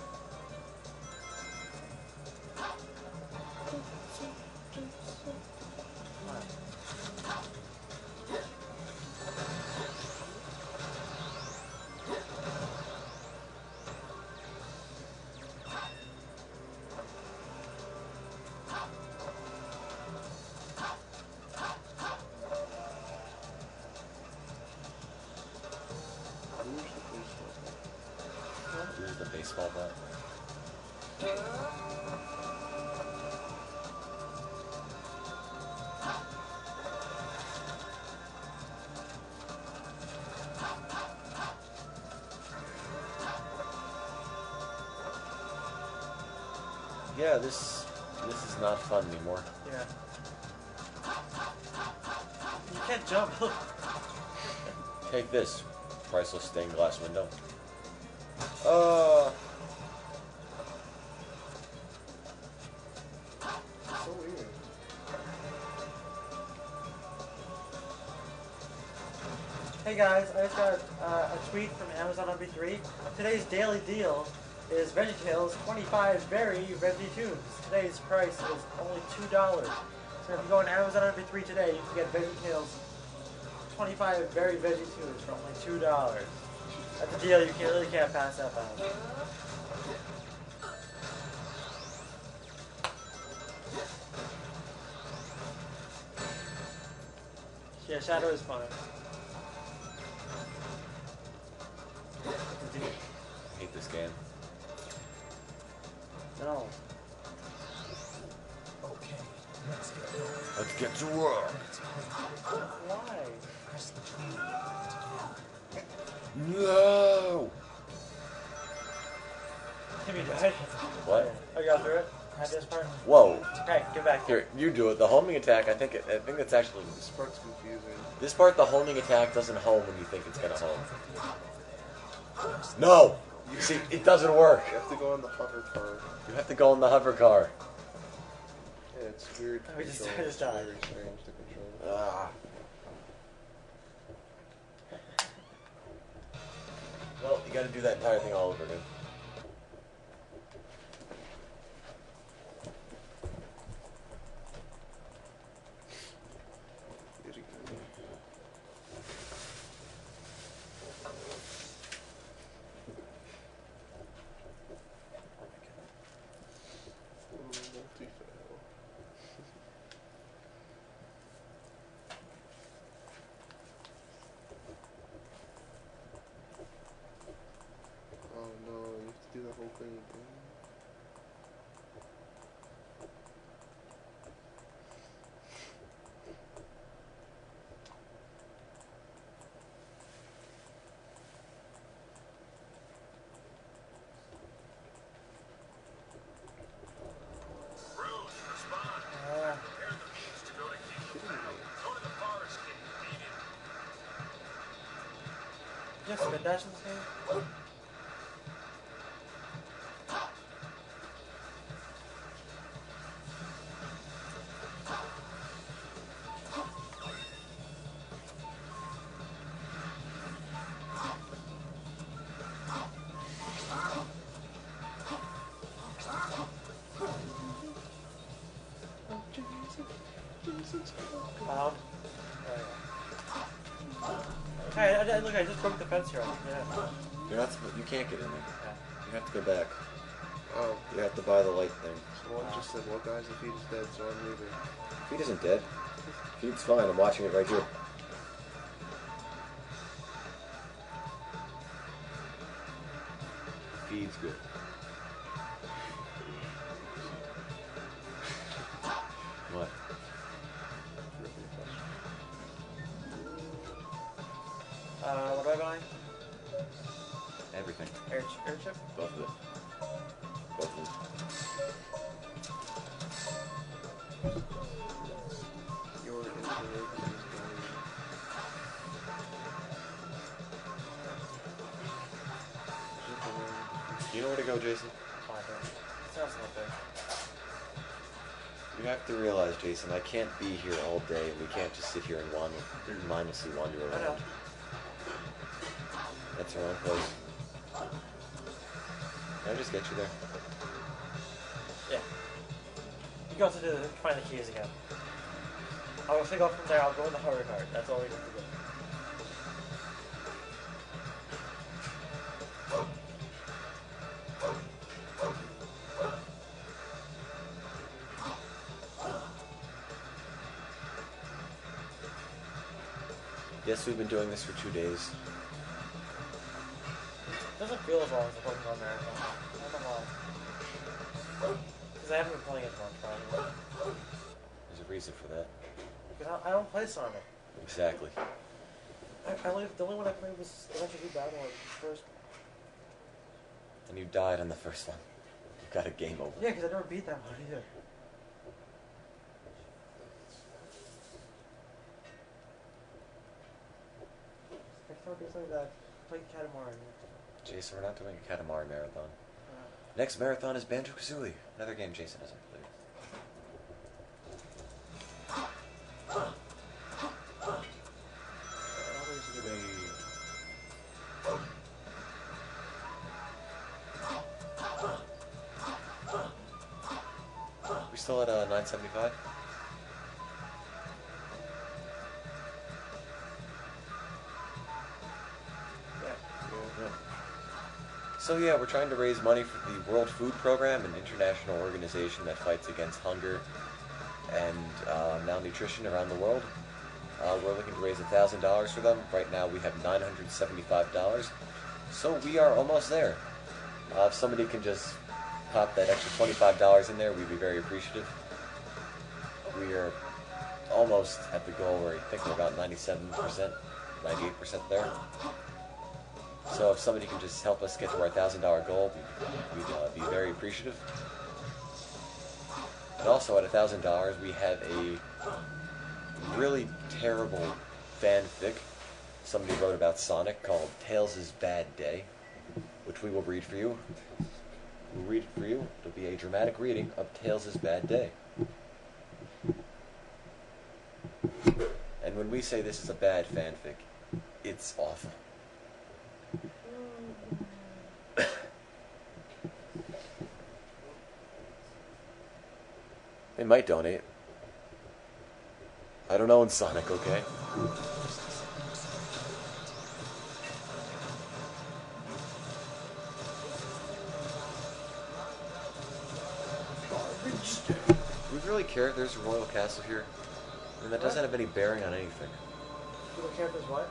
Yeah, this is not fun anymore.
Yeah. You can't jump.
Take this, priceless stained glass window.
So weird.
Hey guys, I just got a tweet from Amazon MP3. Today's daily deal is VeggieTales 25 very veggie tunes. Today's price is only $2. So if you go on Amazon MP3 today, you can get VeggieTales 25 very veggie tunes for only $2. That's a deal you really can't pass up on. Yeah, Shadow is fun.
I hate this game.
No.
Okay, let's get going.
Let's get to work.
Why?
Press the trigger to
No.
Have you died?
What?
Oh, you got through it? Had this part?
Whoa.
Okay, get back here.
Here, you do it. The homing attack. I think that's actually
This part's confusing.
this part. The homing attack doesn't home when you think it's gonna home. No. You see, it doesn't work.
You have to go on the hover car.
You have to go in the hover car.
Yeah, it's weird to
We just-
control.
I just
It's
died.
very strange to control.
Ah. Well, you got to do that entire thing all over again.
Yet again. Multi-fail. Oh no, you have to do the whole thing again.
You have spin dash in this game? Loud. Hey, look, I just broke the fence here. Yeah.
You're not. You can't get in there. You have to go back.
Oh,
You have to buy the light thing.
so one just said, well guys, the feed is dead, so I'm leaving.
Feed isn't dead. Feed's fine. I'm watching it right here. Feed's good. What?
What do I buy?
Everything.
Airship?
Both of it. Both of them.
Your inspiration is going.
You know where to go, Jason?
Sounds like that.
You have to realize, Jason, I can't be here all day. We can't just sit here and mindlessly wander
I know.
around. That's the wrong place. Can I just get you there?
Yeah. You got to find the keys again. I'll go from there, I'll go in the hover card. That's all we need to do.
Yes, we've been doing this for 2 days.
It doesn't feel as long as the Pokemon Marathon. I don't know why. Because I haven't been playing it much, probably.
There's a reason for that.
Because I don't play Sonic.
Exactly.
The only one I played was Electric Battle at first.
And you died on the first one. You got a game over.
Yeah, because I never beat that one either. Next time I'll do something that play Katamari.
Jason, we're not doing a Katamari marathon. Next marathon is Banjo-Kazooie. Another game Jason hasn't played. We still at 975?
Yeah.
So yeah, we're trying to raise money for the World Food Program, an international organization that fights against hunger and malnutrition around the world. We're looking to raise $1,000 for them. Right now we have $975, so we are almost there. If somebody can just pop that extra $25 in there, we'd be very appreciative. We are almost at the goal where I think we're about 97%, 98% there. So if somebody can just help us get to our $1,000 goal, we'd be very appreciative. And also at $1,000, we have a really terrible fanfic somebody wrote about Sonic called Tails' Bad Day, which we will read for you. We'll read it for you. It'll be a dramatic reading of Tails' Bad Day. And when we say this is a bad fanfic, it's awful. They might donate. I don't know in Sonic, okay? Do we really care if there's a royal castle here? I mean, that doesn't have any bearing on anything.
You don't care if there's what?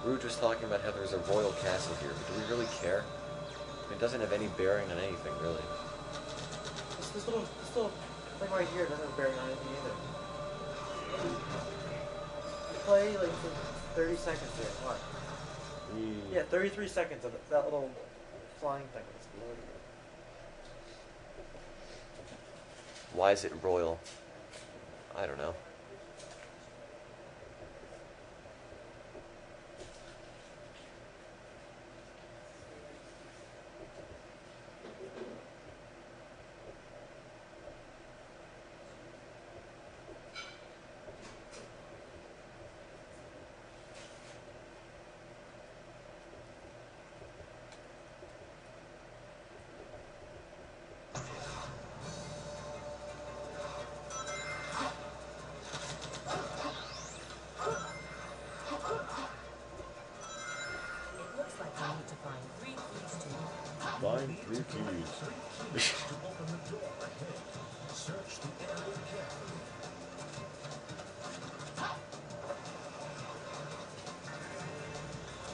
We were just talking about how there's a royal castle here, but do we really care? I mean, it doesn't have any bearing on anything, really.
This little thing right here doesn't have bearing on anything either. You play like for 30 seconds here. What? Yeah, 33 seconds of that little flying thing. It's loading.
Why is it royal? I don't know.
It looks like we need to find 3 keys to
Find 3 keys.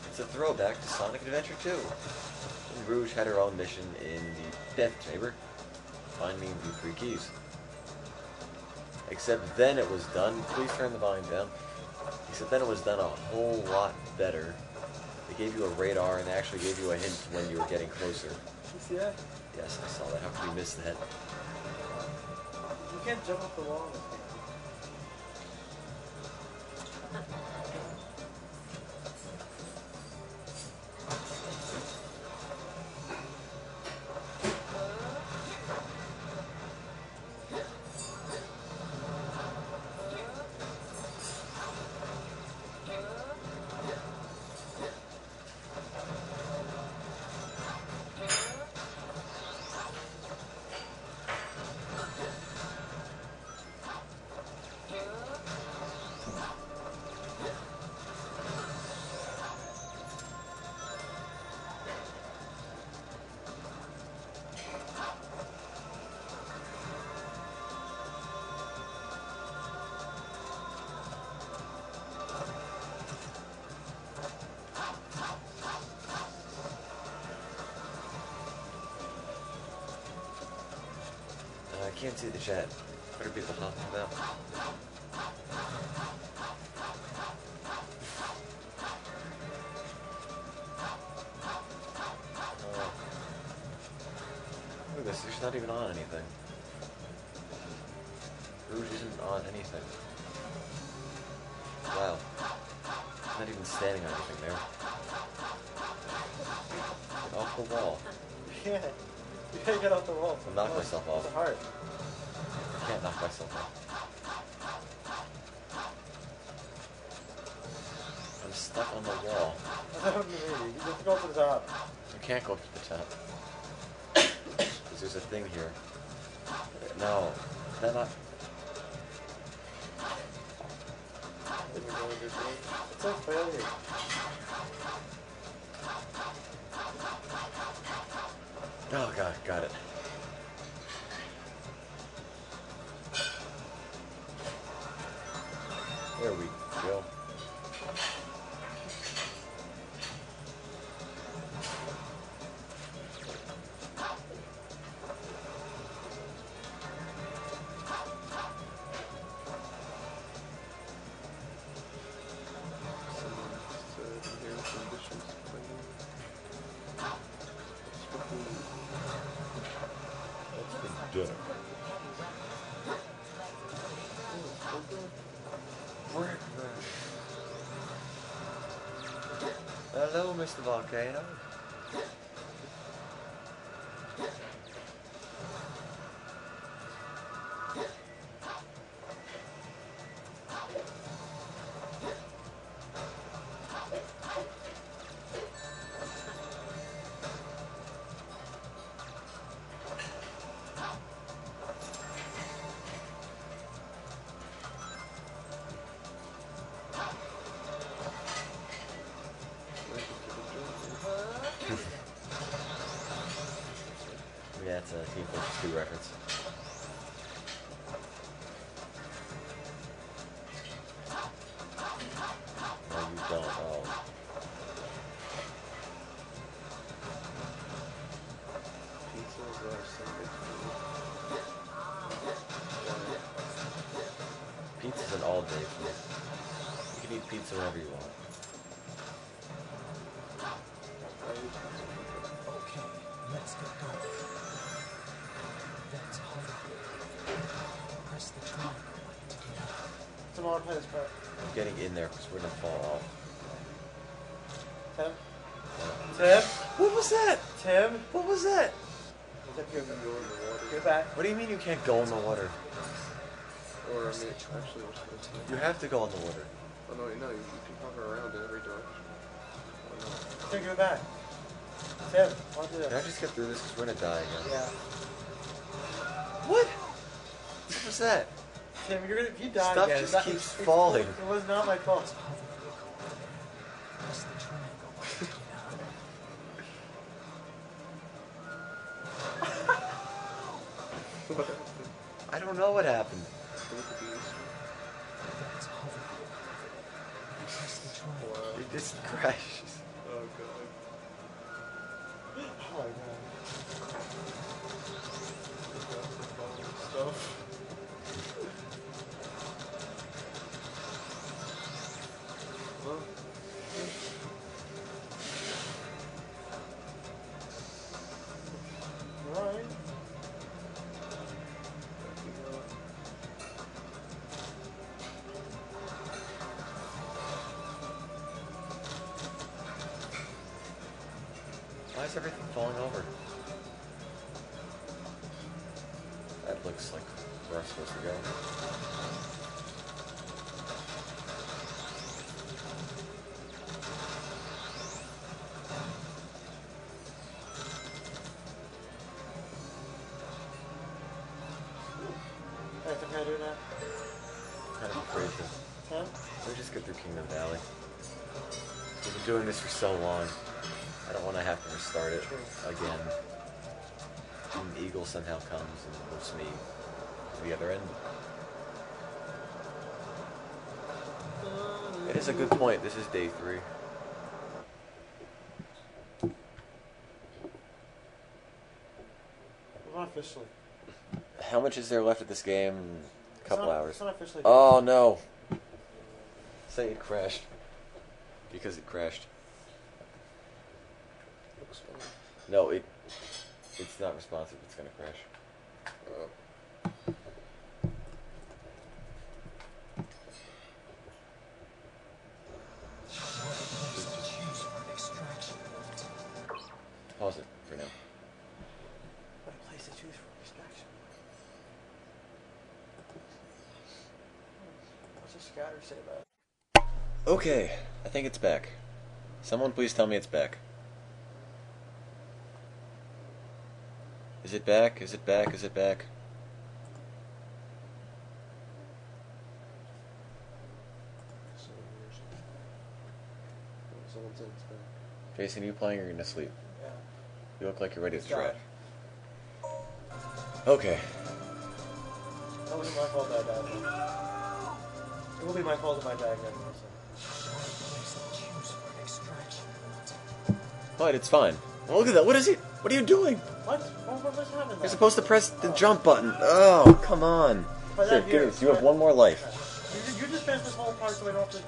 It's a throwback to Sonic Adventure 2. And Rouge had her own mission in the Death Chamber, finding the 3 keys. Except then it was done, please turn the volume down, except then it was done a whole lot better. They gave you a radar and they actually gave you a hint when you were getting closer.
You see that?
Yes, I saw that. How could you miss that?
You can't jump up the wall in this game.
can't see the chat. What are people talking about? Look at this, she's not even on anything. Rouge isn't on anything. Wow. Not even standing on anything there. Get off the wall.
Yeah. You gotta get off the wall.
I'll knock myself off.
It's hard.
I can't knock myself off. I'm stuck on the wall.
That's what you mean. You have to go to the top.
I can't go up to the top. Because there's a thing here. No. Is that not...
It's a failure.
Oh god, got it. There we go. Hello, Mr. Volcano. Yeah, it's a Team Fortress 2 reference. No, you don't. Oh.
Pizzas are Sunday
Pizza's an all-day food. You can eat pizza whenever you want.
Okay, let's get going. That's hard. Press the triangle button to get out.
Come on, play this part.
I'm getting in there because we're gonna fall off.
Tim? Tim?
What was that?
Tim?
What was that?
Tip
You
your
can go in the water.
Get back.
What do you mean you can't go in the water?
Or, I mean, actually, we're supposed to.
You have to go in the water.
Oh, no, you can hover around in every direction. Oh, no.
Tim, get back. Tim, on to
Can I
this.
just get through this because we're gonna die again?
Yeah.
What? What was that?
Tim, you're gonna, if you die
Stuff
again,
just
that-
keeps
it's-
falling.
It was not my fault.
Press the triangle button to get out.
What happened?
I don't know what happened.
Look at these.
That's hovering. Press the triangle.
Wow.
It just crashes.
Oh, God.
Oh my god.
Stuff. Well,
Alright.
Why is everything falling over? That looks like where I'm supposed to go.
Alright, Tim, can I do it now?
Kind of afraid to.
Tim?
Let me just get through Kingdom Valley. We've been doing this for so long. I don't want to have to restart it again. And Eagle somehow comes and moves me to the other end. It is a good point. This is day 3.
Well, not officially.
How much is there left of this game? A couple hours.
It's not officially
Oh no! Say it crashed. Because it crashed.
Looks fine.
No, it's not responsive. It's gonna crash. Pause it for now.
What a place to choose for distraction. What's the scatter say about it?
Okay, I think it's back. Someone please tell me it's back. Is it back? Is it back? Is it back?
Someone said it's back.
Jason, are you playing or are you gonna sleep?
Yeah.
You look like you're ready to
Got
try.
it.
Okay.
That wasn't my fault that I died. It will be my fault if I die again.
But it's fine. Well, look at that. What is it? What are you doing?
What? What's happening?
You're supposed to press the jump button. Oh, come on. Here, give this. You have one more life.
You just finished this whole part so I don't have to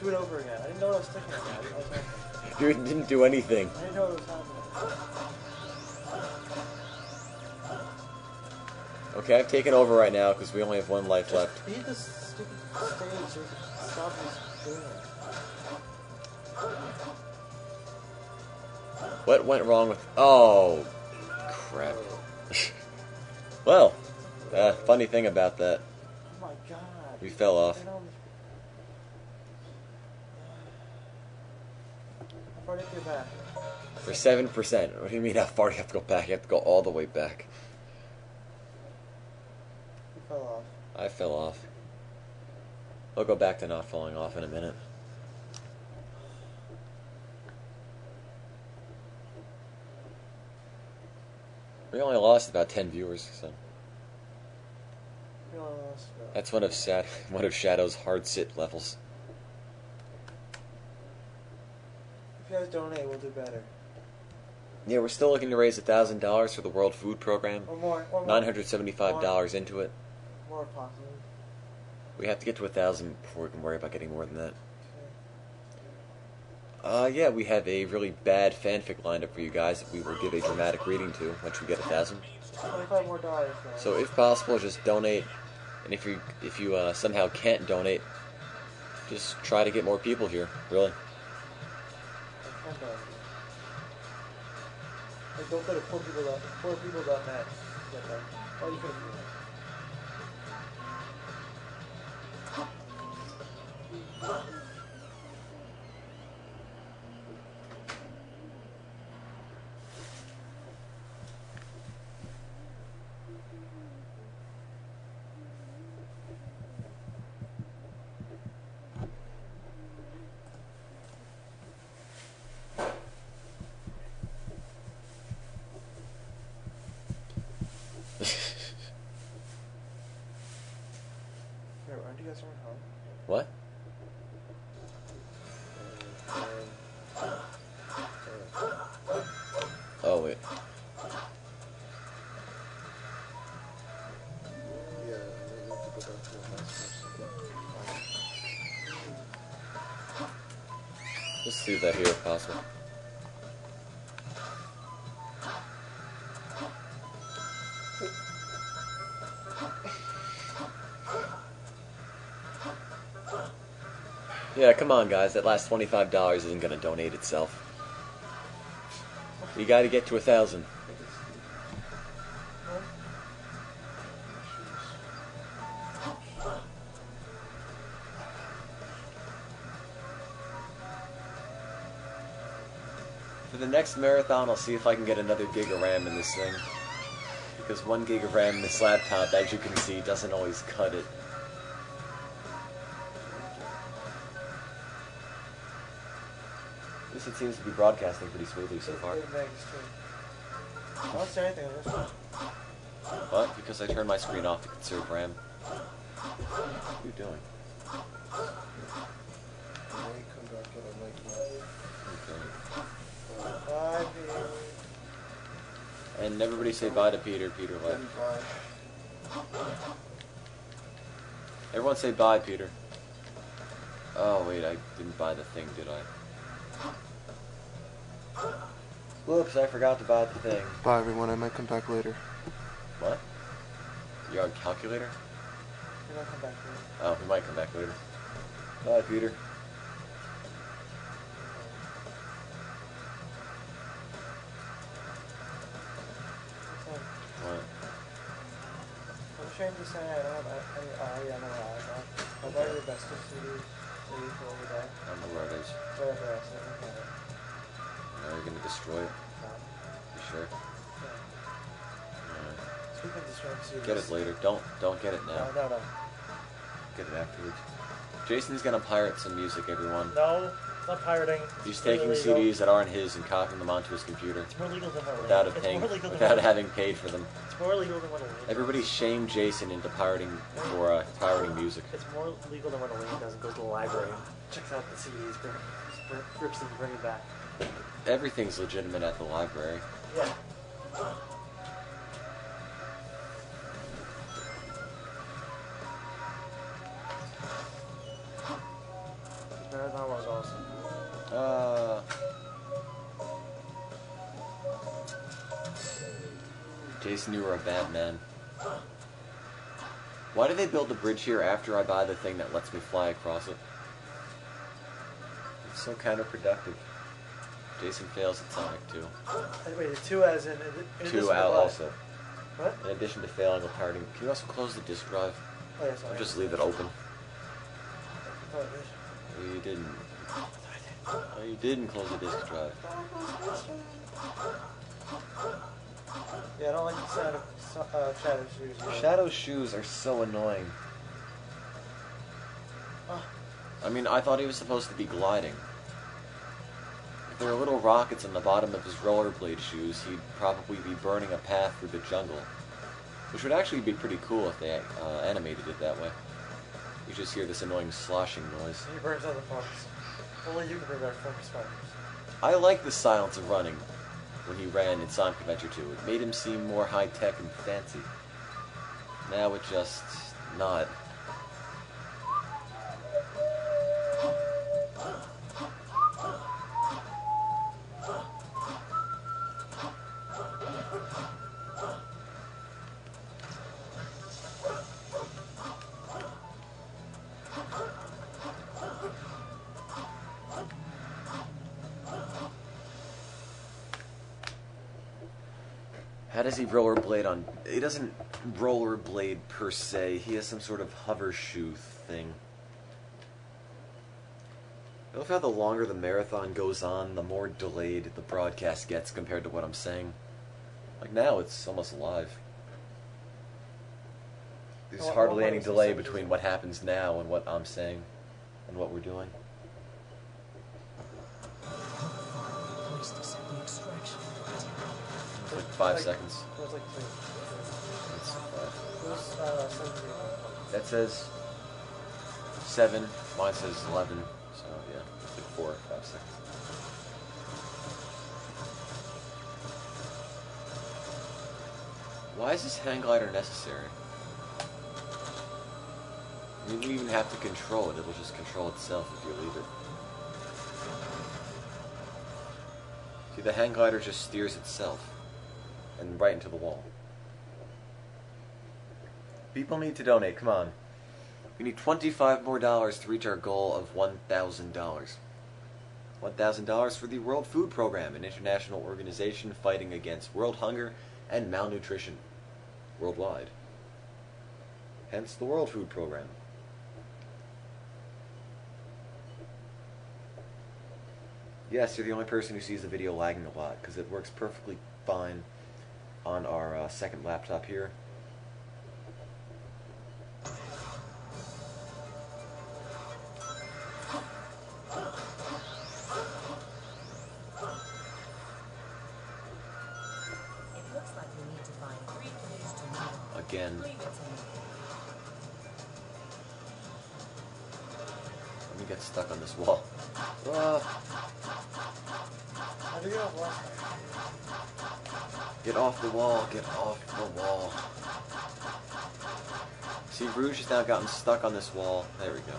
do it over again. I didn't know what I was sticking at. I didn't know what was happening.
You didn't do anything.
I didn't know what was happening.
Okay, I've taken over right now because we only have one life left.
Just beat this stupid stage so we can stop this doing it.
What went wrong with... Oh, crap. Well, funny thing about that,
Oh my god.
we fell off.
How far did you get back?
For 7%. What do you mean how far do you have to go back? You have to go all the way back.
You fell off.
I fell off. I'll go back to not falling off in a minute. We only lost about 10 viewers, so
You lost.
that's one of Shadow's hard sit levels.
If you guys donate, we'll do better.
Yeah, we're still looking to raise $1,000 for the World Food Program.
Or more. Or more.
$975 into it.
More possibly.
We have to get to 1,000 before we can worry about getting more than that.
Okay.
Yeah, we have a really bad fanfic lined up for you guys that we will give a dramatic reading to once we get 1,000.
$25 more dollars.
So if possible, just donate. And if you somehow can't donate, just try to get more people here. Really.
Like, don't go to poorpeople.net. Get that. Oh, you could have Aren't you guys going home?
What? Oh wait.
Yeah, I need to go back to the house first.
Let's do that here if possible. Yeah, come on guys, that last $25 isn't gonna donate itself. You gotta get to 1,000. For the next marathon, I'll see if I can get another gig of RAM in this thing. Because 1 gig of RAM in this laptop, as you can see, doesn't always cut it. At least it seems to be broadcasting pretty smoothly so far.
It makes too. I don't say anything. I just...
What? Because I turned my screen off to conserve RAM. What are you doing?
When we come back at a late night.
Okay.
Bye, Peter.
And everybody say bye to Peter. Peter left.
Then bye.
Everyone say bye, Peter. Oh, wait, I didn't buy the thing, did I? Whoops, I forgot to buy the thing.
Bye, everyone. I might come back later.
What? You're on calculator?
You're gonna come back here.
Oh, we might come back later. Bye, Peter. What?
I'm ashamed to say I don't have any iPod. I'll buy your best of CDs for every day.
I don't know where it is.
Wherever else, I don't have it.
Now you're gonna destroy it?
No.
You sure?
Yeah.
Alright.
Speaking of destroying CDs.
Get it later. Don't get it now.
No.
Get it afterwards. Jason's gonna pirate some music, everyone.
No, it's not pirating.
He's
It's
taking
illegal.
CDs that aren't his and copying them onto his computer
It's more legal than what
without
It's
paying,
more legal than
without
what-
having paid for them.
It's more legal than what Elaine does.
Everybody shame Jason into pirating pirating music.
It's more legal than what Elaine does. Goes to the library, checks out the CDs, rips them, bring it back.
Everything's legitimate at the library.
Yeah.
This marathon was awesome.
Jason, you were a bad man. Why do they build the bridge here after I buy the thing that lets me fly across it? It's so counterproductive. Jason fails at Sonic 2.
Wait, 2 as in...
2 out also.
What?
In addition to failing with pirating, can you also close the disk drive?
Oh, yeah, sorry.
Or just leave it open?
Oh, it is.
Oh, you didn't. Oh, you didn't close the disk drive.
Yeah, I don't like the sound of Shadow Shoes. Either.
Shadow's shoes are so annoying.
Oh.
I mean, I thought he was supposed to be gliding. If there were little rockets on the bottom of his rollerblade shoes, he'd probably be burning a path through the jungle. Which would actually be pretty cool if they animated it that way. You just hear this annoying sloshing noise.
He burns out the focus. Only you can prevent focus fires.
I like the silence of running when he ran in Sonic Adventure 2. It made him seem more high-tech and fancy. Now it's just not. How does he rollerblade on... He doesn't rollerblade per se. He has some sort of hover shoe thing. I love how the longer the marathon goes on, the more delayed the broadcast gets compared to what I'm saying. Like now, it's almost live. There's
Well,
hardly any
almost
delay
the same.
between what happens now and what I'm saying and what we're doing.
Place to set the extraction.
It's like 5 seconds.
It was like 2.
It's 5.
It was 7.
That says 7. Mine says 11. So yeah, it's like 4 or 5 seconds. Why is this hang glider necessary? You don't even have to control it. It'll just control itself if you leave it. See, the hang glider just steers itself and right into the wall. People need to donate. Come on. We need $25 more to reach our goal of $1,000. $1,000 for the World Food Program, an international organization fighting against world hunger and malnutrition worldwide. Hence the World Food Program. Yes, you're the only person who sees the video lagging a lot, because it works perfectly fine on our second laptop here.
It looks like we need to find 3 clues to move on.
Again.
Leave it to me.
Let me get stuck on this wall. Ah,
How do you have last time?
get off the wall, get off the wall. See, Rouge has now gotten stuck on this wall. There we go.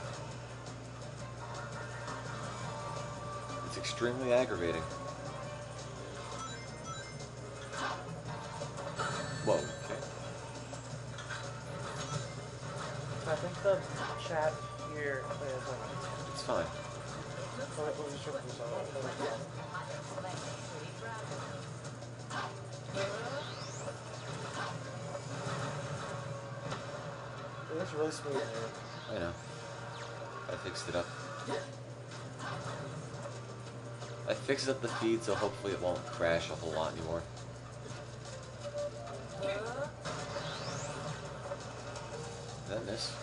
It's extremely aggravating. Whoa, okay.
I think the chat here is like.
It's fine.
It looks really smooth here.
I know. I fixed it up. I fixed up the feed so hopefully it won't crash a whole lot anymore. Did that miss?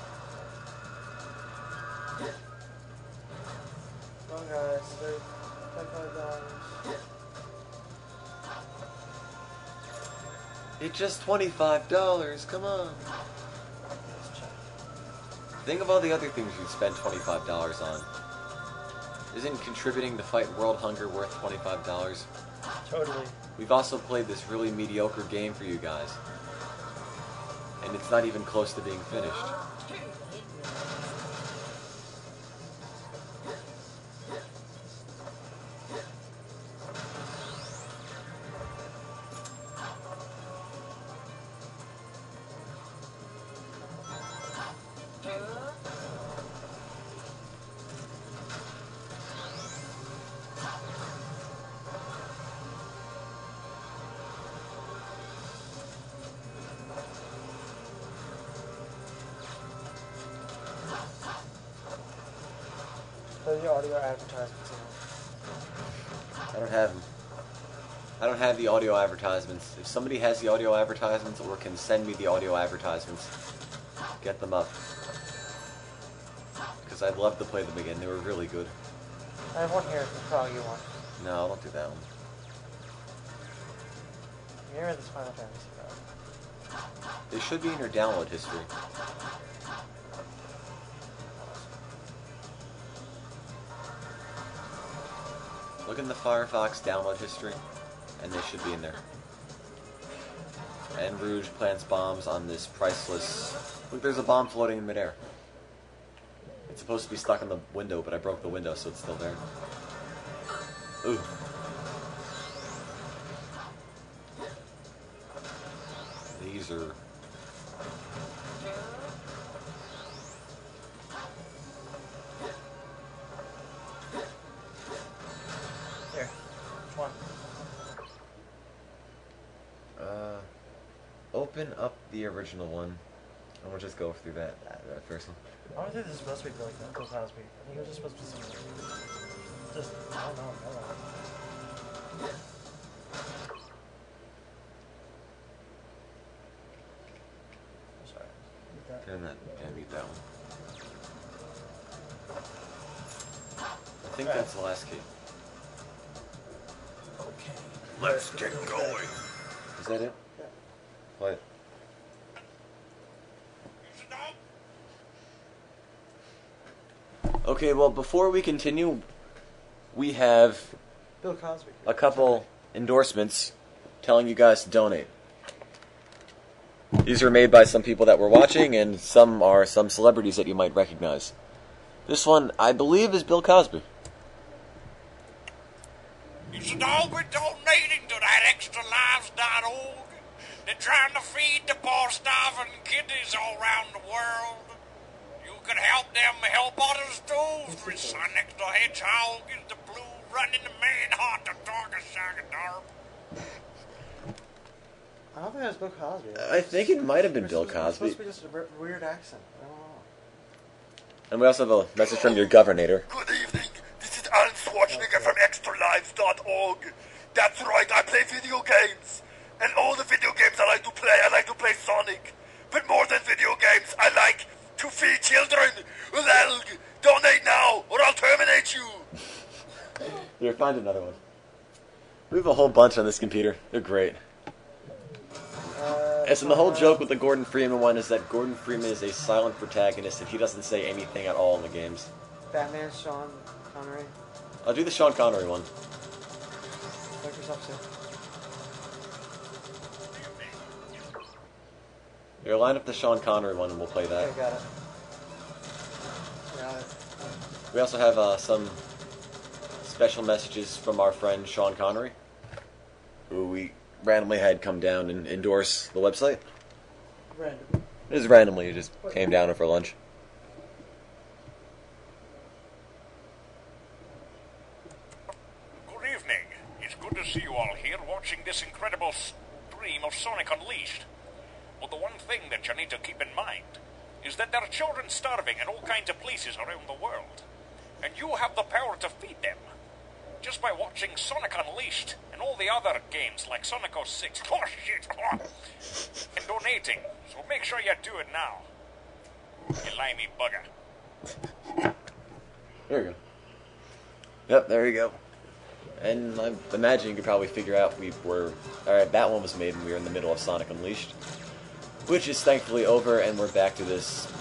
Come on guys, $35.
It's just $25, come on! Think of all the other things you'd spend $25 on. Isn't contributing to fight world hunger worth $25?
Totally.
We've also played this really mediocre game for you guys. And it's not even close to being finished.
The audio advertisements.
I don't have them. I don't have the audio advertisements. If somebody has the audio advertisements or can send me the audio advertisements, get them up. Because I'd love to play them again. They were really good.
I have one here, the Froggy one.
No, don't do that one.
Here is Final Fantasy Frog.
They should be in your download history. Look in the Firefox download history, and they should be in there. And Rouge plants bombs on this priceless... Look, there's a bomb floating in midair. It's supposed to be stuck in the window, but I broke the window, so it's still there. Ooh. These are...
Here. Which one?
Open up the original one. And we'll just go through that first one.
I don't think this is supposed to be like that. Those House Week. I think it was just supposed to be something. Just, I don't know. I'm sorry. Eat that.
And then, yeah, need that one. I think that's the last key.
Okay, let's get going.
Is that it?
Yeah.
Play it. Okay, well, before we continue, we have
Bill Cosby.
a couple endorsements telling you guys to donate. These are made by some people that we're watching, and some are some celebrities that you might recognize. This one, I believe, is Bill Cosby.
You should all be donating to that ExtraLives.org. They're trying to feed the poor starving kiddies all around the world. You can help them help others too. Through Sonic the Hedgehog is the blue running the man heart to talk a second dark.
I don't think that was Bill Cosby.
I think it might have been Bill
It's
Cosby.
supposed to be just a weird accent. I don't know.
And we also have a message from your governor.
Good evening. This is Alan Schwarzenegger from ExtraLives.org. That's right, I play video games. And all the video games I like to play Sonic. But more than video games, I like to feed children. Well, donate now, or I'll terminate you.
Here, find another one. We have a whole bunch on this computer. They're great. And the whole joke with the Gordon Freeman one is that Gordon Freeman is a silent protagonist and he doesn't say anything at all in the games.
Batman, Sean Connery.
I'll do the Sean Connery one.
Like yourself, too.
Here, line up the Sean Connery one and we'll play that.
Okay, got it. Yeah.
We also have some special messages from our friend Sean Connery, who we randomly had come down and endorse the website.
Random.
Just randomly, he just came down for lunch.
Good evening. It's good to see you all here watching this incredible stream of Sonic Unleashed. But the one thing that you need to keep in mind is that there are children starving in all kinds of places around the world. And you have the power to feed them. Just by watching Sonic Unleashed and all the other games like Sonic 06. Oh shit! And donating. So make sure you do it now. You limey bugger.
There you go. Yep, there you go. And I imagine you could probably figure out alright, that one was made when we were in the middle of Sonic Unleashed. Which is thankfully over, and we're back to this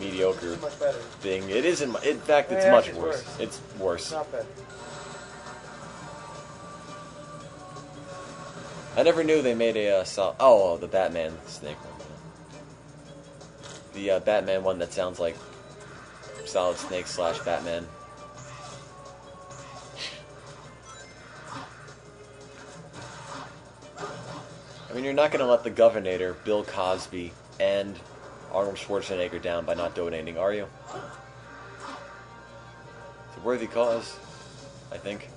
mediocre
Much better.
thing. It isn't, in fact, it's
Yeah,
much
it's
worse.
worse.
It's worse.
Not bad.
I never knew they made a, the Batman Snake one. The Batman one that sounds like Solid Snake / Batman. I mean, you're not going to let the Governor, Bill Cosby, and Arnold Schwarzenegger down by not donating, are you? It's a worthy cause, I think.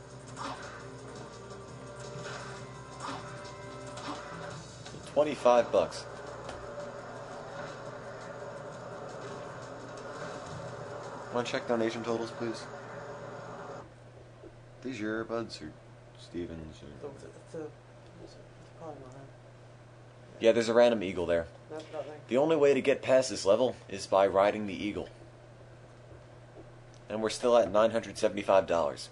$25. Want to check donation totals, please? These your earbuds or Steven's? Or...
It's a problem, right?
Yeah, there's a random eagle there.
No, nothing.
The only way to get past this level is by riding the eagle. And we're still at $975.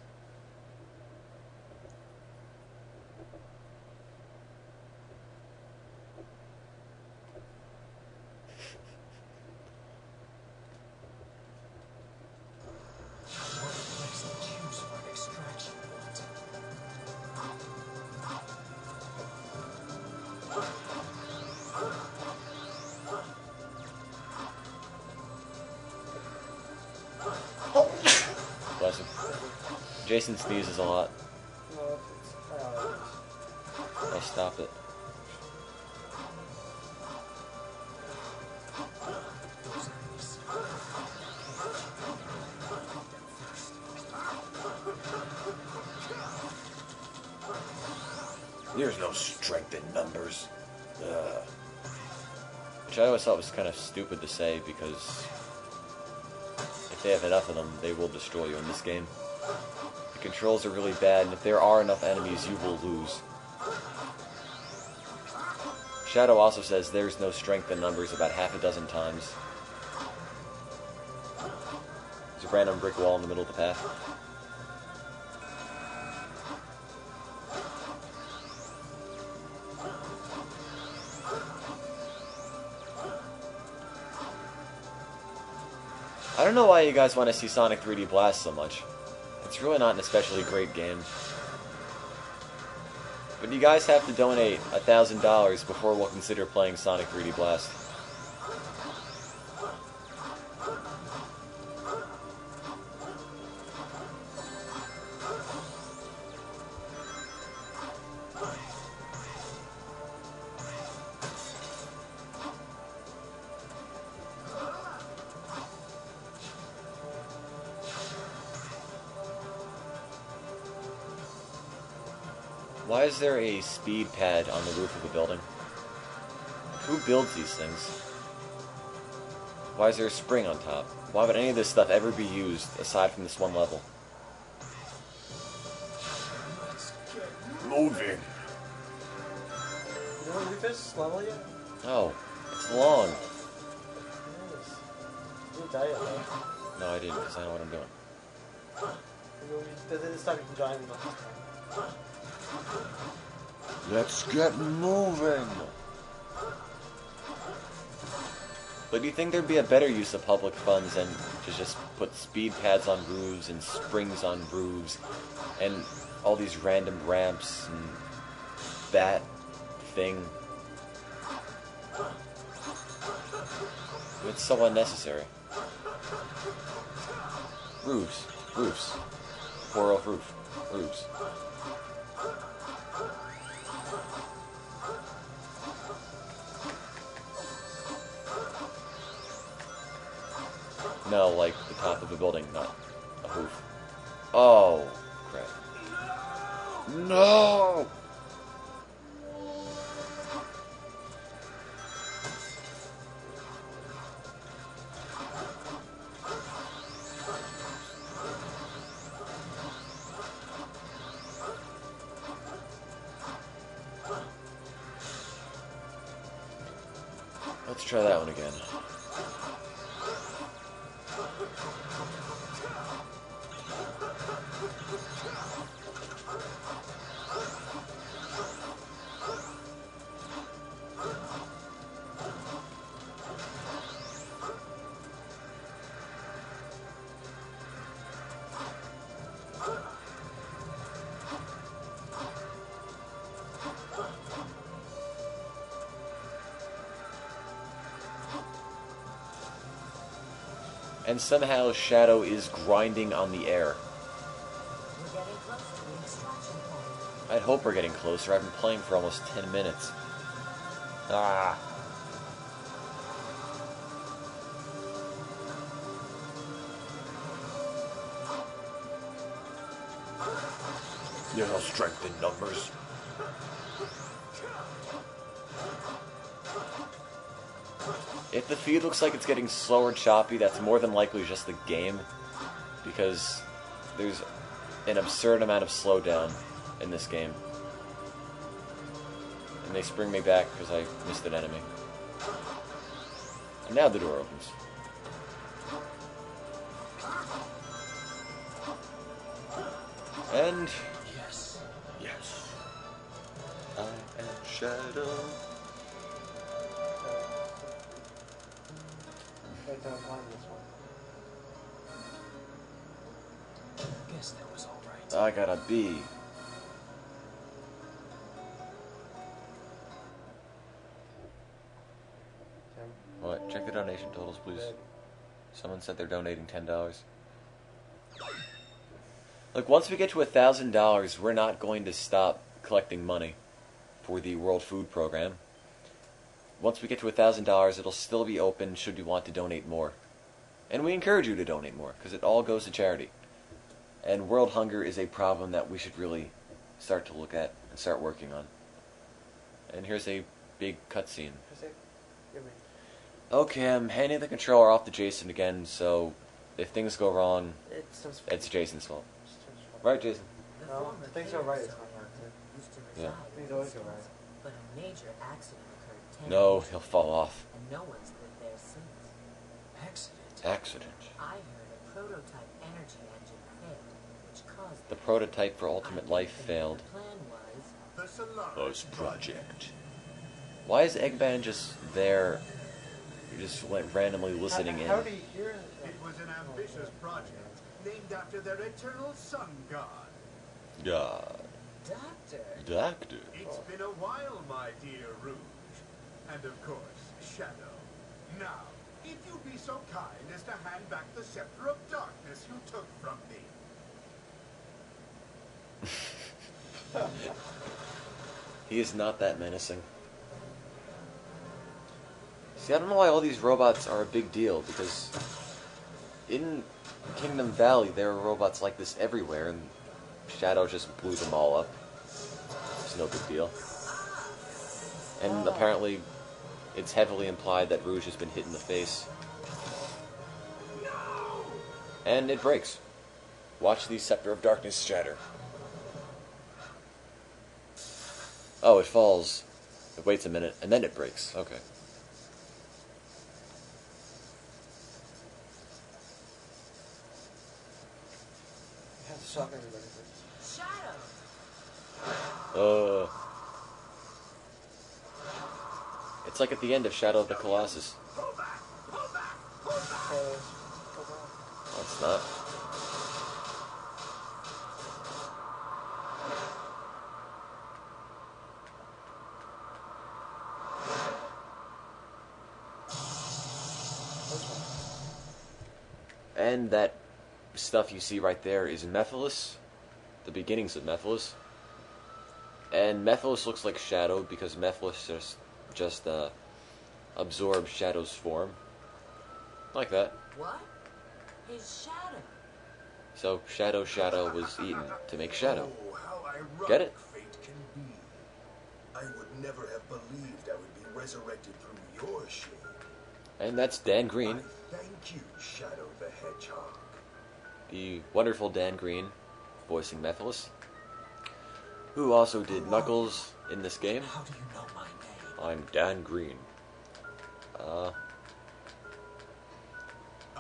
Bless him. Jason sneezes a lot.
No,
I'll stop it. There's no strength in numbers. Which I always thought was kind of stupid to say, because if they have enough of them, they will destroy you in this game. The controls are really bad, and if there are enough enemies, you will lose. Shadow also says there's no strength in numbers about half a dozen times. There's a random brick wall in the middle of the path. I don't know why you guys want to see Sonic 3D Blast so much. It's really not an especially great game. But you guys have to donate $1,000 before we'll consider playing Sonic 3D Blast. Why is there a speed pad on the roof of a building? Who builds these things? Why is there a spring on top? Why would any of this stuff ever be used aside from this one level? Moving.
You know, you finished this level yet?
Oh, it's long.
It is. You didn't die yet, though.
No, I didn't, because I know what I'm doing.
This time you can join me this time.
Let's get moving! But do you think there'd be a better use of public funds than to just put speed pads on roofs and springs on roofs and all these random ramps and that thing? It's so unnecessary. Roofs. Roofs. Poor old roof. Roofs. No, like the top of a building, not a roof. Oh, crap. No! Let's try that one again. And somehow Shadow is grinding on the air.
We're getting close to the extraction point.
I'd hope we're getting closer. I've been playing for almost 10 minutes. Ah. There's no strength in numbers. If the feed looks like it's getting slow and choppy, that's more than likely just the game, because there's an absurd amount of slowdown in this game. And they spring me back because I missed an enemy. And now the door opens. And...
Yes.
yes. I am Shadow.
Right down behind this one.
Guess that was all right.
I got a B.
Tim,
What? Check the donation totals, please.
Red.
Someone said they're donating $10. Look, once we get to $1,000, we're not going to stop collecting money for the World Food Program. Once we get to $1,000, it'll still be open should you want to donate more. And we encourage you to donate more, because it all goes to charity. And world hunger is a problem that we should really start to look at and start working on. And here's a big cutscene.
Is it? Give me.
Okay, I'm handing the controller off to Jason again, so if things go wrong,
It's Tim's
it's Jason's fault.
It's Tim's fault.
Right, Jason?
The
No,
former
things are right, it's
Phoenix
not hard
reactor used to
Yeah.
reside
Things
in
always
this
go right.
house, but a major accident occurred 10
No,
years
he'll
ago,
fall off.
and no one's lived there since.
Accident.
Accident.
I heard a prototype energy engine failed, which caused
The prototype for Ultimate Life
The
failed.
plan was
The Solaris
Project. Why is Eggman just there? You're just like randomly listening in.
How do you hear it?
It was an ambitious project named after their eternal sun god.
God.
Doctor.
Doctor.
It's been a while, my dear Rouge. And of course, Shadow. Now, if you'd be so kind as to hand back the scepter of darkness you took from me.
He is not that menacing. See, I don't know why all these robots are a big deal, because in Kingdom Valley there are robots like this everywhere, and Shadow just blew them all up. It's no big deal. And apparently it's heavily implied that Rouge has been hit in the face. And it breaks. Watch the Scepter of Darkness shatter. Oh, it falls. It waits a minute, and then it breaks. Okay.
You have to shock everybody.
Shadow.
It's like at the end of Shadow of the Colossus.
Pull back! Pull back! Pull back!
Go back.
No, it's not. And that stuff you see right there is Mephiles, the beginnings of Mephiles. And Mephiles looks like Shadow because Mephiles just absorbs Shadow's form. Like that.
What? His shadow.
So Shadow was eaten to make Shadow.
Oh, how ironic
Get it?
fate can be. I would never have believed I would be resurrected through your shade.
And that's Dan Green,
I thank you, Shadow the Hedgehog.
the wonderful Dan Green, voicing Mephiles, who also did Knuckles in this game.
How do you know my name?
I'm Dan Green.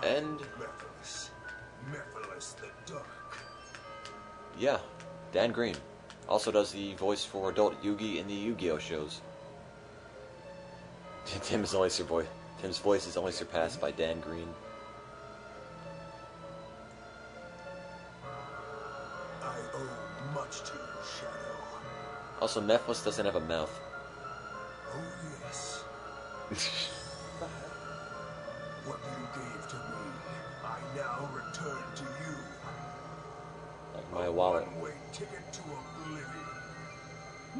And
Mephiles the Dark.
yeah, Dan Green also does the voice for Adult Yugi in the Yu-Gi-Oh shows. Tim's voice is only surpassed by Dan Green.
I owe much to you, Shadow.
Also, Mephiles doesn't have a mouth.
Oh yes. What you gave to me, I now return to you.
Like my wallet.
One-way ticket to oblivion.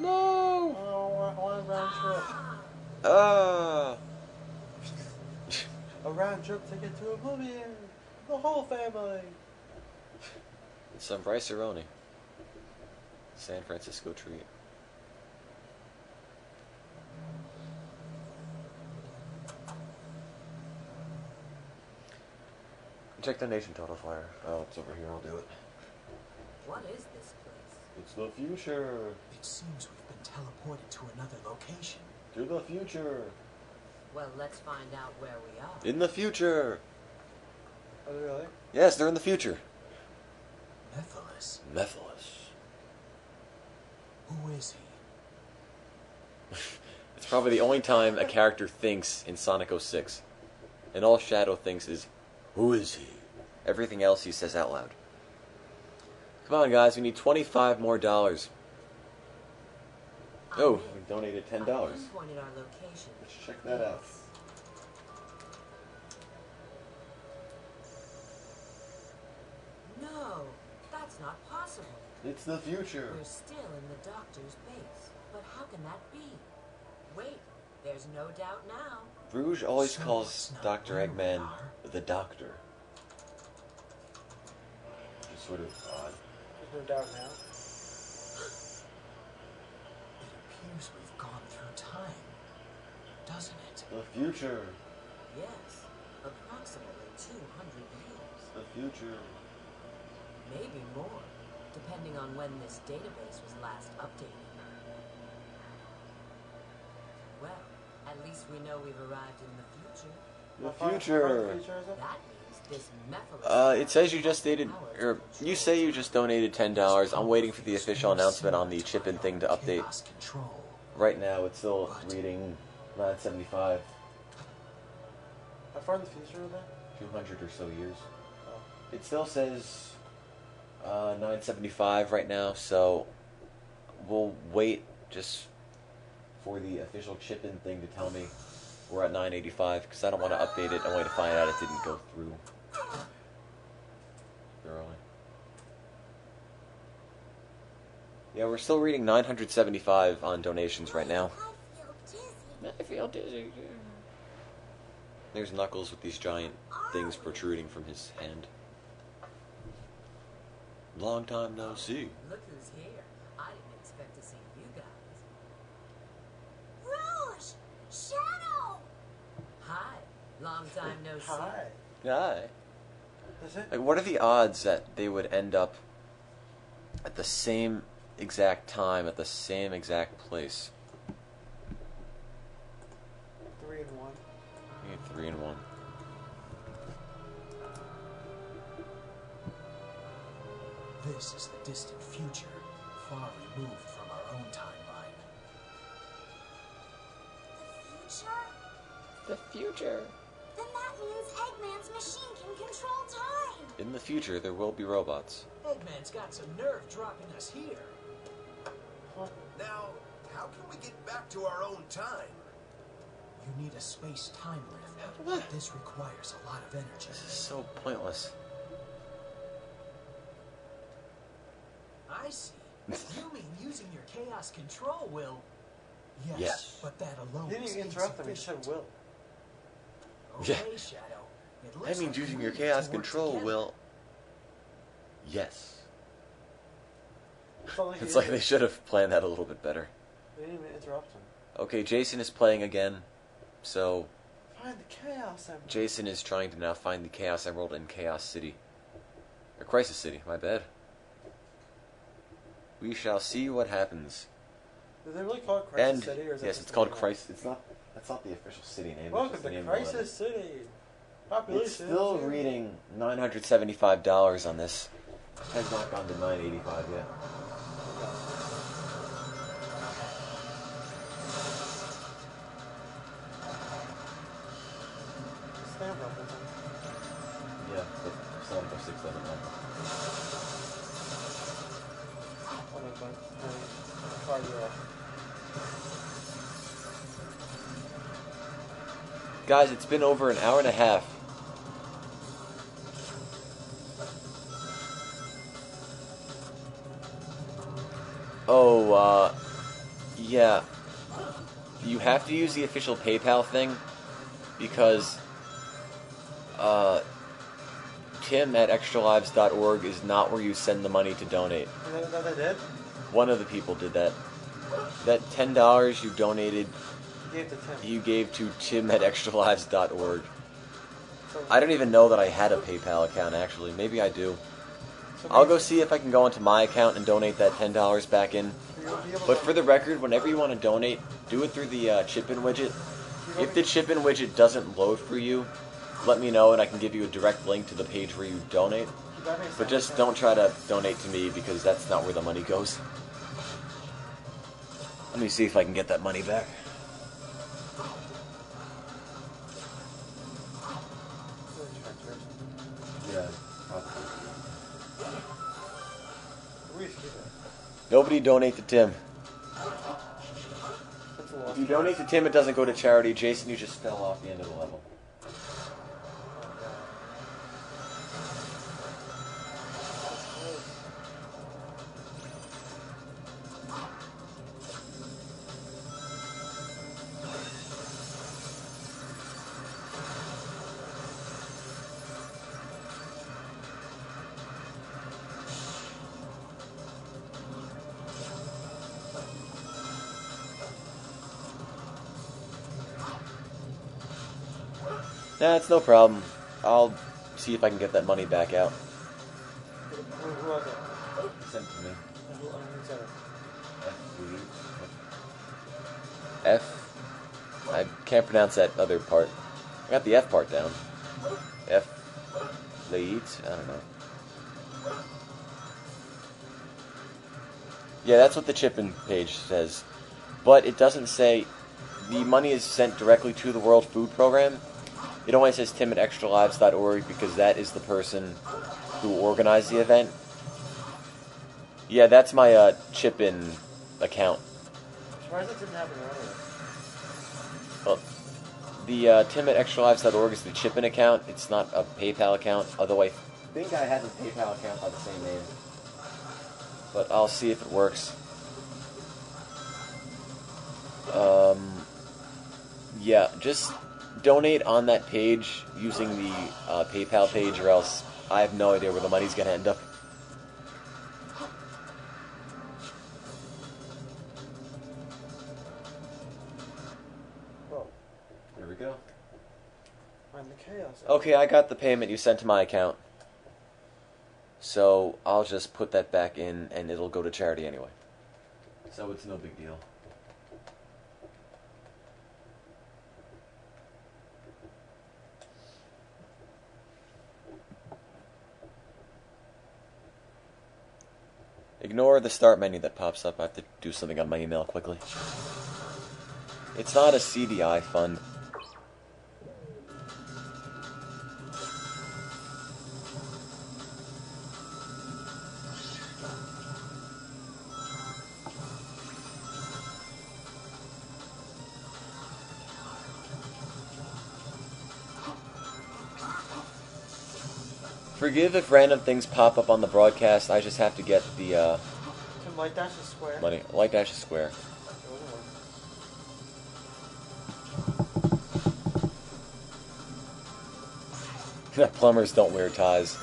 No!
Oh, one round trip.
Ah!
A round trip ticket to oblivion. The whole family.
It's some Rice-A-Roni. San Francisco treat. Check the nation total flyer. Oh, it's over here. I'll do it.
What is this place?
It's the future.
It seems we've been teleported to another location.
To the future.
Well, let's find out where we are.
In the future.
Oh, really?
Yes, they're in the future.
Mephiles.
Mephiles.
Who is he?
It's probably the only time a character thinks in Sonic 06. And all Shadow thinks is, who is he? Everything else he says out loud. Come on, guys, we need $25 more. Oh, we donated $10.
I pinpointed our location.
Let's check that out.
No, that's not possible.
It's the future.
We're still in the doctor's base. But how can that be? Wait, there's no doubt now.
Rouge always
So
calls
it's not
Dr.
where we
Eggman
are.
the Doctor. Which is sort of odd.
There's no doubt now.
It appears we've gone through time, doesn't it?
The future.
Yes, approximately 200 years.
The future.
Maybe more, depending on when this database was last updated. Well, at least we know we've arrived in the future.
The
How far
future.
the future is it?
That means this Mephiles...
It says you just dated, or you say you just donated $10. I'm waiting for the official announcement on the chip-in thing to update.
Chaos control.
Right now, it's still reading 975,
How far in the future is that?
200 or so years.
Oh.
It still says 975 right now, so we'll wait just for the official chip-in thing to tell me we're at 985, because I don't want to update it only to find out it didn't go through thoroughly. Yeah, we're still reading 975 on donations right now. I feel dizzy. There's Knuckles with these giant things protruding from his hand. Long time no see.
Look who's here. I didn't expect to see you guys.
Rouge! Shadow!
Hi. Long time no see.
Hi.
Hi.
Is it?
Like, what are the odds that they would end up at the same exact time, at the same exact place?
3 and 1.
You get 3 and 1.
This is the distant future, far removed from our own timeline.
The future?
The future.
Then that means Eggman's machine can control time.
In the future, there will be robots.
Eggman's got some nerve dropping us here.
Now, how can we get back to our own time?
You need a space-time lift. This requires a lot of energy.
This is so pointless.
I see. You mean using your chaos control will... Yes,
Yes.
but that alone
He didn't
is
even interrupt him, he
insufficient.
said will.
Okay,
Yeah.
Shadow. It
That
looks
means
like
using
we
your
need
chaos
to work
control
together.
will. Yes.
Felt like
It's
he
like they should have planned that a little bit better.
They didn't even interrupt him.
Okay, Jason is playing again, so
Find the Chaos Emerald.
Jason is trying to now find the Chaos Emerald in Chaos City. Or Crisis City, my bad. We shall see what happens.
Did they really call it Crisis
And
City? Or is that
yes,
just
it's
the
called
name?
Crisis. It's not. That's not the official city name. it's
Welcome
just the
to
name of the level.
Crisis City. Population.
It's still reading $975 on this. Has not gone to $985 yet.
Stamp reference.
Yeah, but Sonic 06 doesn't matter.
Oh, no, fine. Card you off.
Guys, it's been over an hour and a half. Oh, yeah. You have to use the official PayPal thing because, Tim at ExtraLives.org is not where you send the money to donate.
That they did?
One of the people did that. That $10 you donated,
Gave to Tim.
you gave to Tim at ExtraLives.org.
So,
I don't even know that I had a PayPal account, actually. Maybe I do.
so
I'll
maybe
go see if I can go into my account and donate that $10 back in.
you'll be able
But
to-
for the record, whenever you want to donate, do it through the chip-in widget.
you'll
If
be-
the chip-in widget doesn't load for you, let me know and I can give you a direct link to the page where you donate.
that makes
But
sense.
just don't try to donate to me because that's not where the money goes. Let me see if I can get that money back. Yeah,
We should do that.
nobody donate to Tim.
That's a lot.
If you donate to Tim, it doesn't go to charity. Jason, you just fell off the end of the level. Nah, it's no problem. I'll see if I can get that money back out.
Who was it?
Sent to me.
Who said it?
F. I can't pronounce that other part. I got the F part down. F. Late. I don't know. Yeah, that's what the chip-in page says. But it doesn't say the money is sent directly to the World Food Program. It only says Tim at ExtraLives.org because that is the person who organized the event. Yeah, that's my chip-in account.
Surprised it didn't happen earlier.
Well, the Tim at ExtraLives.org is the chip-in account. It's not a PayPal account, although I think I have a PayPal account by the same name. But I'll see if it works. Yeah, just donate on that page using the PayPal page, or else I have no idea where the money's going to end up.
Well,
There we go.
find the Chaos.
Okay, I got the payment you sent to my account. So I'll just put that back in and it'll go to charity anyway. So it's no big deal. Ignore the start menu that pops up. I have to do something on my email quickly. It's not a CDI fund. Forgive if random things pop up on the broadcast. I just have to get the
Some light dash is square.
Money. Light dash is square.
It wasn't one.
Plumbers don't wear ties.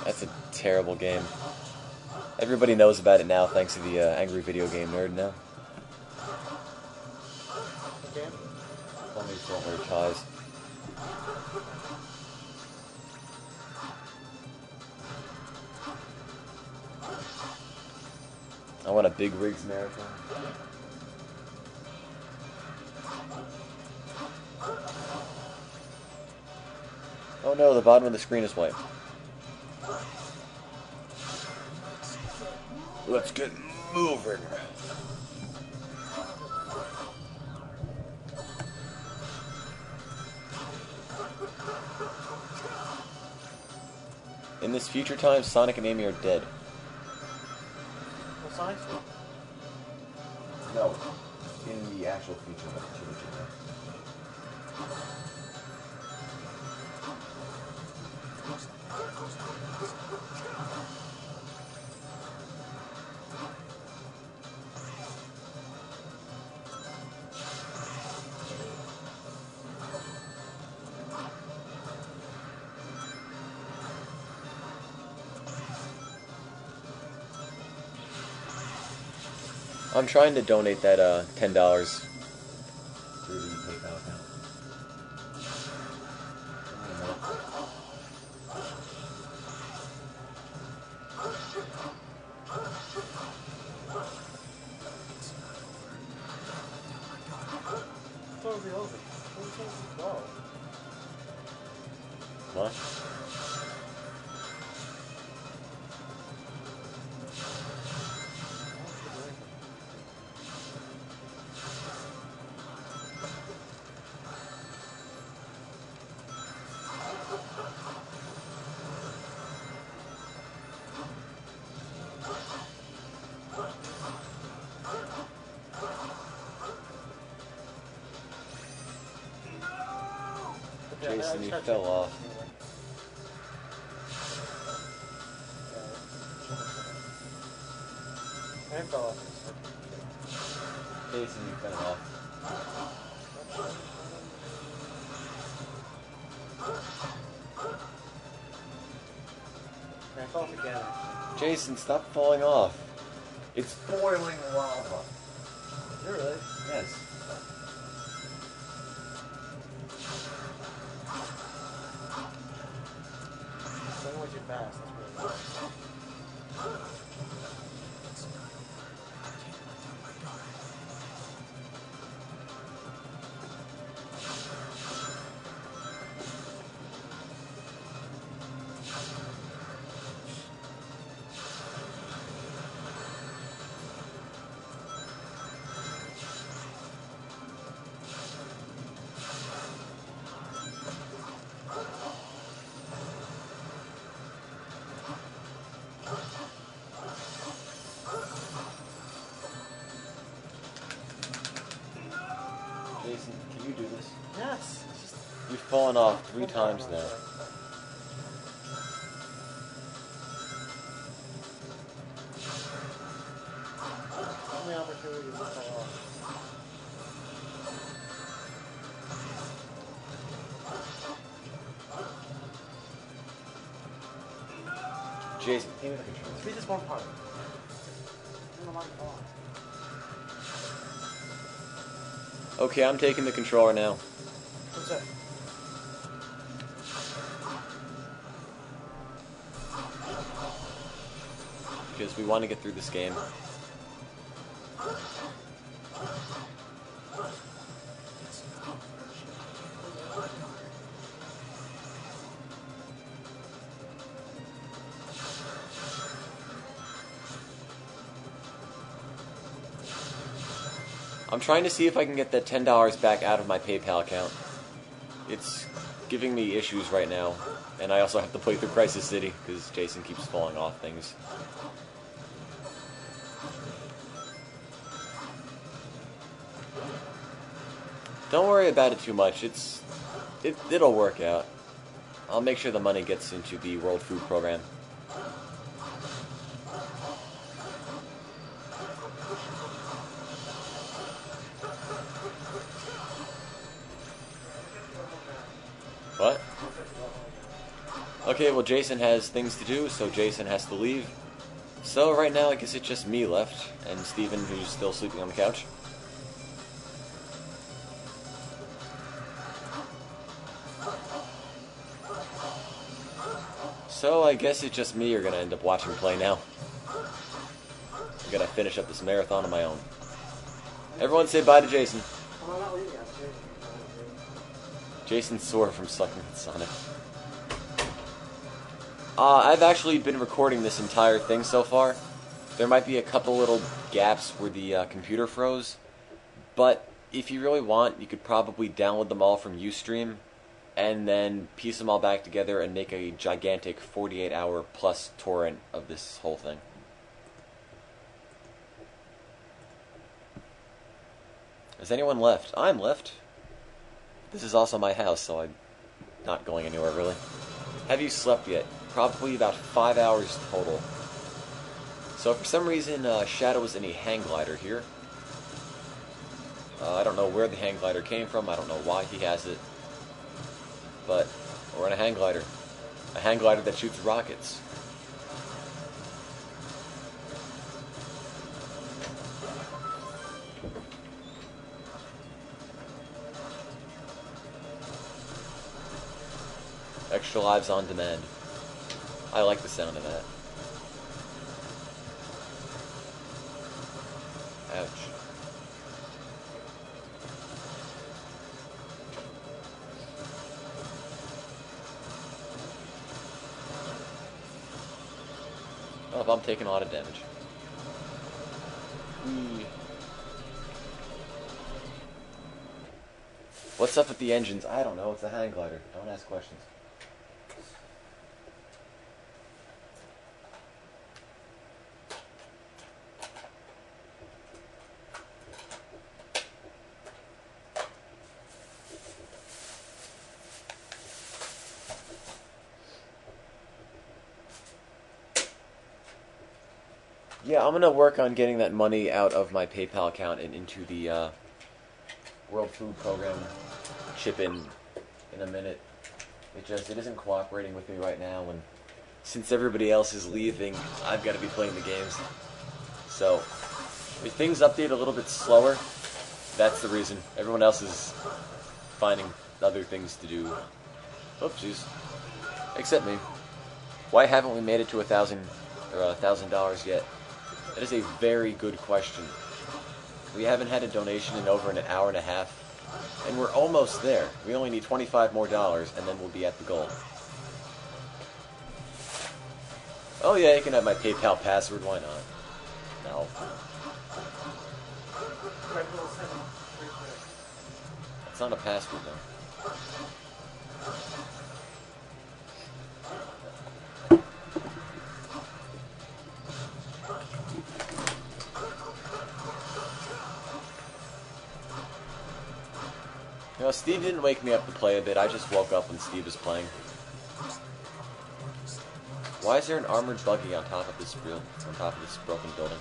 That's a terrible game. Everybody knows about it now thanks to the Angry Video Game Nerd now.
Again?
Plumbers don't wear ties. I want a big rigs marathon. Oh no, the bottom of the screen is white. Let's get moving. In this future time, Sonic and Amy are dead.
What size?
No, in the actual future of the trilogy. I'm trying to donate that $10 through the PayPal account.
It's totally over. Where's the dog?
What? Jason, you fell off.
I fell off.
Jason, you fell off.
I fell off again, actually.
Jason, stop falling off. It's boiling lava.
Is it really?
Yes.
It's going way too fast. That's really bad.
Jason, can you do this?
Yes. It's just
You've fallen off 3 times now.
How many opportunities to fall off?
Jason, give me the controller.
Let's read this one part. I don't know why I fall off.
Okay, I'm taking the controller now.
What's that?
Because we want to get through this game. I'm trying to see if I can get that $10 back out of my PayPal account. It's giving me issues right now. And I also have to play through Crisis City, because Jason keeps falling off things. Don't worry about it too much. It'll work out. I'll make sure the money gets into the World Food Program. Okay, well Jason has things to do, so Jason has to leave. So right now, I guess it's just me left, and Steven, who's still sleeping on the couch. So I guess it's just me you're gonna end up watching play now. I'm gonna finish up this marathon on my own. Everyone say bye to Jason.
I'm not leaving. I'm changing.
Jason's sore from sucking at Sonic. I've actually been recording this entire thing so far. There might be a couple little gaps where the computer froze, but if you really want, you could probably download them all from Ustream, and then piece them all back together and make a gigantic 48-hour plus torrent of this whole thing. Is anyone left? I'm left. This is also my house, so I'm not going anywhere, really. Have you slept yet? Probably about 5 hours total. So for some reason, Shadow is in a hang glider here. I don't know where the hang glider came from. I don't know why he has it. But we're in a hang glider. A hang glider that shoots rockets. ExtraLives on demand. I like the sound of that. Ouch. Oh, I'm taking a lot of damage. What's up with the engines? I don't know. It's a hang glider. Don't ask questions. Yeah, I'm gonna work on getting that money out of my PayPal account and into the World Food Program chip in a minute. It isn't cooperating with me right now, and since everybody else is leaving, I've got to be playing the games. So, if things update a little bit slower, that's the reason. Everyone else is finding other things to do. Oopsies. Except me. Why haven't we made it to $1,000 yet? That is a very good question. We haven't had a donation in over an hour and a half, and we're almost there. We only need $25 more, and then we'll be at the goal. Oh yeah, you can have my PayPal password, why not? No. It's not a password, though. No, Steve didn't wake me up to play a bit. I just woke up when Steve was playing. Why is there an armored buggy on top of this broken building?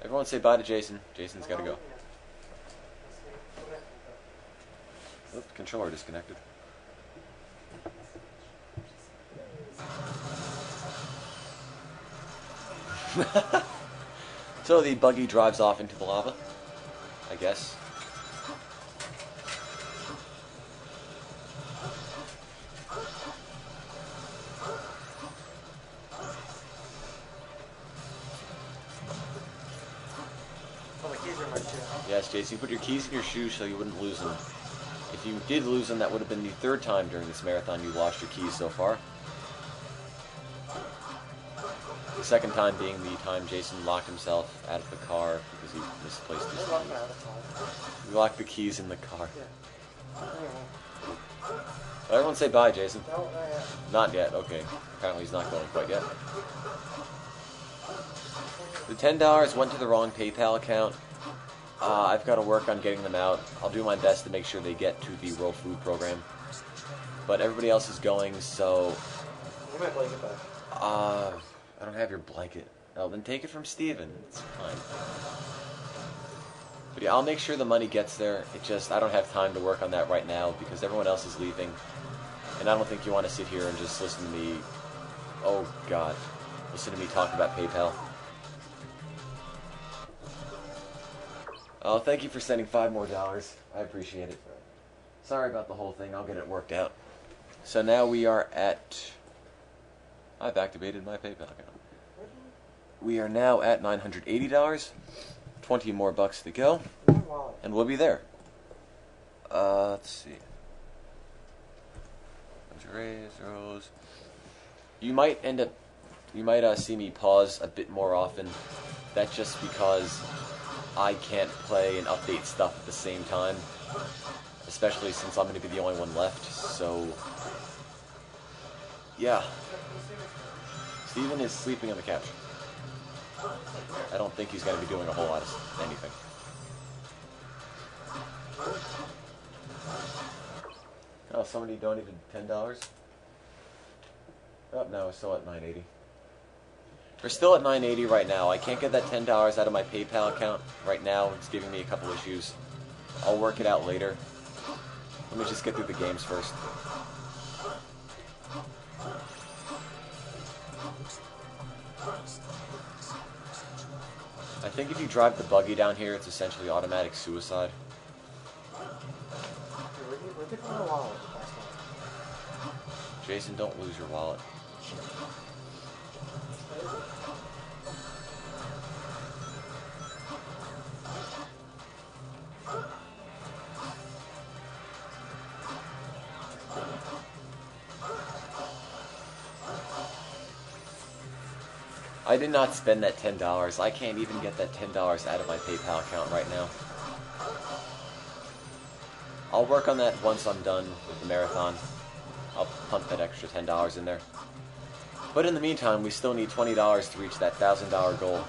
Everyone say bye to Jason. Jason's gotta go. Oops, controller disconnected. So the buggy drives off into the lava, I guess.
Oh, my keys are in my shoe.
Yes, Jason, you put your keys in your shoes so you wouldn't lose them. If you did lose them, that would have been the third time during this marathon you lost your keys so far. The second time being the time Jason locked himself out of the car because he misplaced his keys. He locked the keys in the car.
Yeah.
Everyone say bye, Jason.
No, not yet.
Not yet, okay. Apparently he's not going quite yet. The $10 went to the wrong PayPal account. I've got to work on getting them out. I'll do my best to make sure they get to the World Food Program. But everybody else is going, so...
Give my blanket back.
I don't have your blanket. Oh, then take it from Steven. It's fine. But yeah, I'll make sure the money gets there. It just, I don't have time to work on that right now because everyone else is leaving. And I don't think you want to sit here and just listen to me. Oh, God. Listen to me talk about PayPal. Oh, thank you for sending $5 more. I appreciate it. Sorry about the whole thing. I'll get it worked out. So now we are at... I've activated my PayPal account. We are now at $980. 20 more bucks to go. And we'll be there. Let's see. Rose. You might see me pause a bit more often. That's just because I can't play and update stuff at the same time. Especially since I'm going to be the only one left. So, yeah. Steven is sleeping on the couch. I don't think he's going to be doing a whole lot of anything. Oh, somebody donated $10. Oh, no, we're still at $9.80. We're still at $9.80 right now. I can't get that $10 out of my PayPal account right now. It's giving me a couple issues. I'll work it out later. Let me just get through the games first. I think if you drive the buggy down here, it's essentially automatic suicide. Jason, don't lose your wallet. I did not spend that $10. I can't even get that $10 out of my PayPal account right now. I'll work on that once I'm done with the marathon. I'll pump that extra $10 in there. But in the meantime, we still need $20 to reach that $1,000 goal.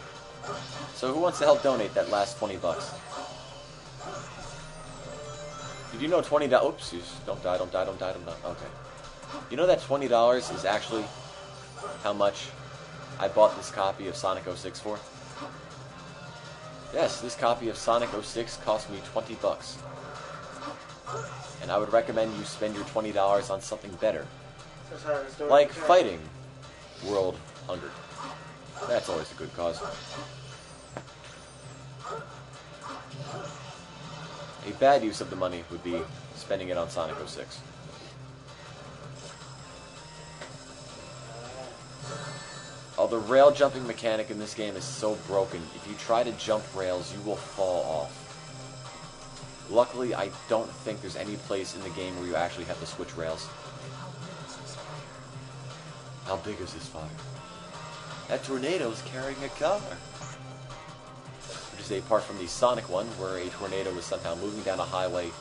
So who wants to help donate that last 20 bucks? Did you know $20... Oops, don't die. Okay. You know that $20 is actually how much I bought this copy of Sonic 06 for? Yes, this copy of Sonic 06 cost me 20 bucks. And I would recommend you spend your $20 on something better. Like fighting world hunger. That's always a good cause. A bad use of the money would be spending it on Sonic 06. Oh, the rail jumping mechanic in this game is so broken. If you try to jump rails, you will fall off. Luckily, I don't think there's any place in the game where you actually have to switch rails. How big is this fire? That tornado's carrying a car. Which is apart from the Sonic one, where a tornado is somehow moving down a highway,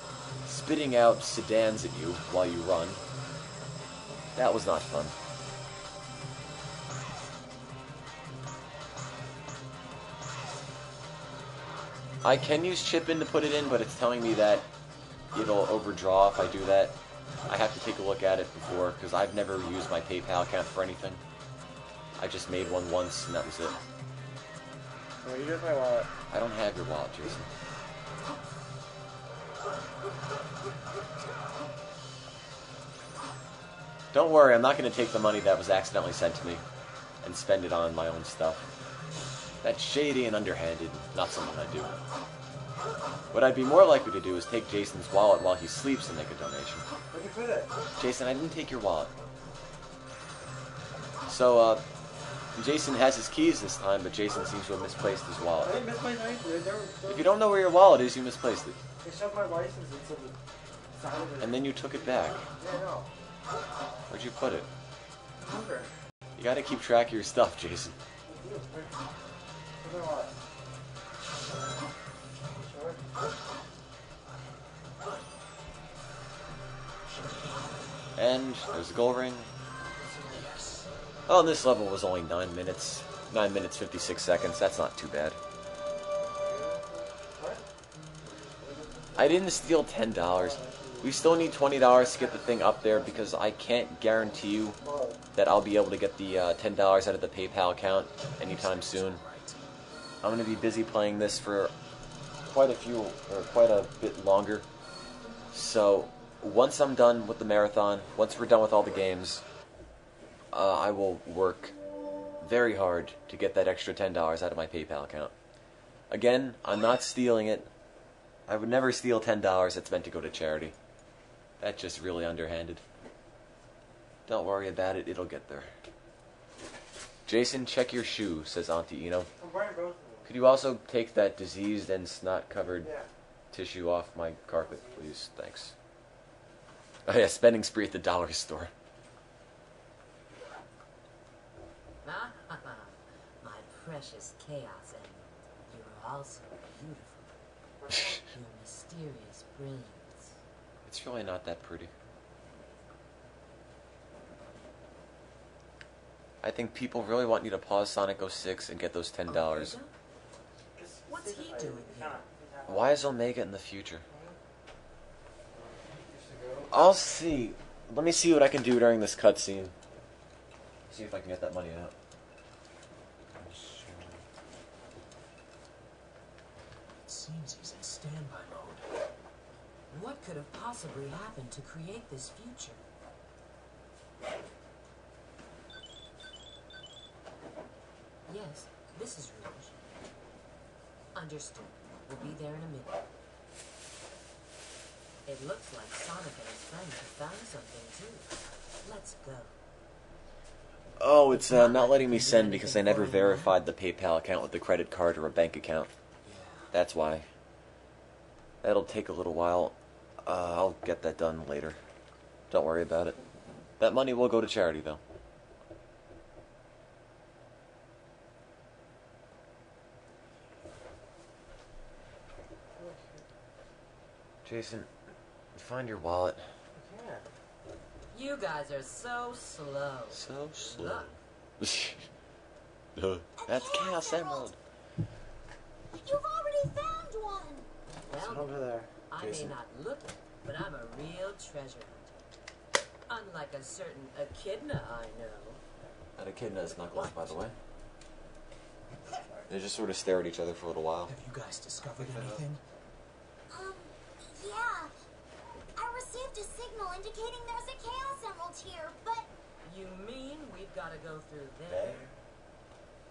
spitting out sedans at you while you run. That was not fun. I can use chip in to put it in, but it's telling me that it'll overdraw if I do that. I have to take a look at it before, because I've never used my PayPal account for anything. I just made one once, and that was it.
Oh, you got my wallet.
I don't have your wallet, Jason. Don't worry, I'm not going to take the money that was accidentally sent to me and spend it on my own stuff. That's shady and underhanded, not something I do. What I'd be more likely to do is take Jason's wallet while he sleeps and make a donation.
Where'd you put it?
Jason, I didn't take your wallet. So, Jason has his keys this time, but Jason seems to have misplaced his wallet.
I didn't misplace anything.
If you don't know where your wallet is, you misplaced it.
They shoved my license into the side of it.
And then you took it back.
Yeah, I know.
Where'd you put it?
Remember.
You gotta keep track of your stuff, Jason.
Where's my wallet?
And there's a gold ring. Oh, and this level was only 9 minutes. 9 minutes, 56 seconds. That's not too bad. I didn't steal $10. We still need $20 to get the thing up there because I can't guarantee you that I'll be able to get the $10 out of the PayPal account anytime soon. I'm going to be busy playing this for quite a bit longer. So once I'm done with the marathon, once we're done with all the games, I will work very hard to get that extra $10 out of my PayPal account. Again, I'm not stealing it. I would never steal $10 that's meant to go to charity. That's just really underhanded. Don't worry about it, it'll get there. Jason, check your shoe, says Auntie Eno.
I'm wearing both of them.
Could you also take that diseased and snot-covered
Yeah.
tissue off my carpet, please? Thanks. Oh yeah, spending spree at the dollar store.
My precious Chaos Emerald. You are also beautiful. Your mysterious brilliance.
It's really not that pretty. I think people really want you to pause Sonic 06 and get those $10.
What's he doing here?
Why is Omega in the future? I'll see. Let me see what I can do during this cutscene. See if I can get that money out.
It seems he's in standby mode.
What could have possibly happened to create this future? Yes, this is Rouge. Understood. We'll be there in a minute. It looks like Sonic and his friends have found something too. Let's go.
Oh, it's not letting me send because I never verified the PayPal account with a credit card or a bank account. That's why. That'll take a little while. I'll get that done later. Don't worry about it. That money will go to charity, though. Jason, find your wallet.
You guys are so slow.
So slow.
Look.
That's Chaos Emerald.
You've already found one!
It's
Well,
over there.
I
Jason.
may not look it, but I'm a real treasure hunter. Unlike a certain echidna I know.
That echidna is Knuckles, by the way. They just sort of stare at each other for a little while.
Have you guys discovered anything?
Yeah. I received a signal indicating there's a Chaos Emerald here, but...
You mean we've got to go through there?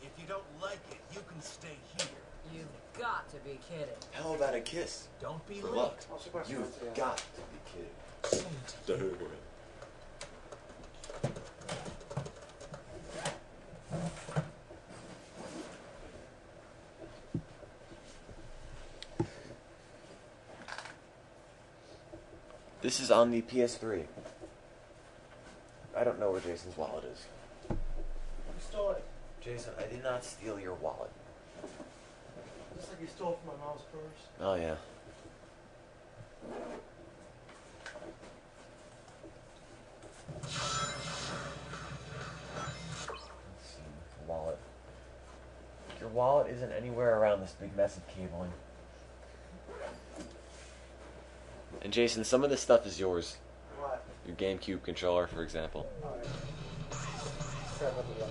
If you don't like it, you can stay here.
You've got to be kidding.
How about a kiss?
Don't be
For
late.
luck.
Also,
You've got to be kidding.
Say it.
This is on the PS3. I don't know where Jason's wallet is.
You stole it.
Jason, I did not steal your wallet.
Just like you stole from my mom's purse.
Oh, yeah. Let's see. Wallet. Your wallet isn't anywhere around this big mess of cabling. And Jason, some of this stuff is yours.
What?
Your GameCube controller, for example.
Alright. Sorry about the one.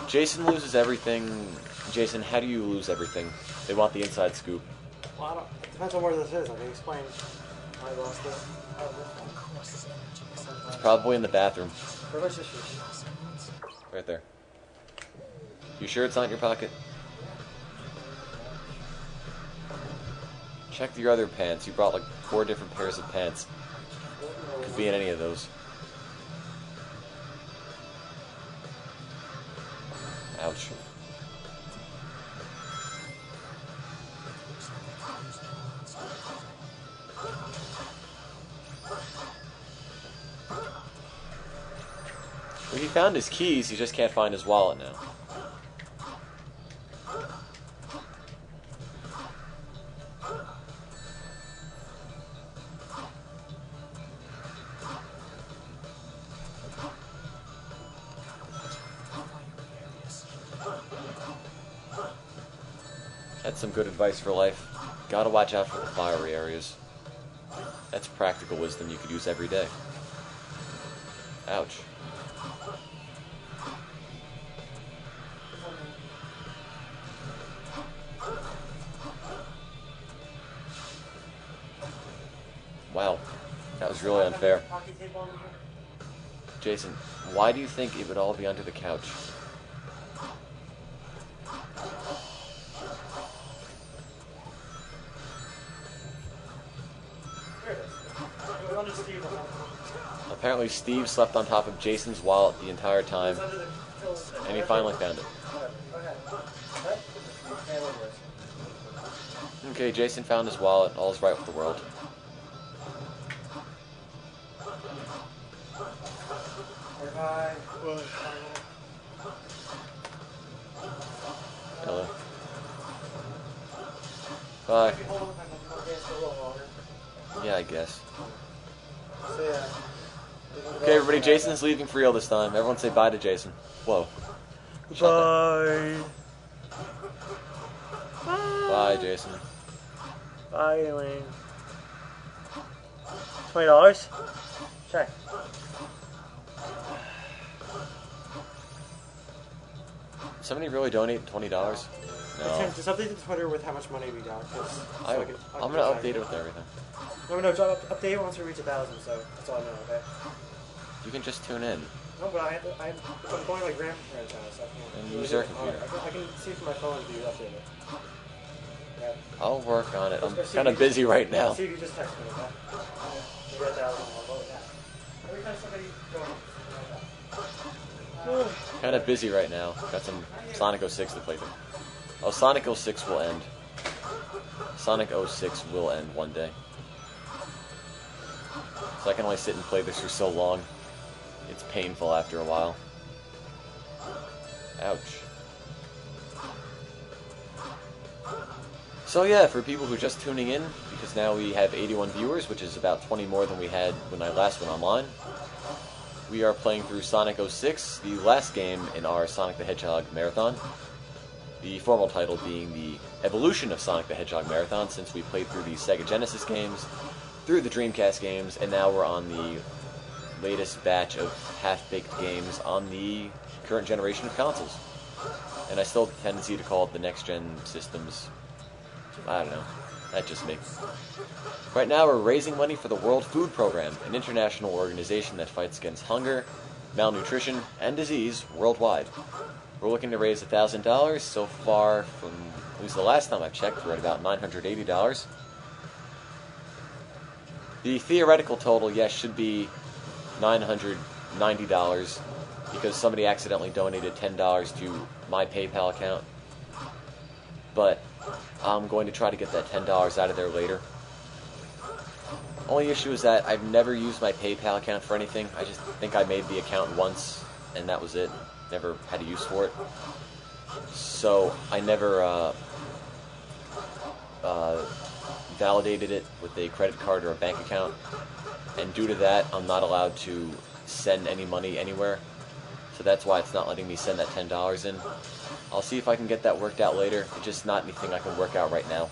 Jason loses everything. Jason, how do you lose everything? They want the inside scoop.
Well, I don't... It depends on where this is. I can explain why I lost it.
It's probably in the bathroom.
Where's my sisters?
Right there. You sure it's not in your pocket? Check your other pants. You brought like 4 different pairs of pants. Could be in any of those. Ouch. Well, he found his keys, he just can't find his wallet now. That's some good advice for life. Gotta watch out for the fiery areas. That's practical wisdom you could use every day. Ouch. Wow. That was really unfair.
Hockey tape on here?
Jason, why do you think it would all be under the couch?
Here it is. It was under Steve.
Apparently Steve slept on top of Jason's wallet the entire time,
It's under the pillow.
and he finally found it.
Go ahead. What? Okay, look at this.
Okay, Jason found his wallet. All's right with the world.
Bye.
Hello. Bye.
If you hold on, I'm gonna dance for a little longer.
Yeah, I guess.
So yeah.
Okay, everybody, Jason's leaving for real this time. Everyone say bye to Jason. Whoa.
Bye.
Bye, Jason.
Bye, Elaine. $20? Check.
Somebody really donate $20? No.
Just update the Twitter with how much money we got.
I'm gonna update it with everything.
No, update it once we reach 1,000, so that's all I know, okay?
You can just tune in.
No, but I'm going to my grandparents' house. I can't.
And use their computer.
I can see from my phone if you update it. Yeah.
I'll work on it. I'm
Or see
kind
if
of
you
busy right now.
See if you just text me, okay? You got 1,000, I'll go with that. Every time somebody goes,
Kind of busy right now. Got some Sonic 06 to play through. Oh, Sonic 06 will end. Sonic 06 will end one day. So I can only sit and play this for so long. It's painful after a while. Ouch. So yeah, for people who are just tuning in, because now we have 81 viewers, which is about 20 more than we had when I last went online, we are playing through Sonic 06, the last game in our Sonic the Hedgehog Marathon. The formal title being the evolution of Sonic the Hedgehog Marathon, since we played through the Sega Genesis games, through the Dreamcast games, and now we're on the latest batch of half-baked games on the current generation of consoles. And I still have a tendency to call it the next-gen systems. I don't know. That just makes... Right now we're raising money for the World Food Program, an international organization that fights against hunger, malnutrition, and disease worldwide. We're looking to raise $1,000. So far, from at least the last time I checked, we're at about $980. The theoretical total, yes, should be $990 because somebody accidentally donated $10 to my PayPal account. But I'm going to try to get that $10 out of there later. Only issue is that I've never used my PayPal account for anything. I just think I made the account once, and that was it. Never had a use for it. So I never validated it with a credit card or a bank account. And due to that, I'm not allowed to send any money anywhere. So that's why it's not letting me send that $10 in. I'll see if I can get that worked out later. It's just not anything I can work out right now.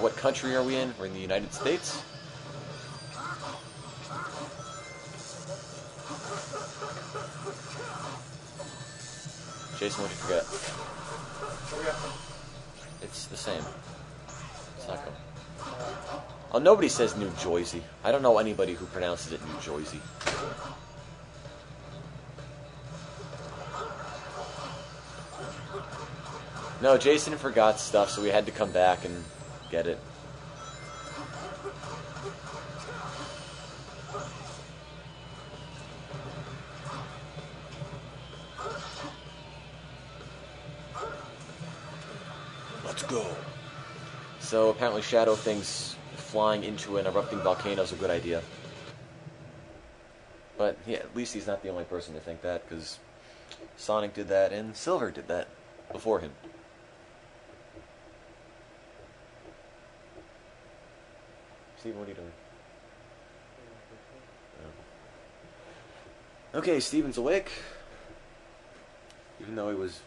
What country are we in? We're in the United States. Jason, what'd you forget? It's the same. It's not good. Oh, nobody says New Jersey. I don't know anybody who pronounces it New Jersey. No, Jason forgot stuff, so we had to come back and get it. Let's go. So apparently Shadow thinks flying into an erupting volcano is a good idea. But yeah, at least he's not the only person to think that, because Sonic did that and Silver did that before him. Steven, what are you doing? Okay, Steven's awake. Even though he was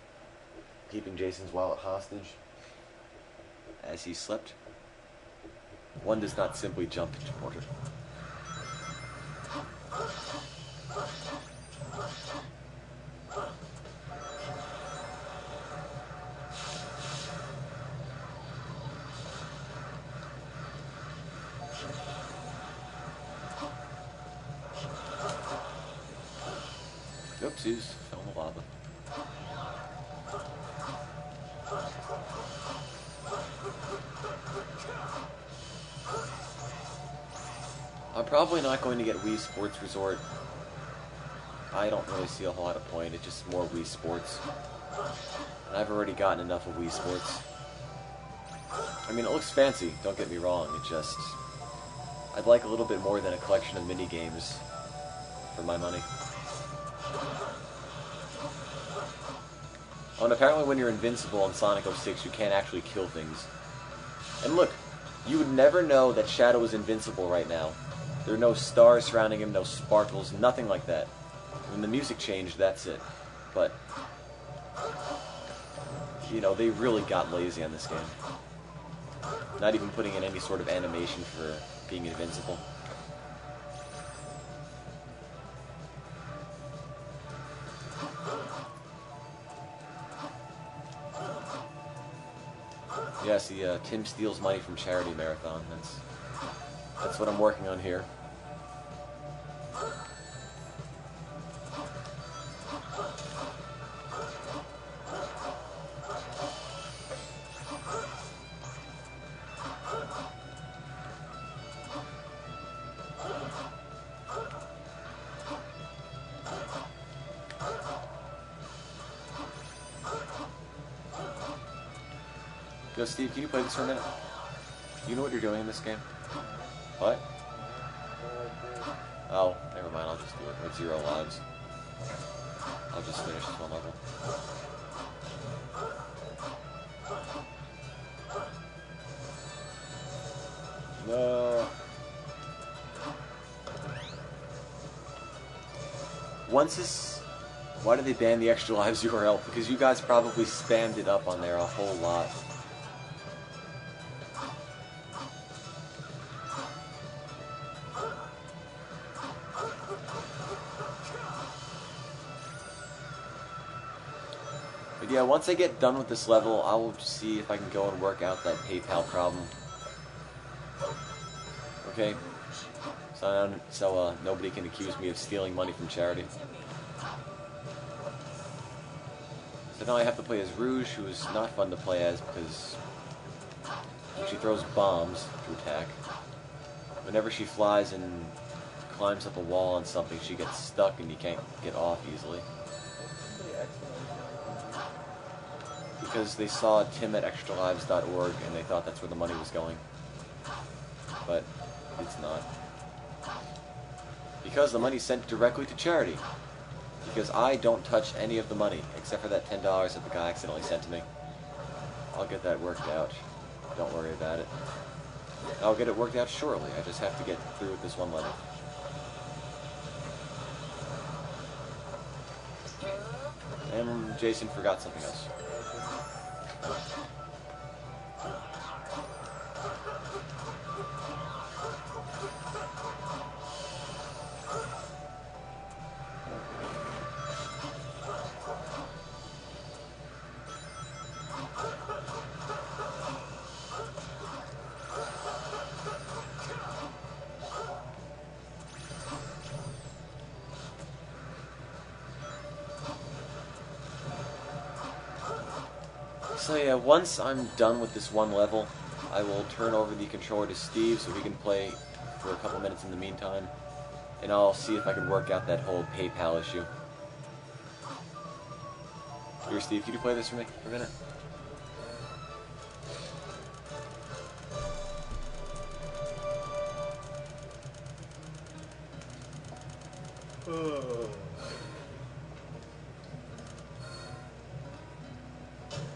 keeping Jason's wallet hostage as he slept. One does not simply jump into water. Oopsies, fell in the lava. I'm probably not going to get Wii Sports Resort. I don't really see a whole lot of point. It's just more Wii Sports. And I've already gotten enough of Wii Sports. I mean, it looks fancy, don't get me wrong. It just... I'd like a little bit more than a collection of mini-games for my money. Oh, and apparently when you're invincible in Sonic 06, you can't actually kill things. And look, you would never know that Shadow is invincible right now. There are no stars surrounding him, no sparkles, nothing like that. When the music changed, that's it. But, you know, they really got lazy on this game. Not even putting in any sort of animation for being invincible. Yeah, see, Tim steals money from charity marathon. That's what I'm working on here. Yo, Steve, can you play this for a minute? You know what you're doing in this game? What? Oh, never mind, I'll just do it with 0 lives. I'll just finish this one level. No. Once this... Why did they ban the ExtraLives URL? Because you guys probably spammed it up on there a whole lot. But yeah, once I get done with this level, I will see if I can go and work out that PayPal problem. Okay? So nobody can accuse me of stealing money from charity. So now I have to play as Rouge, who is not fun to play as because she throws bombs to attack. Whenever she flies and climbs up a wall on something, she gets stuck and you can't get off easily. Because they saw Tim at ExtraLives.org and they thought that's where the money was going. But it's not. Because the money's sent directly to charity. Because I don't touch any of the money, except for that $10 that the guy accidentally sent to me. I'll get that worked out. Don't worry about it. I'll get it worked out shortly. I just have to get through with this one level. And Jason forgot something else. So yeah, once I'm done with this one level, I will turn over the controller to Steve so we can play for a couple minutes in the meantime. And I'll see if I can work out that whole PayPal issue. Here, Steve, can you play this for me for a minute?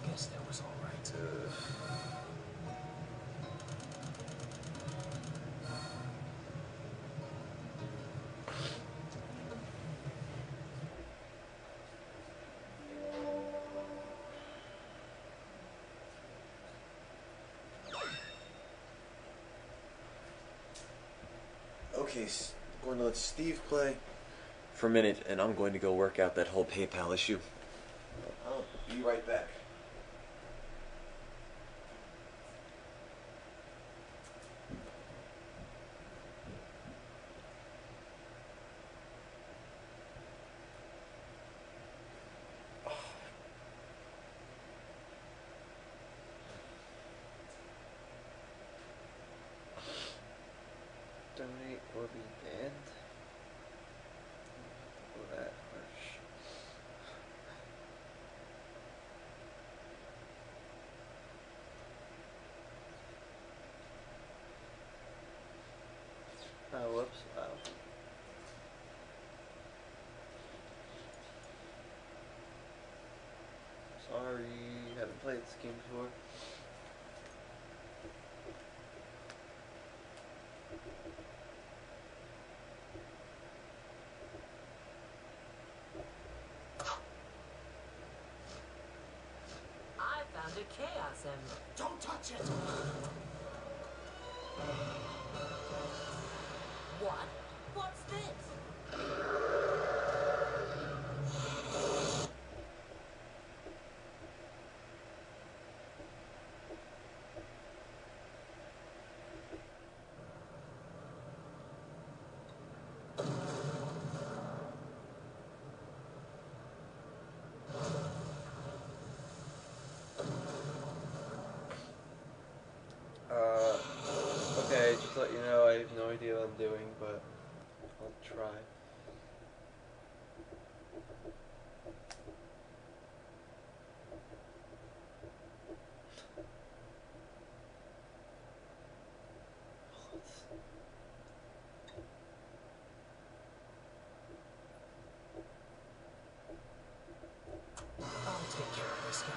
Guess that was all right.
Okay, going to let Steve play for a minute, and I'm going to go work out that whole PayPal issue. I'll be right back.
Donate or be banned? Oh, that harsh. Oh, whoops. Wow. Sorry, haven't played this game before.
I found a Chaos Emerald.
Don't touch it!
What? What's this?
Okay, just to let you know, I have no idea what I'm doing, but I'll try.
I'll take care of this guy.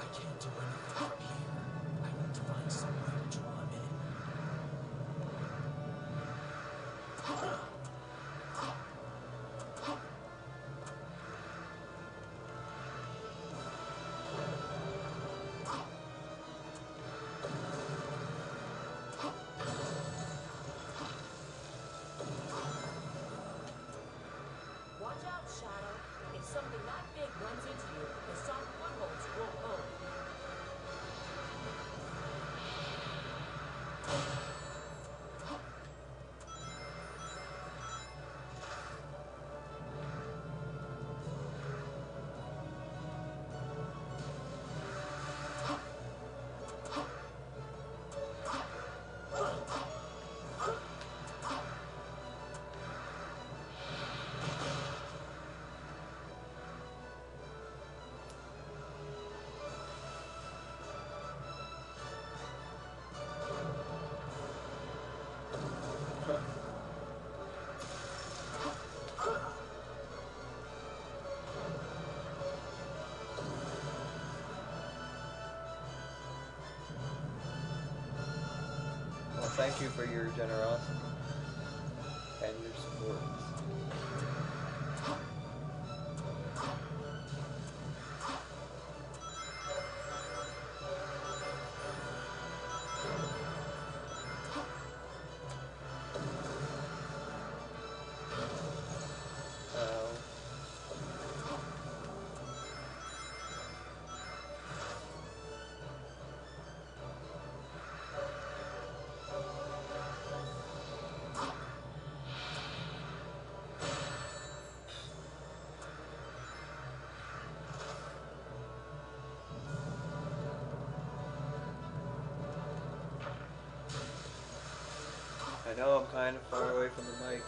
I can't do anything from here. I need to find somewhere to draw him in.
Watch out, Shadow. If something that big runs into you, the soft footholds won't hold.
Well, thank you for your generosity and your support. I know I'm kind of far away from the mic.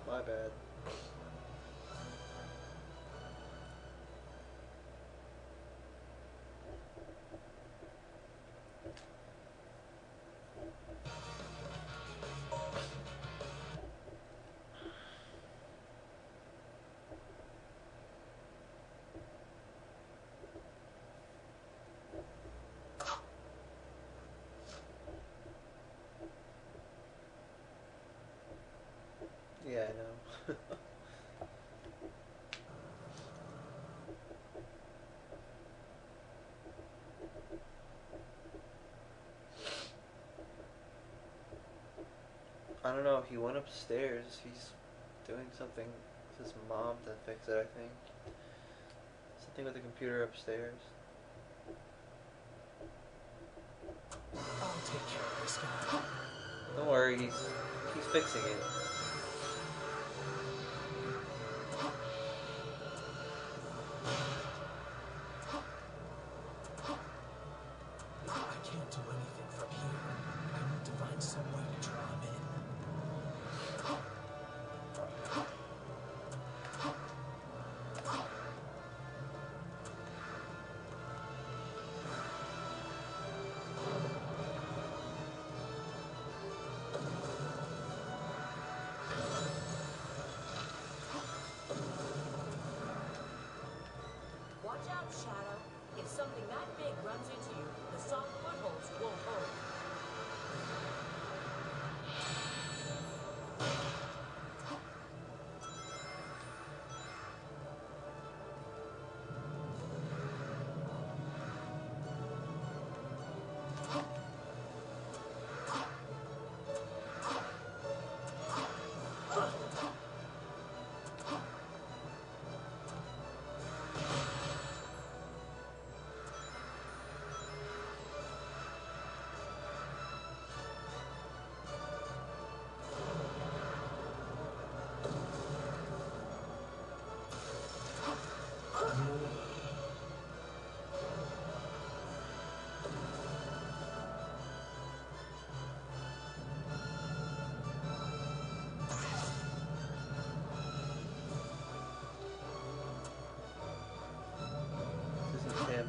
My bad. know. I don't know if he went upstairs. He's doing something with his mom to fix it, I think. Something with the computer upstairs.
I'll take care of this guy.
Don't worry, he's fixing it.
I can't do anything from here. I need to find some way to draw him in.
Watch out, Shadow. If something that big runs into you, the soft footholds won't hold.
This isn't him.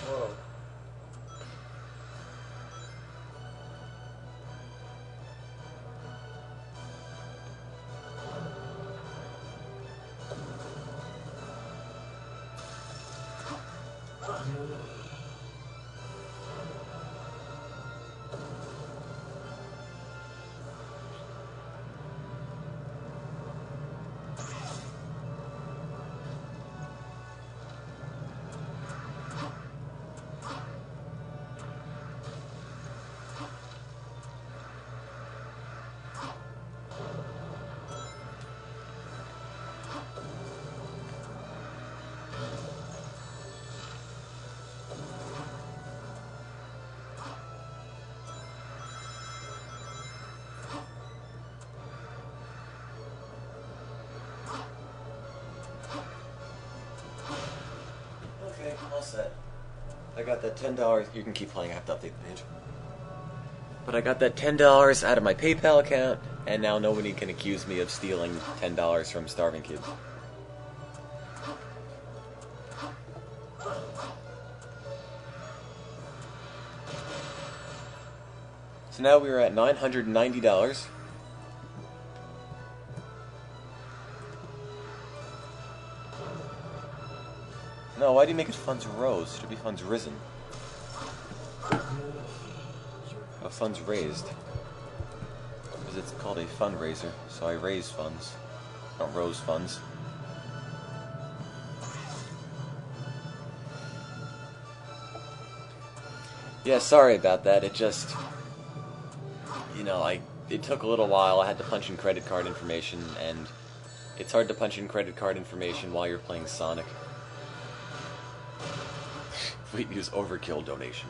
Whoa.
Okay, all set. I got that $10. You can keep playing. I have to update the page. But I got that $10 out of my PayPal account, and now nobody can accuse me of stealing $10 from starving kids. So now we're at $990. No, why do you make it funds rose? It should be funds risen. Oh, funds raised. Because it's called a fundraiser, so I raise funds, not rose funds. Yeah, sorry about that. It just, it took a little while. I had to punch in credit card information, and it's hard to punch in credit card information while you're playing Sonic. Fleet News Overkill donation.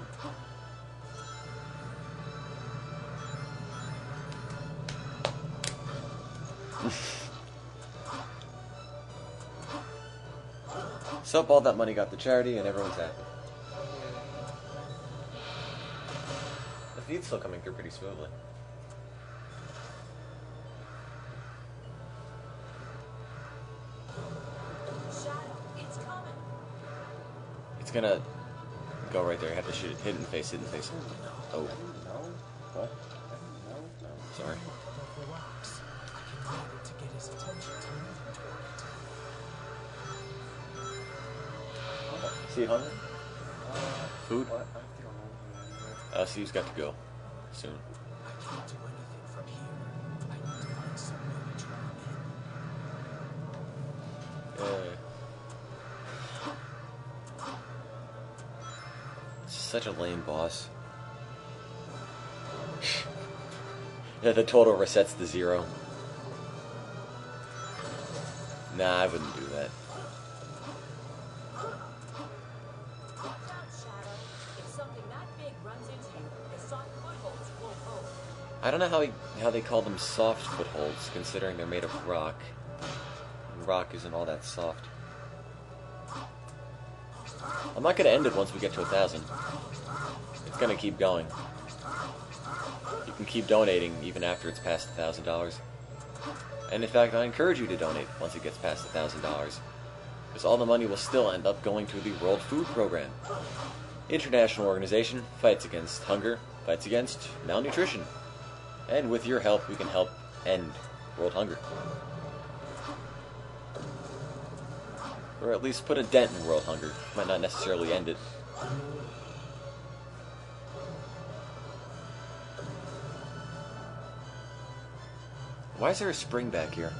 So all that money got to charity and everyone's happy. The feed's still coming through pretty smoothly.
Shadow, it's coming.
It's gonna go right there. You have to shoot it. Hit it in the face, hit it in the face. Oh.
No.
What?
No.
Sorry.
Above the rocks. I can use it to get his attention to moving toward it.
Is he hungry? Food?
What? I don't know.
So he's got to go soon.
I can't do anything from here. I need to find some way to draw him in.
Such a lame boss. Yeah, the total resets to 0. Nah, I wouldn't do that.
Watch out, Shadow. If something that big runs into you, the soft footholds won't hold.
I don't know how they call them soft footholds, considering they're made of rock. And rock isn't all that soft. I'm not gonna end it once we get to 1,000. It's gonna keep going. You can keep donating even after it's past $1,000. And in fact, I encourage you to donate once it gets past $1,000. Because all the money will still end up going to the World Food Program. International organization, fights against hunger, fights against malnutrition. And with your help, we can help end world hunger. Or at least put a dent in world hunger. Might not necessarily end it. Why is there a spring back here?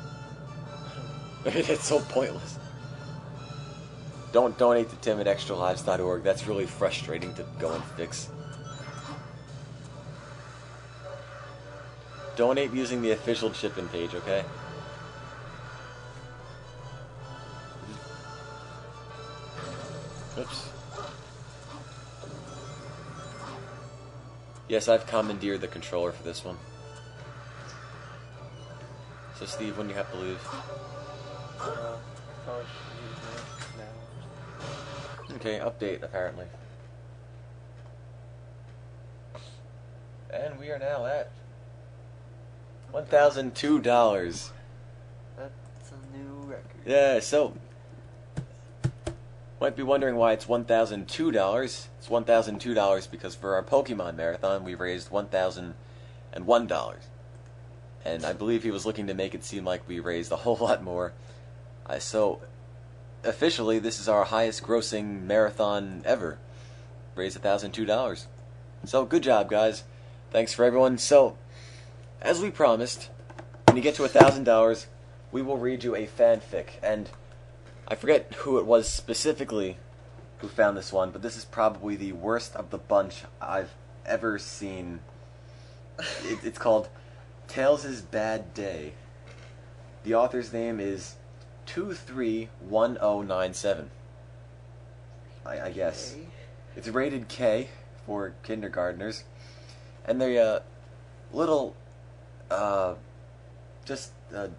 It's so pointless. Don't donate to Tim at ExtraLives.org. That's really frustrating to go and fix. Donate using the official chip-in page, okay? Oops. Yes, I've commandeered the controller for this one. So Steve, when do you have to leave?
Probably should use it now.
Okay, update apparently. And we are now at $1,002.
That's a new record.
Yeah, so might be wondering why it's $1,002. It's $1,002 because for our Pokemon marathon we raised $1,001. And I believe he was looking to make it seem like we raised a whole lot more. So officially this is our highest grossing marathon ever. Raised $1,002. So good job, guys. Thanks for everyone. So as we promised, when you get to $1,000, we will read you a fanfic. And I forget who it was specifically who found this one, but this is probably the worst of the bunch I've ever seen. It's called Tails' Bad Day. The author's name is 231097. I guess. It's rated K for kindergartners. And they're little, just a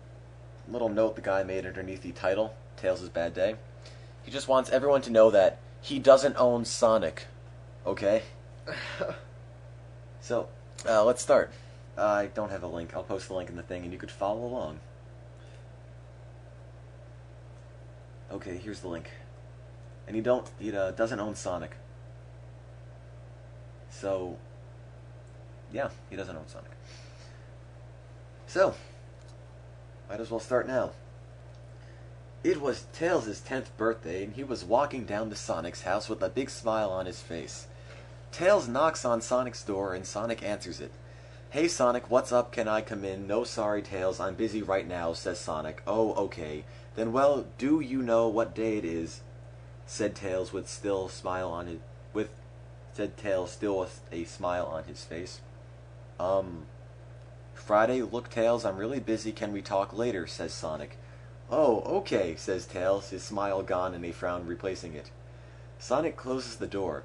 little note the guy made underneath the title, Tails' Bad Day. He just wants everyone to know that he doesn't own Sonic. Okay? So, let's start. I don't have a link. I'll post the link in the thing and you could follow along. Okay, here's the link. And he doesn't own Sonic. So, yeah, he doesn't own Sonic. So, might as well start now. It was Tails' 10th birthday, and he was walking down to Sonic's house with a big smile on his face. Tails knocks on Sonic's door, and Sonic answers it. "Hey Sonic, what's up? Can I come in?" "No, sorry Tails, I'm busy right now," says Sonic. "Oh, okay. Then, well, do you know what day it is?" said Tails with still a smile on his face. "Friday? Look, Tails, I'm really busy. Can we talk later?" says Sonic. "Oh, okay," says Tails, his smile gone and a frown replacing it. Sonic closes the door.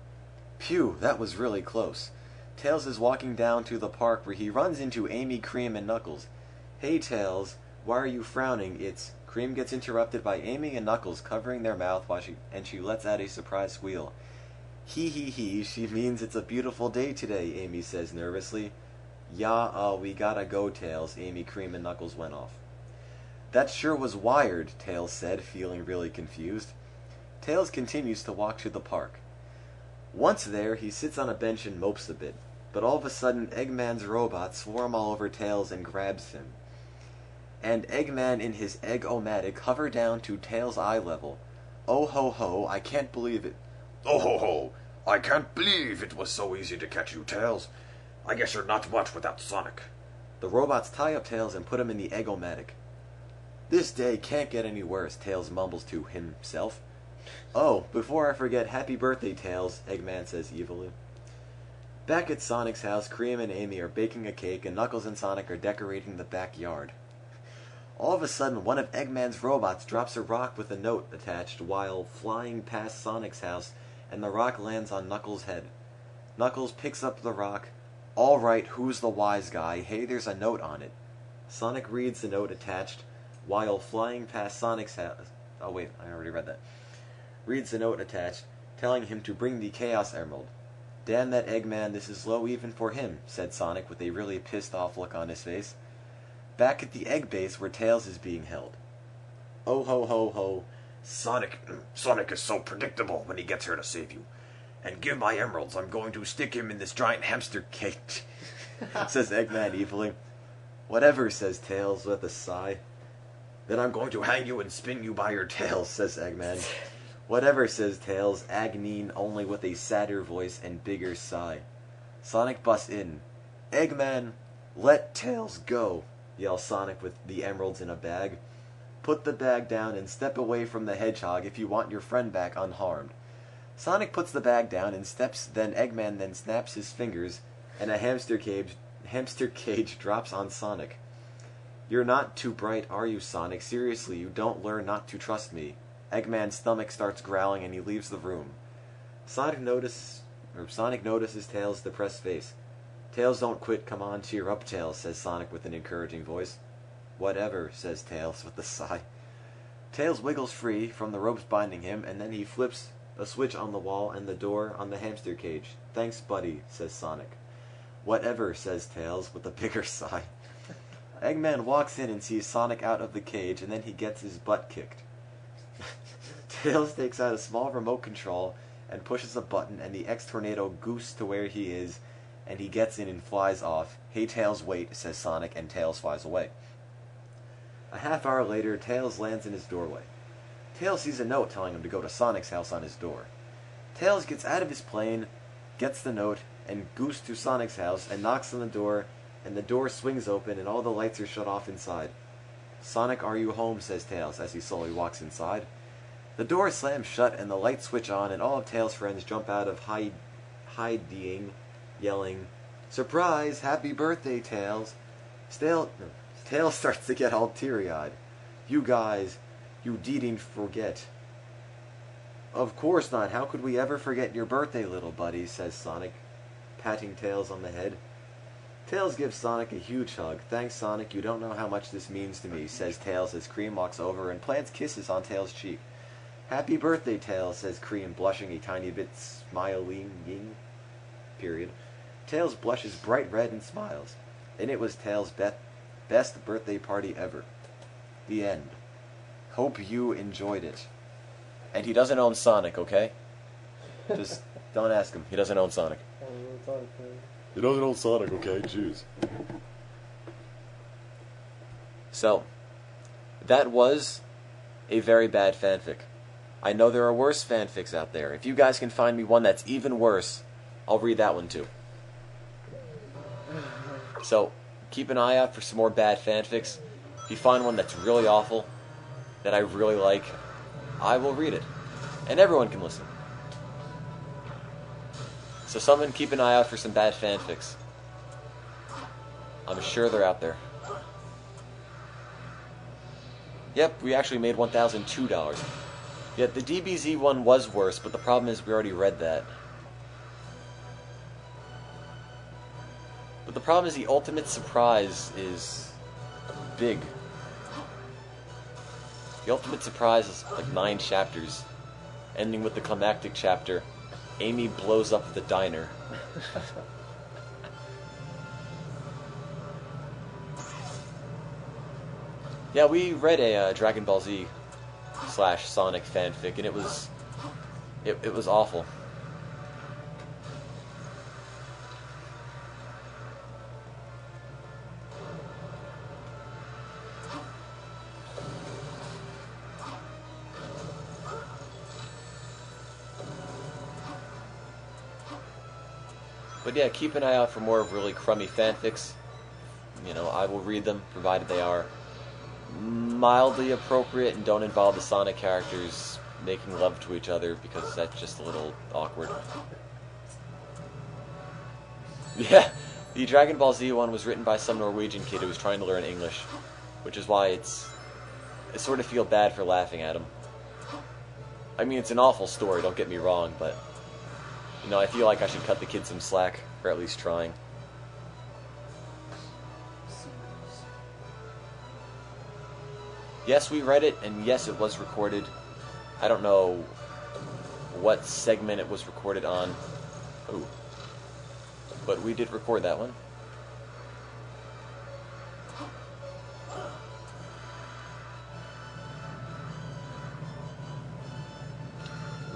Phew, that was really close. Tails is walking down to the park where he runs into Amy, Cream, and Knuckles. "Hey, Tails, Why are you frowning? It's... Cream gets interrupted by Amy and Knuckles covering their mouth while she lets out a surprised squeal. He, she means it's a beautiful day today, Amy says nervously. Yeah, we gotta go, Tails, Amy, Cream, and Knuckles went off. That sure was wired, Tails said, feeling really confused. Tails continues to walk to the park. Once there, he sits on a bench and mopes a bit, but all of a sudden Eggman's robots swarm all over Tails and grabs him. And Eggman in his Egg-O-Matic hover down to Tails' eye level. Oh ho ho, I can't believe it.
Oh ho ho, I can't believe it was so easy to catch you, Tails. I guess you're not much without Sonic.
The robots tie up Tails and put him in the Egg-O-Matic. This day can't get any worse, Tails mumbles to himself. Oh, before I forget, happy birthday, Tails, Eggman says evilly. Back at Sonic's house, Cream and Amy are baking a cake and Knuckles and Sonic are decorating the backyard. All of a sudden, one of Eggman's robots drops a rock with a note attached while flying past Sonic's house, and the rock lands on Knuckles' head. Knuckles picks up the rock. All right, who's the wise guy? Hey, there's a note on it. Sonic reads the note attached while flying past Sonic's house. Oh wait, I already read that. Reads the note attached, telling him to bring the Chaos Emerald. Damn that Eggman, this is low even for him, said Sonic with a really pissed off look on his face. Back at the egg base where Tails is being held. Oh ho ho ho.
Sonic is so predictable when he gets here to save you. And give my emeralds, I'm going to stick him in this giant hamster cage,
says Eggman evilly. Whatever, says Tails with a sigh.
Then I'm going to hang you and spin you by your tail,
says Eggman. Whatever, says Tails, Agnine only with a sadder voice and bigger sigh. Sonic busts in. Eggman, let Tails go, yells Sonic with the emeralds in a bag. Put the bag down and step away from the Hedgehog if you want your friend back unharmed. Sonic puts the bag down and steps, then Eggman then snaps his fingers, and a hamster cage drops on Sonic. You're not too bright, are you, Sonic? Seriously, you don't learn not to trust me. Eggman's stomach starts growling and he leaves the room. Sonic notices Tails' depressed face. Tails, don't quit, come on, cheer up, Tails, says Sonic with an encouraging voice. Whatever, says Tails with a sigh. Tails wiggles free from the ropes binding him, and then he flips a switch on the wall and the door on the hamster cage. Thanks, buddy, says Sonic. Whatever, says Tails with a bigger sigh. Eggman walks in and sees Sonic out of the cage, and then he gets his butt kicked. Tails takes out a small remote control and pushes a button, and the X-Tornado gooses to where he is, and he gets in and flies off. Hey, Tails, wait, says Sonic, and Tails flies away. A half hour later, Tails lands in his doorway. Tails sees a note telling him to go to Sonic's house on his door. Tails gets out of his plane, gets the note, and gooses to Sonic's house and knocks on the door, and the door swings open and all the lights are shut off inside. Sonic, are you home? Says Tails as he slowly walks inside. The door slams shut and the lights switch on, and all of Tails' friends jump out of hiding, yelling, Surprise! Happy birthday, Tails! Tails starts to get all teary-eyed. You guys, you didn't forget. Of course not. How could we ever forget your birthday, little buddy, says Sonic, patting Tails on the head. Tails gives Sonic a huge hug. Thanks, Sonic. You don't know how much this means to me, says Tails as Cream walks over and plants kisses on Tails' cheek. Happy birthday, Tails, says Cream, blushing a tiny bit, smiling. Period. Tails blushes bright red and smiles. And it was Tails' best birthday party ever. The end. Hope you enjoyed it. And he doesn't own Sonic, okay? Just don't ask him. He doesn't own Sonic. He doesn't own Sonic, okay? Jeez. So, that was a very bad fanfic. I know there are worse fanfics out there. If you guys can find me one that's even worse, I'll read that one too. So, keep an eye out for some more bad fanfics. If you find one that's really awful, that I really like, I will read it. And everyone can listen. So someone keep an eye out for some bad fanfics. I'm sure they're out there. Yep, we actually made $1,002. Yeah, the DBZ one was worse, but the problem is we already read that. But the problem is the ultimate surprise is big. The ultimate surprise is like 9 chapters, ending with the climactic chapter. Amy blows up the diner. Yeah, we read a Dragon Ball Z / Sonic fanfic, and it was awful. But yeah, keep an eye out for more of really crummy fanfics. You know, I will read them, provided they are mildly appropriate and don't involve the Sonic characters making love to each other, because that's just a little awkward. Yeah, the Dragon Ball Z one was written by some Norwegian kid who was trying to learn English, which is why I sort of feel bad for laughing at him. I mean, it's an awful story, don't get me wrong, but you know, I feel like I should cut the kid some slack for at least trying. Yes, we read it, and yes, it was recorded. I don't know what segment it was recorded on. Ooh. But we did record that one.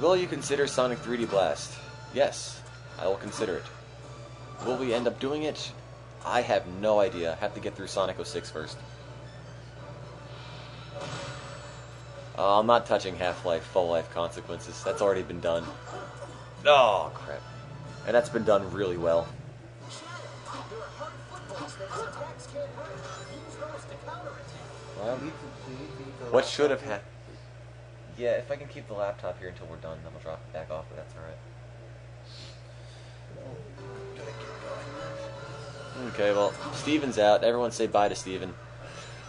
Will you consider Sonic 3D Blast? Yes, I will consider it. Will we end up doing it? I have no idea. I have to get through Sonic 06 first. I'm not touching Half-Life, Full-Life Consequences. That's already been done. Oh, crap. And that's been done really well. Well, what should have happened? Yeah, if I can keep the laptop here until we're done, then we'll drop it back off, but that's alright. Okay, well, Steven's out. Everyone say bye to Steven.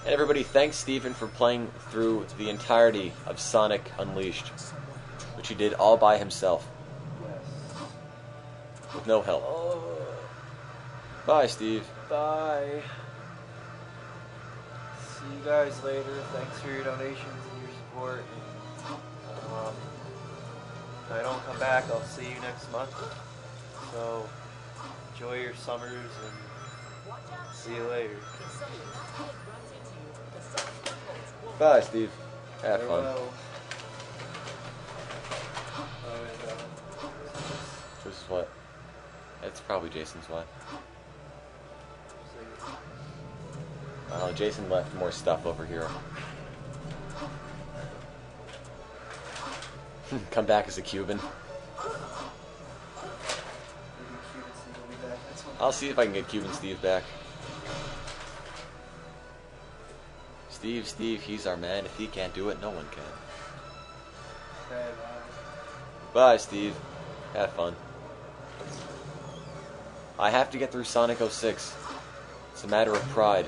And everybody, thanks Steven for playing through the entirety of Sonic Unleashed, which he did all by himself. With no help. Bye, Steve.
Bye. See you guys later. Thanks for your donations and your support. And, if I don't come back, I'll see you next month. So, enjoy your summers and see you later.
Bye, Steve. Have fun.
Farewell.
This is what? It's probably Jason's what? Jason left more stuff over here. Come back as a Cuban. I'll see if I can get Cuban Steve back. Steve, he's our man. If he can't do it, no one can. Bye, Steve. Have fun. I have to get through Sonic 06. It's a matter of pride.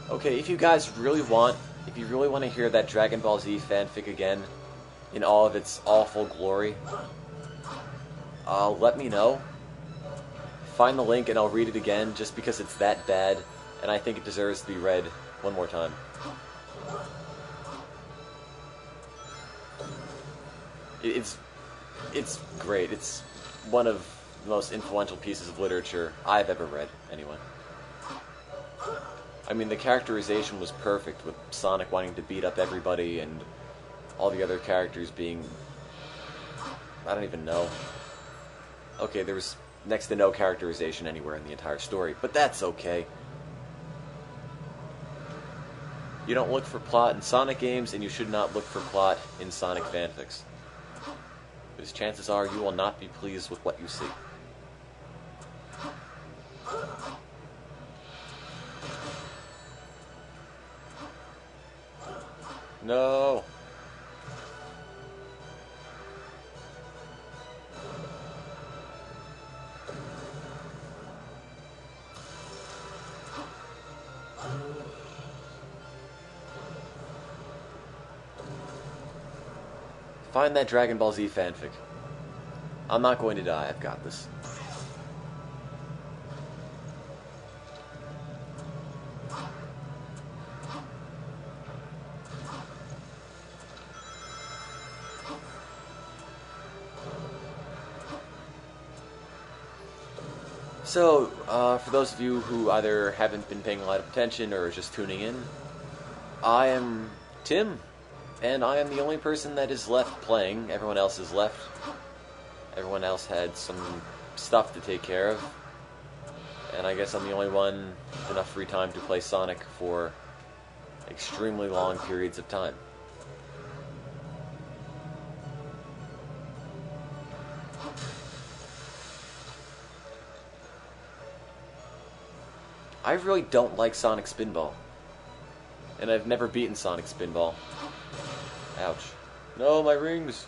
Okay, if you guys really want, to hear that Dragon Ball Z fanfic again, in all of its awful glory, let me know. Find the link and I'll read it again, just because it's that bad, and I think it deserves to be read one more time. It's great. It's one of the most influential pieces of literature I've ever read, anyway. I mean, the characterization was perfect, with Sonic wanting to beat up everybody and all the other characters being... I don't even know. Okay, there was next to no characterization anywhere in the entire story, but that's okay. You don't look for plot in Sonic games, and you should not look for plot in Sonic fanfics, because chances are you will not be pleased with what you see. No. Find that Dragon Ball Z fanfic. I'm not going to die, I've got this. So, for those of you who either haven't been paying a lot of attention or just tuning in, I am Tim, and I am the only person that is left playing. Everyone else is left. Everyone else had some stuff to take care of, and I guess I'm the only one with enough free time to play Sonic for extremely long periods of time. I really don't like Sonic Spinball. And I've never beaten Sonic Spinball. Ouch. No, my rings!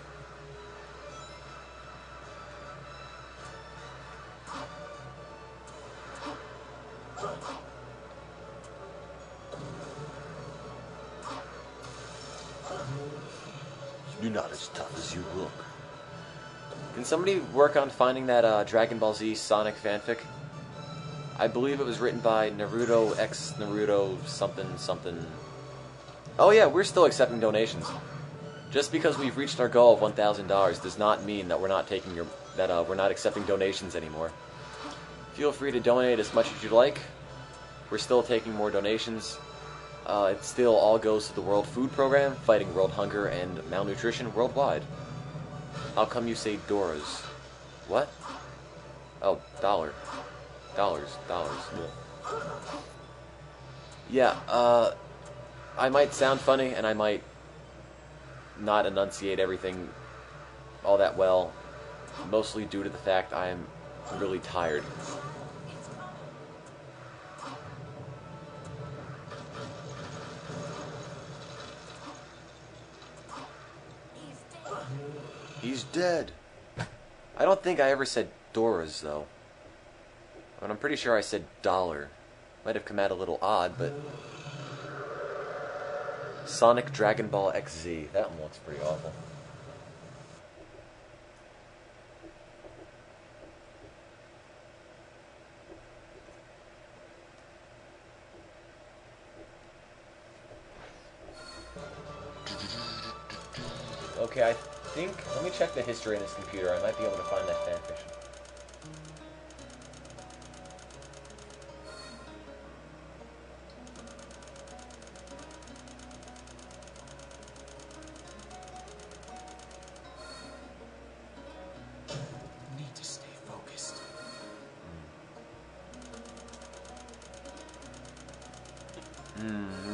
You're not as tough as you look. Can somebody work on finding that Dragon Ball Z Sonic fanfic? I believe it was written by Naruto X Naruto something something. Oh yeah, we're still accepting donations. Just because we've reached our goal of $1,000 does not mean that we're not taking we're not accepting donations anymore. Feel free to donate as much as you'd like. We're still taking more donations. It still all goes to the World Food Program, fighting world hunger and malnutrition worldwide. How come you say Doras? What? Oh, dollar. Dollars. Yeah, I might sound funny, and I might not enunciate everything all that well, mostly due to the fact I am really tired. He's dead. I don't think I ever said Doras, though. But I'm pretty sure I said dollar. Might have come out a little odd, but... Sonic Dragon Ball XZ. That one looks pretty awful. Okay, I think... Let me check the history on this computer. I might be able to find that fanfiction.
Need to stay focused.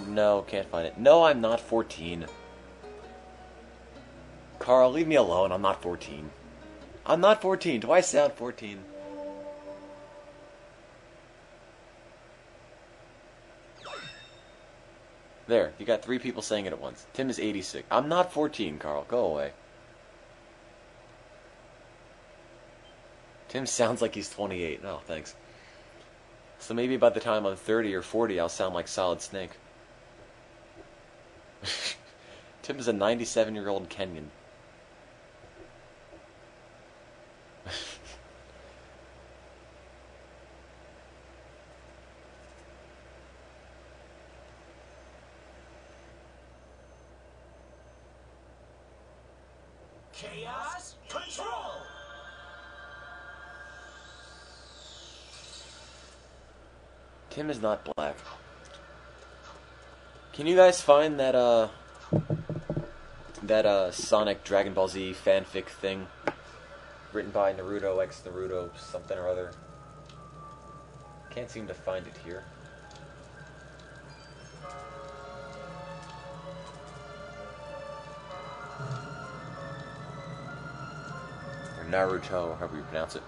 No, can't find it. No, I'm not 14. Carl, leave me alone. I'm not 14. I'm not 14. Do I sound 14? There, you got 3 people saying it at once. Tim is 86. I'm not 14, Carl. Go away. Tim sounds like he's 28. No, thanks. So maybe by the time I'm 30 or 40, I'll sound like Solid Snake. Tim is a 97-year-old Kenyan.
Chaos control.
Tim is not black. Can you guys find that Sonic Dragon Ball Z fanfic thing written by Naruto X Naruto something or other? Can't seem to find it here. Or Naruto, however you pronounce it.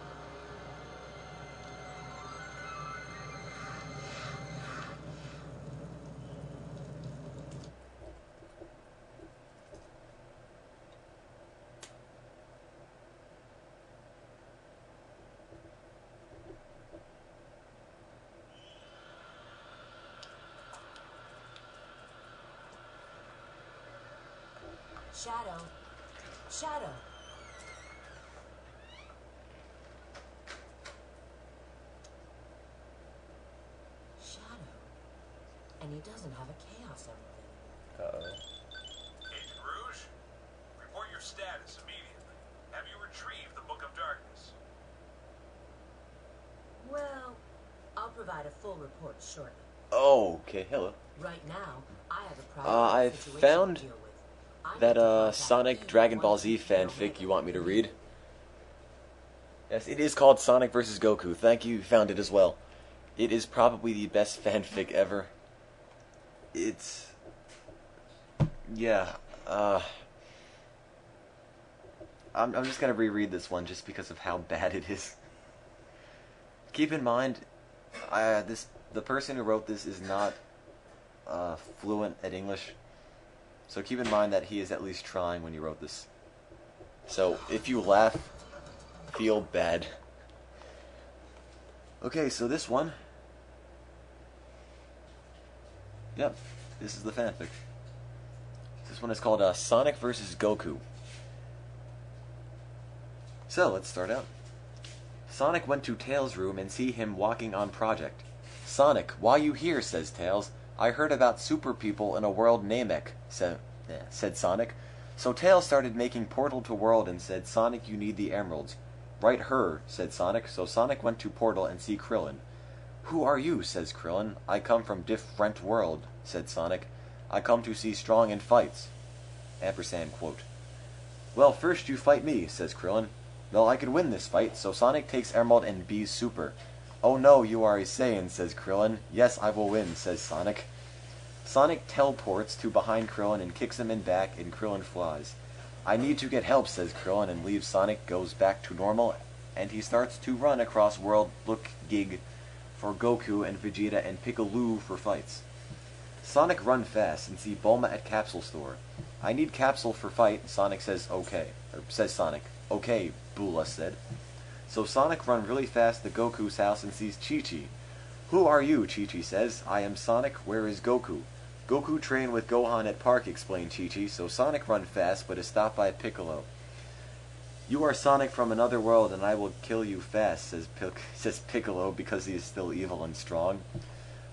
Shadow. Shadow. Shadow. And he doesn't have a Chaos Emerald anymore.
Agent Rouge, report your status immediately. Have you retrieved the Book of Darkness?
Well, provide a full report shortly.
Oh, okay, hello.
Right now, I have a
I
private situation
found
to deal with. I need
that
to contact
Sonic Dragon Ball Z fanfic you want me to read. Yes, it is called Sonic vs. Goku. Thank you, you found it as well. It is probably the best fanfic ever. It's... yeah, I'm just gonna reread this one just because of how bad it is. Keep in mind, the person who wrote this is not fluent at English, so keep in mind that he is at least trying when he wrote this. So if you laugh, feel bad. Okay, so this one, yep, this is the fanfic. This one is called Sonic vs. Goku. So let's start out. Sonic went to Tails' room and see him walking on project. Sonic, why you here? Says Tails. I heard about super people in a world Namek, said Sonic. So Tails started making portal to world and said, Sonic, you need the emeralds. Right her, said Sonic. So Sonic went to portal and see Krillin. Who are you? Says Krillin. I come from different world, said Sonic. I come to see strong in fights. Ampersand quote. Well, first you fight me, says Krillin. Well, I can win this fight, so Sonic takes Emerald and B's super. Oh no, you are a Saiyan, says Krillin. Yes, I will win, says Sonic. Sonic teleports to behind Krillin and kicks him in back, and Krillin flies. I need to get help, says Krillin, and leaves Sonic, goes back to normal, and he starts to run across world look gig for Goku and Vegeta and Piccolo for fights. Sonic run fast and see Bulma at Capsule Store. I need Capsule for fight, Sonic says okay. Says Sonic. Okay, Bula said. So Sonic run really fast to Goku's house and sees Chi-Chi. Who are you? Chi-Chi says. I am Sonic. Where is Goku? Goku train with Gohan at park, explained Chi-Chi. So Sonic run fast but is stopped by Piccolo. You are Sonic from another world and I will kill you fast, says Piccolo because he is still evil and strong.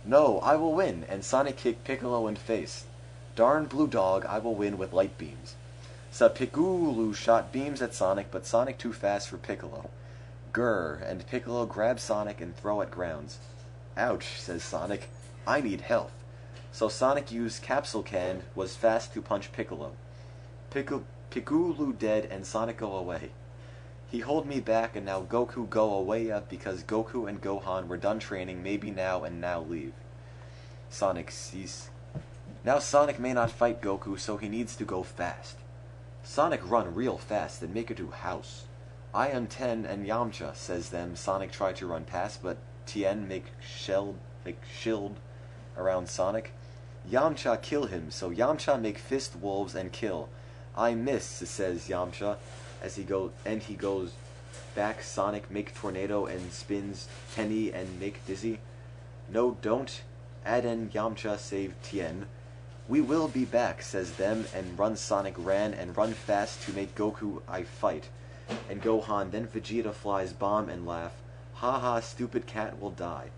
No, I will win, and Sonic kicked Piccolo in face. Darn blue dog, I will win with light beams. So Piccolo shot beams at Sonic, but Sonic too fast for Piccolo. Grr, and Piccolo grabs Sonic and throw at grounds. Ouch, says Sonic. I need health. So Sonic used Capsule Can, was fast to punch Piccolo. Piccolo dead and Sonic go away. He hold me back and now Goku go away up because Goku and Gohan were done training maybe now and now leave. Sonic cease. Now Sonic may not fight Goku so he needs to go fast. Sonic run real fast and make it to house. I am Ten and Yamcha, says them. Sonic try to run past, but Tien make shield around Sonic. Yamcha kill him, so Yamcha make fist wolves and kill. I miss, says Yamcha, as he goes back. Sonic make tornado and spins Tenny and make dizzy. No, don't. Aden Yamcha save Tien. We will be back, says them, and run Sonic ran and run fast to make Goku I fight. And Gohan, then Vegeta flies bomb and laugh. Ha ha, stupid cat will die.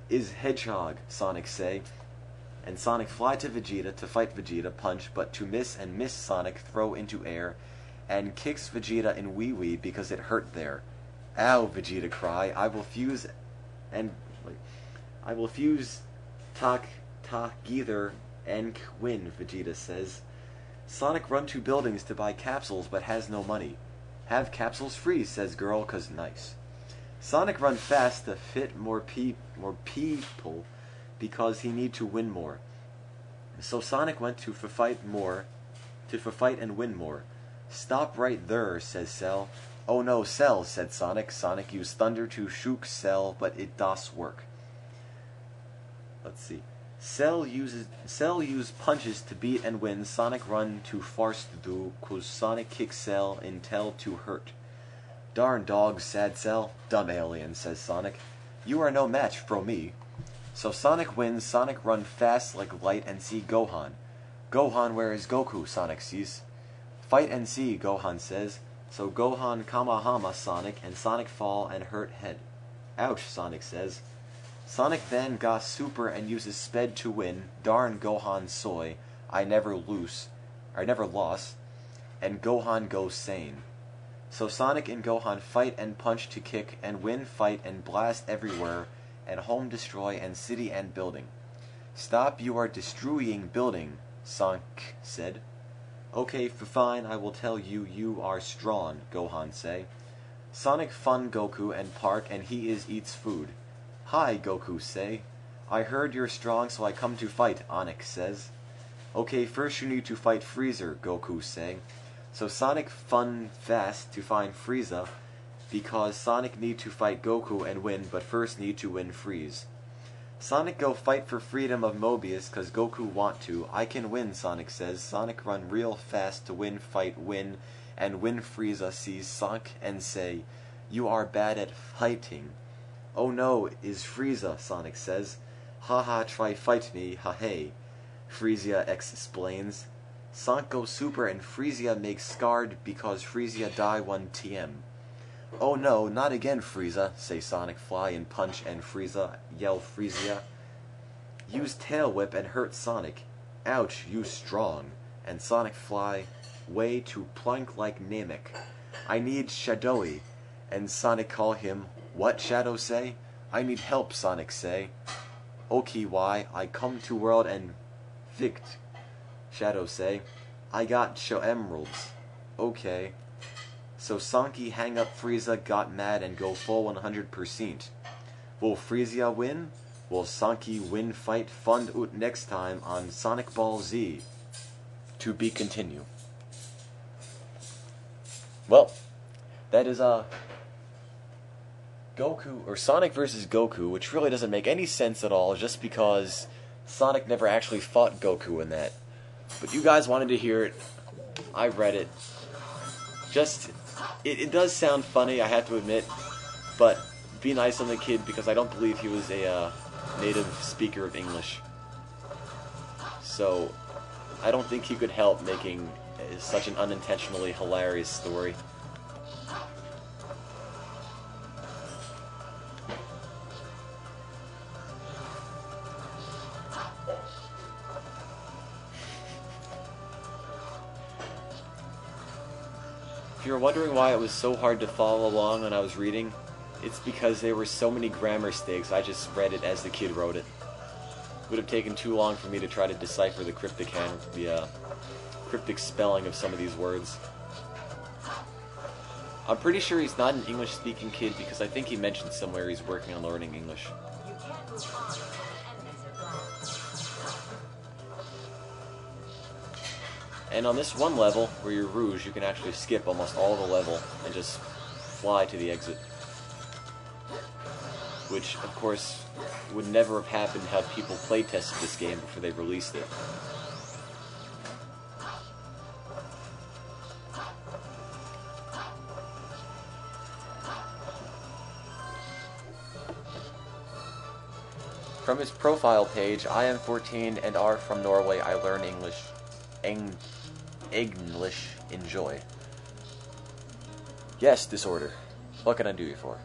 Is Hedgehog, Sonic say. And Sonic fly to Vegeta to fight Vegeta, punch, but to miss and miss Sonic throw into air, and kicks Vegeta in wee wee because it hurt there. Ow, Vegeta cry, I will fuse Tak Geether and win, Vegeta says. Sonic run to buildings to buy capsules but has no money. Have capsules free, says girl, 'cause nice. Sonic run fast to fit more people because he need to win more. So Sonic went to fight and win more. Stop right there, says Cell. Oh no, Cell, said Sonic. Sonic used thunder to shoot Cell, but it does work. Let's see. Cell used punches to beat and win. Sonic run to farce do, 'cause Sonic kick Cell in tell to hurt. Darn dog, sad Cell. Dumb alien, says Sonic. You are no match for me. So Sonic wins. Sonic run fast like light and see Gohan. Gohan, where is Goku? Sonic sees. Fight and see, Gohan says. So Gohan Kamahama Sonic, and Sonic fall and hurt head. Ouch, Sonic says. Sonic then got super and uses sped to win. Darn Gohan soy. I never lost. And Gohan goes sane. So Sonic and Gohan fight and punch to kick and win fight and blast everywhere. and home destroy and city and building. Stop, you are destroying building, Sonic said. Okay, fine, I will tell you you are strong, Gohan say. Sonic fun Goku and park and he is eats food. Hi, Goku say. I heard you're strong so I come to fight, Onyx says. Okay, first you need to fight Freezer, Goku say. So Sonic fun fast to find Frieza because Sonic need to fight Goku and win, but first need to win Freeze. Sonic go fight for freedom of Mobius cause Goku want to. I can win, Sonic says. Sonic run real fast to win, fight, win, and when Frieza sees Sonic and say, you are bad at fighting. Oh no, is Frieza, Sonic says. Haha, try fight me, ha hey. Frieza explains. Sonic goes super and Frieza makes scarred because Frieza die 1 TM. Oh no, not again, Frieza, say Sonic fly and punch and Frieza yell Frieza. Use tail whip and hurt Sonic. Ouch, you strong. And Sonic fly way to plunk like Namek. I need Shadowy. And Sonic call him, what, Shadow say? I need help, Sonic say. Okay, why? I come to world and Vict. Shadow say, I got show emeralds. Okay. So Sonic hang up Frieza, got mad and go full 100%. Will Frieza win? Will Sonic win fight fund out next time on Sonic Ball Z? To be continue. Well, that is Goku or Sonic versus Goku, which really doesn't make any sense at all just because Sonic never actually fought Goku in that. But you guys wanted to hear it. I read it. It does sound funny, I have to admit, but be nice on the kid because I don't believe he was a native speaker of English. So, I don't think he could help making such an unintentionally hilarious story. If you're wondering why it was so hard to follow along when I was reading, it's because there were so many grammar mistakes. I just read it as the kid wrote it. It would have taken too long for me to try to decipher the cryptic spelling of some of these words. I'm pretty sure he's not an English-speaking kid because I think he mentioned somewhere he's working on learning English.
You can't move on until the enemies are gone.
And on this one level, where you're Rouge, you can actually skip almost all the level and just fly to the exit. Which, of course, would never have happened had people playtested this game before they released it. From his profile page, I am 14 and are from Norway. I learn English. English, enjoy. Yes, Disorder. What can I do you for?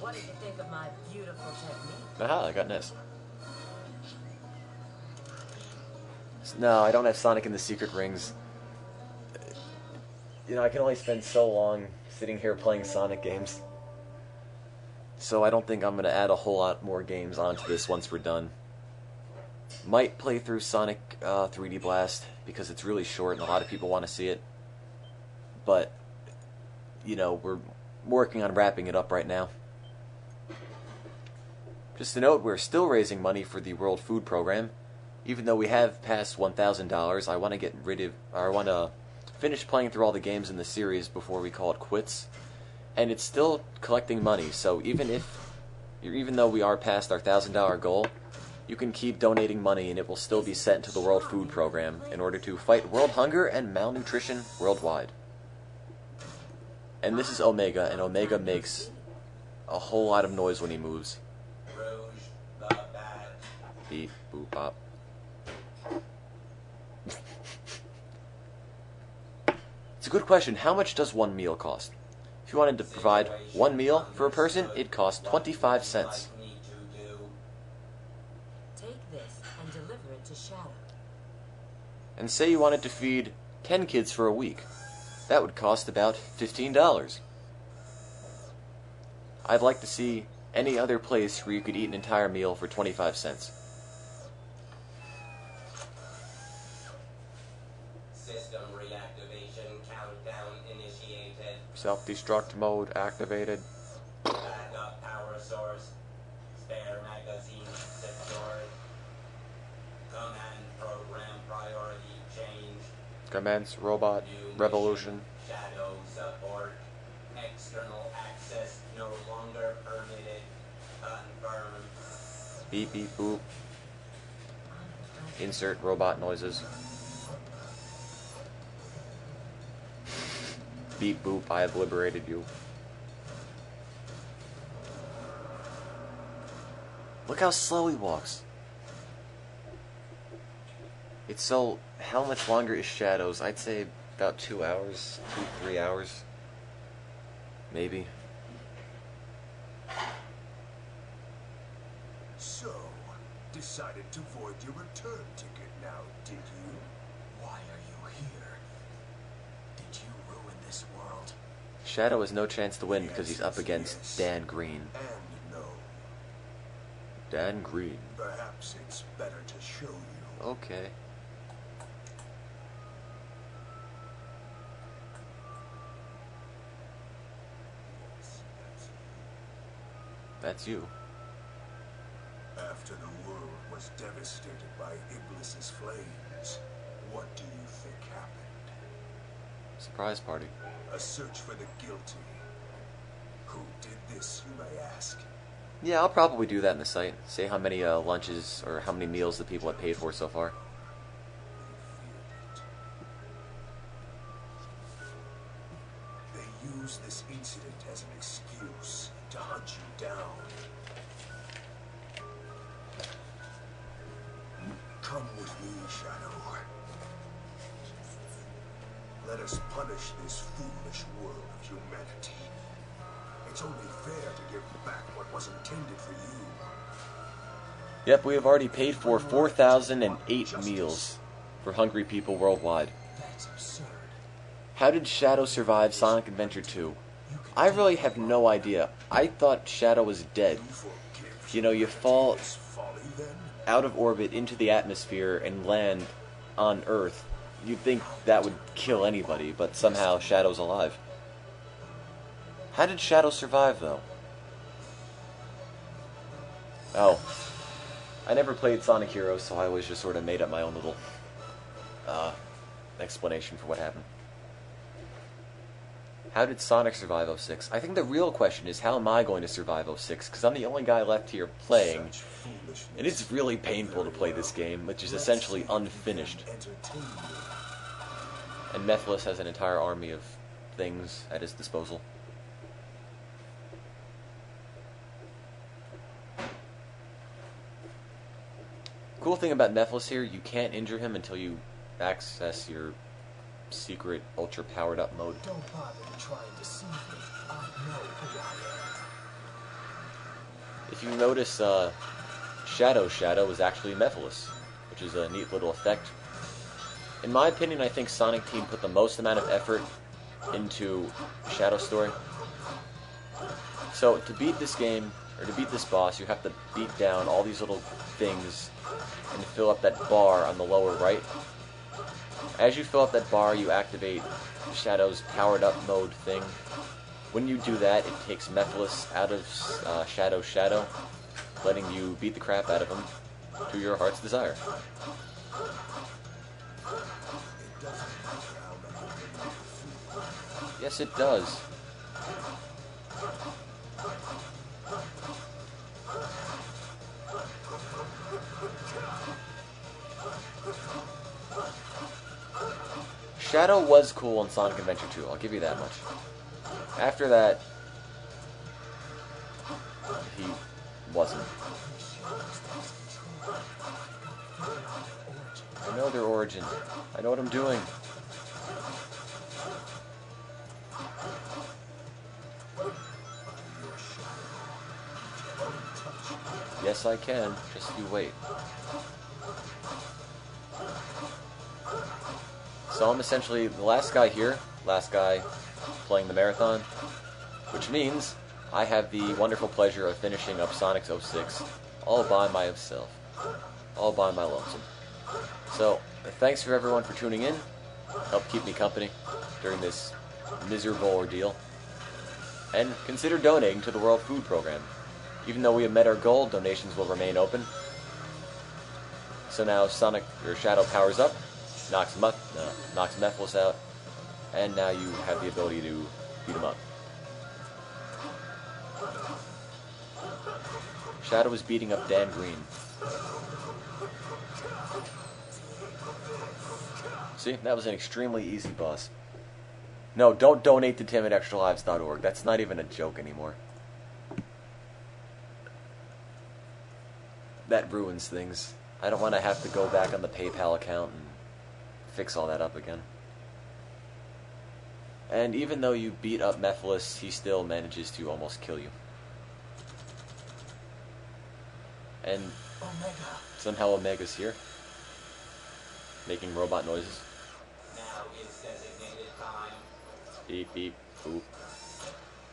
What did you think of my beautiful technique?
Aha, I got Ness. No, I don't have Sonic in the Secret Rings. You know, I can only spend so long sitting here playing Sonic games. So I don't think I'm going to add a whole lot more games onto this once we're done. Might play through Sonic 3D Blast because it's really short and a lot of people want to see it. But, you know, we're working on wrapping it up right now. Just a note, we're still raising money for the World Food Program. Even though we have passed $1,000, I want to finish playing through all the games in the series before we call it quits. And it's still collecting money, so even though we are past our $1,000 goal, you can keep donating money and it will still be sent to the World Food Program in order to fight world hunger and malnutrition worldwide. And this is Omega, and Omega makes a whole lot of noise when he moves. Beep, boop, bop. It's a good question. How much does one meal cost? If you wanted to provide one meal for a person, it costs 25 cents.
Take this and deliver it to Shadow.
And say you wanted to feed 10 kids for a week. That would cost about $15. I'd like to see any other place where you could eat an entire meal for 25 cents.
System reactivation countdown initiated.
Self-destruct mode activated.
Backup power source. Spare magazine secured. Command program priority change.
Commence robot
New
revolution.
mission, shadow support. External access no longer permitted. Confirmed.
Beep beep boop. Insert robot noises. Beep boop, I have liberated you. Look how slow he walks. It's so... How much longer is Shadows? I'd say about 2 hours, 3 hours. Maybe.
So, decided to void your return ticket now, did you? Why are you here? Did you ruin this world?
Shadow has no chance to win because he's up against Dan Green.
And no.
Dan Green.
Perhaps it's better to show you.
Okay. That's you.
After the world was devastated by Iblis's flames, what do you think happened?
Surprise party.
A search for the guilty. Who did this, you may ask?
Yeah, I'll probably do that in the site. Say how many lunches or how many meals the people have paid for so far.
They use this incident as an excuse to hunt you down. Come with me, Shadow. Let us punish this foolish world of humanity. It's only fair to give back what was intended for you.
Yep, we have already paid for 4,008 meals for hungry people worldwide.
That's absurd.
How did Shadow survive Sonic Adventure 2? I really have no idea. I thought Shadow was dead. You know, you fall
This folly, then?
out of orbit into the atmosphere and land on Earth. You'd think that would kill anybody, but somehow Shadow's alive. How did Shadow survive, though? Oh. I never played Sonic Heroes, so I always just sort of made up my own little explanation for what happened. How did Sonic survive 06? I think the real question is, how am I going to survive 06? Because I'm the only guy left here playing,
Such foolishness.
and it's really painful to play this game, which is essentially unfinished.
Entertain me.
And Mephiles has an entire army of things at his disposal. Cool thing about Mephiles here, you can't injure him until you access your secret ultra powered up mode.
Don't bother to try and deceive me. I know who I am.
If you notice, Shadow is actually Mephiles, which is a neat little effect. In my opinion, I think Sonic Team put the most amount of effort into Shadow's story. So, to beat this game, or to beat this boss, you have to beat down all these little things and fill up that bar on the lower right. As you fill up that bar, you activate Shadow's powered up mode thing. When you do that, it takes Mephiles out of Shadow's shadow, letting you beat the crap out of him to your heart's desire. Yes, it does. Shadow was cool in Sonic Adventure 2, I'll give you that much. After that, he wasn't. I know their origin. I know what I'm doing. Yes, I can. Just you wait. So I'm essentially the last guy here, last guy playing the marathon, which means I have the wonderful pleasure of finishing up Sonic's 06 all by myself. All by my lonesome. So, thanks for everyone for tuning in. Help keep me company during this miserable ordeal. And consider donating to the World Food Program. Even though we have met our goal, donations will remain open. So now Shadow powers up, knocks Mephiles out, and now you have the ability to beat him up. Shadow is beating up Dan Green. See, that was an extremely easy boss. No, don't donate to Tim at ExtraLives.org. That's not even a joke anymore. That ruins things. I don't want to have to go back on the PayPal account and fix all that up again. And even though you beat up Mephiles, he still manages to almost kill you. And somehow Omega's here, making robot noises.
Now is designated time.
Beep, beep, boop.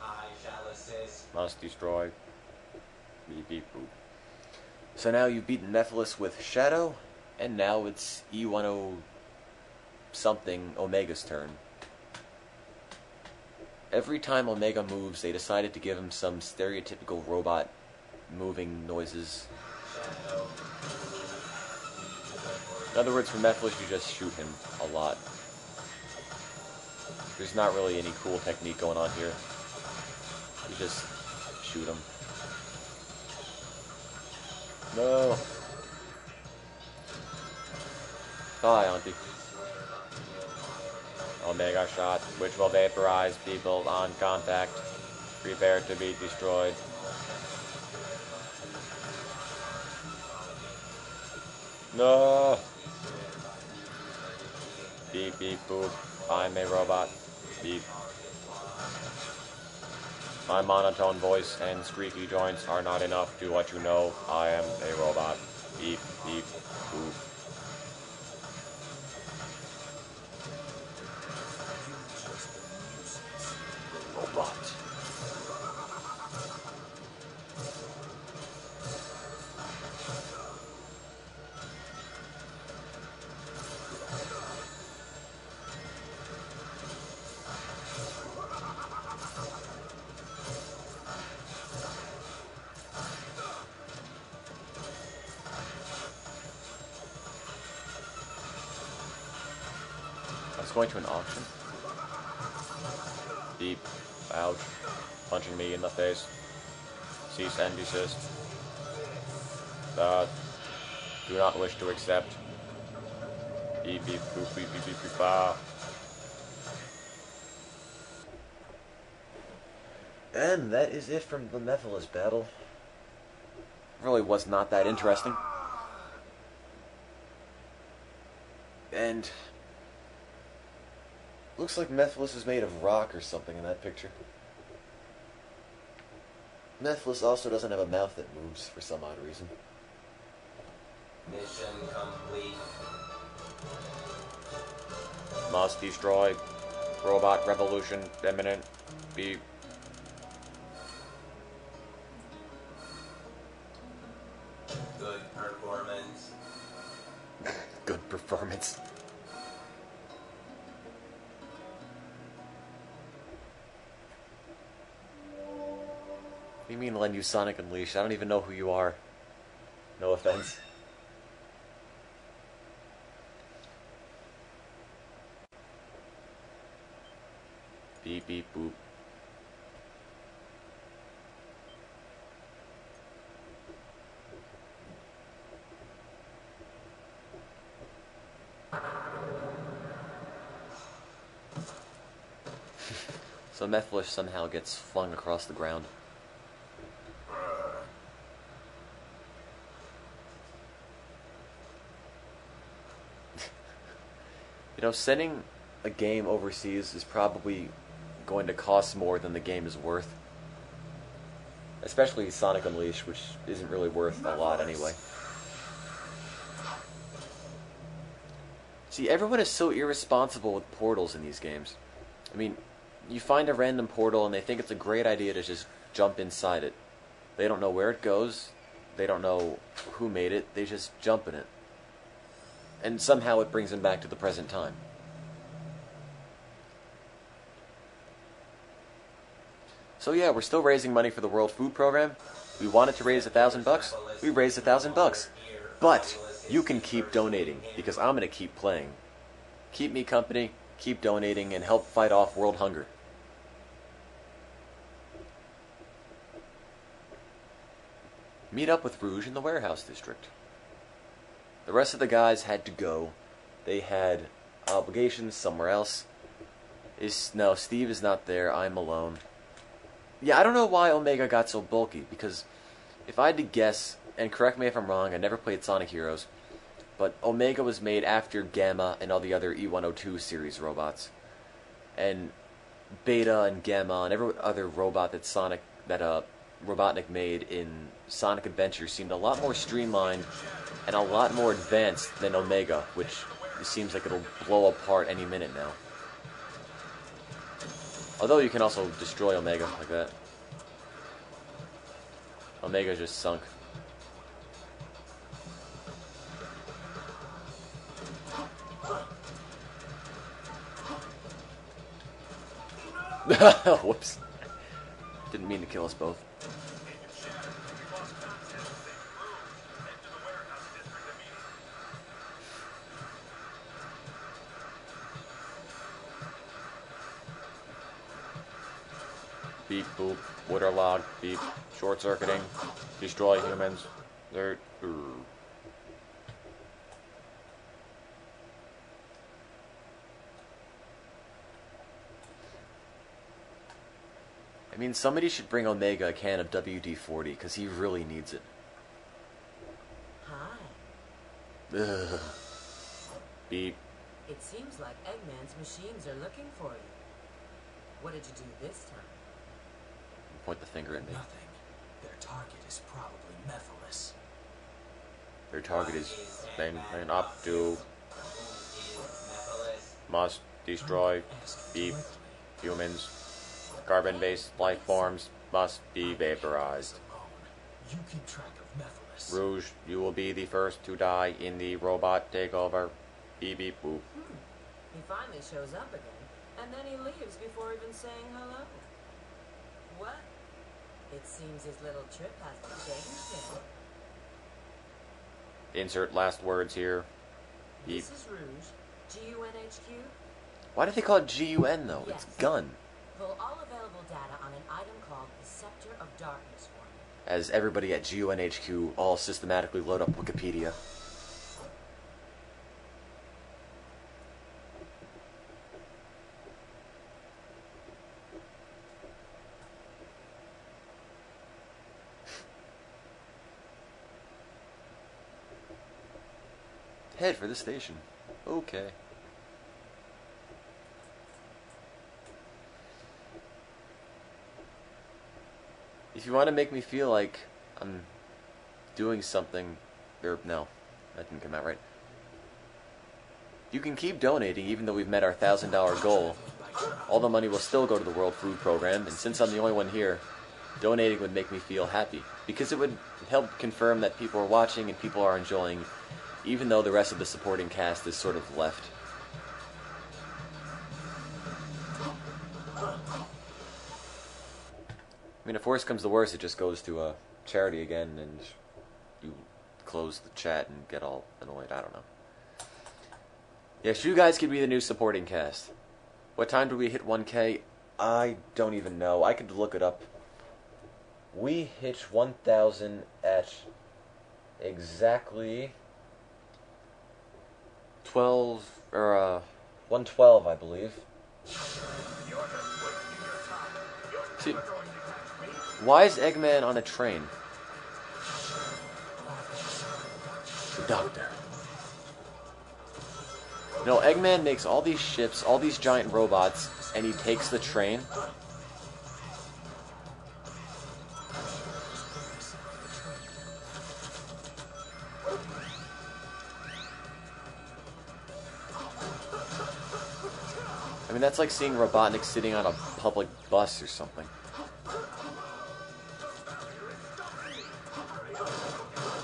I shall assist.
Must destroy. Beep, beep, boop. So now you've beaten Mephiles with Shadow, and now it's E10 something Omega's turn. Every time Omega moves, they decided to give him some stereotypical robot moving noises. In other words, for Mephiles, you just shoot him a lot. There's not really any cool technique going on here. You just shoot him. No! Hi, Auntie. Omega shot, which will vaporize people on contact. Prepare to be destroyed. No! Beep, beep, boop. I'm a robot. Beep. My monotone voice and squeaky joints are not enough to let you know I am a robot. Beep, beep, boop. Robot. I was going to an auction. Beep. Ouch. Punching me in the face. Cease and desist. Do not wish to accept. Beep, beep, boop, beep, beep, beep, beep, ah. And that is it from the Mephiles battle. Really was not that interesting. And looks like Mephiles is made of rock or something in that picture. Mephiles also doesn't have a mouth that moves for some odd reason.
Mission complete.
Must destroy. Robot revolution imminent. Beep.
Good performance.
Good performance. What do you mean lend you Sonic Unleashed? I don't even know who you are. No offense. Beep, beep, boop. So Mephiles somehow gets flung across the ground. You know, sending a game overseas is probably going to cost more than the game is worth. Especially Sonic Unleashed, which isn't really worth a lot anyway. See, everyone is so irresponsible with portals in these games. I mean, you find a random portal and they think it's a great idea to just jump inside it. They don't know where it goes. They don't know who made it. They just jump in it. And somehow it brings them back to the present time. So yeah, we're still raising money for the World Food Program. We wanted to raise $1,000. We raised $1,000. But you can keep donating, because I'm going to keep playing. Keep me company, keep donating, and help fight off world hunger. Meet up with Rouge in the warehouse district. The rest of the guys had to go. They had obligations somewhere else. No, Steve is not there. I'm alone. Yeah, I don't know why Omega got so bulky, because if I had to guess, and correct me if I'm wrong, I never played Sonic Heroes, but Omega was made after Gamma and all the other E102 series robots. And Beta and Gamma and every other robot that Robotnik made in Sonic Adventure seemed a lot more streamlined and a lot more advanced than Omega, which seems like it'll blow apart any minute now. Although you can also destroy Omega like that. Omega just sunk. Whoops. Didn't mean to kill us both. Beep, boop, waterlog, beep, short-circuiting, destroy humans, I mean, somebody should bring Omega a can of WD-40, because he really needs it.
Hi.
Ugh. Beep.
It seems like Eggman's machines are looking for you. What did you do this time?
Point the finger at me.
Nothing. Their target is probably Mephiles.
Their target is been up to must destroy beep humans. Carbon-based life forms must be vaporized.
You keep track of Mephiles.
Rouge, you will be the first to die in the robot takeover. Beep beep boop.
He finally shows up again, and then he leaves before even saying hello. What? It seems his little trip hasn't changed yet.
Insert last words here. Beep.
This is Rouge, GUNHQ.
Why do they call it GUN though?
Yes.
It's gun.
Pull all available data on an item called the Scepter of Darkness for me.
As everybody at GUNHQ all systematically load up Wikipedia. Head for the station. Okay. If you want to make me feel like I'm doing something, or no, that didn't come out right. You can keep donating even though we've met our $1,000 goal. All the money will still go to the World Food Program, and since I'm the only one here, donating would make me feel happy. Because it would help confirm that people are watching and people are enjoying, even though the rest of the supporting cast is sort of left. I mean, if worse comes to worse, it just goes to a charity again, and you close the chat and get all annoyed. I don't know. Yes, you guys could be the new supporting cast. What time do we hit 1K? I don't even know. I could look it up. We hit 1,000 at exactly 112, I believe. See, why is Eggman on a train? The doctor. No, Eggman makes all these ships, all these giant robots, and he takes the train. I mean, that's like seeing Robotnik sitting on a public bus or something.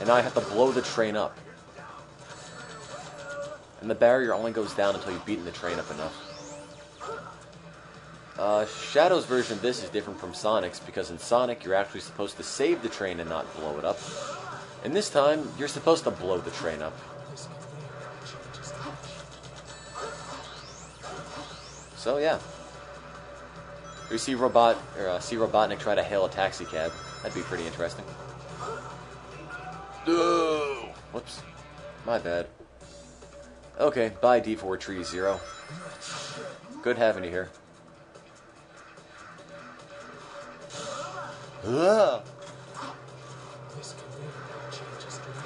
And now I have to blow the train up. And the barrier only goes down until you've beaten the train up enough. Shadow's version of this is different from Sonic's, because in Sonic you're actually supposed to save the train and not blow it up. And this time, you're supposed to blow the train up. So yeah. We see Robotnik try to hail a taxi cab. That'd be pretty interesting. No! Whoops. My bad. Okay, bye D4 Tree Zero. Good having you here. Ugh.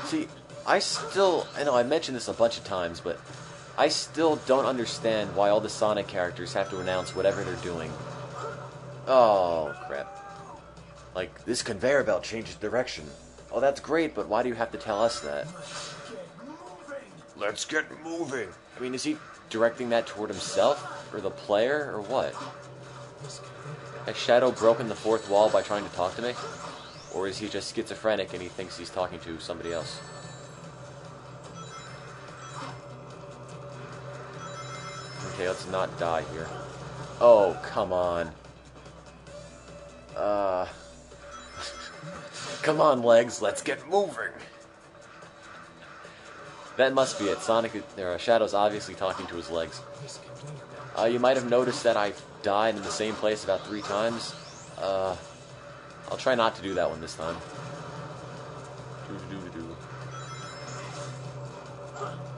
See, I know I mentioned this a bunch of times, but I still don't understand why all the Sonic characters have to announce whatever they're doing. Oh, crap. Like, this conveyor belt changes direction. Oh, that's great, but why do you have to tell us that? Let's get moving. I mean, is he directing that toward himself, or the player, or what? Has Shadow broken the fourth wall by trying to talk to me? Or is he just schizophrenic and he thinks he's talking to somebody else? Okay, let's not die here. Oh, come on. Come on, legs, let's get moving. That must be it. Shadow's obviously talking to his legs. You might have noticed that I've died in the same place about 3 times. I'll try not to do that one this time.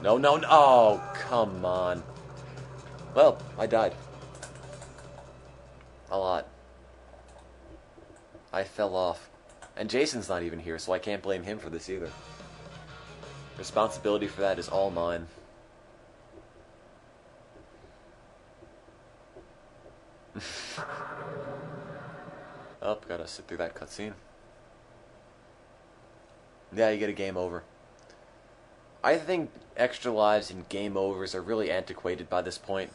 No, no, no. Oh, come on. Well, I died. A lot. I fell off. And Jason's not even here, so I can't blame him for this either. Responsibility for that is all mine. Oh, gotta sit through that cutscene. Yeah, you get a game over. I think ExtraLives and game overs are really antiquated by this point.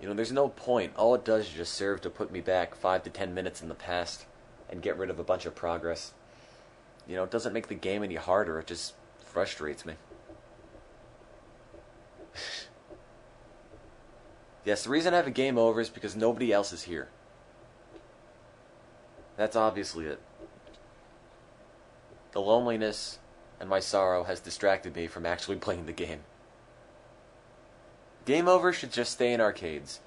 You know, there's no point. All it does is just serve to put me back 5 to 10 minutes in the past and get rid of a bunch of progress. You know, it doesn't make the game any harder, it just frustrates me. Yes, the reason I have a game over is because nobody else is here. That's obviously it. The loneliness and my sorrow has distracted me from actually playing the game. Game over should just stay in arcades.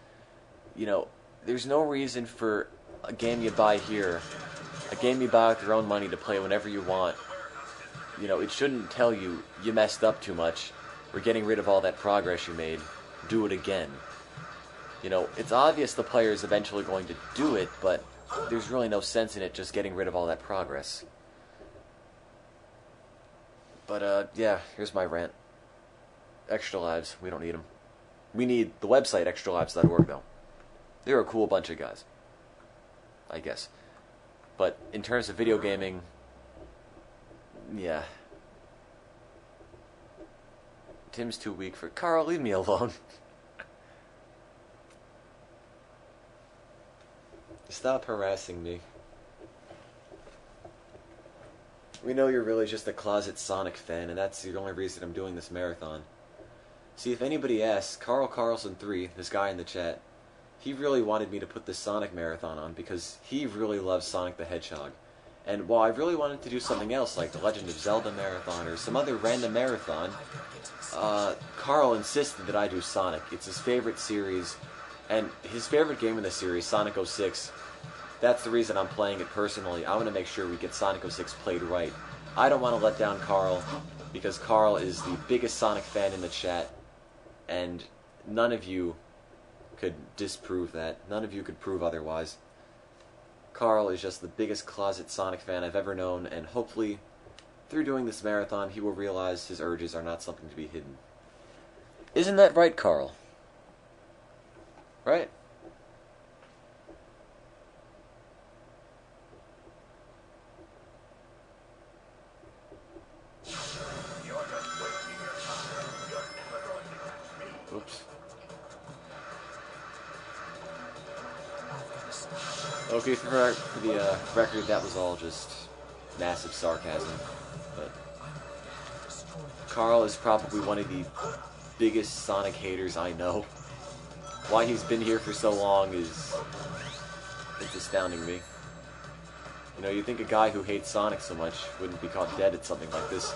You know, there's no reason for a game you buy here, a game you buy with your own money to play whenever you want. You know, it shouldn't tell you, you messed up too much, we're getting rid of all that progress you made, do it again. You know, it's obvious the player is eventually going to do it, but there's really no sense in it just getting rid of all that progress. But, yeah, here's my rant. ExtraLives, we don't need them. We need the website, extralives.org, though. They're a cool bunch of guys. I guess. But in terms of video gaming, yeah. Tim's too weak for... Carl, leave me alone. Stop harassing me. We know you're really just a closet Sonic fan, and that's the only reason I'm doing this marathon. See, if anybody asks, Carl Carlson 3, this guy in the chat, he really wanted me to put this Sonic marathon on because he really loves Sonic the Hedgehog. And while I really wanted to do something else, like the Legend of Zelda marathon or some other random marathon, Carl insisted that I do Sonic. It's his favorite series, and his favorite game in the series, Sonic 06. That's the reason I'm playing it personally. I want to make sure we get Sonic 06 played right. I don't want to let down Carl, because Carl is the biggest Sonic fan in the chat, and none of you could disprove that. None of you could prove otherwise. Carl is just the biggest closet Sonic fan I've ever known, and hopefully, through doing this marathon, he will realize his urges are not something to be hidden. Isn't that right, Carl? Right? Oops. Okay, for the record, that was all just massive sarcasm. But Carl is probably one of the biggest Sonic haters I know. Why he's been here for so long it's astounding to me. You know, you'd think a guy who hates Sonic so much wouldn't be caught dead at something like this.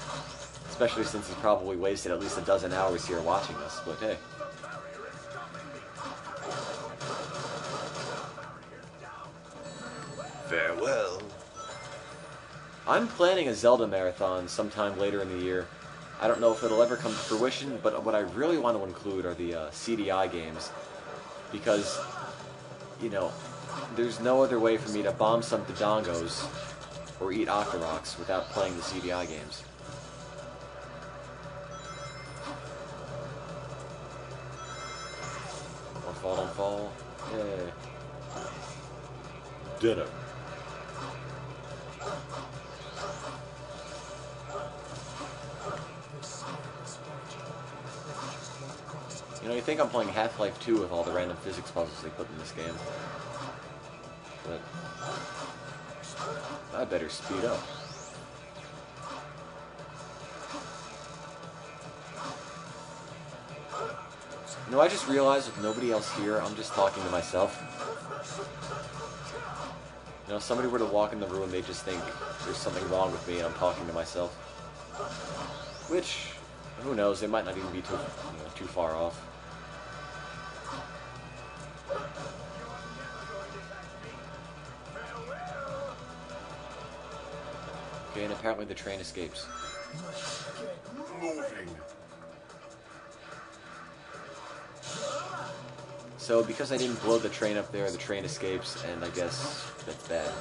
Especially since he's probably wasted at least a dozen hours here watching us, but hey.
Farewell.
I'm planning a Zelda marathon sometime later in the year. I don't know if it'll ever come to fruition, but what I really want to include are the CDI games. Because, you know, there's no other way for me to bomb some Dodongos or eat Octoroks without playing the CDI games. Don't fall. Yeah. Dinner. You know, you think I'm playing Half-Life 2 with all the random physics puzzles they put in this game. But I better speed up. You know, I just realized with nobody else here, I'm just talking to myself. You know, if somebody were to walk in the room, they just think there's something wrong with me and I'm talking to myself. Which, who knows, they might not even be too far off. Okay, and apparently the train escapes.
Moving.
So, because I didn't blow the train up there, the train escapes, and I guess that's bad.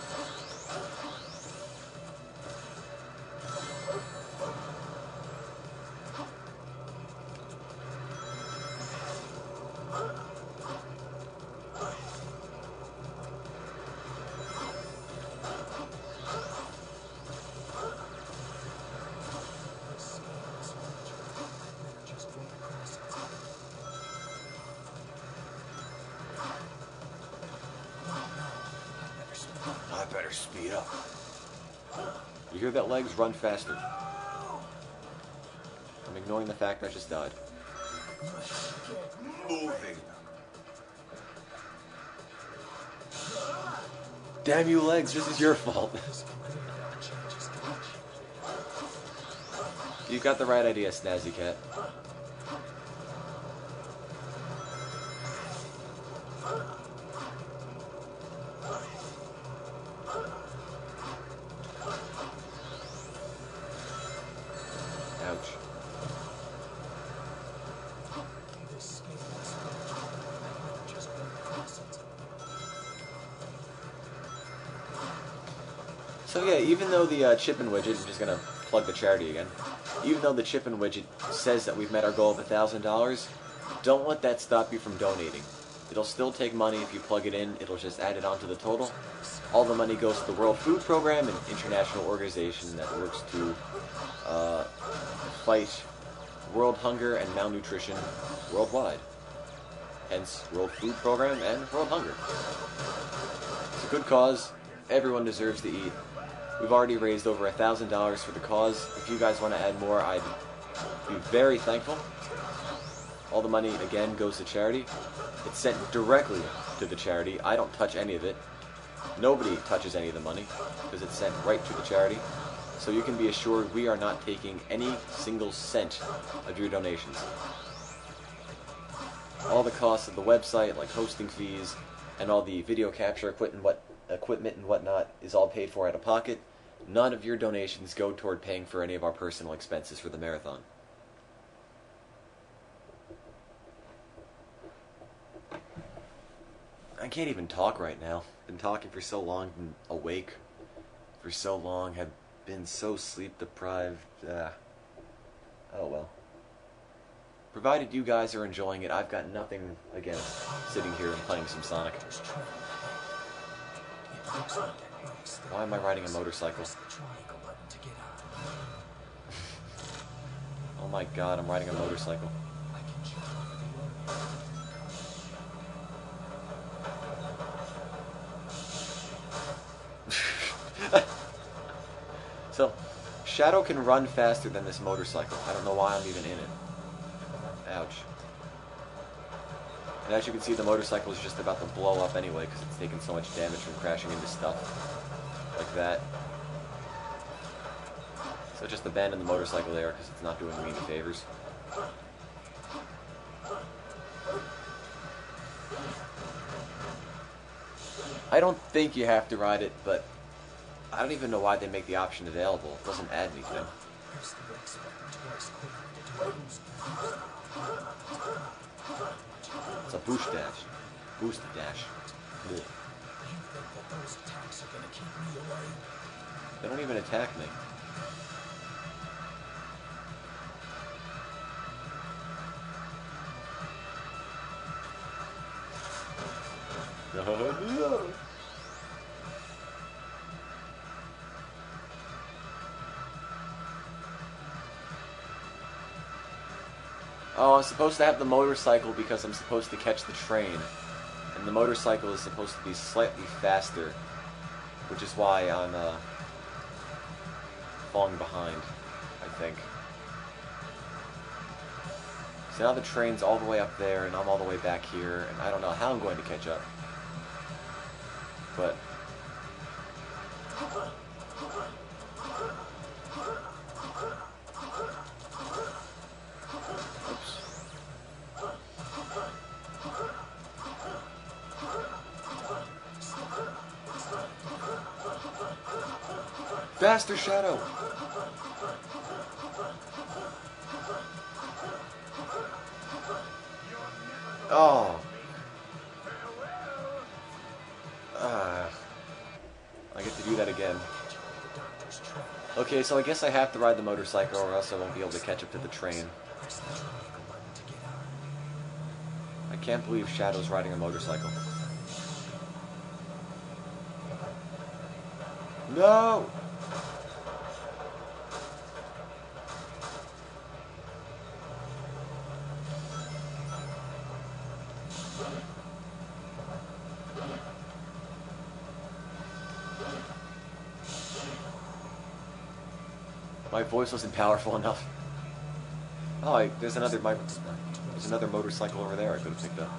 I better speed up.
You hear that, legs? Run faster. I'm ignoring the fact I just died.
Moving.
Damn you, legs, this is your fault. You got the right idea, Snazzy Cat. Ouch. So yeah, even though the chip-in widget, I'm just gonna plug the charity again, even though the chip-in widget says that we've met our goal of $1,000, don't let that stop you from donating. It'll still take money if you plug it in, it'll just add it onto the total. All the money goes to the World Food Program, an international organization that works to fight world hunger and malnutrition worldwide. Hence, World Food Program and World Hunger. It's a good cause. Everyone deserves to eat. We've already raised over $1,000 for the cause. If you guys want to add more, I'd be very thankful. All the money, again, goes to charity. It's sent directly to the charity. I don't touch any of it. Nobody touches any of the money, because it's sent right to the charity. So you can be assured we are not taking any single cent of your donations. All the costs of the website, like hosting fees, and all the video capture equipment and whatnot, is all paid for out of pocket. None of your donations go toward paying for any of our personal expenses for the marathon. I can't even talk right now. Been talking for so long, been awake for so long, have been so sleep deprived. Oh well. Provided you guys are enjoying it, I've got nothing against sitting here and playing some Sonic. Why am I riding a motorcycle? Oh my god, I'm riding a motorcycle. So, Shadow can run faster than this motorcycle. I don't know why I'm even in it. Ouch. And as you can see, the motorcycle is just about to blow up anyway because it's taking so much damage from crashing into stuff like that. So just abandon the motorcycle there because it's not doing me any favors. I don't think you have to ride it, but I don't even know why they make the option available. It doesn't add anything. It's a boost dash. Boost dash. Ugh. They don't even attack me. No. Oh, I'm supposed to have the motorcycle because I'm supposed to catch the train. And the motorcycle is supposed to be slightly faster, which is why I'm falling behind, I think. So now the train's all the way up there, and I'm all the way back here, and I don't know how I'm going to catch up. But faster, Shadow! Oh. I get to do that again. Okay, so I guess I have to ride the motorcycle or else I won't be able to catch up to the train. I can't believe Shadow's riding a motorcycle. No! My voice wasn't powerful enough. Oh, there's another motorcycle over there I could have picked up.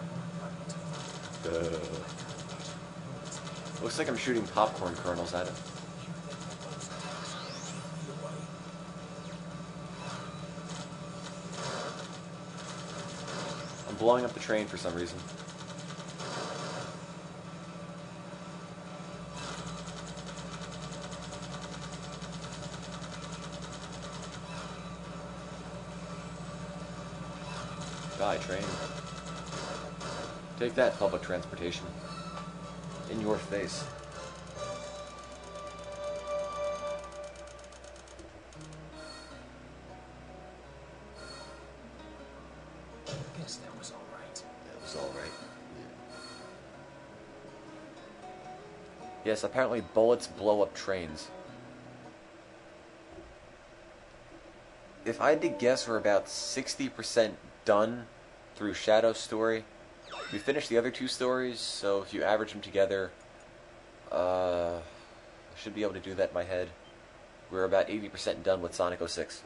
Looks like I'm shooting popcorn kernels at it. I'm blowing up the train for some reason. Die, train. Take that, public transportation. In your face.
I guess that was alright.
That was alright. Yes, apparently bullets blow up trains. If I had to guess, we're about 60% done through Shadow's story. We finished the other two stories, so if you average them together, I should be able to do that in my head. We're about 80% done with Sonic 06.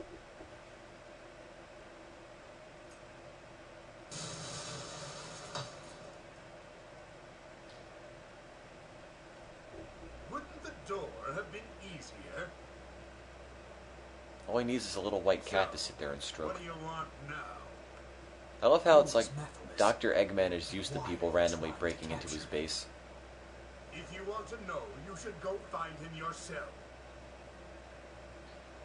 Wouldn't the door have been easier?
All he needs is a little white cat to sit there and stroke.
What do you want now?
I love how it's like Dr. Eggman is used to people randomly breaking into his base.
If you want to know, you should go find him yourself.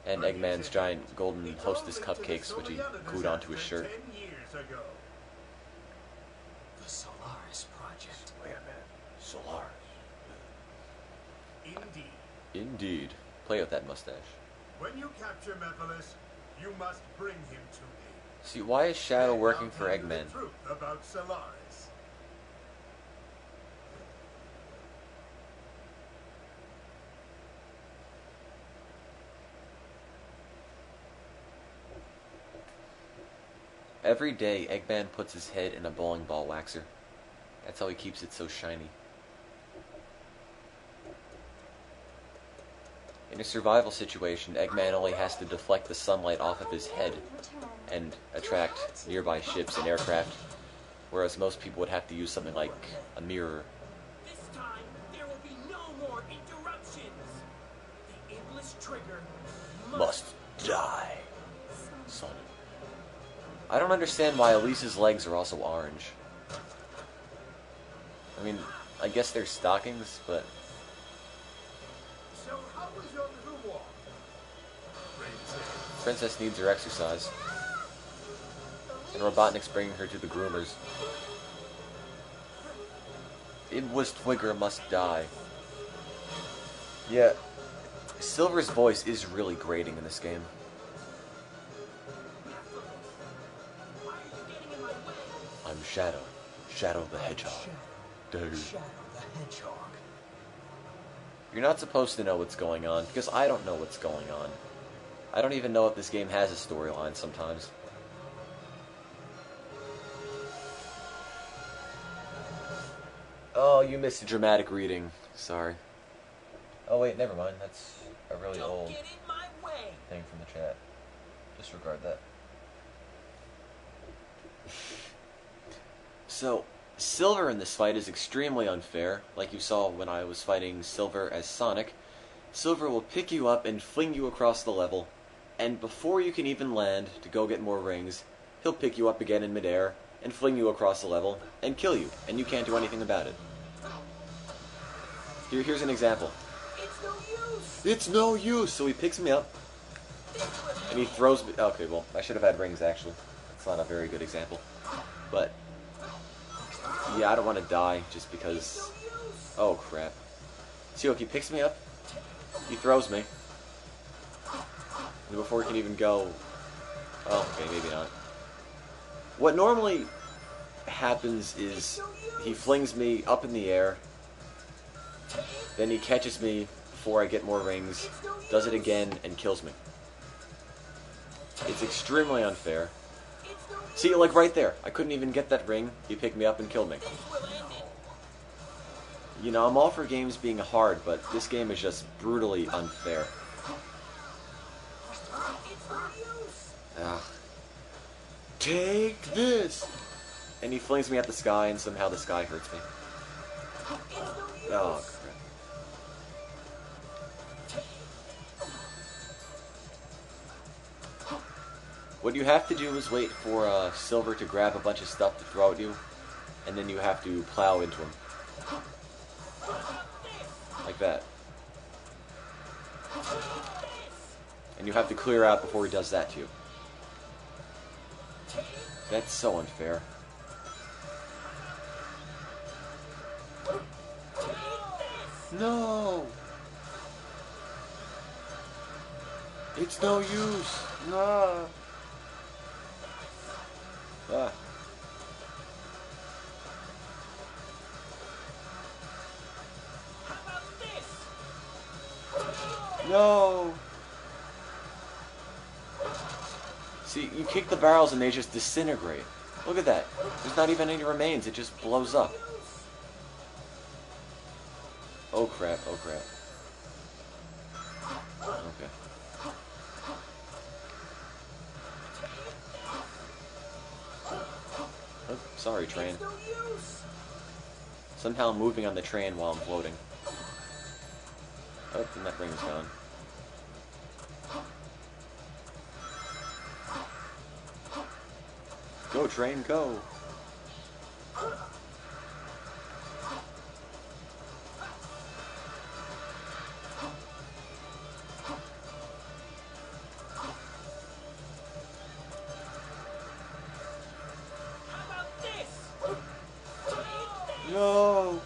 And Eggman's giant golden Hostess cupcakes, which he glued onto his shirt.
10 years ago.
The Solaris Project.
Wait a minute. Solaris.
Indeed.
Indeed. Play with that mustache.
When you capture Mephiles, you must bring him to me.
See, why is Shadow
Then
working
I'll
for
tell you
Eggman?
the truth about Solaris.
Every day, Eggman puts his head in a bowling ball waxer. That's how he keeps it so shiny. In a survival situation, Eggman only has to deflect the sunlight off of his head and attract nearby ships and aircraft, whereas most people would have to use something like a mirror.
This time, there will be no more interruptions. The endless trigger
Must die. Sonic. I don't understand why Elise's legs are also orange. I mean, I guess they're stockings, but...
So how was your little walk?
Princess needs her exercise. And Robotnik's bringing her to the groomers. It was Twigger must die. Yeah, Silver's voice is really grating in this game. I'm Shadow. Shadow the Hedgehog. Dude.
Shadow the Hedgehog.
You're not supposed to know what's going on, because I don't know what's going on. I don't even know if this game has a storyline sometimes. Oh, you missed a dramatic reading. Sorry. Oh wait, never mind. That's a really
Don't
old
get in my way.
thing from the chat. Disregard that. So, Silver in this fight is extremely unfair. Like you saw when I was fighting Silver as Sonic. Silver will pick you up and fling you across the level, and before you can even land to go get more rings, he'll pick you up again in midair and fling you across the level and kill you, and you can't do anything about it. Here's an example.
It's no use.
It's no use! So he picks me up, and he throws me... Okay, well, I should have had rings, actually. That's not a very good example. But, yeah, I don't want to die just because... Oh, crap. See, look, he picks me up, he throws me, and before he can even go... Oh, okay, maybe not. What normally happens is he flings me up in the air, then he catches me before I get more rings, does it again, and kills me. It's extremely unfair. See, like right there, I couldn't even get that ring, he picked me up and killed me. You know, I'm all for games being hard, but this game is just brutally unfair. Ugh. Take this! And he flings me at the sky, and somehow the sky hurts me. Oh, crap. What you have to do is wait for Silver to grab a bunch of stuff to throw at you, and then you have to plow into him. Like that. And you have to clear out before he does that to you. That's so unfair. No! It's no use! No! Ah. No! See, you kick the barrels and they just disintegrate. Look at that. There's not even any remains, it just blows up. Oh crap, oh crap. Okay. Oh, sorry, train. Somehow I'm moving on the train while I'm floating. Oh, and that ring's gone. Go, train, go! No!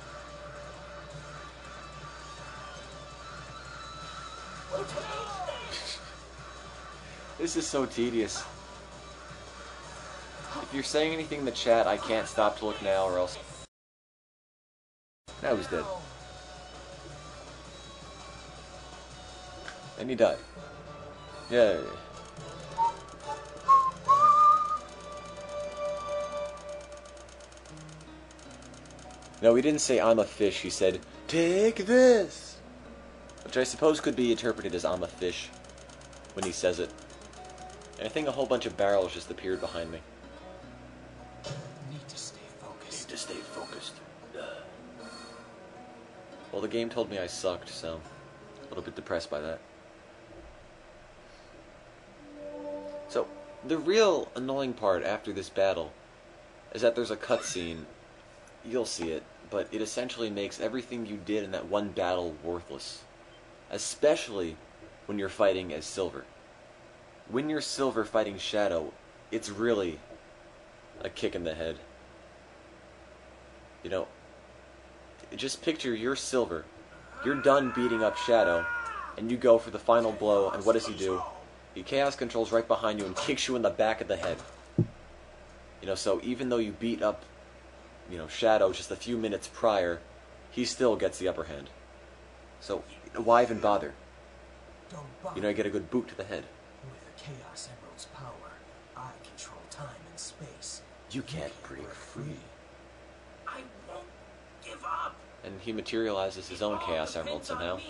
This is so tedious. If you're saying anything in the chat, I can't stop to look now or else... Now he's dead. And he died. Yay. No, he didn't say I'm a fish, he said, take this! which I suppose could be interpreted as I'm a fish when he says it. And I think a whole bunch of barrels just appeared behind me.
Need to stay focused.
Need to stay focused. Well, the game told me I sucked, so a little bit depressed by that. So, the real annoying part after this battle is that there's a cutscene. You'll see it, but it essentially makes everything you did in that one battle worthless. Especially when you're fighting as Silver. When you're Silver fighting Shadow, it's really a kick in the head. You know, just picture you're Silver, you're done beating up Shadow, and you go for the final blow, and what does he do? He Chaos Controls right behind you and kicks you in the back of the head. You know, so even though you beat up, you know, Shadow just a few minutes prior, he still gets the upper hand. So, why even bother? You know, you get a good boot to the head.
With the Chaos Emerald's power, I control time and space.
You can't break free.
I won't give up.
And he materializes his own Chaos Emerald somehow.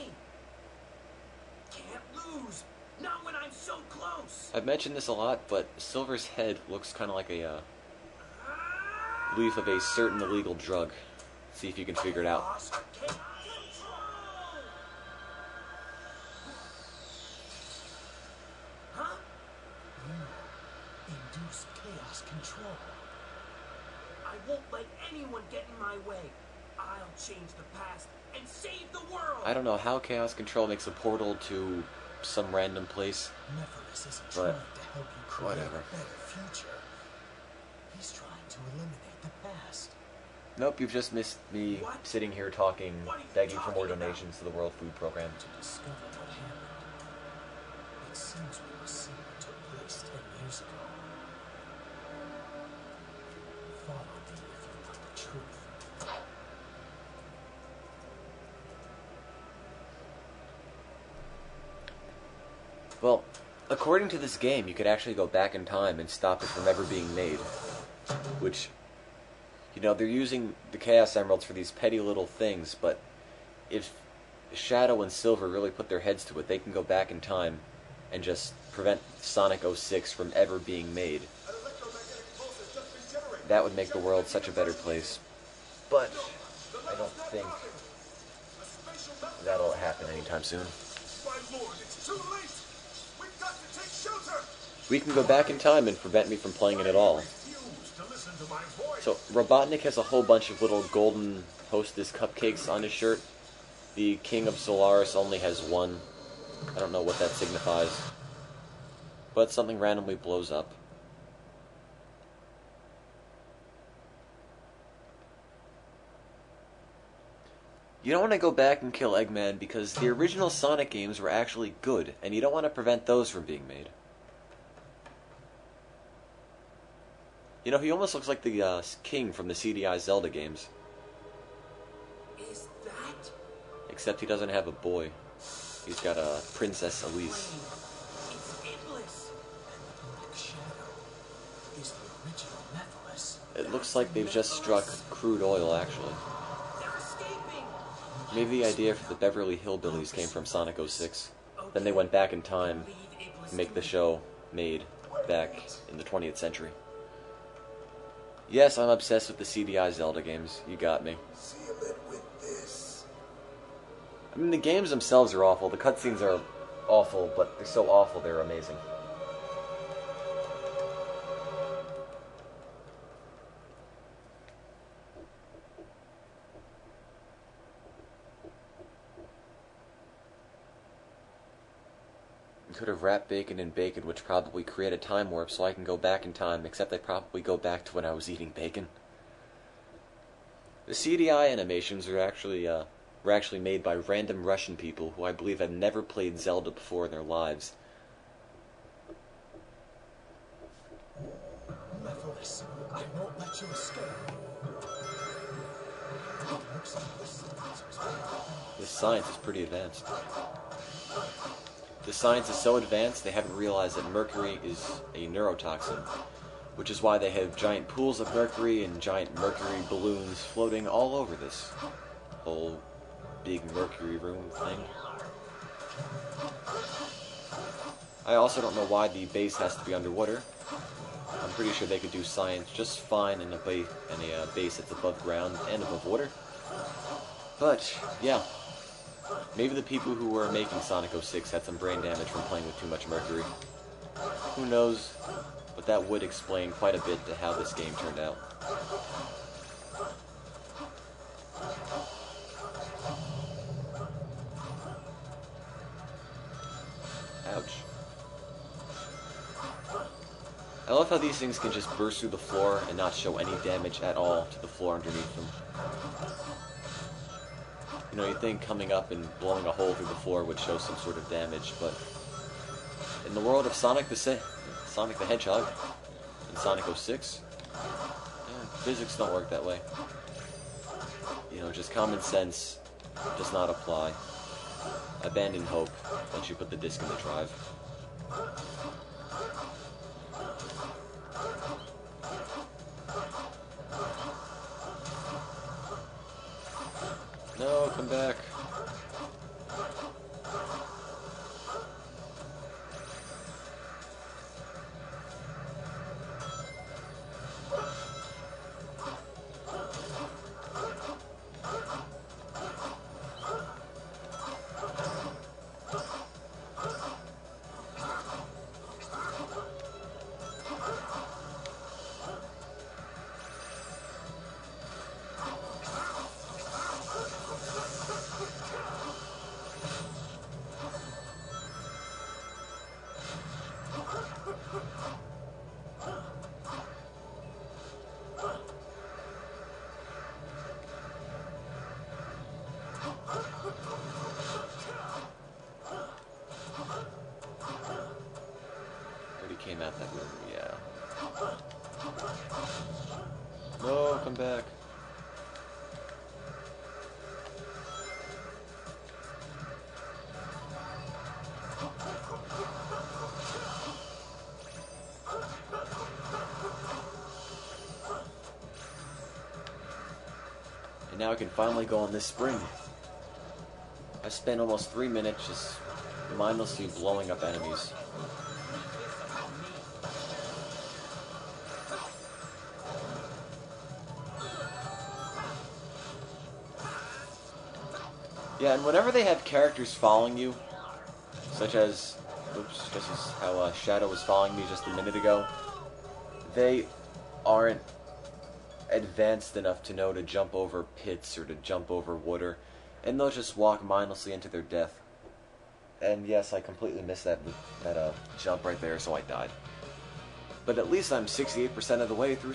Can't lose. Not when I'm so close.
I've mentioned this a lot, but Silver's head looks kind of like a leaf of a certain illegal drug. See if you can figure it out.
Huh? You induced chaos control. I won't let anyone get in my way. I'll change the past and save the world.
I don't know how Chaos Control makes a portal to some random place,
Nephilus isn't
but
trying to help you create
whatever.
a better future. He's trying to eliminate the past.
Nope, you've just missed me sitting here talking, begging for more donations to the World Food Program.
To discover what happened. It seems what was seen took place 10 years ago. Follow me if you want the truth.
Well, according to this game, you could actually go back in time and stop it from ever being made. Which, you know, they're using the Chaos Emeralds for these petty little things, but if Shadow and Silver really put their heads to it, they can go back in time and just prevent Sonic 06 from ever being made. That would make the world such a better place. But I don't think that'll happen anytime soon.
My lord, it's too late! We've got to take shelter!
We can go back in time and prevent me from playing it at all. So, Robotnik has a whole bunch of little golden Hostess cupcakes on his shirt. The King of Solaris only has one. I don't know what that signifies. But something randomly blows up. You don't want to go back and kill Eggman because the original Sonic games were actually good, and you don't want to prevent those from being made. You know, he almost looks like the king from the CDI Zelda games.
Is that?
Except he doesn't have a boy. He's got a Princess Elise.
It's endless. And the Black Shadow is the original Nephilus.
It looks like they've just struck crude oil, actually.
They're escaping.
Maybe the idea for the Beverly Hillbillies came from Sonic 06. Then they went back in time to make the show made back in the 20th century. Yes, I'm obsessed with the CDI Zelda games. You got me.
Seal it with this.
I mean, the games themselves are awful. The cutscenes are awful, but they're so awful they're amazing. Could have wrapped bacon in bacon, which probably create a time warp so I can go back in time, except I probably go back to when I was eating bacon. The CDI animations are actually were actually made by random Russian people who I believe have never played Zelda before in their lives.
Nephilus, I won't let you escape. Looks like the science was right.
This science is pretty advanced. The science is so advanced they haven't realized that mercury is a neurotoxin, which is why they have giant pools of mercury and giant mercury balloons floating all over this whole big mercury room thing. I also don't know why the base has to be underwater. I'm pretty sure they could do science just fine in a base that's above ground and above water. But, yeah. Maybe the people who were making Sonic 06 had some brain damage from playing with too much mercury. Who knows? But that would explain quite a bit to how this game turned out. Ouch. I love how these things can just burst through the floor and not show any damage at all to the floor underneath them. You know, you'd think coming up and blowing a hole through the floor would show some sort of damage, but in the world of Sonic the Hedgehog and Sonic 06, physics don't work that way. You know, just common sense does not apply. Abandon hope once you put the disc in the drive. No, come back. Came out that river, yeah. No, come back. And now I can finally go on this spring. I spent almost 3 minutes just mindlessly blowing up enemies. Yeah, and whenever they have characters following you, such as, just as how Shadow was following me just a minute ago, they aren't advanced enough to know to jump over pits or to jump over water, and they'll just walk mindlessly into their death. And yes, I completely missed that jump right there, so I died. But at least I'm 68% of the way through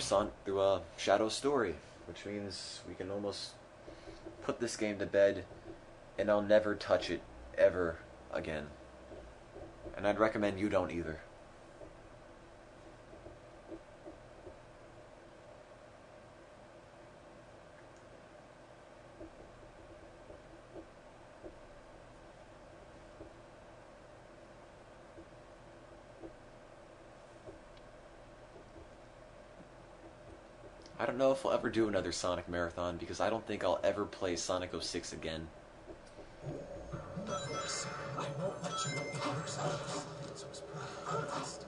Shadow's story, which means we can almost put this game to bed, and I'll never touch it ever again. And I'd recommend you don't either. I don't know if I'll ever do another Sonic Marathon, because I don't think I'll ever play Sonic 06 again.
Of course, I won't let you introduce us. So it's probably best.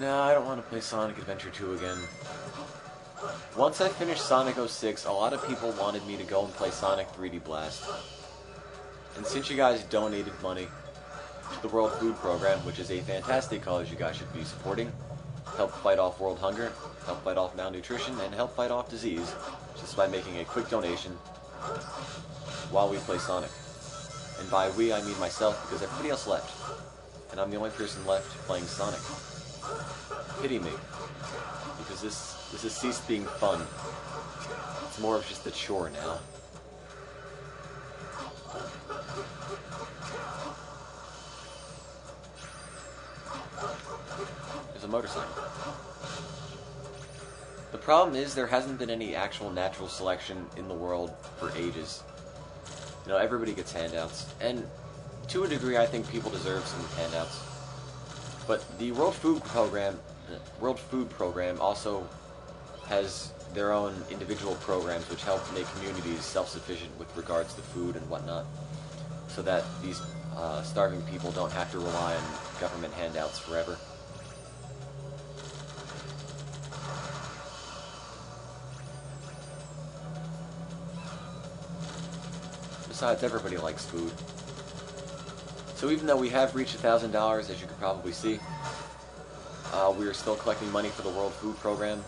No, I don't want to play Sonic Adventure 2 again. Once I finished Sonic 06, a lot of people wanted me to go and play Sonic 3D Blast. And since you guys donated money to the World Food Program, which is a fantastic cause you guys should be supporting, help fight off world hunger, help fight off malnutrition, and help fight off disease, just by making a quick donation while we play Sonic. And by we, I mean myself, because everybody else left. And I'm the only person left playing Sonic. Pity me, because this has ceased being fun. It's more of just a chore now. There's a motorcycle. The problem is there hasn't been any actual natural selection in the world for ages. You know, everybody gets handouts, and to a degree I think people deserve some handouts. But the World Food Program also has their own individual programs which help make communities self-sufficient with regards to food and whatnot, so that these starving people don't have to rely on government handouts forever. Besides, everybody likes food. So even though we have reached $1,000, as you can probably see, we are still collecting money for the World Food Program.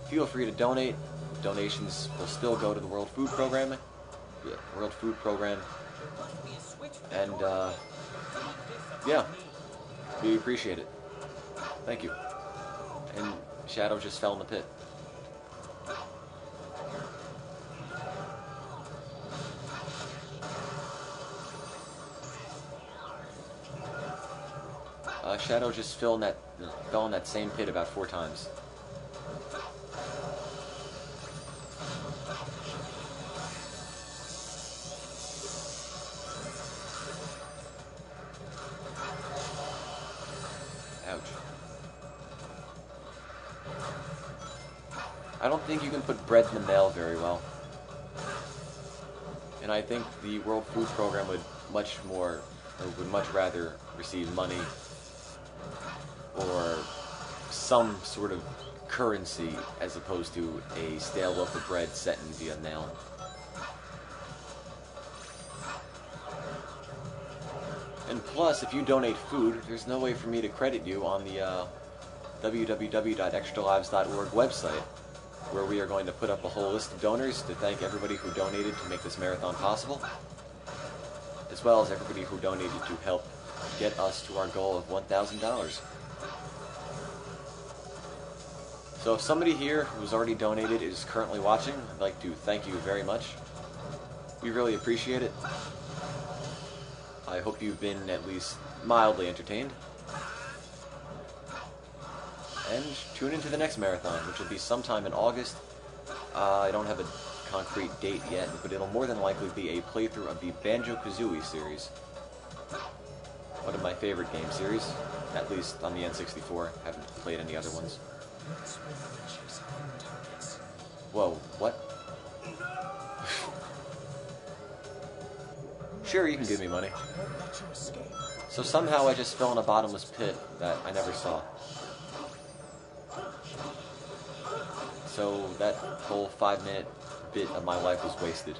Feel free to donate. Donations will still go to the World Food Program. And, yeah. We appreciate it. Thank you. And Shadow just fell in the pit. Shadow just fell in that same pit about 4 times. Ouch. I don't think you can put bread in the mail very well. And I think the World Food Program would much rather receive money or some sort of currency as opposed to a stale loaf of bread sent in via mail. And plus, if you donate food, there's no way for me to credit you on the www.extralives.org website, where we are going to put up a whole list of donors to thank everybody who donated to make this marathon possible, as well as everybody who donated to help get us to our goal of $1,000. So if somebody here who's already donated is currently watching, I'd like to thank you very much. We really appreciate it. I hope you've been at least mildly entertained. And tune into the next marathon, which will be sometime in August. I don't have a concrete date yet, but it'll more than likely be a playthrough of the Banjo-Kazooie series. One of my favorite game series, at least on the N64. Haven't played any other ones. Whoa, what? Sure, you can give me money. So somehow I just fell in a bottomless pit that I never saw. So that whole 5-minute bit of my life was wasted.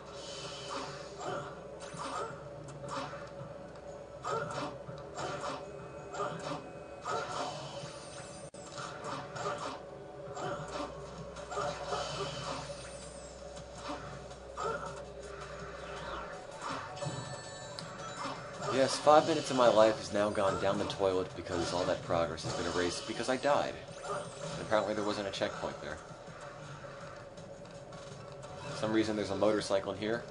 Yes, 5 minutes of my life has now gone down the toilet because all that progress has been erased because I died. And apparently there wasn't a checkpoint there. For some reason there's a motorcycle in here.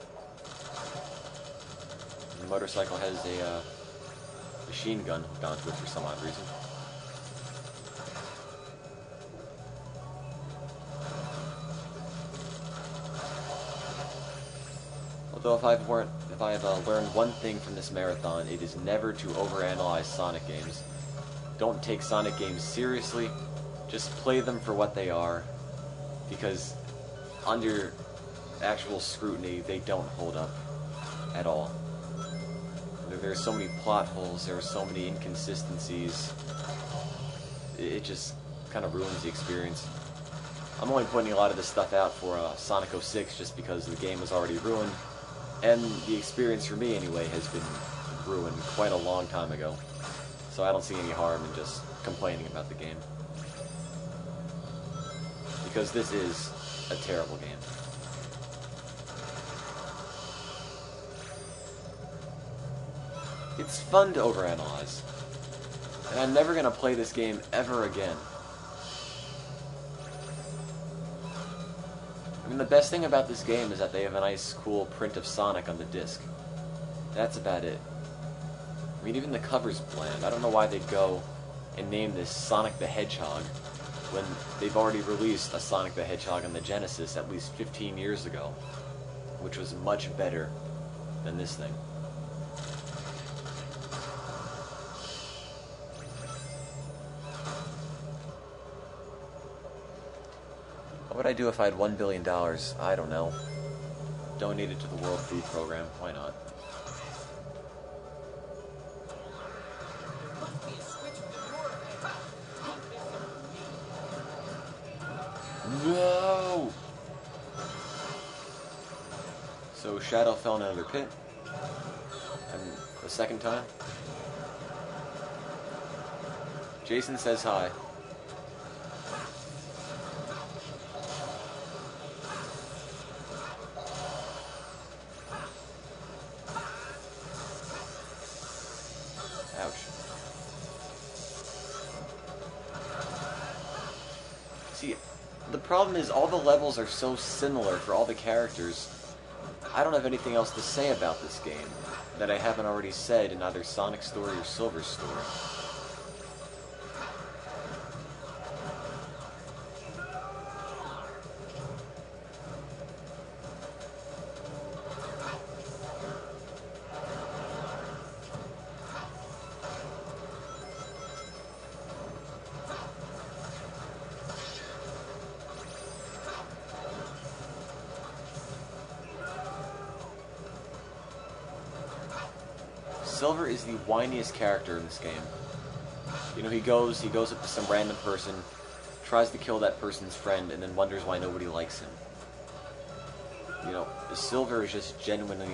And the motorcycle has a machine gun hooked onto it for some odd reason. Although if I've learned one thing from this marathon, it is never to overanalyze Sonic games. Don't take Sonic games seriously, just play them for what they are, because under actual scrutiny, they don't hold up at all. There's so many plot holes, there are so many inconsistencies, it just kind of ruins the experience. I'm only pointing a lot of this stuff out for Sonic 06 just because the game was already ruined. And the experience for me, anyway, has been ruined quite a long time ago. So I don't see any harm in just complaining about the game. Because this is a terrible game. It's fun to overanalyze. And I'm never going to play this game ever again. I mean, the best thing about this game is that they have a nice, cool print of Sonic on the disc. That's about it. I mean, even the cover's bland. I don't know why they'd go and name this Sonic the Hedgehog when they've already released a Sonic the Hedgehog on the Genesis at least 15 years ago, which was much better than this thing. What would I do if I had $1 billion? I don't know. Donate it to the World Food Program. Why not? No! So Shadow fell in another pit. And the second time. Jason says hi. Ouch. See, the problem is all the levels are so similar for all the characters. I don't have anything else to say about this game that I haven't already said in either Sonic's story or Silver's story. Silver is the whiniest character in this game. You know, he goes up to some random person, tries to kill that person's friend, and then wonders why nobody likes him. You know, Silver is just genuinely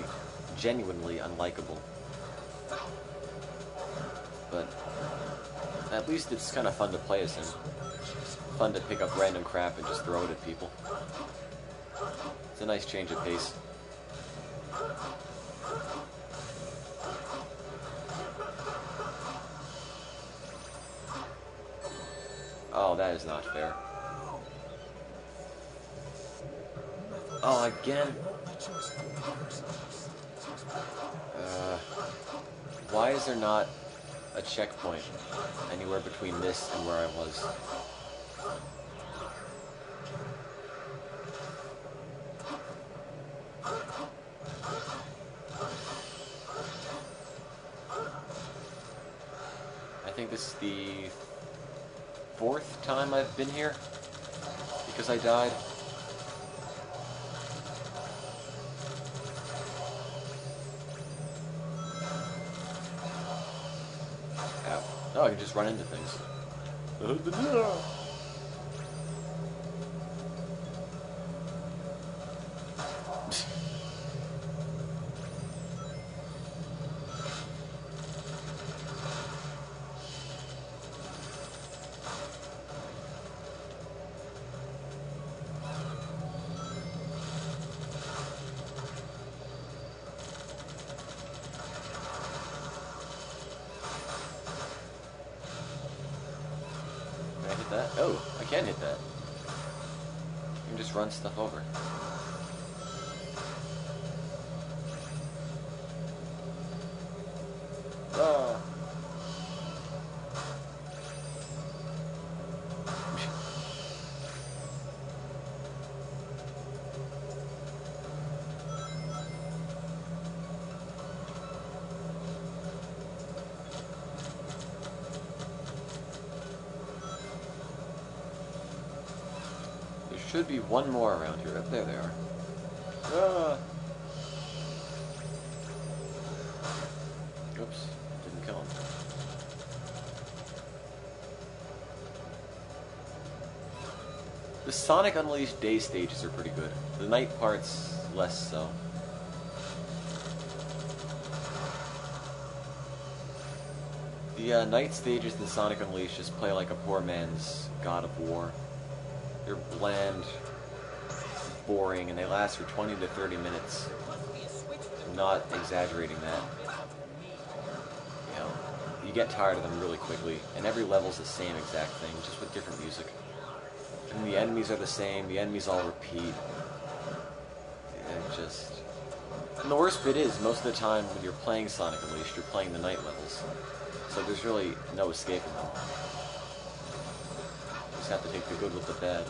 unlikable. But at least it's kind of fun to play as him. Fun to pick up random crap and just throw it at people. It's a nice change of pace. Oh, that is not fair. Oh, again? Why is there not a checkpoint anywhere between this and where I was? I think this is the 4th time I've been here because I died. Ow. Oh, I can just run into things. Can I hit that? Oh, I can hit that. You can just run stuff over. Oh. Should be one more around here. There they are. Ah. Oops, didn't kill him. The Sonic Unleashed day stages are pretty good. The night parts, less so. The night stages in Sonic Unleashed just play like a poor man's God of War. They're bland, boring, and they last for 20 to 30 minutes. I'm not exaggerating that. You know, you get tired of them really quickly, and every level's the same exact thing, just with different music. And the enemies are the same, the enemies all repeat. And the worst bit is, most of the time when you're playing Sonic Unleashed, you're playing the night levels. So there's really no escaping them. You just have to take the good with the bad.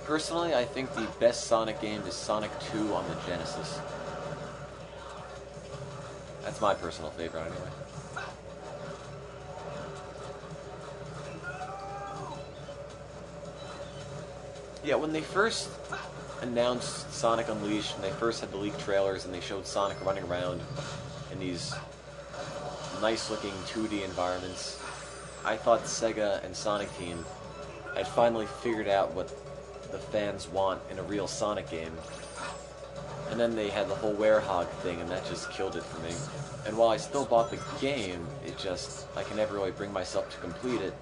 Personally, I think the best Sonic game is Sonic 2 on the Genesis. That's my personal favorite, anyway. Yeah, when they first announced Sonic Unleashed, and they first had the leaked trailers, and they showed Sonic running around in these nice-looking 2D environments, I thought Sega and Sonic Team had finally figured out what the fans want in a real Sonic game. And then they had the whole Werehog thing, and that just killed it for me. And while I still bought the game, I can never really bring myself to complete it,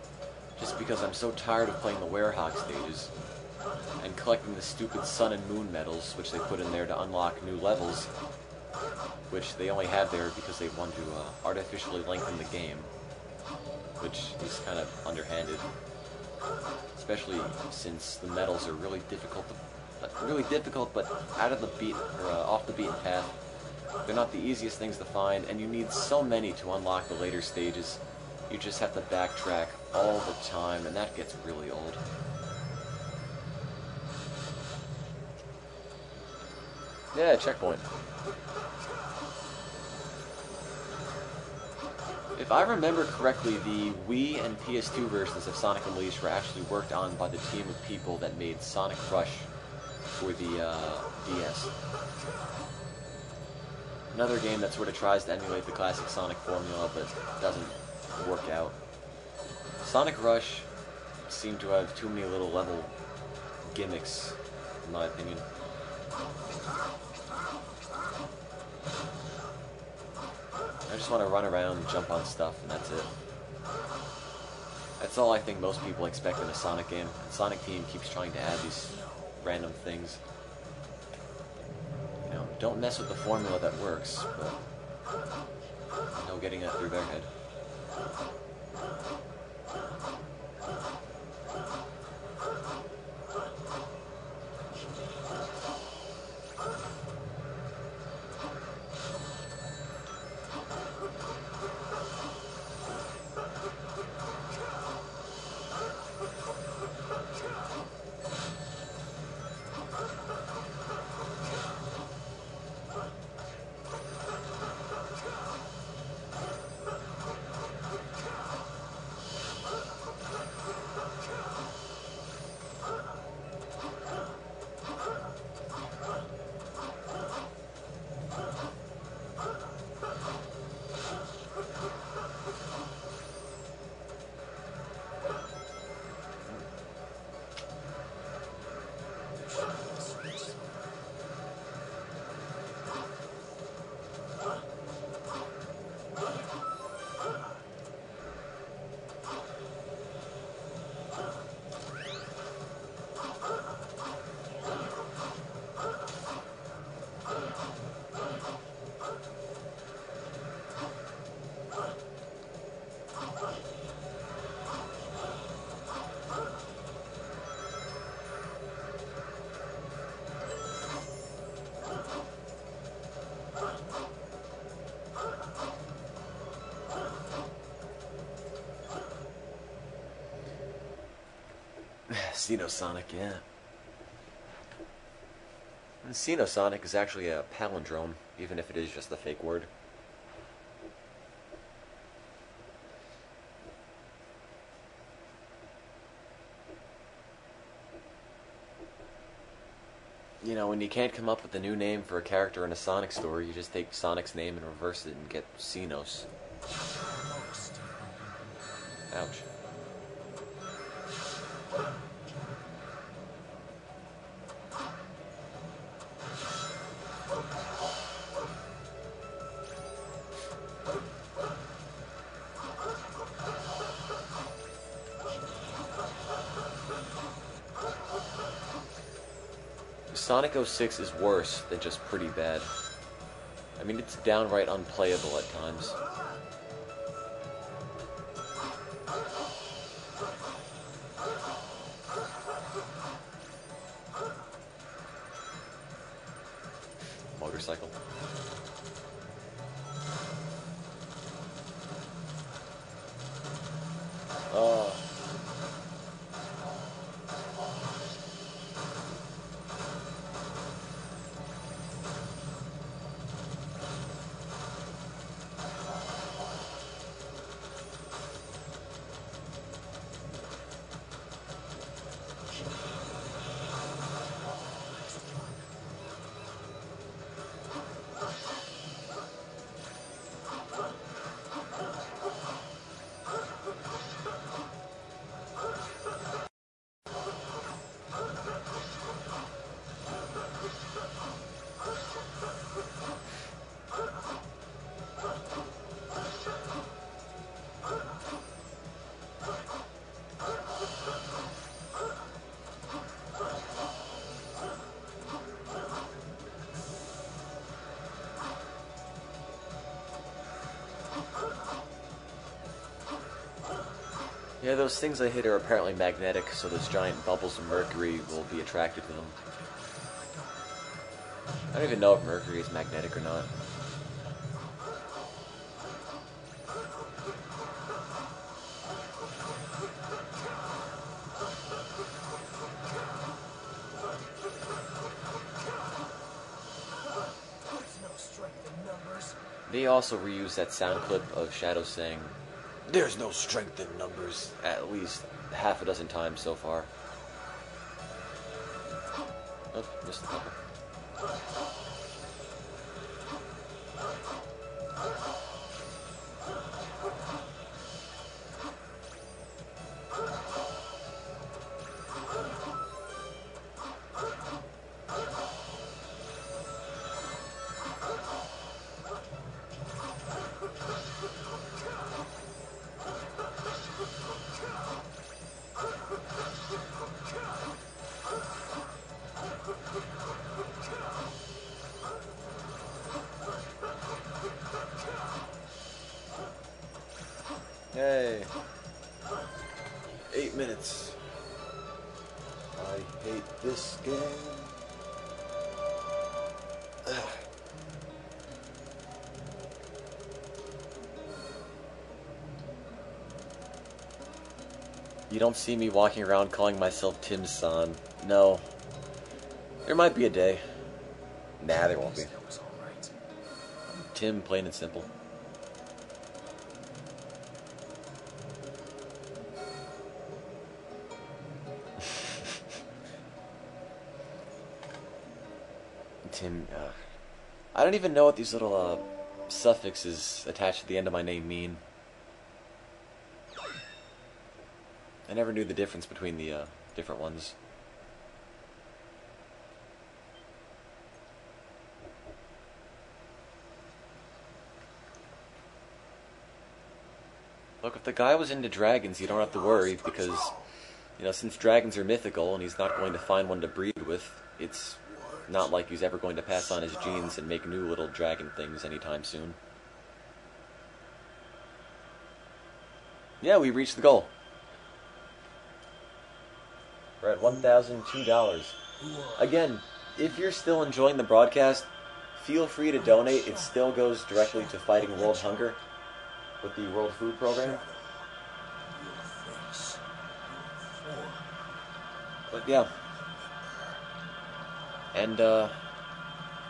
just because I'm so tired of playing the Werehog stages, and collecting the stupid Sun and Moon medals, which they put in there to unlock new levels, which they only had there because they wanted to artificially lengthen the game, which is kind of underhanded. Especially since the medals are really difficult, but out of the off the beaten path. They're not the easiest things to find, and you need so many to unlock the later stages. You just have to backtrack all the time, and that gets really old. Yeah, checkpoint. If I remember correctly, the Wii and PS2 versions of Sonic Unleashed were actually worked on by the team of people that made Sonic Rush for the DS. Another game that sort of tries to emulate the classic Sonic formula, but doesn't work out. Sonic Rush seemed to have too many little level gimmicks, in my opinion. I just want to run around and jump on stuff, and that's it. That's all I think most people expect in a Sonic game. And Sonic Team keeps trying to add these random things. You know, don't mess with the formula that works, but no getting that through their head. Xenosonic, yeah. And Xenosonic is actually a palindrome, even if it is just a fake word. You know, when you can't come up with a new name for a character in a Sonic story, you just take Sonic's name and reverse it and get Xenos. Ouch. Sonic 06 is worse than just pretty bad. I mean, it's downright unplayable at times. Motorcycle. Oh. Yeah, those things I hit are apparently magnetic, so those giant bubbles of mercury will be attracted to them. I don't even know if mercury is magnetic or not. They also reused that sound clip of Shadow saying, "There's no strength in numbers," at least half a dozen times so far. Oh, missed a couple. Yay. 8 minutes. I hate this game. You don't see me walking around calling myself Tim's son. No. There might be a day. Nah, there won't be. Tim, plain and simple. Tim, I don't even know what these little suffixes attached to the end of my name mean. I never knew the difference between the different ones. Look, if the guy was into dragons, you don't have to worry, because, you know, since dragons are mythical and he's not going to find one to breed with, it's not like he's ever going to pass on his genes and make new little dragon things anytime soon. Yeah, we reached the goal. We're at $1,002. Again, if you're still enjoying the broadcast, feel free to donate. It still goes directly to fighting world hunger with the World Food Program. But yeah. And,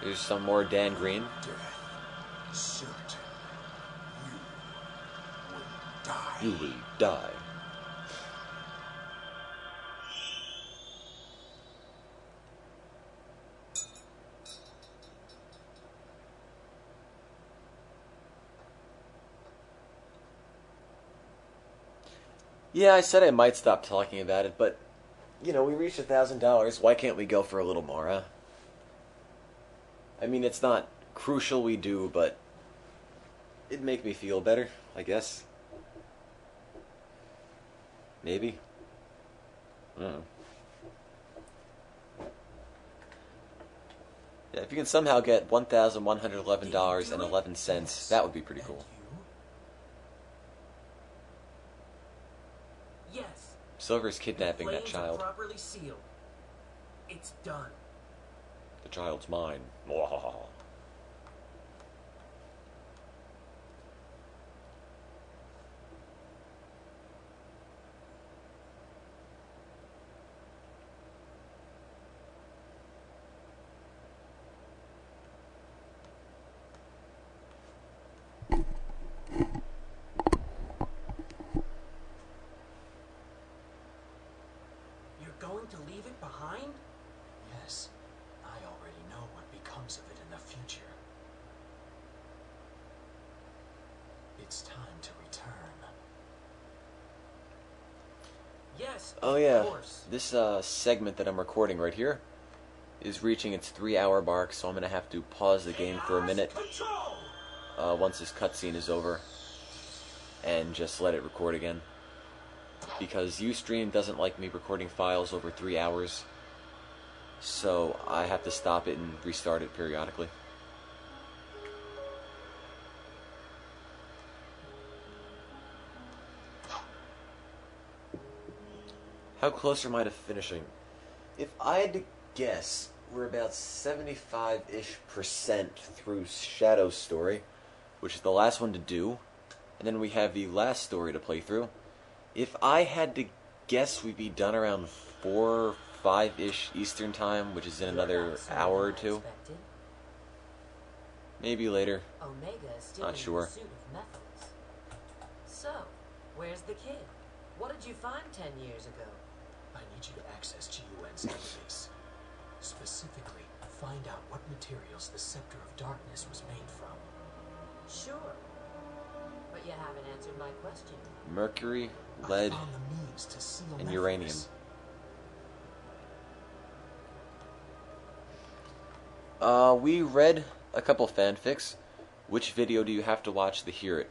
here's some more Dan Green. You will die. Yeah, I said I might stop talking about it, but, you know, we reached $1,000. Why can't we go for a little more, huh? I mean, it's not crucial we do, but it'd make me feel better, I guess. Maybe. I don't know. Yeah, if you can somehow get $1,111.11, that would be pretty cool.
Yes.
Silver's kidnapping that
Flames
child.
are properly sealed. It's done.
The child's mine.
You're going to leave it behind?
Yes, I already know what becomes of it in the future. It's time to return.
Yes,
Oh
of
yeah,
course.
this segment that I'm recording right here is reaching its 3-hour mark, so I'm going to have to pause the game for a minute once this cutscene is over and just let it record again. Because Ustream doesn't like me recording files over 3 hours, so I have to stop it and restart it periodically. How close am I to finishing? If I had to guess, we're about 75-ish% through Shadow's story, which is the last one to do, and then we have the last story to play through. If I had to guess, we'd be done around 4, 5-ish Eastern time, which is in another hour or two. Maybe later.
Omega is still
Not
in
sure.
pursuit of Methyls. So, where's the kid? What did you find 10 years ago?
I need you to access GUN's database. Specifically, find out what materials the Scepter of Darkness was made from.
Sure. But you haven't answered my question.
Mercury, lead,
I found the means to seal
and
Methyls.
uranium. We read a couple fanfics. Which video do you have to watch to hear it?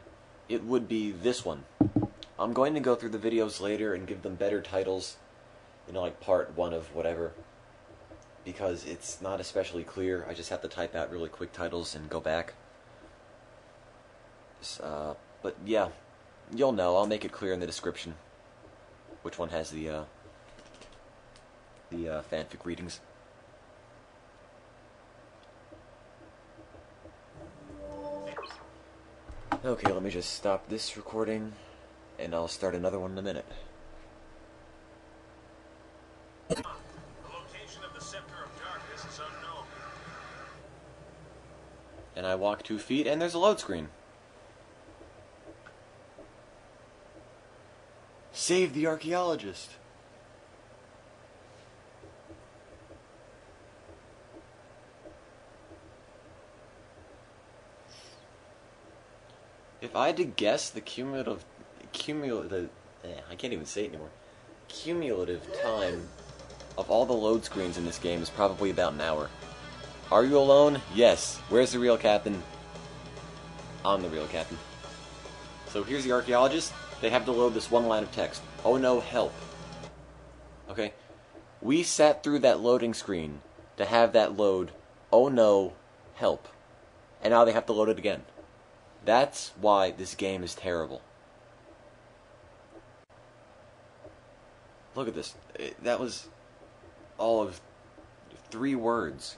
It would be this one. I'm going to go through the videos later and give them better titles, you know, like part 1 of whatever, because it's not especially clear. I just have to type out really quick titles and go back. But yeah, you'll know. I'll make it clear in the description which one has the fanfic readings. Okay, let me just stop this recording, and I'll start another one in a minute.
The location of the Scepter of Darkness is unknown.
And I walk 2 feet, and there's a load screen. Save the archaeologist. If I had to guess, the cumulative I can't even say it anymore. Cumulative time of all the load screens in this game is probably about an hour. Are you alone? Yes. Where's the real captain? I'm the real captain. So here's the archaeologist. They have to load this one line of text. Oh no, help. Okay? We sat through that loading screen to have that load, oh no, help. And now they have to load it again. That's why this game is terrible. Look at this. That was all of 3 words.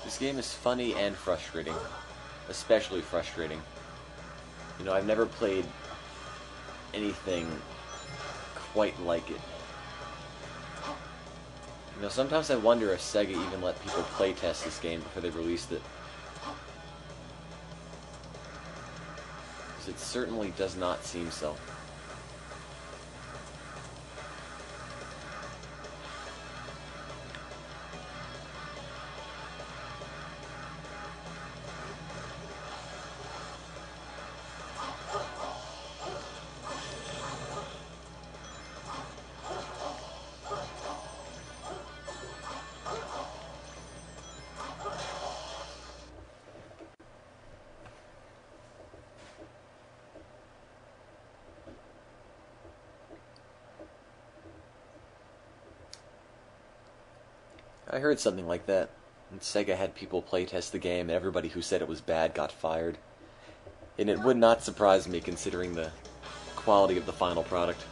This game is funny and frustrating. Especially frustrating. You know, I've never played anything quite like it. You know, sometimes I wonder if Sega even let people playtest this game before they released it. Because it certainly does not seem so. I heard something like that. And Sega had people playtest the game, and everybody who said it was bad got fired. And it would not surprise me, considering the quality of the final product.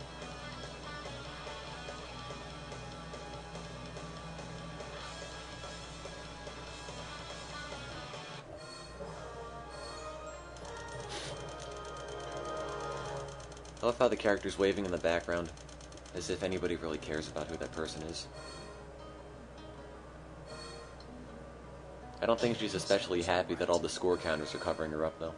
I love how the character's waving in the background, as if anybody really cares about who that person is. I don't think she's especially happy that all the score counters are covering her up, though.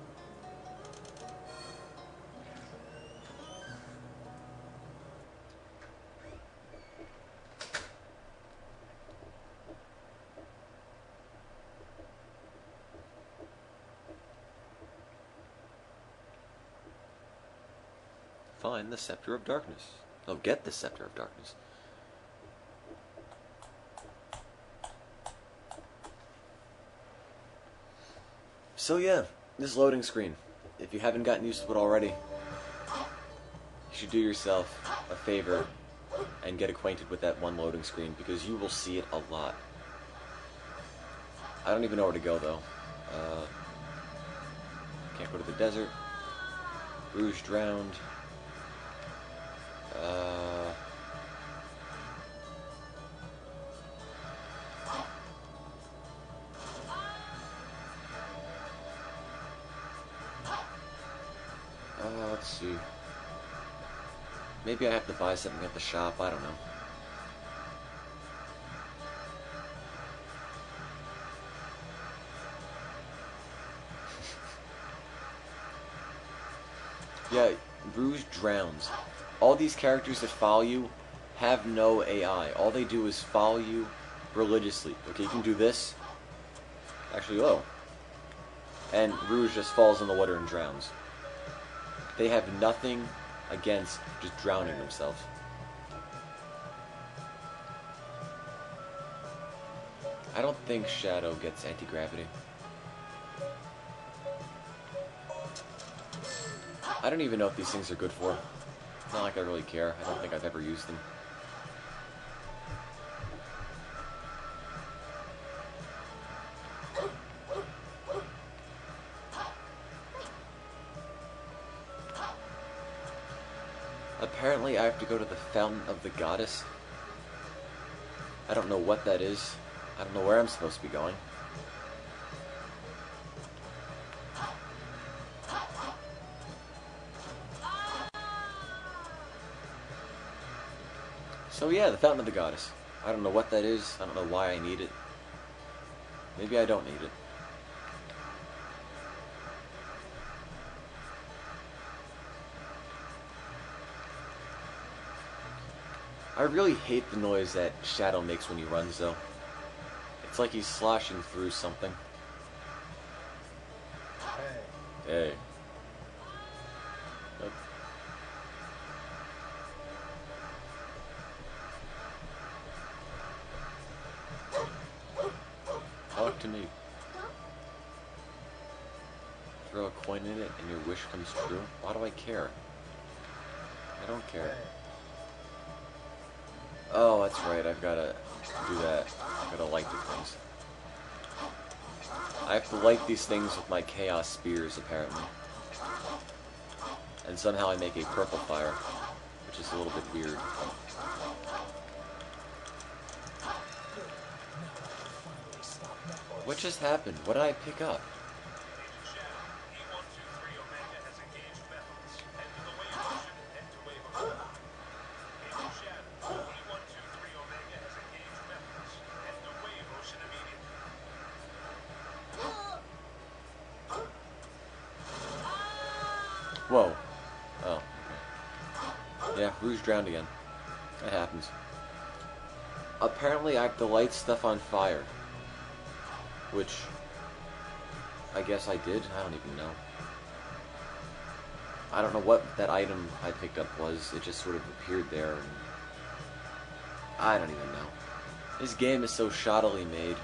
Find the Scepter of Darkness. Oh, get the Scepter of Darkness. So yeah, this loading screen. If you haven't gotten used to it already, you should do yourself a favor and get acquainted with that one loading screen, because you will see it a lot. I don't even know where to go, though. Can't go to the desert. Rouge drowned. Let's see. Maybe I have to buy something at the shop, I don't know. Yeah, Rouge drowns. All these characters that follow you have no AI. All they do is follow you religiously. Okay, you can do this. Actually, oh. And Rouge just falls in the water and drowns. They have nothing against just drowning themselves. I don't think Shadow gets anti-gravity. I don't even know if these things are good for. It's not like I really care. I don't think I've ever used them. Apparently I have to go to the Fountain of the Goddess. I don't know what that is. I don't know where I'm supposed to be going. So yeah, the Fountain of the Goddess. I don't know what that is. I don't know why I need it. Maybe I don't need it. I really hate the noise that Shadow makes when he runs, though. It's like he's sloshing through something. Hey. Nope. Talk to me. Throw a coin in it and your wish comes true? Why do I care? I don't care. Oh, that's right, I've gotta do that. I've gotta light the things. I have to light these things with my Chaos Spears, apparently. And somehow I make a purple fire, which is a little bit weird. What just happened? What did I pick up? Whoa. Oh, okay. Yeah, Rouge drowned again. That happens. Apparently I have to light stuff on fire. Which, I guess I did? I don't even know. I don't know what that item I picked up was. It just sort of appeared there. And I don't even know. This game is so shoddily made.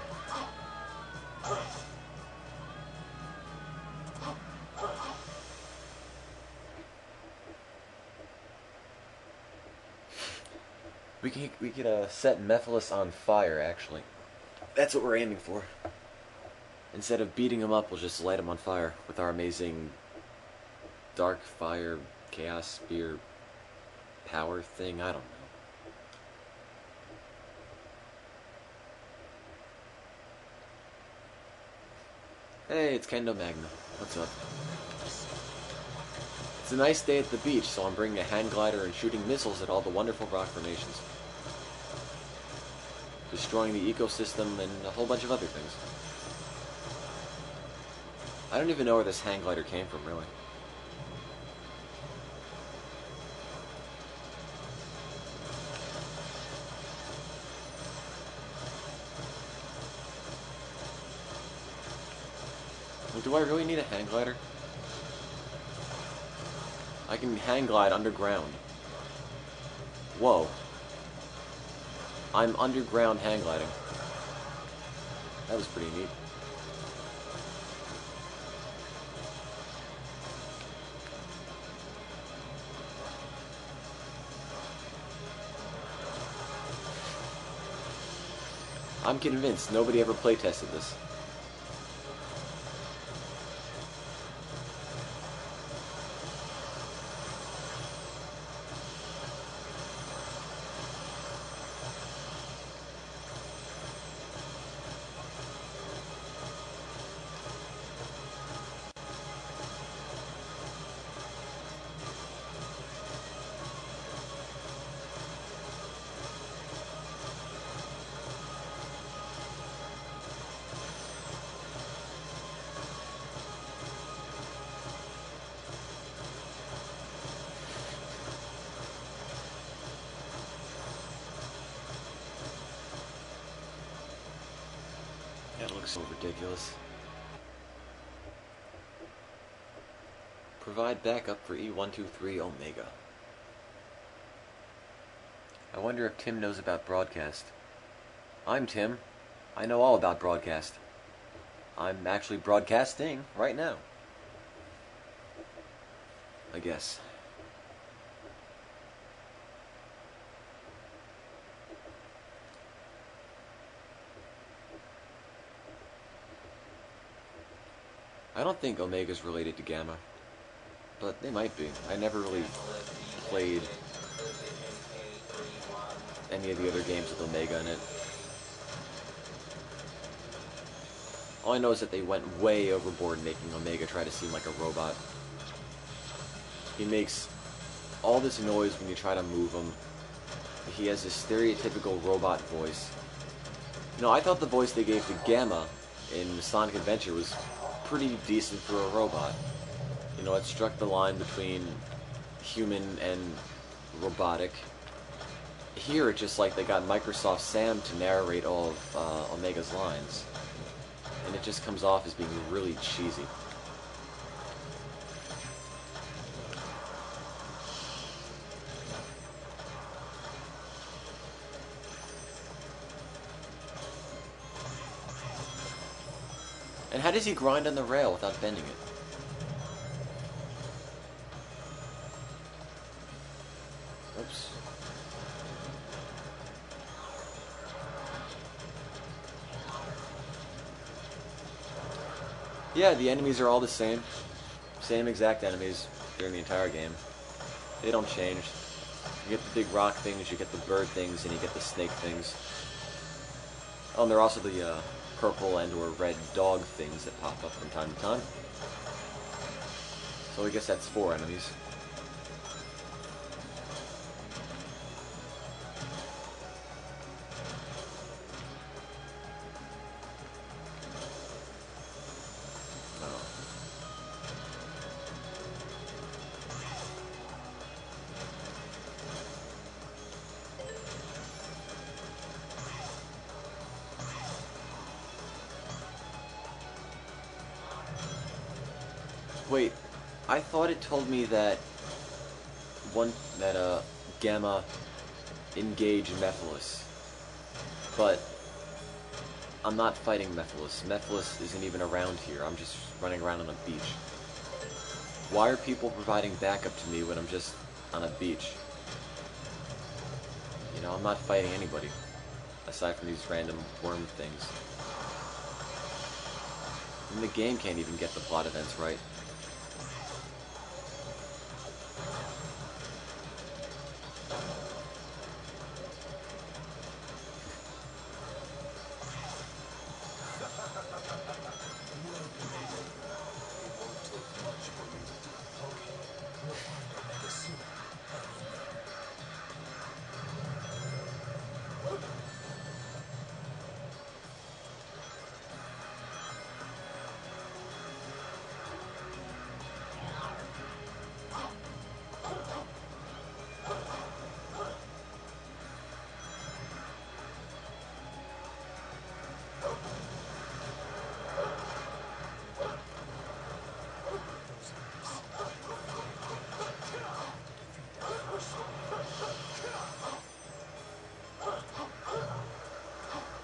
We could set Mephiles on fire, actually. That's what we're aiming for. Instead of beating them up, we'll just light them on fire with our amazing dark fire chaos spear power thing. I don't know. Hey, it's Kendo Magna. What's up? It's a nice day at the beach, so I'm bringing a hang glider and shooting missiles at all the wonderful rock formations. Destroying the ecosystem and a whole bunch of other things. I don't even know where this hang glider came from, really. Do I really need a hang glider? I can hang glide underground. Whoa. I'm underground hang gliding. That was pretty neat. I'm convinced nobody ever playtested this. That looks so ridiculous. Provide backup for E123 Omega. I wonder if Tim knows about broadcast. I'm Tim. I know all about broadcast. I'm actually broadcasting right now. I guess. I don't think Omega's related to Gamma, but they might be. I never really played any of the other games with Omega in it. All I know is that they went way overboard making Omega try to seem like a robot. He makes all this noise when you try to move him. He has this stereotypical robot voice. No, I thought the voice they gave to Gamma in Sonic Adventure was pretty decent for a robot. You know, it struck the line between human and robotic. Here, it's just like they got Microsoft Sam to narrate all of Omega's lines. And it just comes off as being really cheesy. And how does he grind on the rail without bending it? Oops. Yeah, the enemies are all the same. Same exact enemies during the entire game. They don't change. You get the big rock things, you get the bird things, and you get the snake things. Oh, and there are also the purple and or red dog things that pop up from time to time. So I guess that's 4 enemies. Wait, I thought it told me that Gamma engaged Mephiles, but I'm not fighting Mephiles. Mephiles isn't even around here. I'm just running around on a beach. Why are people providing backup to me when I'm just on a beach? You know, I'm not fighting anybody aside from these random worm things. And the game can't even get the plot events right.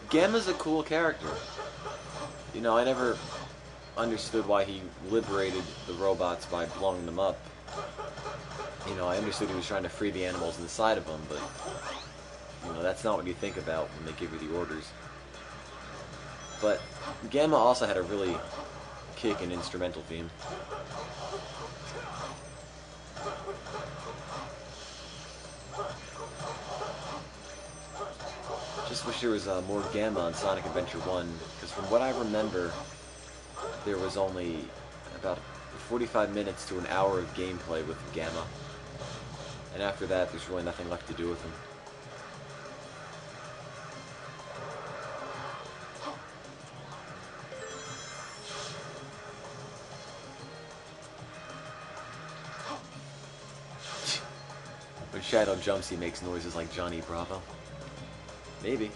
Gamma's a cool character. You know, I never understood why he liberated the robots by blowing them up. You know, I understood he was trying to free the animals inside of them, but, you know, that's not what you think about when they give you the orders. But Gamma also had a really kickin' instrumental theme. Just wish there was more Gamma on Sonic Adventure 1, because from what I remember, there was only about 45 minutes to an hour of gameplay with Gamma. And after that, there's really nothing left to do with him. When Shadow jumps, he makes noises like Johnny Bravo. Maybe.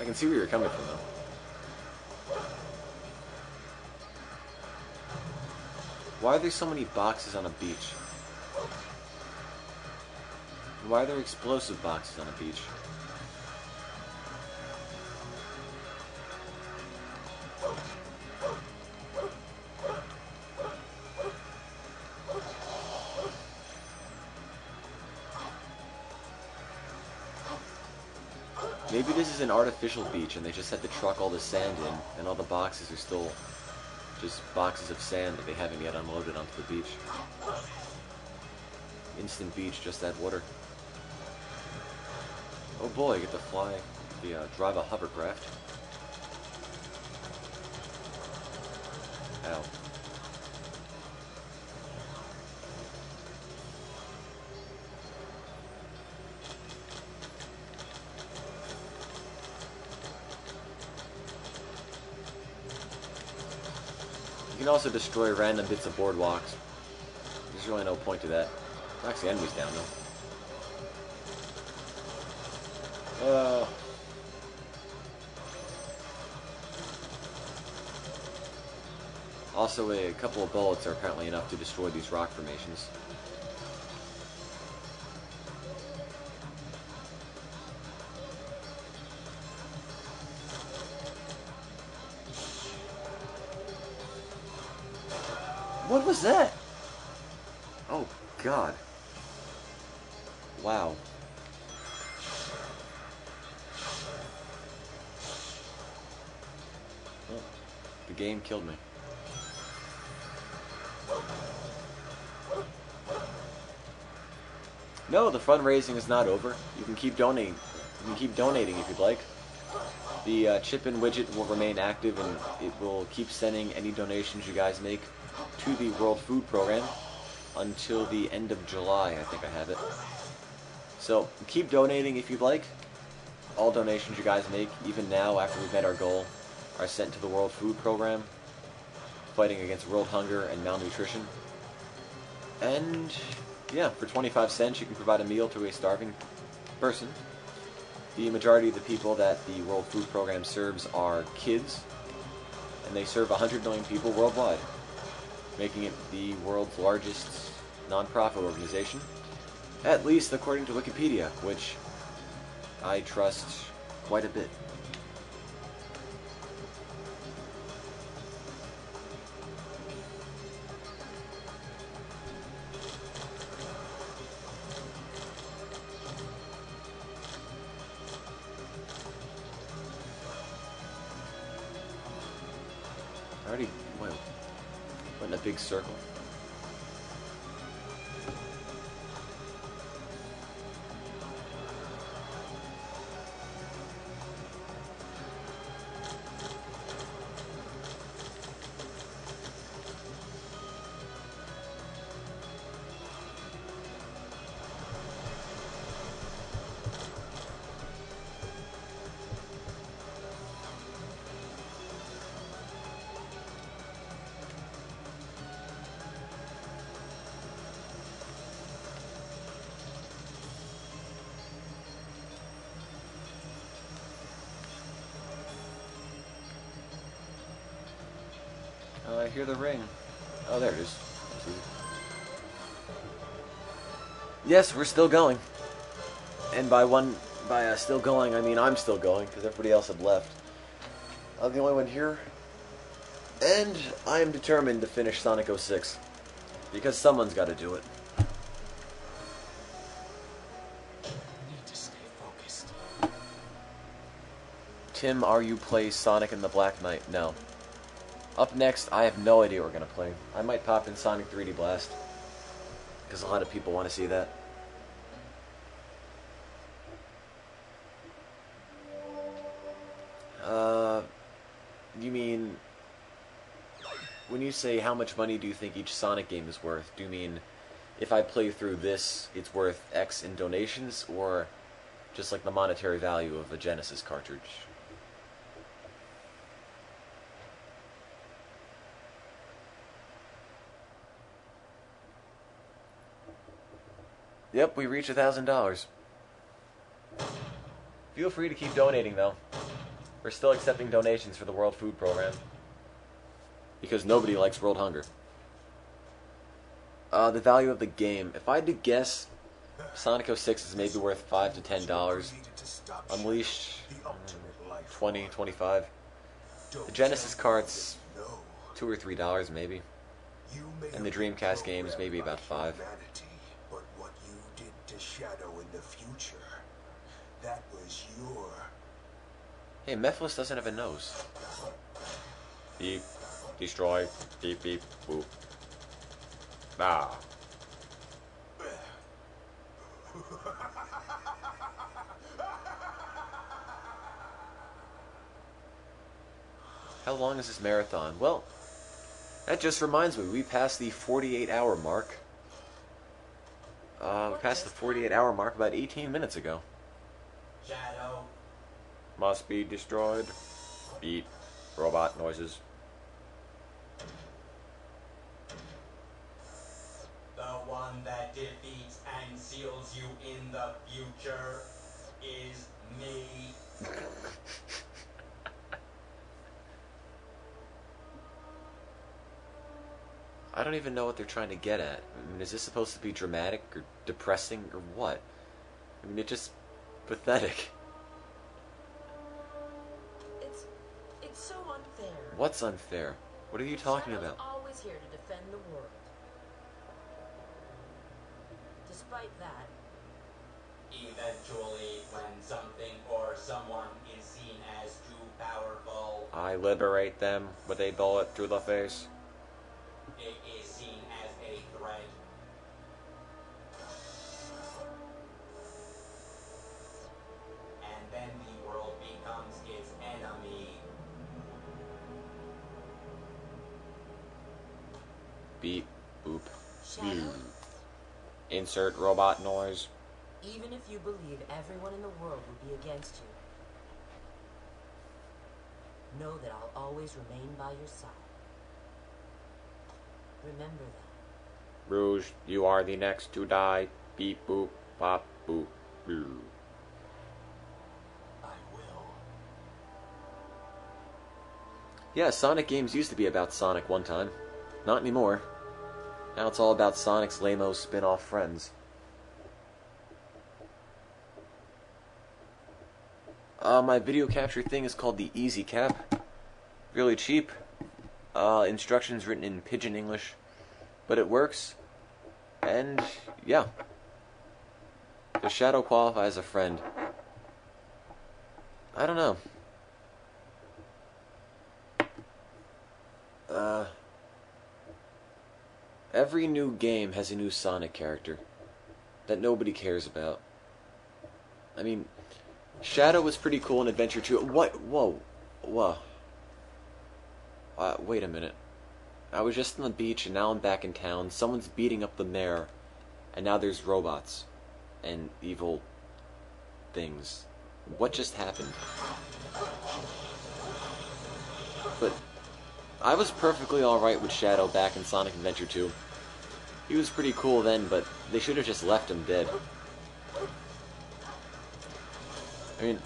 I can see where you're coming from, though. Why are there so many boxes on a beach? Why are there explosive boxes on a beach? Maybe this is an artificial beach and they just had to truck all the sand in, and all the boxes are still just boxes of sand that they haven't yet unloaded onto the beach. Instant beach, just add water. Oh boy, I get to fly, drive a hovercraft. Ow. You can also destroy random bits of boardwalks. There's really no point to that. Actually, enemies down though. Also, a couple of bullets are apparently enough to destroy these rock formations. What was that? Oh, God. Wow. Well, the game killed me. No, the fundraising is not over. You can keep donating. You can keep donating if you'd like. The chip-in widget will remain active, and it will keep sending any donations you guys make to the World Food Program until the end of July, I think I have it. So, keep donating if you'd like. All donations you guys make, even now after we've met our goal, are sent to the World Food Program, fighting against world hunger and malnutrition. And, yeah, for 25 cents you can provide a meal to a starving person. The majority of the people that the World Food Program serves are kids, and they serve 100 million people worldwide, making it the world's largest non-profit organization, at least according to Wikipedia, which I trust quite a bit. I already went in a big circle. I hear the ring. Oh, there it is. Yes, we're still going. And by still going, I mean I'm still going, because everybody else had left. I'm the only one here. And I am determined to finish Sonic 06. Because someone's got to do it.
Need to stay focused.
Tim, are you play Sonic and the Black Knight? No. Up next, I have no idea what we're going to play. I might pop in Sonic 3D Blast. Because a lot of people want to see that. You mean... When you say how much money do you think each Sonic game is worth, do you mean if I play through this, it's worth X in donations, or just like the monetary value of a Genesis cartridge? Yep, we reached $1,000. Feel free to keep donating, though. We're still accepting donations for the World Food Program. Because nobody likes world hunger. The value of the game. If I had to guess, Sonic 06 is maybe worth $5 to $10. Unleashed, 20, 25. The Genesis cart's $2 or $3 maybe. And the Dreamcast games maybe about $5.
But what you did to Shadow in the future, that was your...
Hey, Mephiles doesn't have a nose. Beep. Destroy. Beep, beep, boop. Ah. How long is this marathon? Well, that just reminds me, we passed the 48-hour mark. We passed the 48-hour mark about 18 minutes ago.
Shadow.
Must be destroyed. Beep. Robot noises.
The one that defeats and seals you in the future is me.
I don't even know what they're trying to get at. I mean, is this supposed to be dramatic or depressing or what? I mean, it's just pathetic.
It's so unfair.
What's unfair? What are you talking
Shadow's
about?
always here to defend the world. Despite that,
Eventually, when something or someone is seen as too powerful,
I liberate them with a bullet through the face.
it is seen as a threat. And then the world becomes its enemy.
Beep, boop.
Shadow,
Insert robot noise.
even if you believe everyone in the world would be against you, know that I'll always remain by your side. Remember that.
Rouge, you are the next to die. Beep, boop, bop, boop, boo.
I will.
Yeah, Sonic games used to be about Sonic one time. Not anymore. Now it's all about Sonic's lame-o spin-off friends. My video capture thing is called the Easy Cap. Really cheap. Instructions written in Pidgin English. But it works. And, yeah. Does Shadow qualify as a friend? I don't know. Every new game has a new Sonic character that nobody cares about. I mean, Shadow was pretty cool in Adventure 2. What? Whoa. Whoa. Wait a minute. I was just on the beach and now I'm back in town. Someone's beating up the mayor. And now there's robots. And evil things. What just happened? But I was perfectly alright with Shadow back in Sonic Adventure 2. He was pretty cool then, but they should have just left him dead. I mean,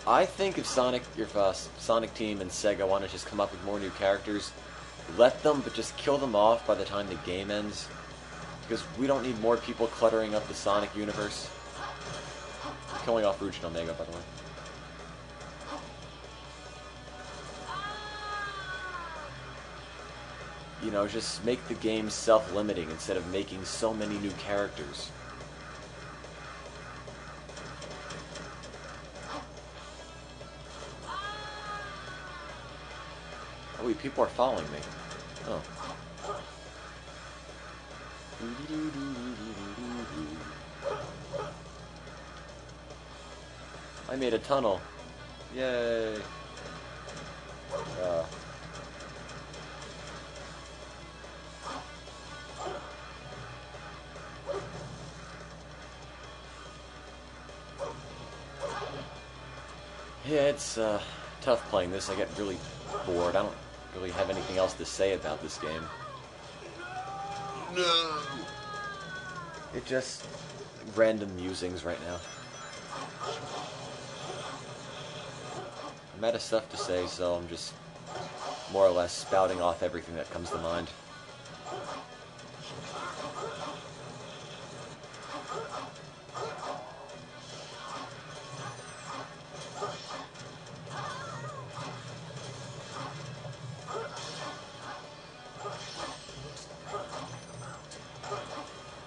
I think if Sonic Team and Sega want to just come up with more new characters, let them, but just kill them off by the time the game ends. Because we don't need more people cluttering up the Sonic universe. Killing off Rouge and Omega, by the way. You know, just make the game self-limiting instead of making so many new characters. Oh wait, people are following me. Oh. I made a tunnel. Yay. Yeah, it's tough playing this. I get really bored. I don't really have anything else to say about this game. No. It just random musings right now. I'm out of stuff to say, so I'm just more or less spouting off everything that comes to mind.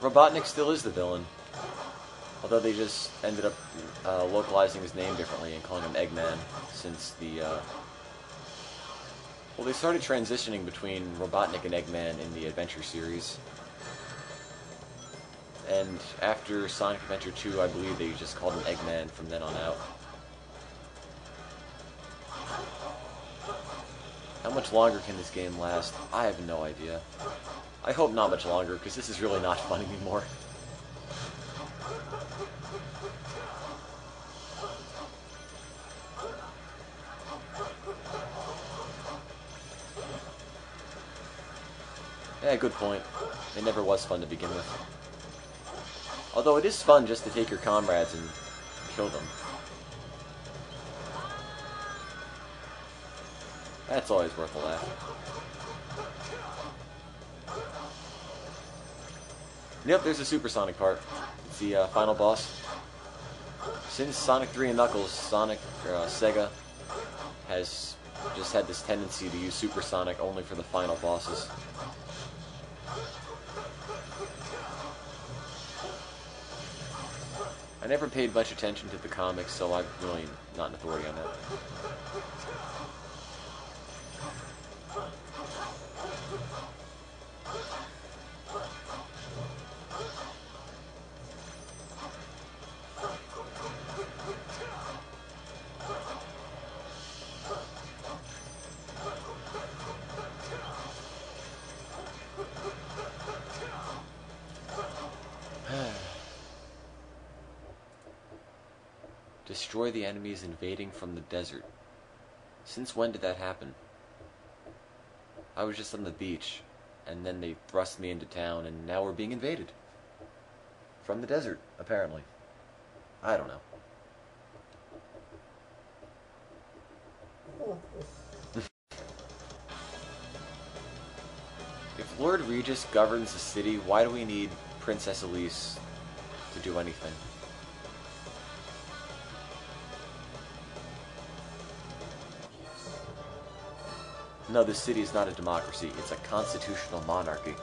Robotnik still is the villain. Although they just ended up localizing his name differently and calling him Eggman since the... Well, they started transitioning between Robotnik and Eggman in the Adventure series. And after Sonic Adventure 2, I believe they just called him Eggman from then on out. How much longer can this game last? I have no idea. I hope not much longer, because this is really not fun anymore. Yeah, good point. It never was fun to begin with. Although it is fun just to take your comrades and kill them. That's always worth a laugh. Yep, there's a supersonic part. It's the final boss. Since Sonic 3 and Knuckles, Sega has just had this tendency to use supersonic only for the final bosses. I never paid much attention to the comics, so I'm really not an authority on that. Destroy the enemies invading from the desert. Since when did that happen? I was just on the beach, and then they thrust me into town, and now we're being invaded. From the desert, apparently. I don't know. If Lord Regis governs the city, why do we need Princess Elise to do anything? No, this city is not a democracy. It's a constitutional monarchy.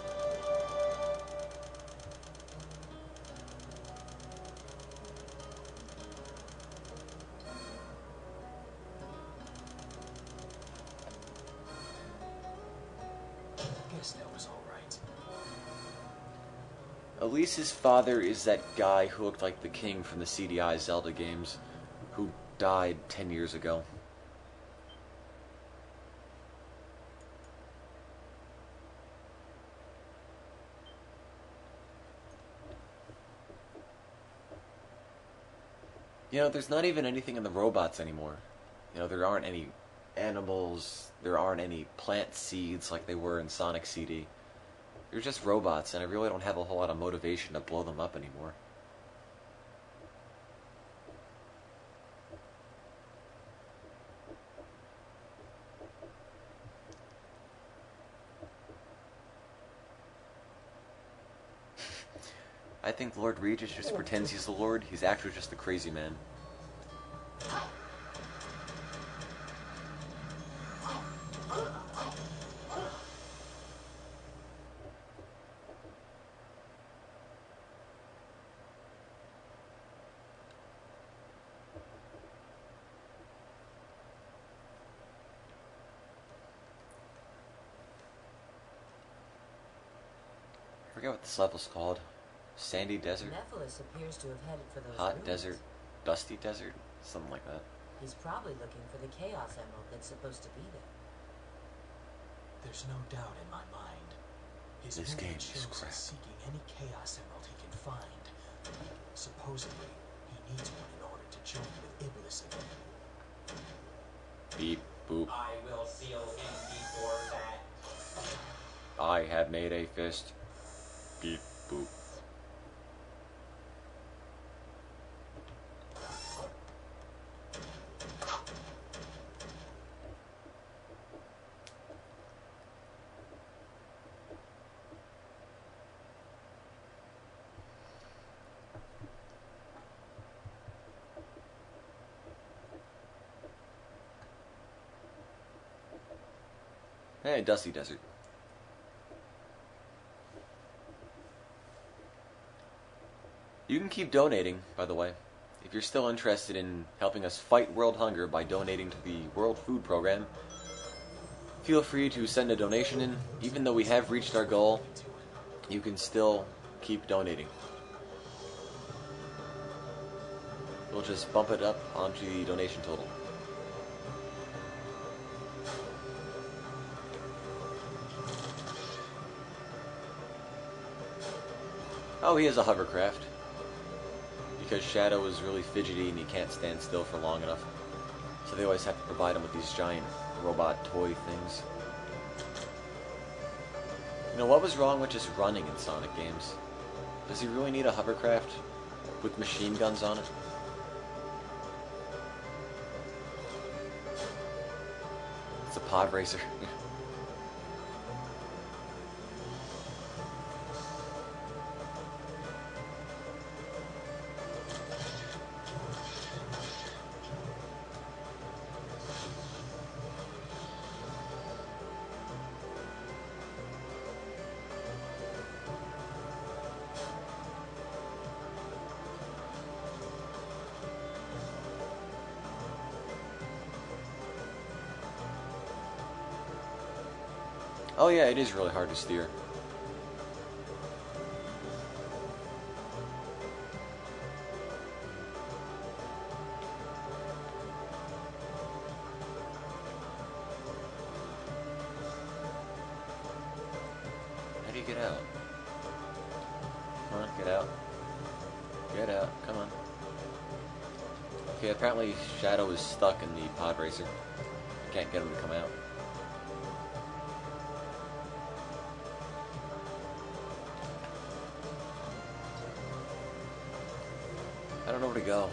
Elise's father is that guy who looked like the king from the CDI Zelda games, who died 10 years ago. You know, there's not even anything in the robots anymore. You know, there aren't any animals, there aren't any plant seeds like they were in Sonic CD. They're just robots, and I really don't have a whole lot of motivation to blow them up anymore. I think Lord Regis just pretends he's the Lord. He's actually just the crazy man. I forget what this level's called. Sandy Desert?
Nephilis appears to have headed for those
Hot
ruins.
Desert? Dusty Desert? Something like that.
He's probably looking for the Chaos Emerald that's supposed to be there.
There's no doubt in my mind. His
This game
movement
is
shows
crap.
he's seeking any Chaos Emerald he can find. Supposedly, he needs one in order to join with Iblis again.
Beep, boop.
I will seal him before that.
I have made a fist. Beep, boop. Hey, Dusty Desert. You can keep donating, by the way. If you're still interested in helping us fight world hunger by donating to the World Food Program, feel free to send a donation in. Even though we have reached our goal, you can still keep donating. We'll just bump it up onto the donation total. Oh, he has a hovercraft. Because Shadow is really fidgety and he can't stand still for long enough. So they always have to provide him with these giant robot toy things. You know, what was wrong with just running in Sonic games? Does he really need a hovercraft with machine guns on it? It's a pod racer. Oh yeah, it is really hard to steer. How do you get out? Come on, get out. Get out, come on. Okay, apparently Shadow is stuck in the pod racer. I can't get him to come out. I don't know where to go.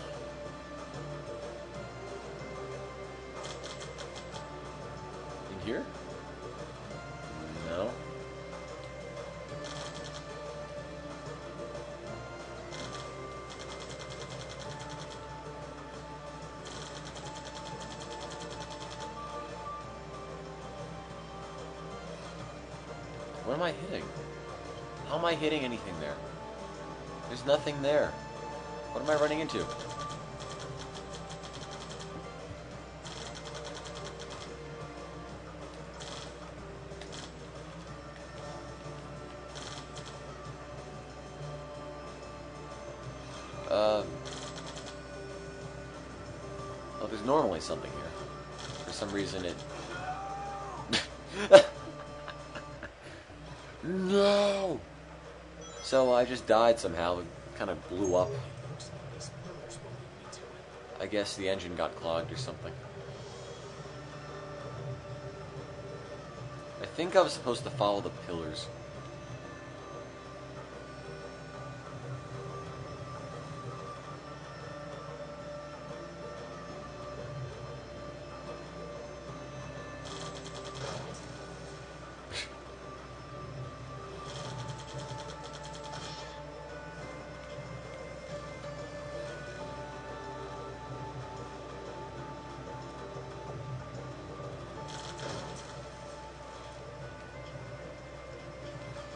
In here? No. What am I hitting? How am I hitting anything there? There's nothing there. What am I running into? Oh, there's normally something here. For some reason it... No! So I just died somehow. It kind of blew up.
Looks like these pillars will lead me to it.
I guess the engine got clogged or something. I think I was supposed to follow the pillars.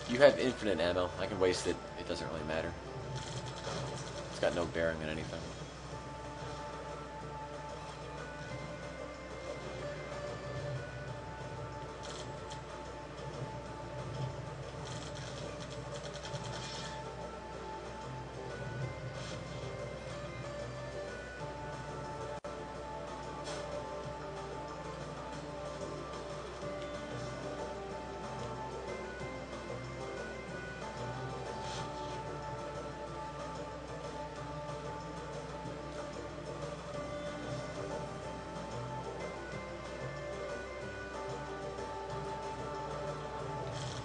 You have infinite ammo. I can waste it. It doesn't really matter. It's got no bearing on anything.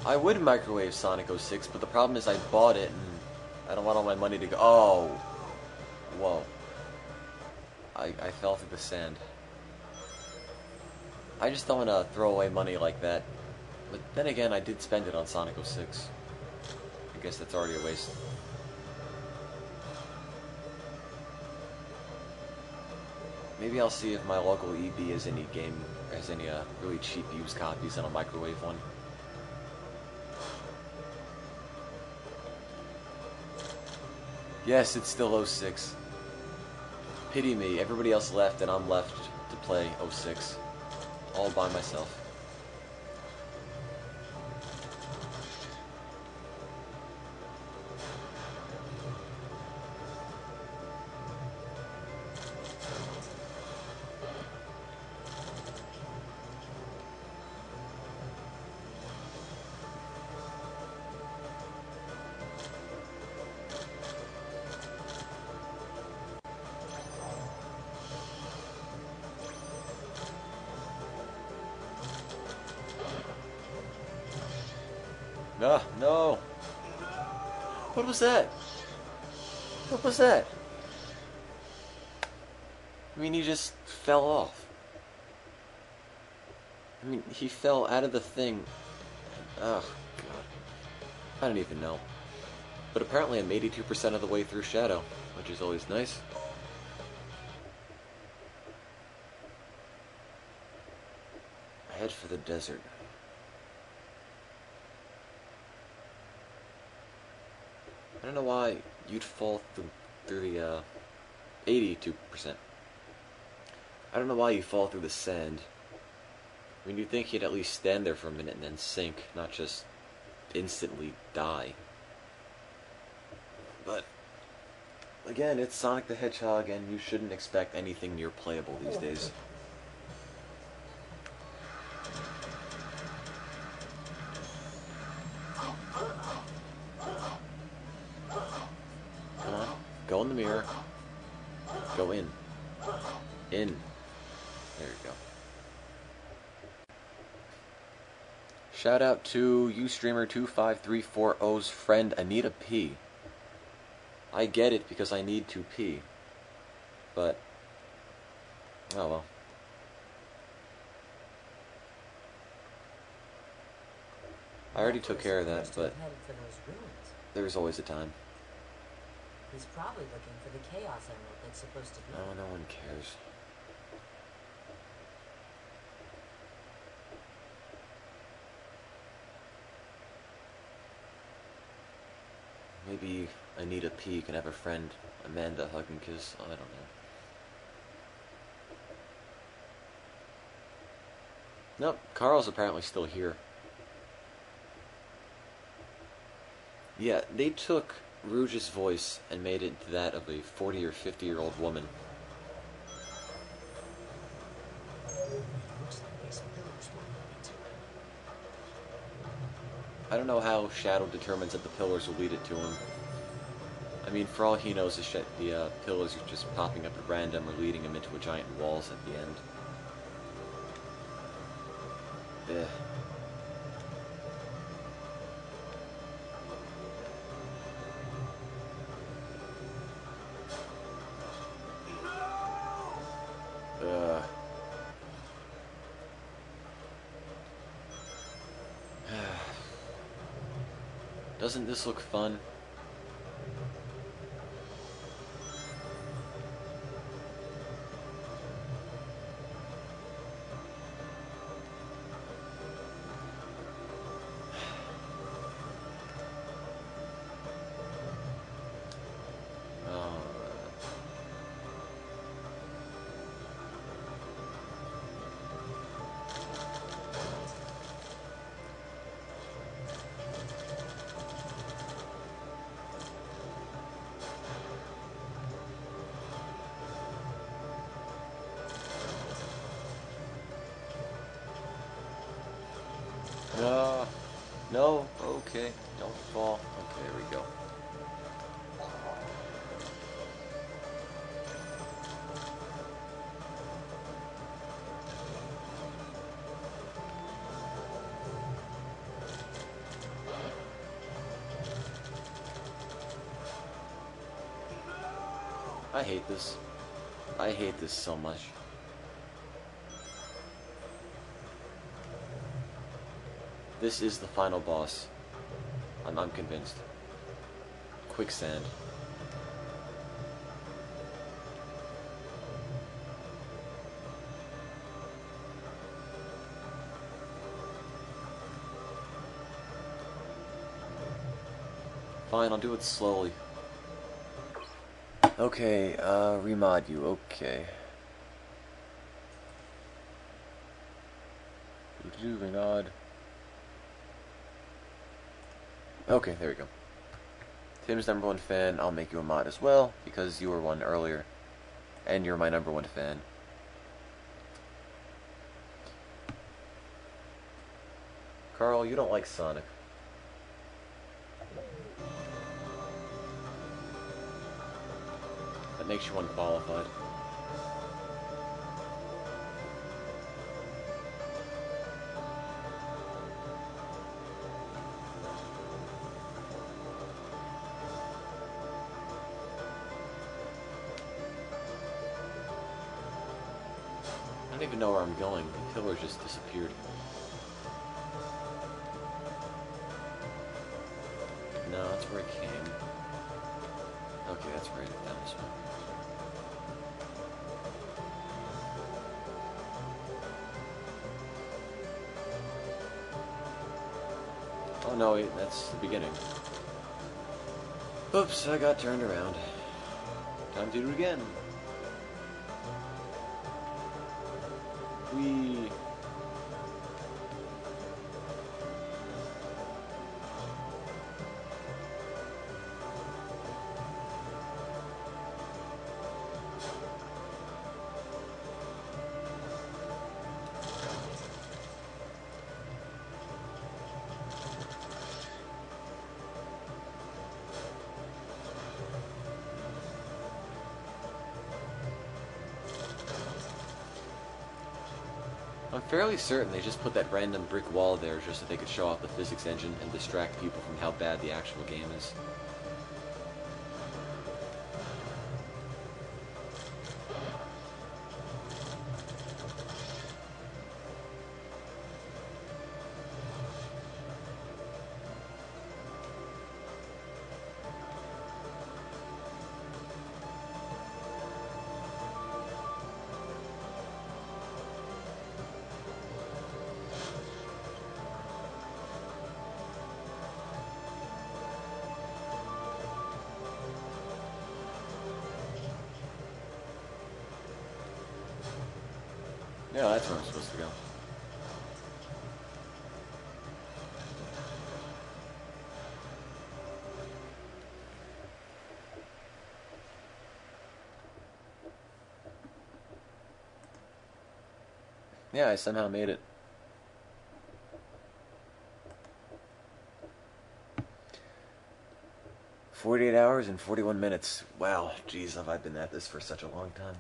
I would microwave Sonic 06, but the problem is I bought it and I don't want all my money to go. Oh! Whoa. I fell through the sand. I just don't want to throw away money like that. But then again, I did spend it on Sonic 06. I guess that's already a waste. Maybe I'll see if my local EB has any really cheap used copies and I'll microwave one. Yes, it's still 06. Pity me, everybody else left and I'm left to play 06. All by myself. No, no. What was that? What was that? I mean, he just fell off. I mean, he fell out of the thing. Oh, God. I don't even know. But apparently I'm 82% of the way through Shadow, which is always nice. Head for the desert. I don't know why you'd fall through the 82%. I don't know why you fall through the sand. I mean, you'd think you'd at least stand there for a minute and then sink, not just instantly die. But, again, it's Sonic the Hedgehog, and you shouldn't expect anything near playable these days. Come on, go in the mirror. Go in. In. There you go. Shout out to Ustreamer25340's friend Anita P. I get it because I need to pee. But, oh well. I already took care of that, but there's always a time.
He's probably looking for the Chaos Emerald that's supposed to be.
Oh, no one cares. Maybe Anita P can have a friend, Amanda, hug and kiss. I don't know. Nope, Carl's apparently still here. Yeah, they took Rouge's voice and made it into that of a 40 or 50-year-old woman.
Looks like these pillars were moving to him.
I don't know how Shadow determines that the pillars will lead it to him. I mean, for all he knows, the pillars are just popping up at random or leading him into a giant walls at the end. Ugh. Doesn't this look fun? No, okay, don't fall. Okay, there we go. I hate this. I hate this so much. This is the final boss. I'm convinced. Quicksand. Fine, I'll do it slowly. Okay, remod you, okay. Renod. Okay, there we go. Tim's #1 fan, I'll make you a mod as well, because you were one earlier. And you're my #1 fan. Carl, you don't like Sonic. That makes you unqualified. I don't even know where I'm going. The pillar just disappeared. No, that's where it came. Okay, that's right down this way. Oh no, wait, that's the beginning. Oops, I got turned around. Time to do it again. Whee! I'm fairly certain they just put that random brick wall there just so they could show off the physics engine and distract people from how bad the actual game is. Yeah, that's where I'm supposed to go. Yeah, I somehow made it. "48 hours and 41 minutes. Wow, geez, have I been at this for such a long time.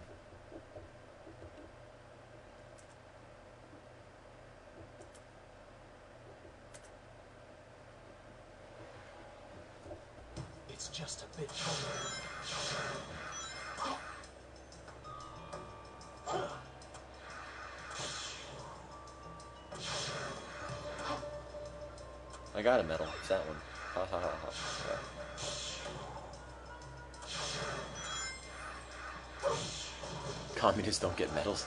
It's just a bit funny.
I got a medal. It's that one. Ha ha ha ha. Communists don't get medals.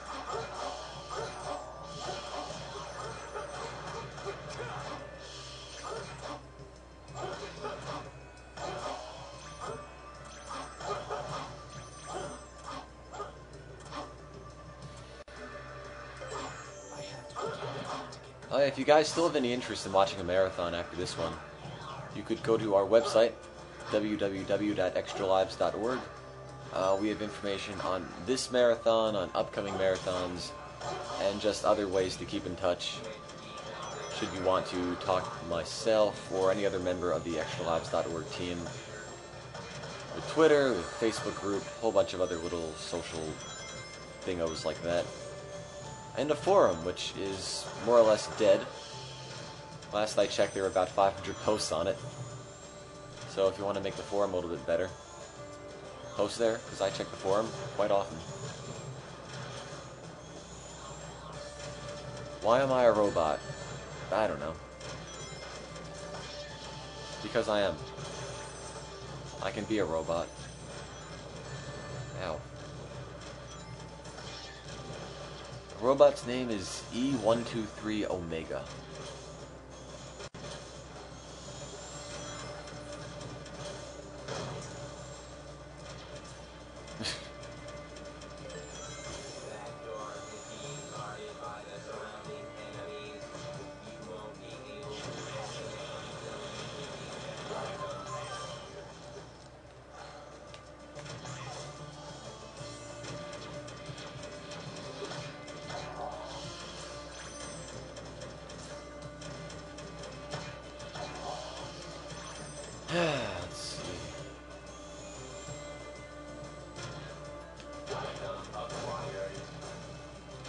If you guys still have any interest in watching a marathon after this one, you could go to our website, www.extralives.org. We have information on this marathon, on upcoming marathons, and just other ways to keep in touch. Should you want to talk to myself or any other member of the ExtraLives.org team, with Twitter, with Facebook group, a whole bunch of other little social thingos like that. And a forum, which is more or less dead. Last I checked, there were about 500 posts on it. So if you want to make the forum a little bit better, post there, because I check the forum quite often. Why am I a robot? I don't know. Because I am. I can be a robot. Ow. The robot's name is E123 Omega. Let's see.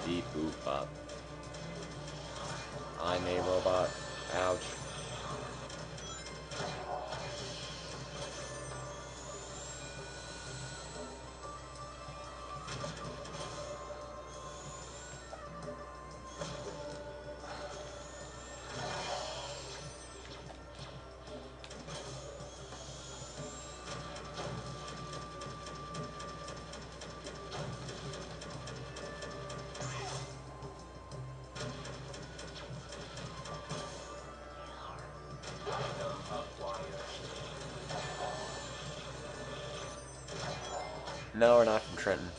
Beep boop bop. I'm a robot. Ouch. No, we're not from Trenton.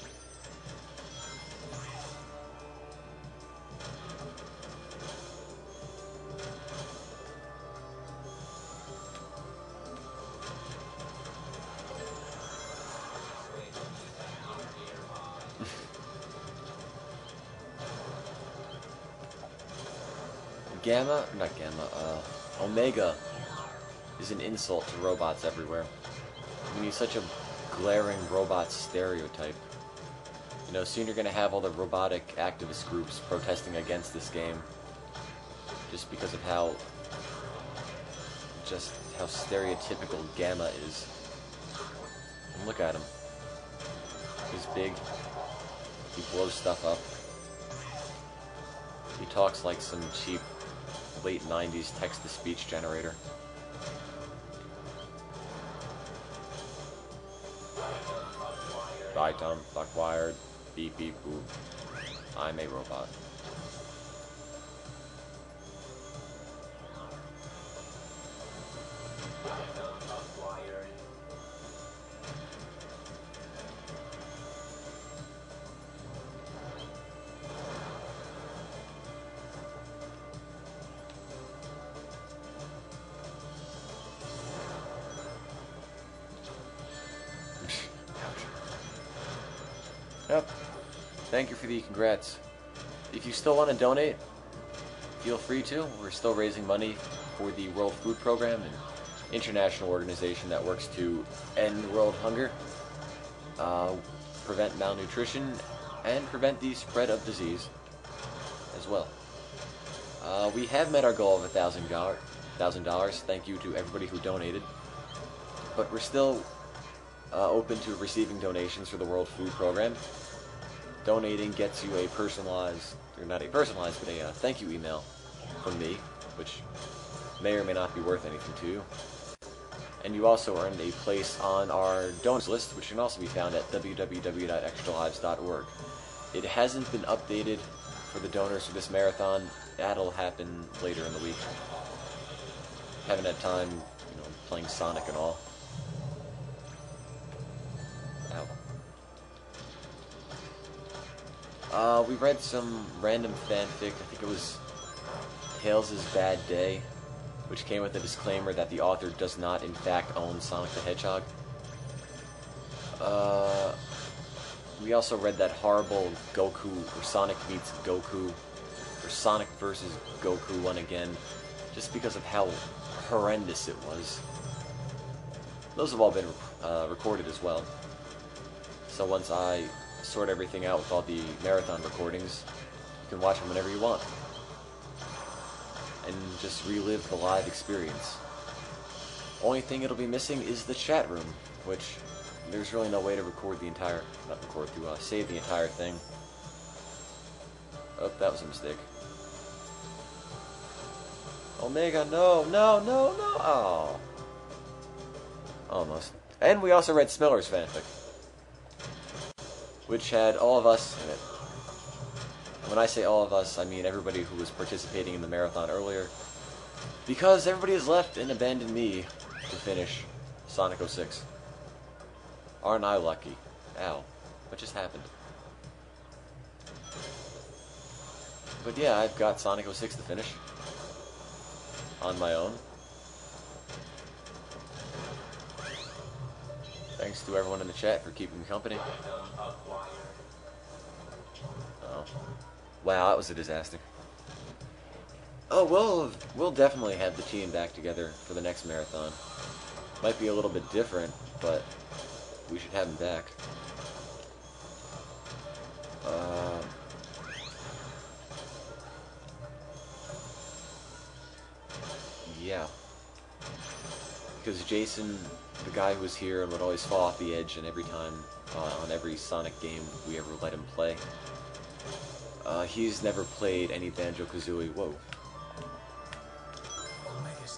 Omega is an insult to robots everywhere. I mean, he's such a glaring robot stereotype. You know, soon you're going to have all the robotic activist groups protesting against this game just because of how stereotypical Gamma is. And look at him. He's big. He blows stuff up. He talks like some cheap late 90s text-to-speech generator. Item acquired. Beep beep boop. I'm a robot. Yep. Thank you for the congrats. if you still want to donate, feel free to. We're still raising money for the World Food Program, an international organization that works to end world hunger, prevent malnutrition, and prevent the spread of disease as well. We have met our goal of $1,000. Thank you to everybody who donated. But we're still open to receiving donations for the World Food Program. Donating gets you a personalized, or not a personalized, but a thank you email from me, which may or may not be worth anything to you. And you also earned a place on our donors list, which can also be found at www.extralives.org. It hasn't been updated for the donors for this marathon. That'll happen later in the week. Haven't had time, playing Sonic and all. Ow. We read some random fanfic. I think it was Tails' Bad Day, which came with a disclaimer that the author does not, in fact, own Sonic the Hedgehog. We also read that horrible Goku, or Sonic meets Goku, or Sonic versus Goku one again, just because of how horrendous it was. Those have all been recorded as well. So once I sort everything out with all the marathon recordings, you can watch them whenever you want. And just relive the live experience. Only thing it'll be missing is the chat room, which there's really no way to record the entire, save the entire thing. Oh, that was a mistake. Omega, no. Oh. Almost. And we also read Smiller's fanfic, which had all of us in it. And when I say all of us, I mean everybody who was participating in the marathon earlier, because everybody has left and abandoned me to finish Sonic 06. Aren't I lucky? Ow. What just happened? But yeah, I've got Sonic 06 to finish on my own. Thanks to everyone in the chat for keeping me company. Oh. Wow, that was a disaster. Oh, we'll definitely have the team back together for the next marathon. Might be a little bit different, but we should have them back. Yeah. Because Jason, the guy who was here and would always fall off the edge, and every time on every Sonic game we ever let him play, he's never played any Banjo-Kazooie. Whoa.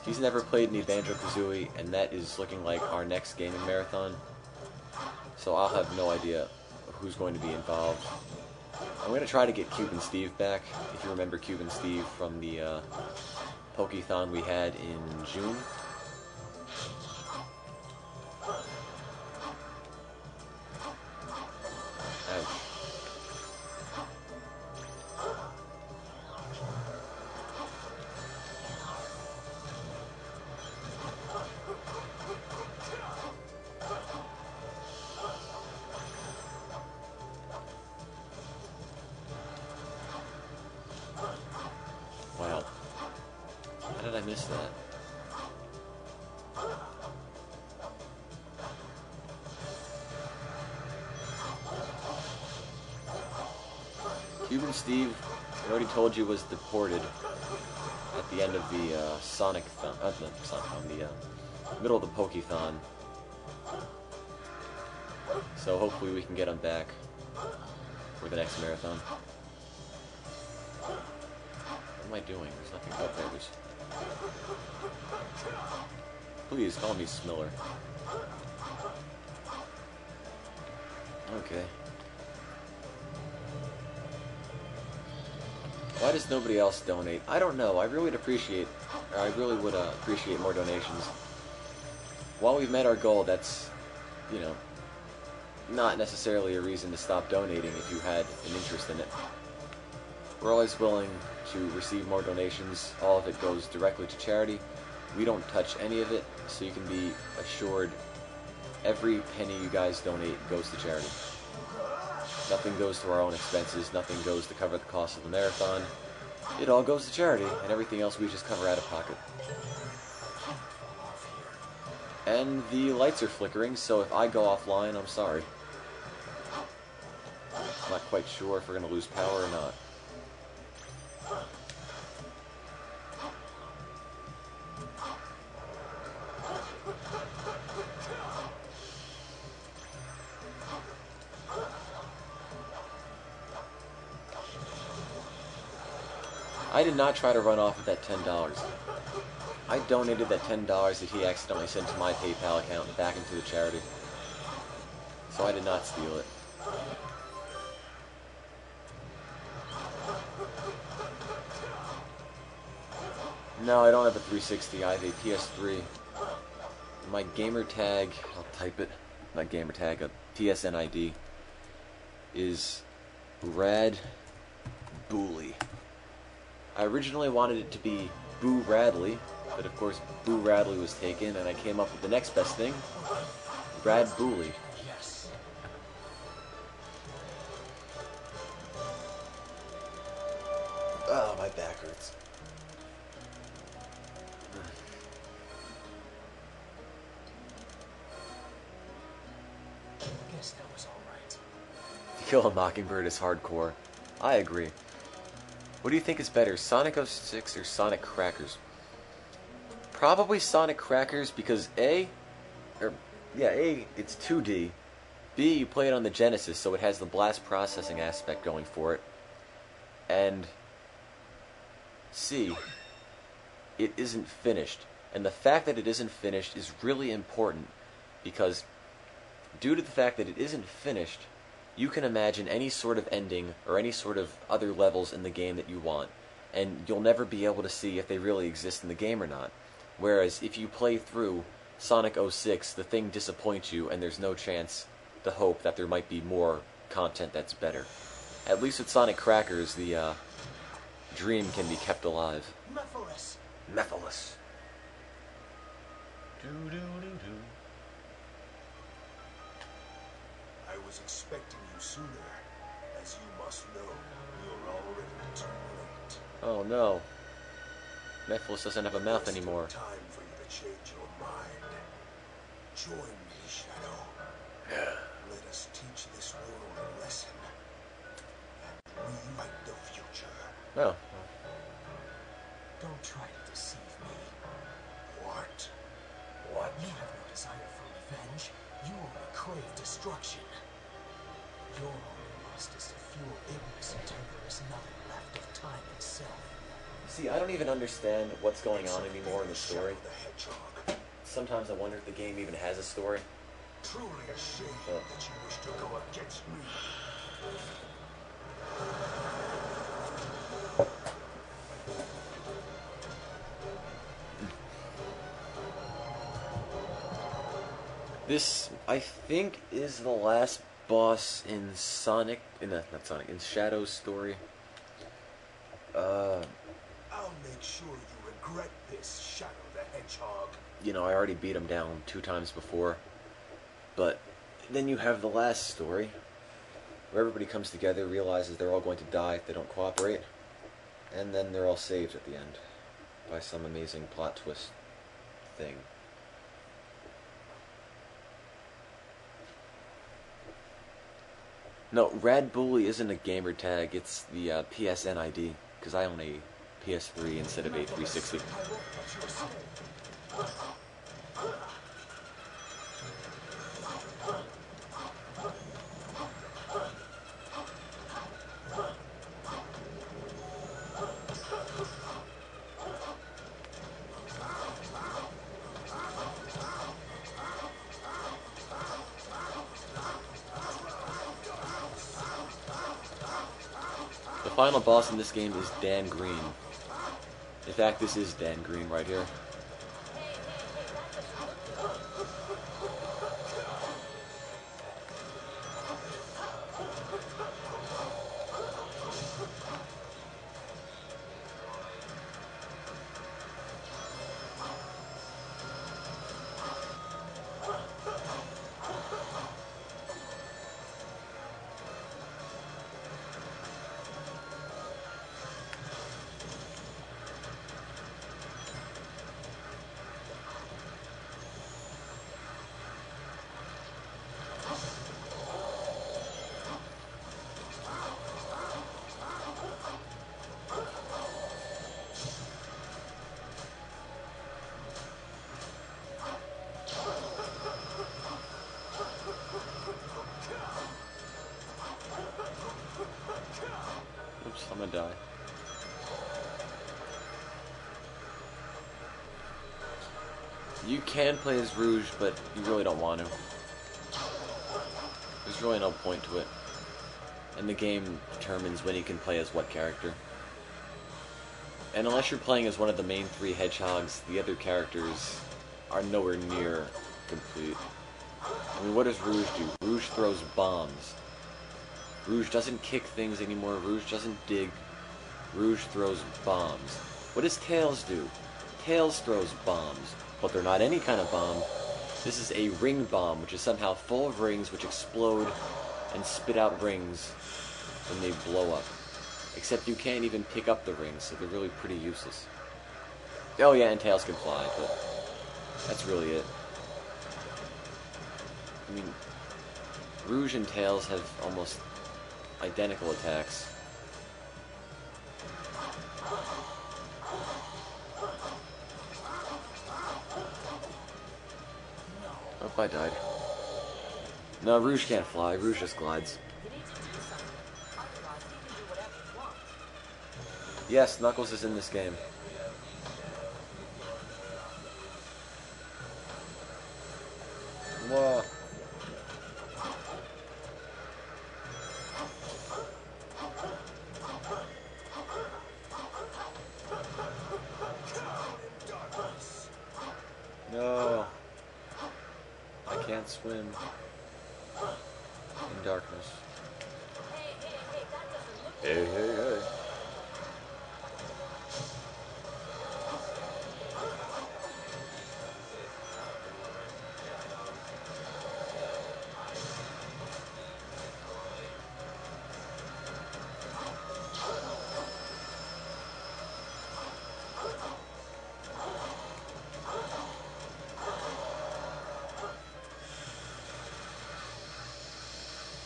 He's never played any Banjo-Kazooie, and that is looking like our next gaming marathon. So I'll have no idea who's going to be involved. I'm going to try to get Cube and Steve back. If you remember Cube and Steve from the Pokethon we had in June. Ouch. Wow. How did I miss that? Cuban Steve, I already told you, was deported at the end of the Sonic-thon, the middle of the Pokethon. So hopefully we can get him back for the next marathon. What am I doing? There's nothing up there. Please call me Smiller. Okay. Why does nobody else donate? I don't know. I really would appreciate more donations. While we've met our goal, that's, not necessarily a reason to stop donating if you had an interest in it. We're always willing to receive more donations. All of it goes directly to charity. We don't touch any of it, so you can be assured every penny you guys donate goes to charity. Nothing goes to our own expenses, nothing goes to cover the cost of the marathon. It all goes to charity, and everything else we just cover out of pocket. And the lights are flickering, so if I go offline, I'm sorry. I'm not quite sure if we're going to lose power or not. I did not try to run off with that $10. I donated that $10 that he accidentally sent to my PayPal account back into the charity. So I did not steal it. No, I don't have a 360. I have a PS3. My gamer tag, I'll type it, not gamer tag, a PSN ID, is Rad Booley. I originally wanted it to be Boo Radley, but of course Boo Radley was taken, and I came up with the next best thing, Rad Booley.
Yes.
Oh, my back hurts.
I guess that was all right.
To Kill a Mockingbird is hardcore. I agree. What do you think is better, Sonic 06 or Sonic Crackers? Probably Sonic Crackers because A, it's 2D. B, you play it on the Genesis, so it has the blast processing aspect going for it. And C, it isn't finished. And the fact that it isn't finished is really important because due to the fact that it isn't finished, you can imagine any sort of ending or any sort of other levels in the game that you want, and you'll never be able to see if they really exist in the game or not. Whereas if you play through Sonic 06, the thing disappoints you and there's no chance to hope that there might be more content that's better. At least with Sonic Crackers, the dream can be kept alive.
Mephiles.
Mephiles.
I was expecting you sooner. As you must know, you're already too late.
Oh no. Mephiles doesn't have a mouth
There's
anymore.
still time for you to change your mind. Join me, Shadow. Let us teach this world a lesson and rewrite the future.
Oh.
Don't try to deceive me.
What?
What? You have no desire for revenge. You only crave destruction. Your only lust is to fuel ignorance until there is nothing left of time itself.
See, I don't even understand what's going on anymore in the story.
The Hedgehog.
Sometimes I wonder if the game even has a story.
Truly a shame that you wish to go against me.
This, I think, is the last boss in Sonic, not Sonic, in Shadow's story.
I'll make sure you regret this, Shadow the Hedgehog.
You know, I already beat him down 2 times before. But then you have the last story, where everybody comes together, realizes they're all going to die if they don't cooperate, and then they're all saved at the end by some amazing plot twist thing. No, Rad Bully isn't a gamer tag, it's the PSN ID, because I own a PS3 instead of a 360. The final boss in this game is Dan Green. In fact, this is Dan Green right here. I'm gonna die. You can play as Rouge, but you really don't want to. There's really no point to it. And the game determines when you can play as what character. And unless you're playing as one of the main 3 Hedgehogs, the other characters are nowhere near complete. I mean, what does Rouge do? Rouge throws bombs. Rouge doesn't kick things anymore. Rouge doesn't dig. Rouge throws bombs. What does Tails do? Tails throws bombs. But they're not any kind of bomb. This is a ring bomb, which is somehow full of rings which explode and spit out rings when they blow up. Except you can't even pick up the rings, so they're really pretty useless. Oh yeah, and Tails can fly, but that's really it. I mean, Rouge and Tails have almost identical attacks. Oh, I died. No, Rouge can't fly. Rouge just glides.
You need to do something. Otherwise, he can do whatever he wants.
Yes, Knuckles is in this game. Whoa. No. I can't swim in darkness.
Hey, that doesn't look
Hey, hey, hey.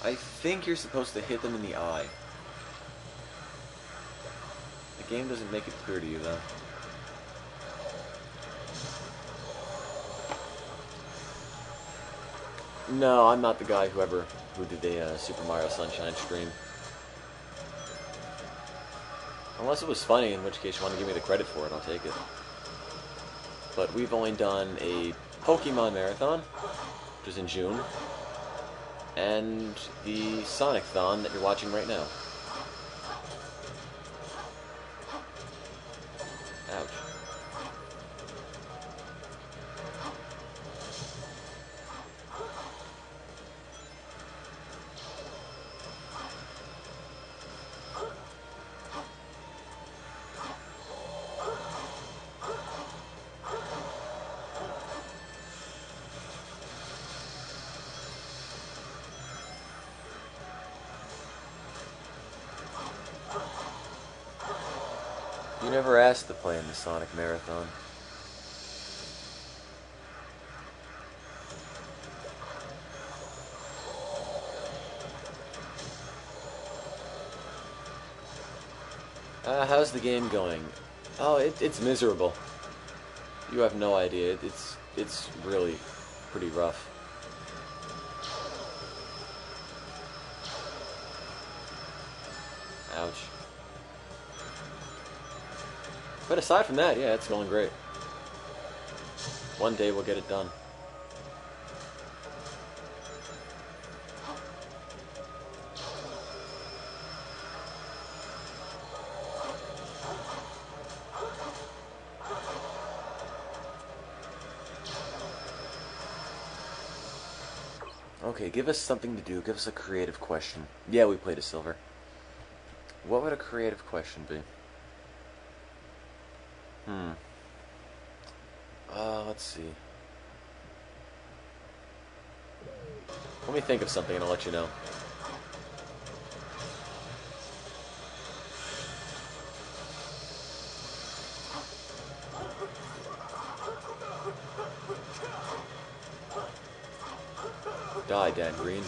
I think you're supposed to hit them in the eye. The game doesn't make it clear to you, though. No, I'm not the guy who did a Super Mario Sunshine stream. Unless it was funny, in which case you want to give me the credit for it, I'll take it. But we've only done a Pokemon Marathon, which is in June, and the Sonic-thon that you're watching right now. Ouch. You never asked to play in the Sonic Marathon. How's the game going? Oh, it's miserable. You have no idea. It's really pretty rough. Ouch. But aside from that, yeah, it's going great. One day we'll get it done. Okay, give us something to do. Give us a creative question. Yeah, we played a silver. What would a creative question be? Let's see. Let me think of something and I'll let you know. Die, Dan Green.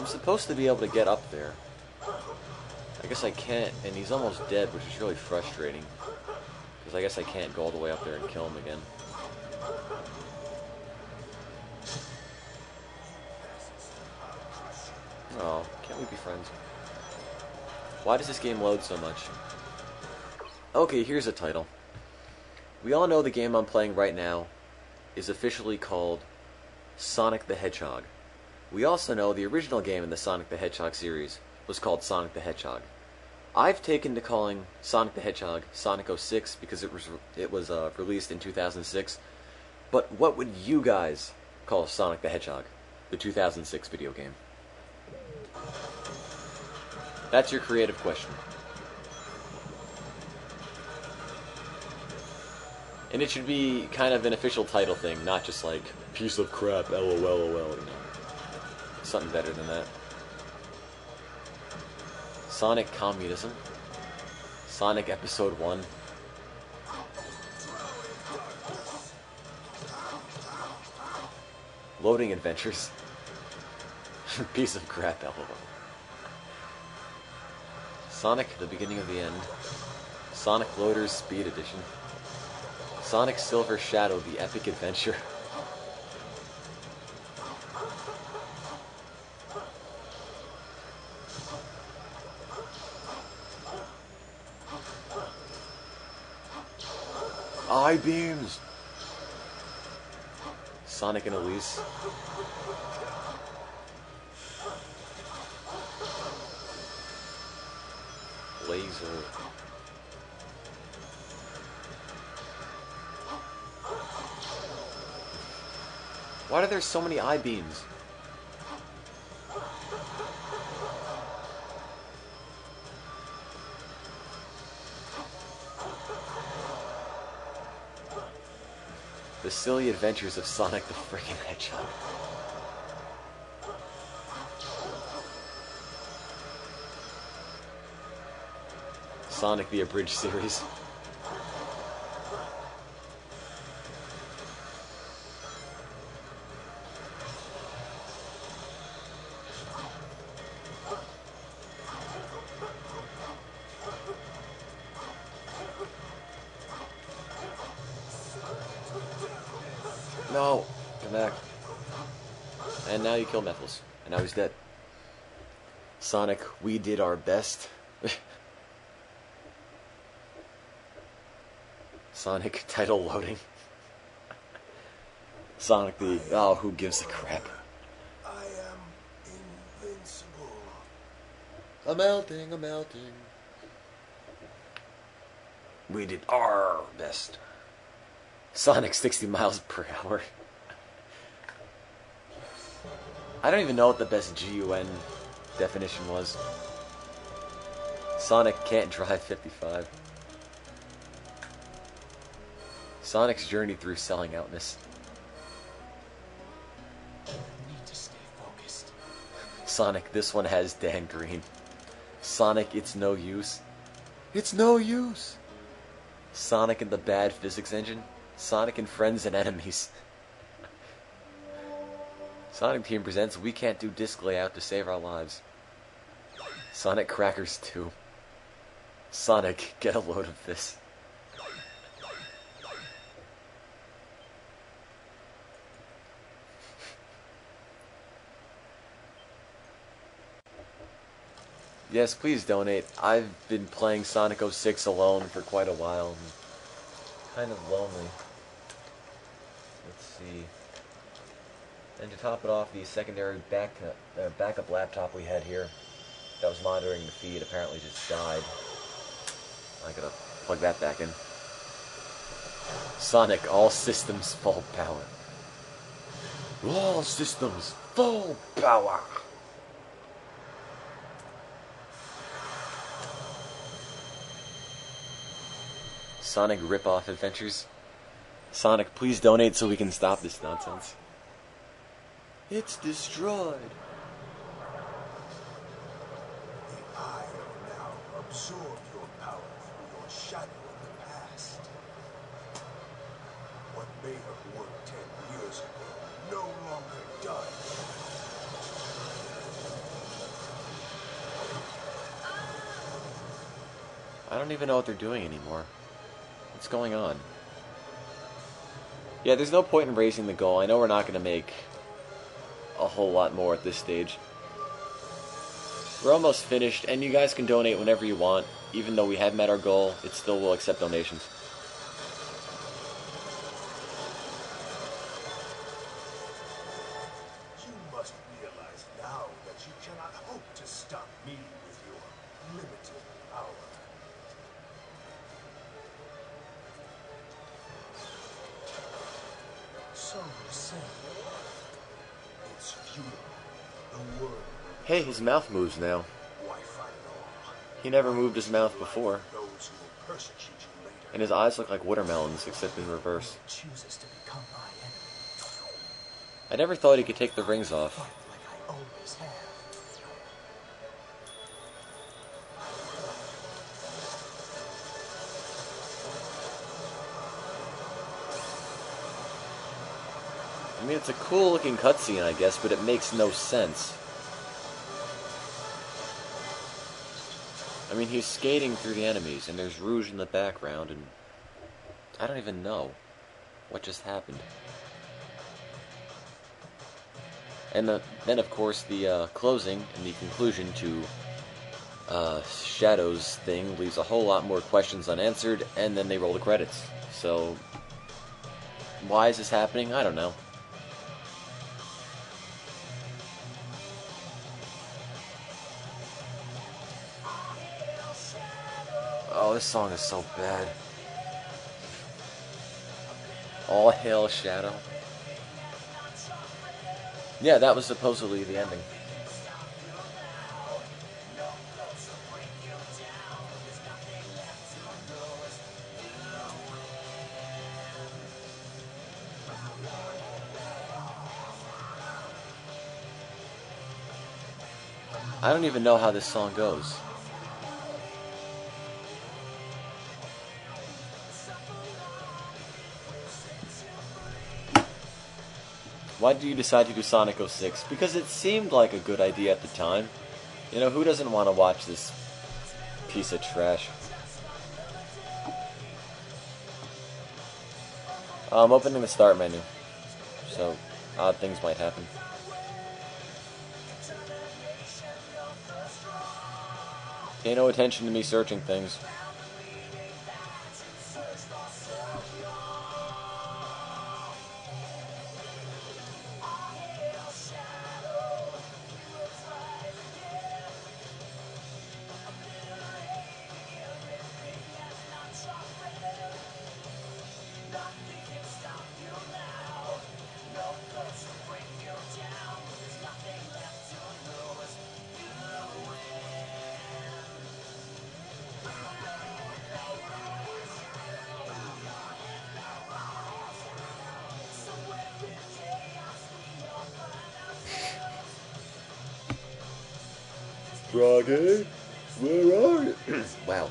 supposed to be able to get up there. I guess I can't, and he's almost dead, which is really frustrating. Because I guess I can't go all the way up there and kill him again. Oh, can't we be friends? Why does this game load so much? Okay, here's a title. We all know the game I'm playing right now is officially called Sonic the Hedgehog. We also know the original game in the Sonic the Hedgehog series was called Sonic the Hedgehog. I've taken to calling Sonic the Hedgehog Sonic 06 because it was released in 2006. But what would you guys call Sonic the Hedgehog, the 2006 video game? That's your creative question. And it should be kind of an official title thing, not just like, piece of crap, LOL, you know. Something better than that. Sonic Communism. Sonic Episode 1. Loading Adventures. Piece of crap, LOL. Sonic, the Beginning of the End. Sonic Loaders Speed Edition. Sonic Silver Shadow, the Epic Adventure. I-beams! Sonic and Elise. Laser. Why are there so many I-beams? The Silly Adventures of Sonic the Freaking Hedgehog. Sonic the Abridged series. No! Come back. And now you kill Methyls. And now he's dead. Sonic, we did our best. Sonic title loading. Sonic the... Oh, who gives a crap?
I am invincible.
I'm melting, I'm melting. We did our best. Sonic 60 miles per hour. I don't even know what the best GUN definition was. Sonic can't drive 55. Sonic's journey through selling outness.
Need to stay focused.
Sonic, this one has Dan Green. Sonic, it's no use. It's no use! Sonic and the Bad Physics Engine. Sonic and Friends and Enemies. Sonic Team presents We Can't Do Disc Layout to Save Our Lives. Sonic Crackers 2. Sonic, get a load of this. Yes, please donate. I've been playing Sonic 06 alone for quite a while. I'm kind of lonely. Let's see. And to top it off, the secondary backup laptop we had here that was monitoring the feed apparently just died. I gotta plug that back in. Sonic, all systems full power. All systems full power. Sonic Rip-Off Adventures. Sonic, please donate so we can stop this nonsense. It's destroyed.
The eye will now absorb your power through your shadow in the past. What may have worked 10 years ago no longer does.
I don't even know what they're doing anymore. What's going on? Yeah, there's no point in raising the goal. I know we're not going to make a whole lot more at this stage. We're almost finished, and you guys can donate whenever you want. Even though we have met our goal, it still will accept donations.
You must realize now that you cannot hope to stop me with your limited power. So you say, it's futile. The world.
Hey, his mouth moves now.
Why fight at all?
He never moved his mouth before.
Those who will persecute you later.
And his eyes look like watermelons, except in reverse.
Chooses to become my enemy.
I never thought he could take the rings off.
Fight like I always have.
I mean, it's a cool looking cutscene, I guess, but it makes no sense. I mean, he's skating through the enemies, and there's Rouge in the background, and I don't even know what just happened. And then, of course, the closing and the conclusion to Shadow's thing leaves a whole lot more questions unanswered, and then they roll the credits. So, why is this happening? I don't know. Oh, this song is so bad. All Hail Shadow. Yeah, that was supposedly the ending. I don't even know how this song goes. Why did you decide to do Sonic 06? Because it seemed like a good idea at the time. You know, who doesn't want to watch this piece of trash? I'm opening the start menu, so odd things might happen. Pay no attention to me searching things. Froggy, where are you? Wow.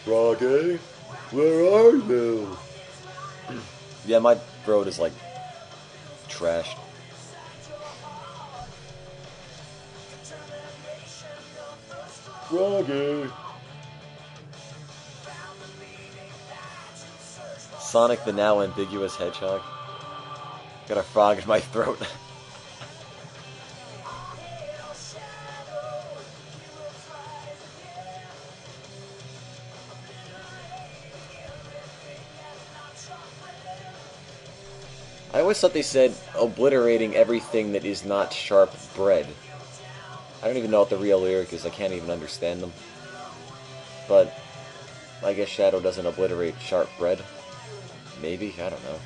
Froggy, where are you? Yeah, my throat is like trashed. Froggy. Sonic the now ambiguous Hedgehog. Got a frog in my throat. I always thought they said obliterating everything that is not sharp bread. I don't even know what the real lyric is. I can't even understand them. But I guess Shadow doesn't obliterate sharp bread. Maybe? I don't know.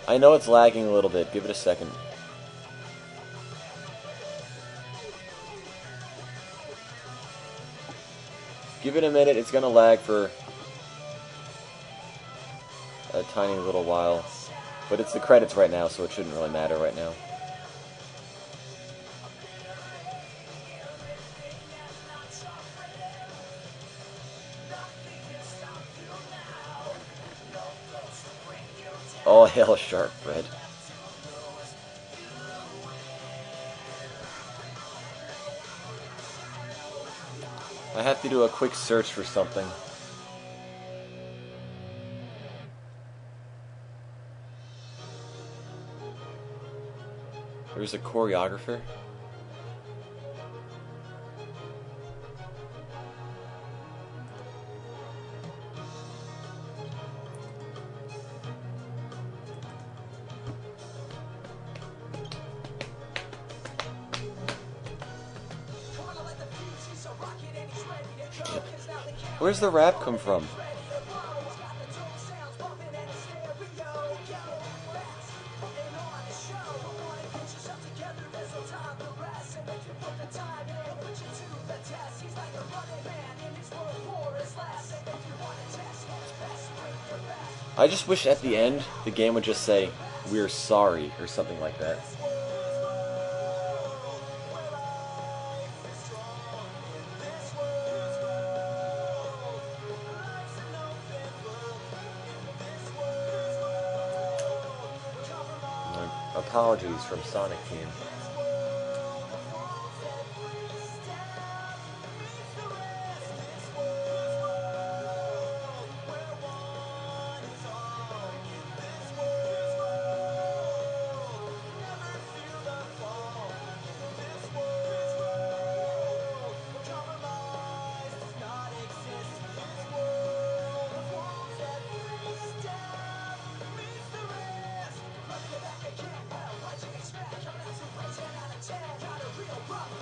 I know it's lagging a little bit. Give it a second. Give it a minute. It's gonna lag for a tiny little while. But it's the credits right now, so it shouldn't really matter right now. hell, sharp bread? I have to do a quick search for something. There's a choreographer. Where's the rap come from? I just wish at the end the game would just say, "We're sorry," or something like that. Apologies from Sonic Team.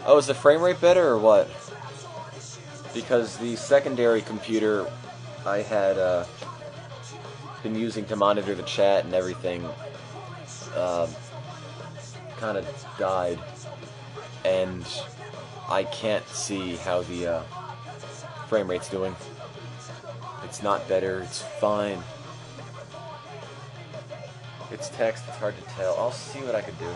Oh, is the frame rate better or what? Because the secondary computer I had been using to monitor the chat and everything kind of died, and I can't see how the frame rate's doing. It's not better, it's fine. It's text, it's hard to tell. I'll see what I could do.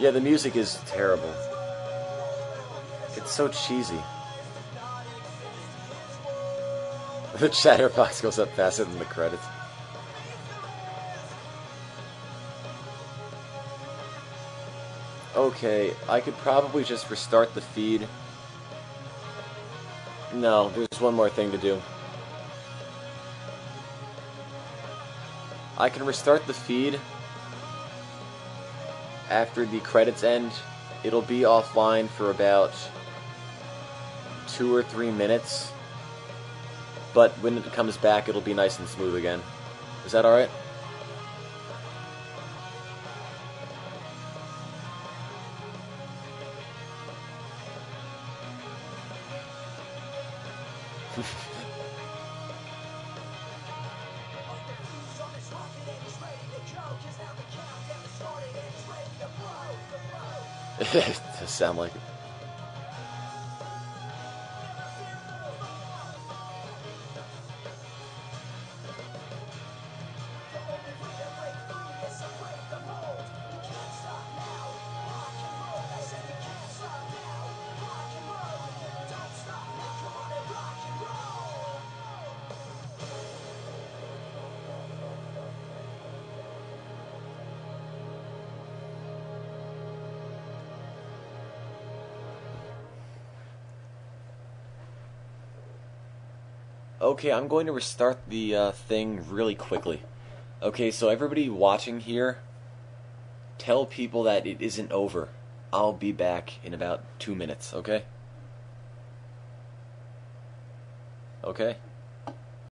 Yeah, the music is terrible. It's so cheesy. The chatterbox goes up faster than the credits. Okay, I could probably just restart the feed. No, there's one more thing to do. I can restart the feed after the credits end. It'll be offline for about 2 or 3 minutes, but when it comes back, it'll be nice and smooth again. Is that alright? It does sound like it. Okay, I'm going to restart the thing really quickly. Okay, so everybody watching here, tell people that it isn't over. I'll be back in about 2 minutes, okay? Okay?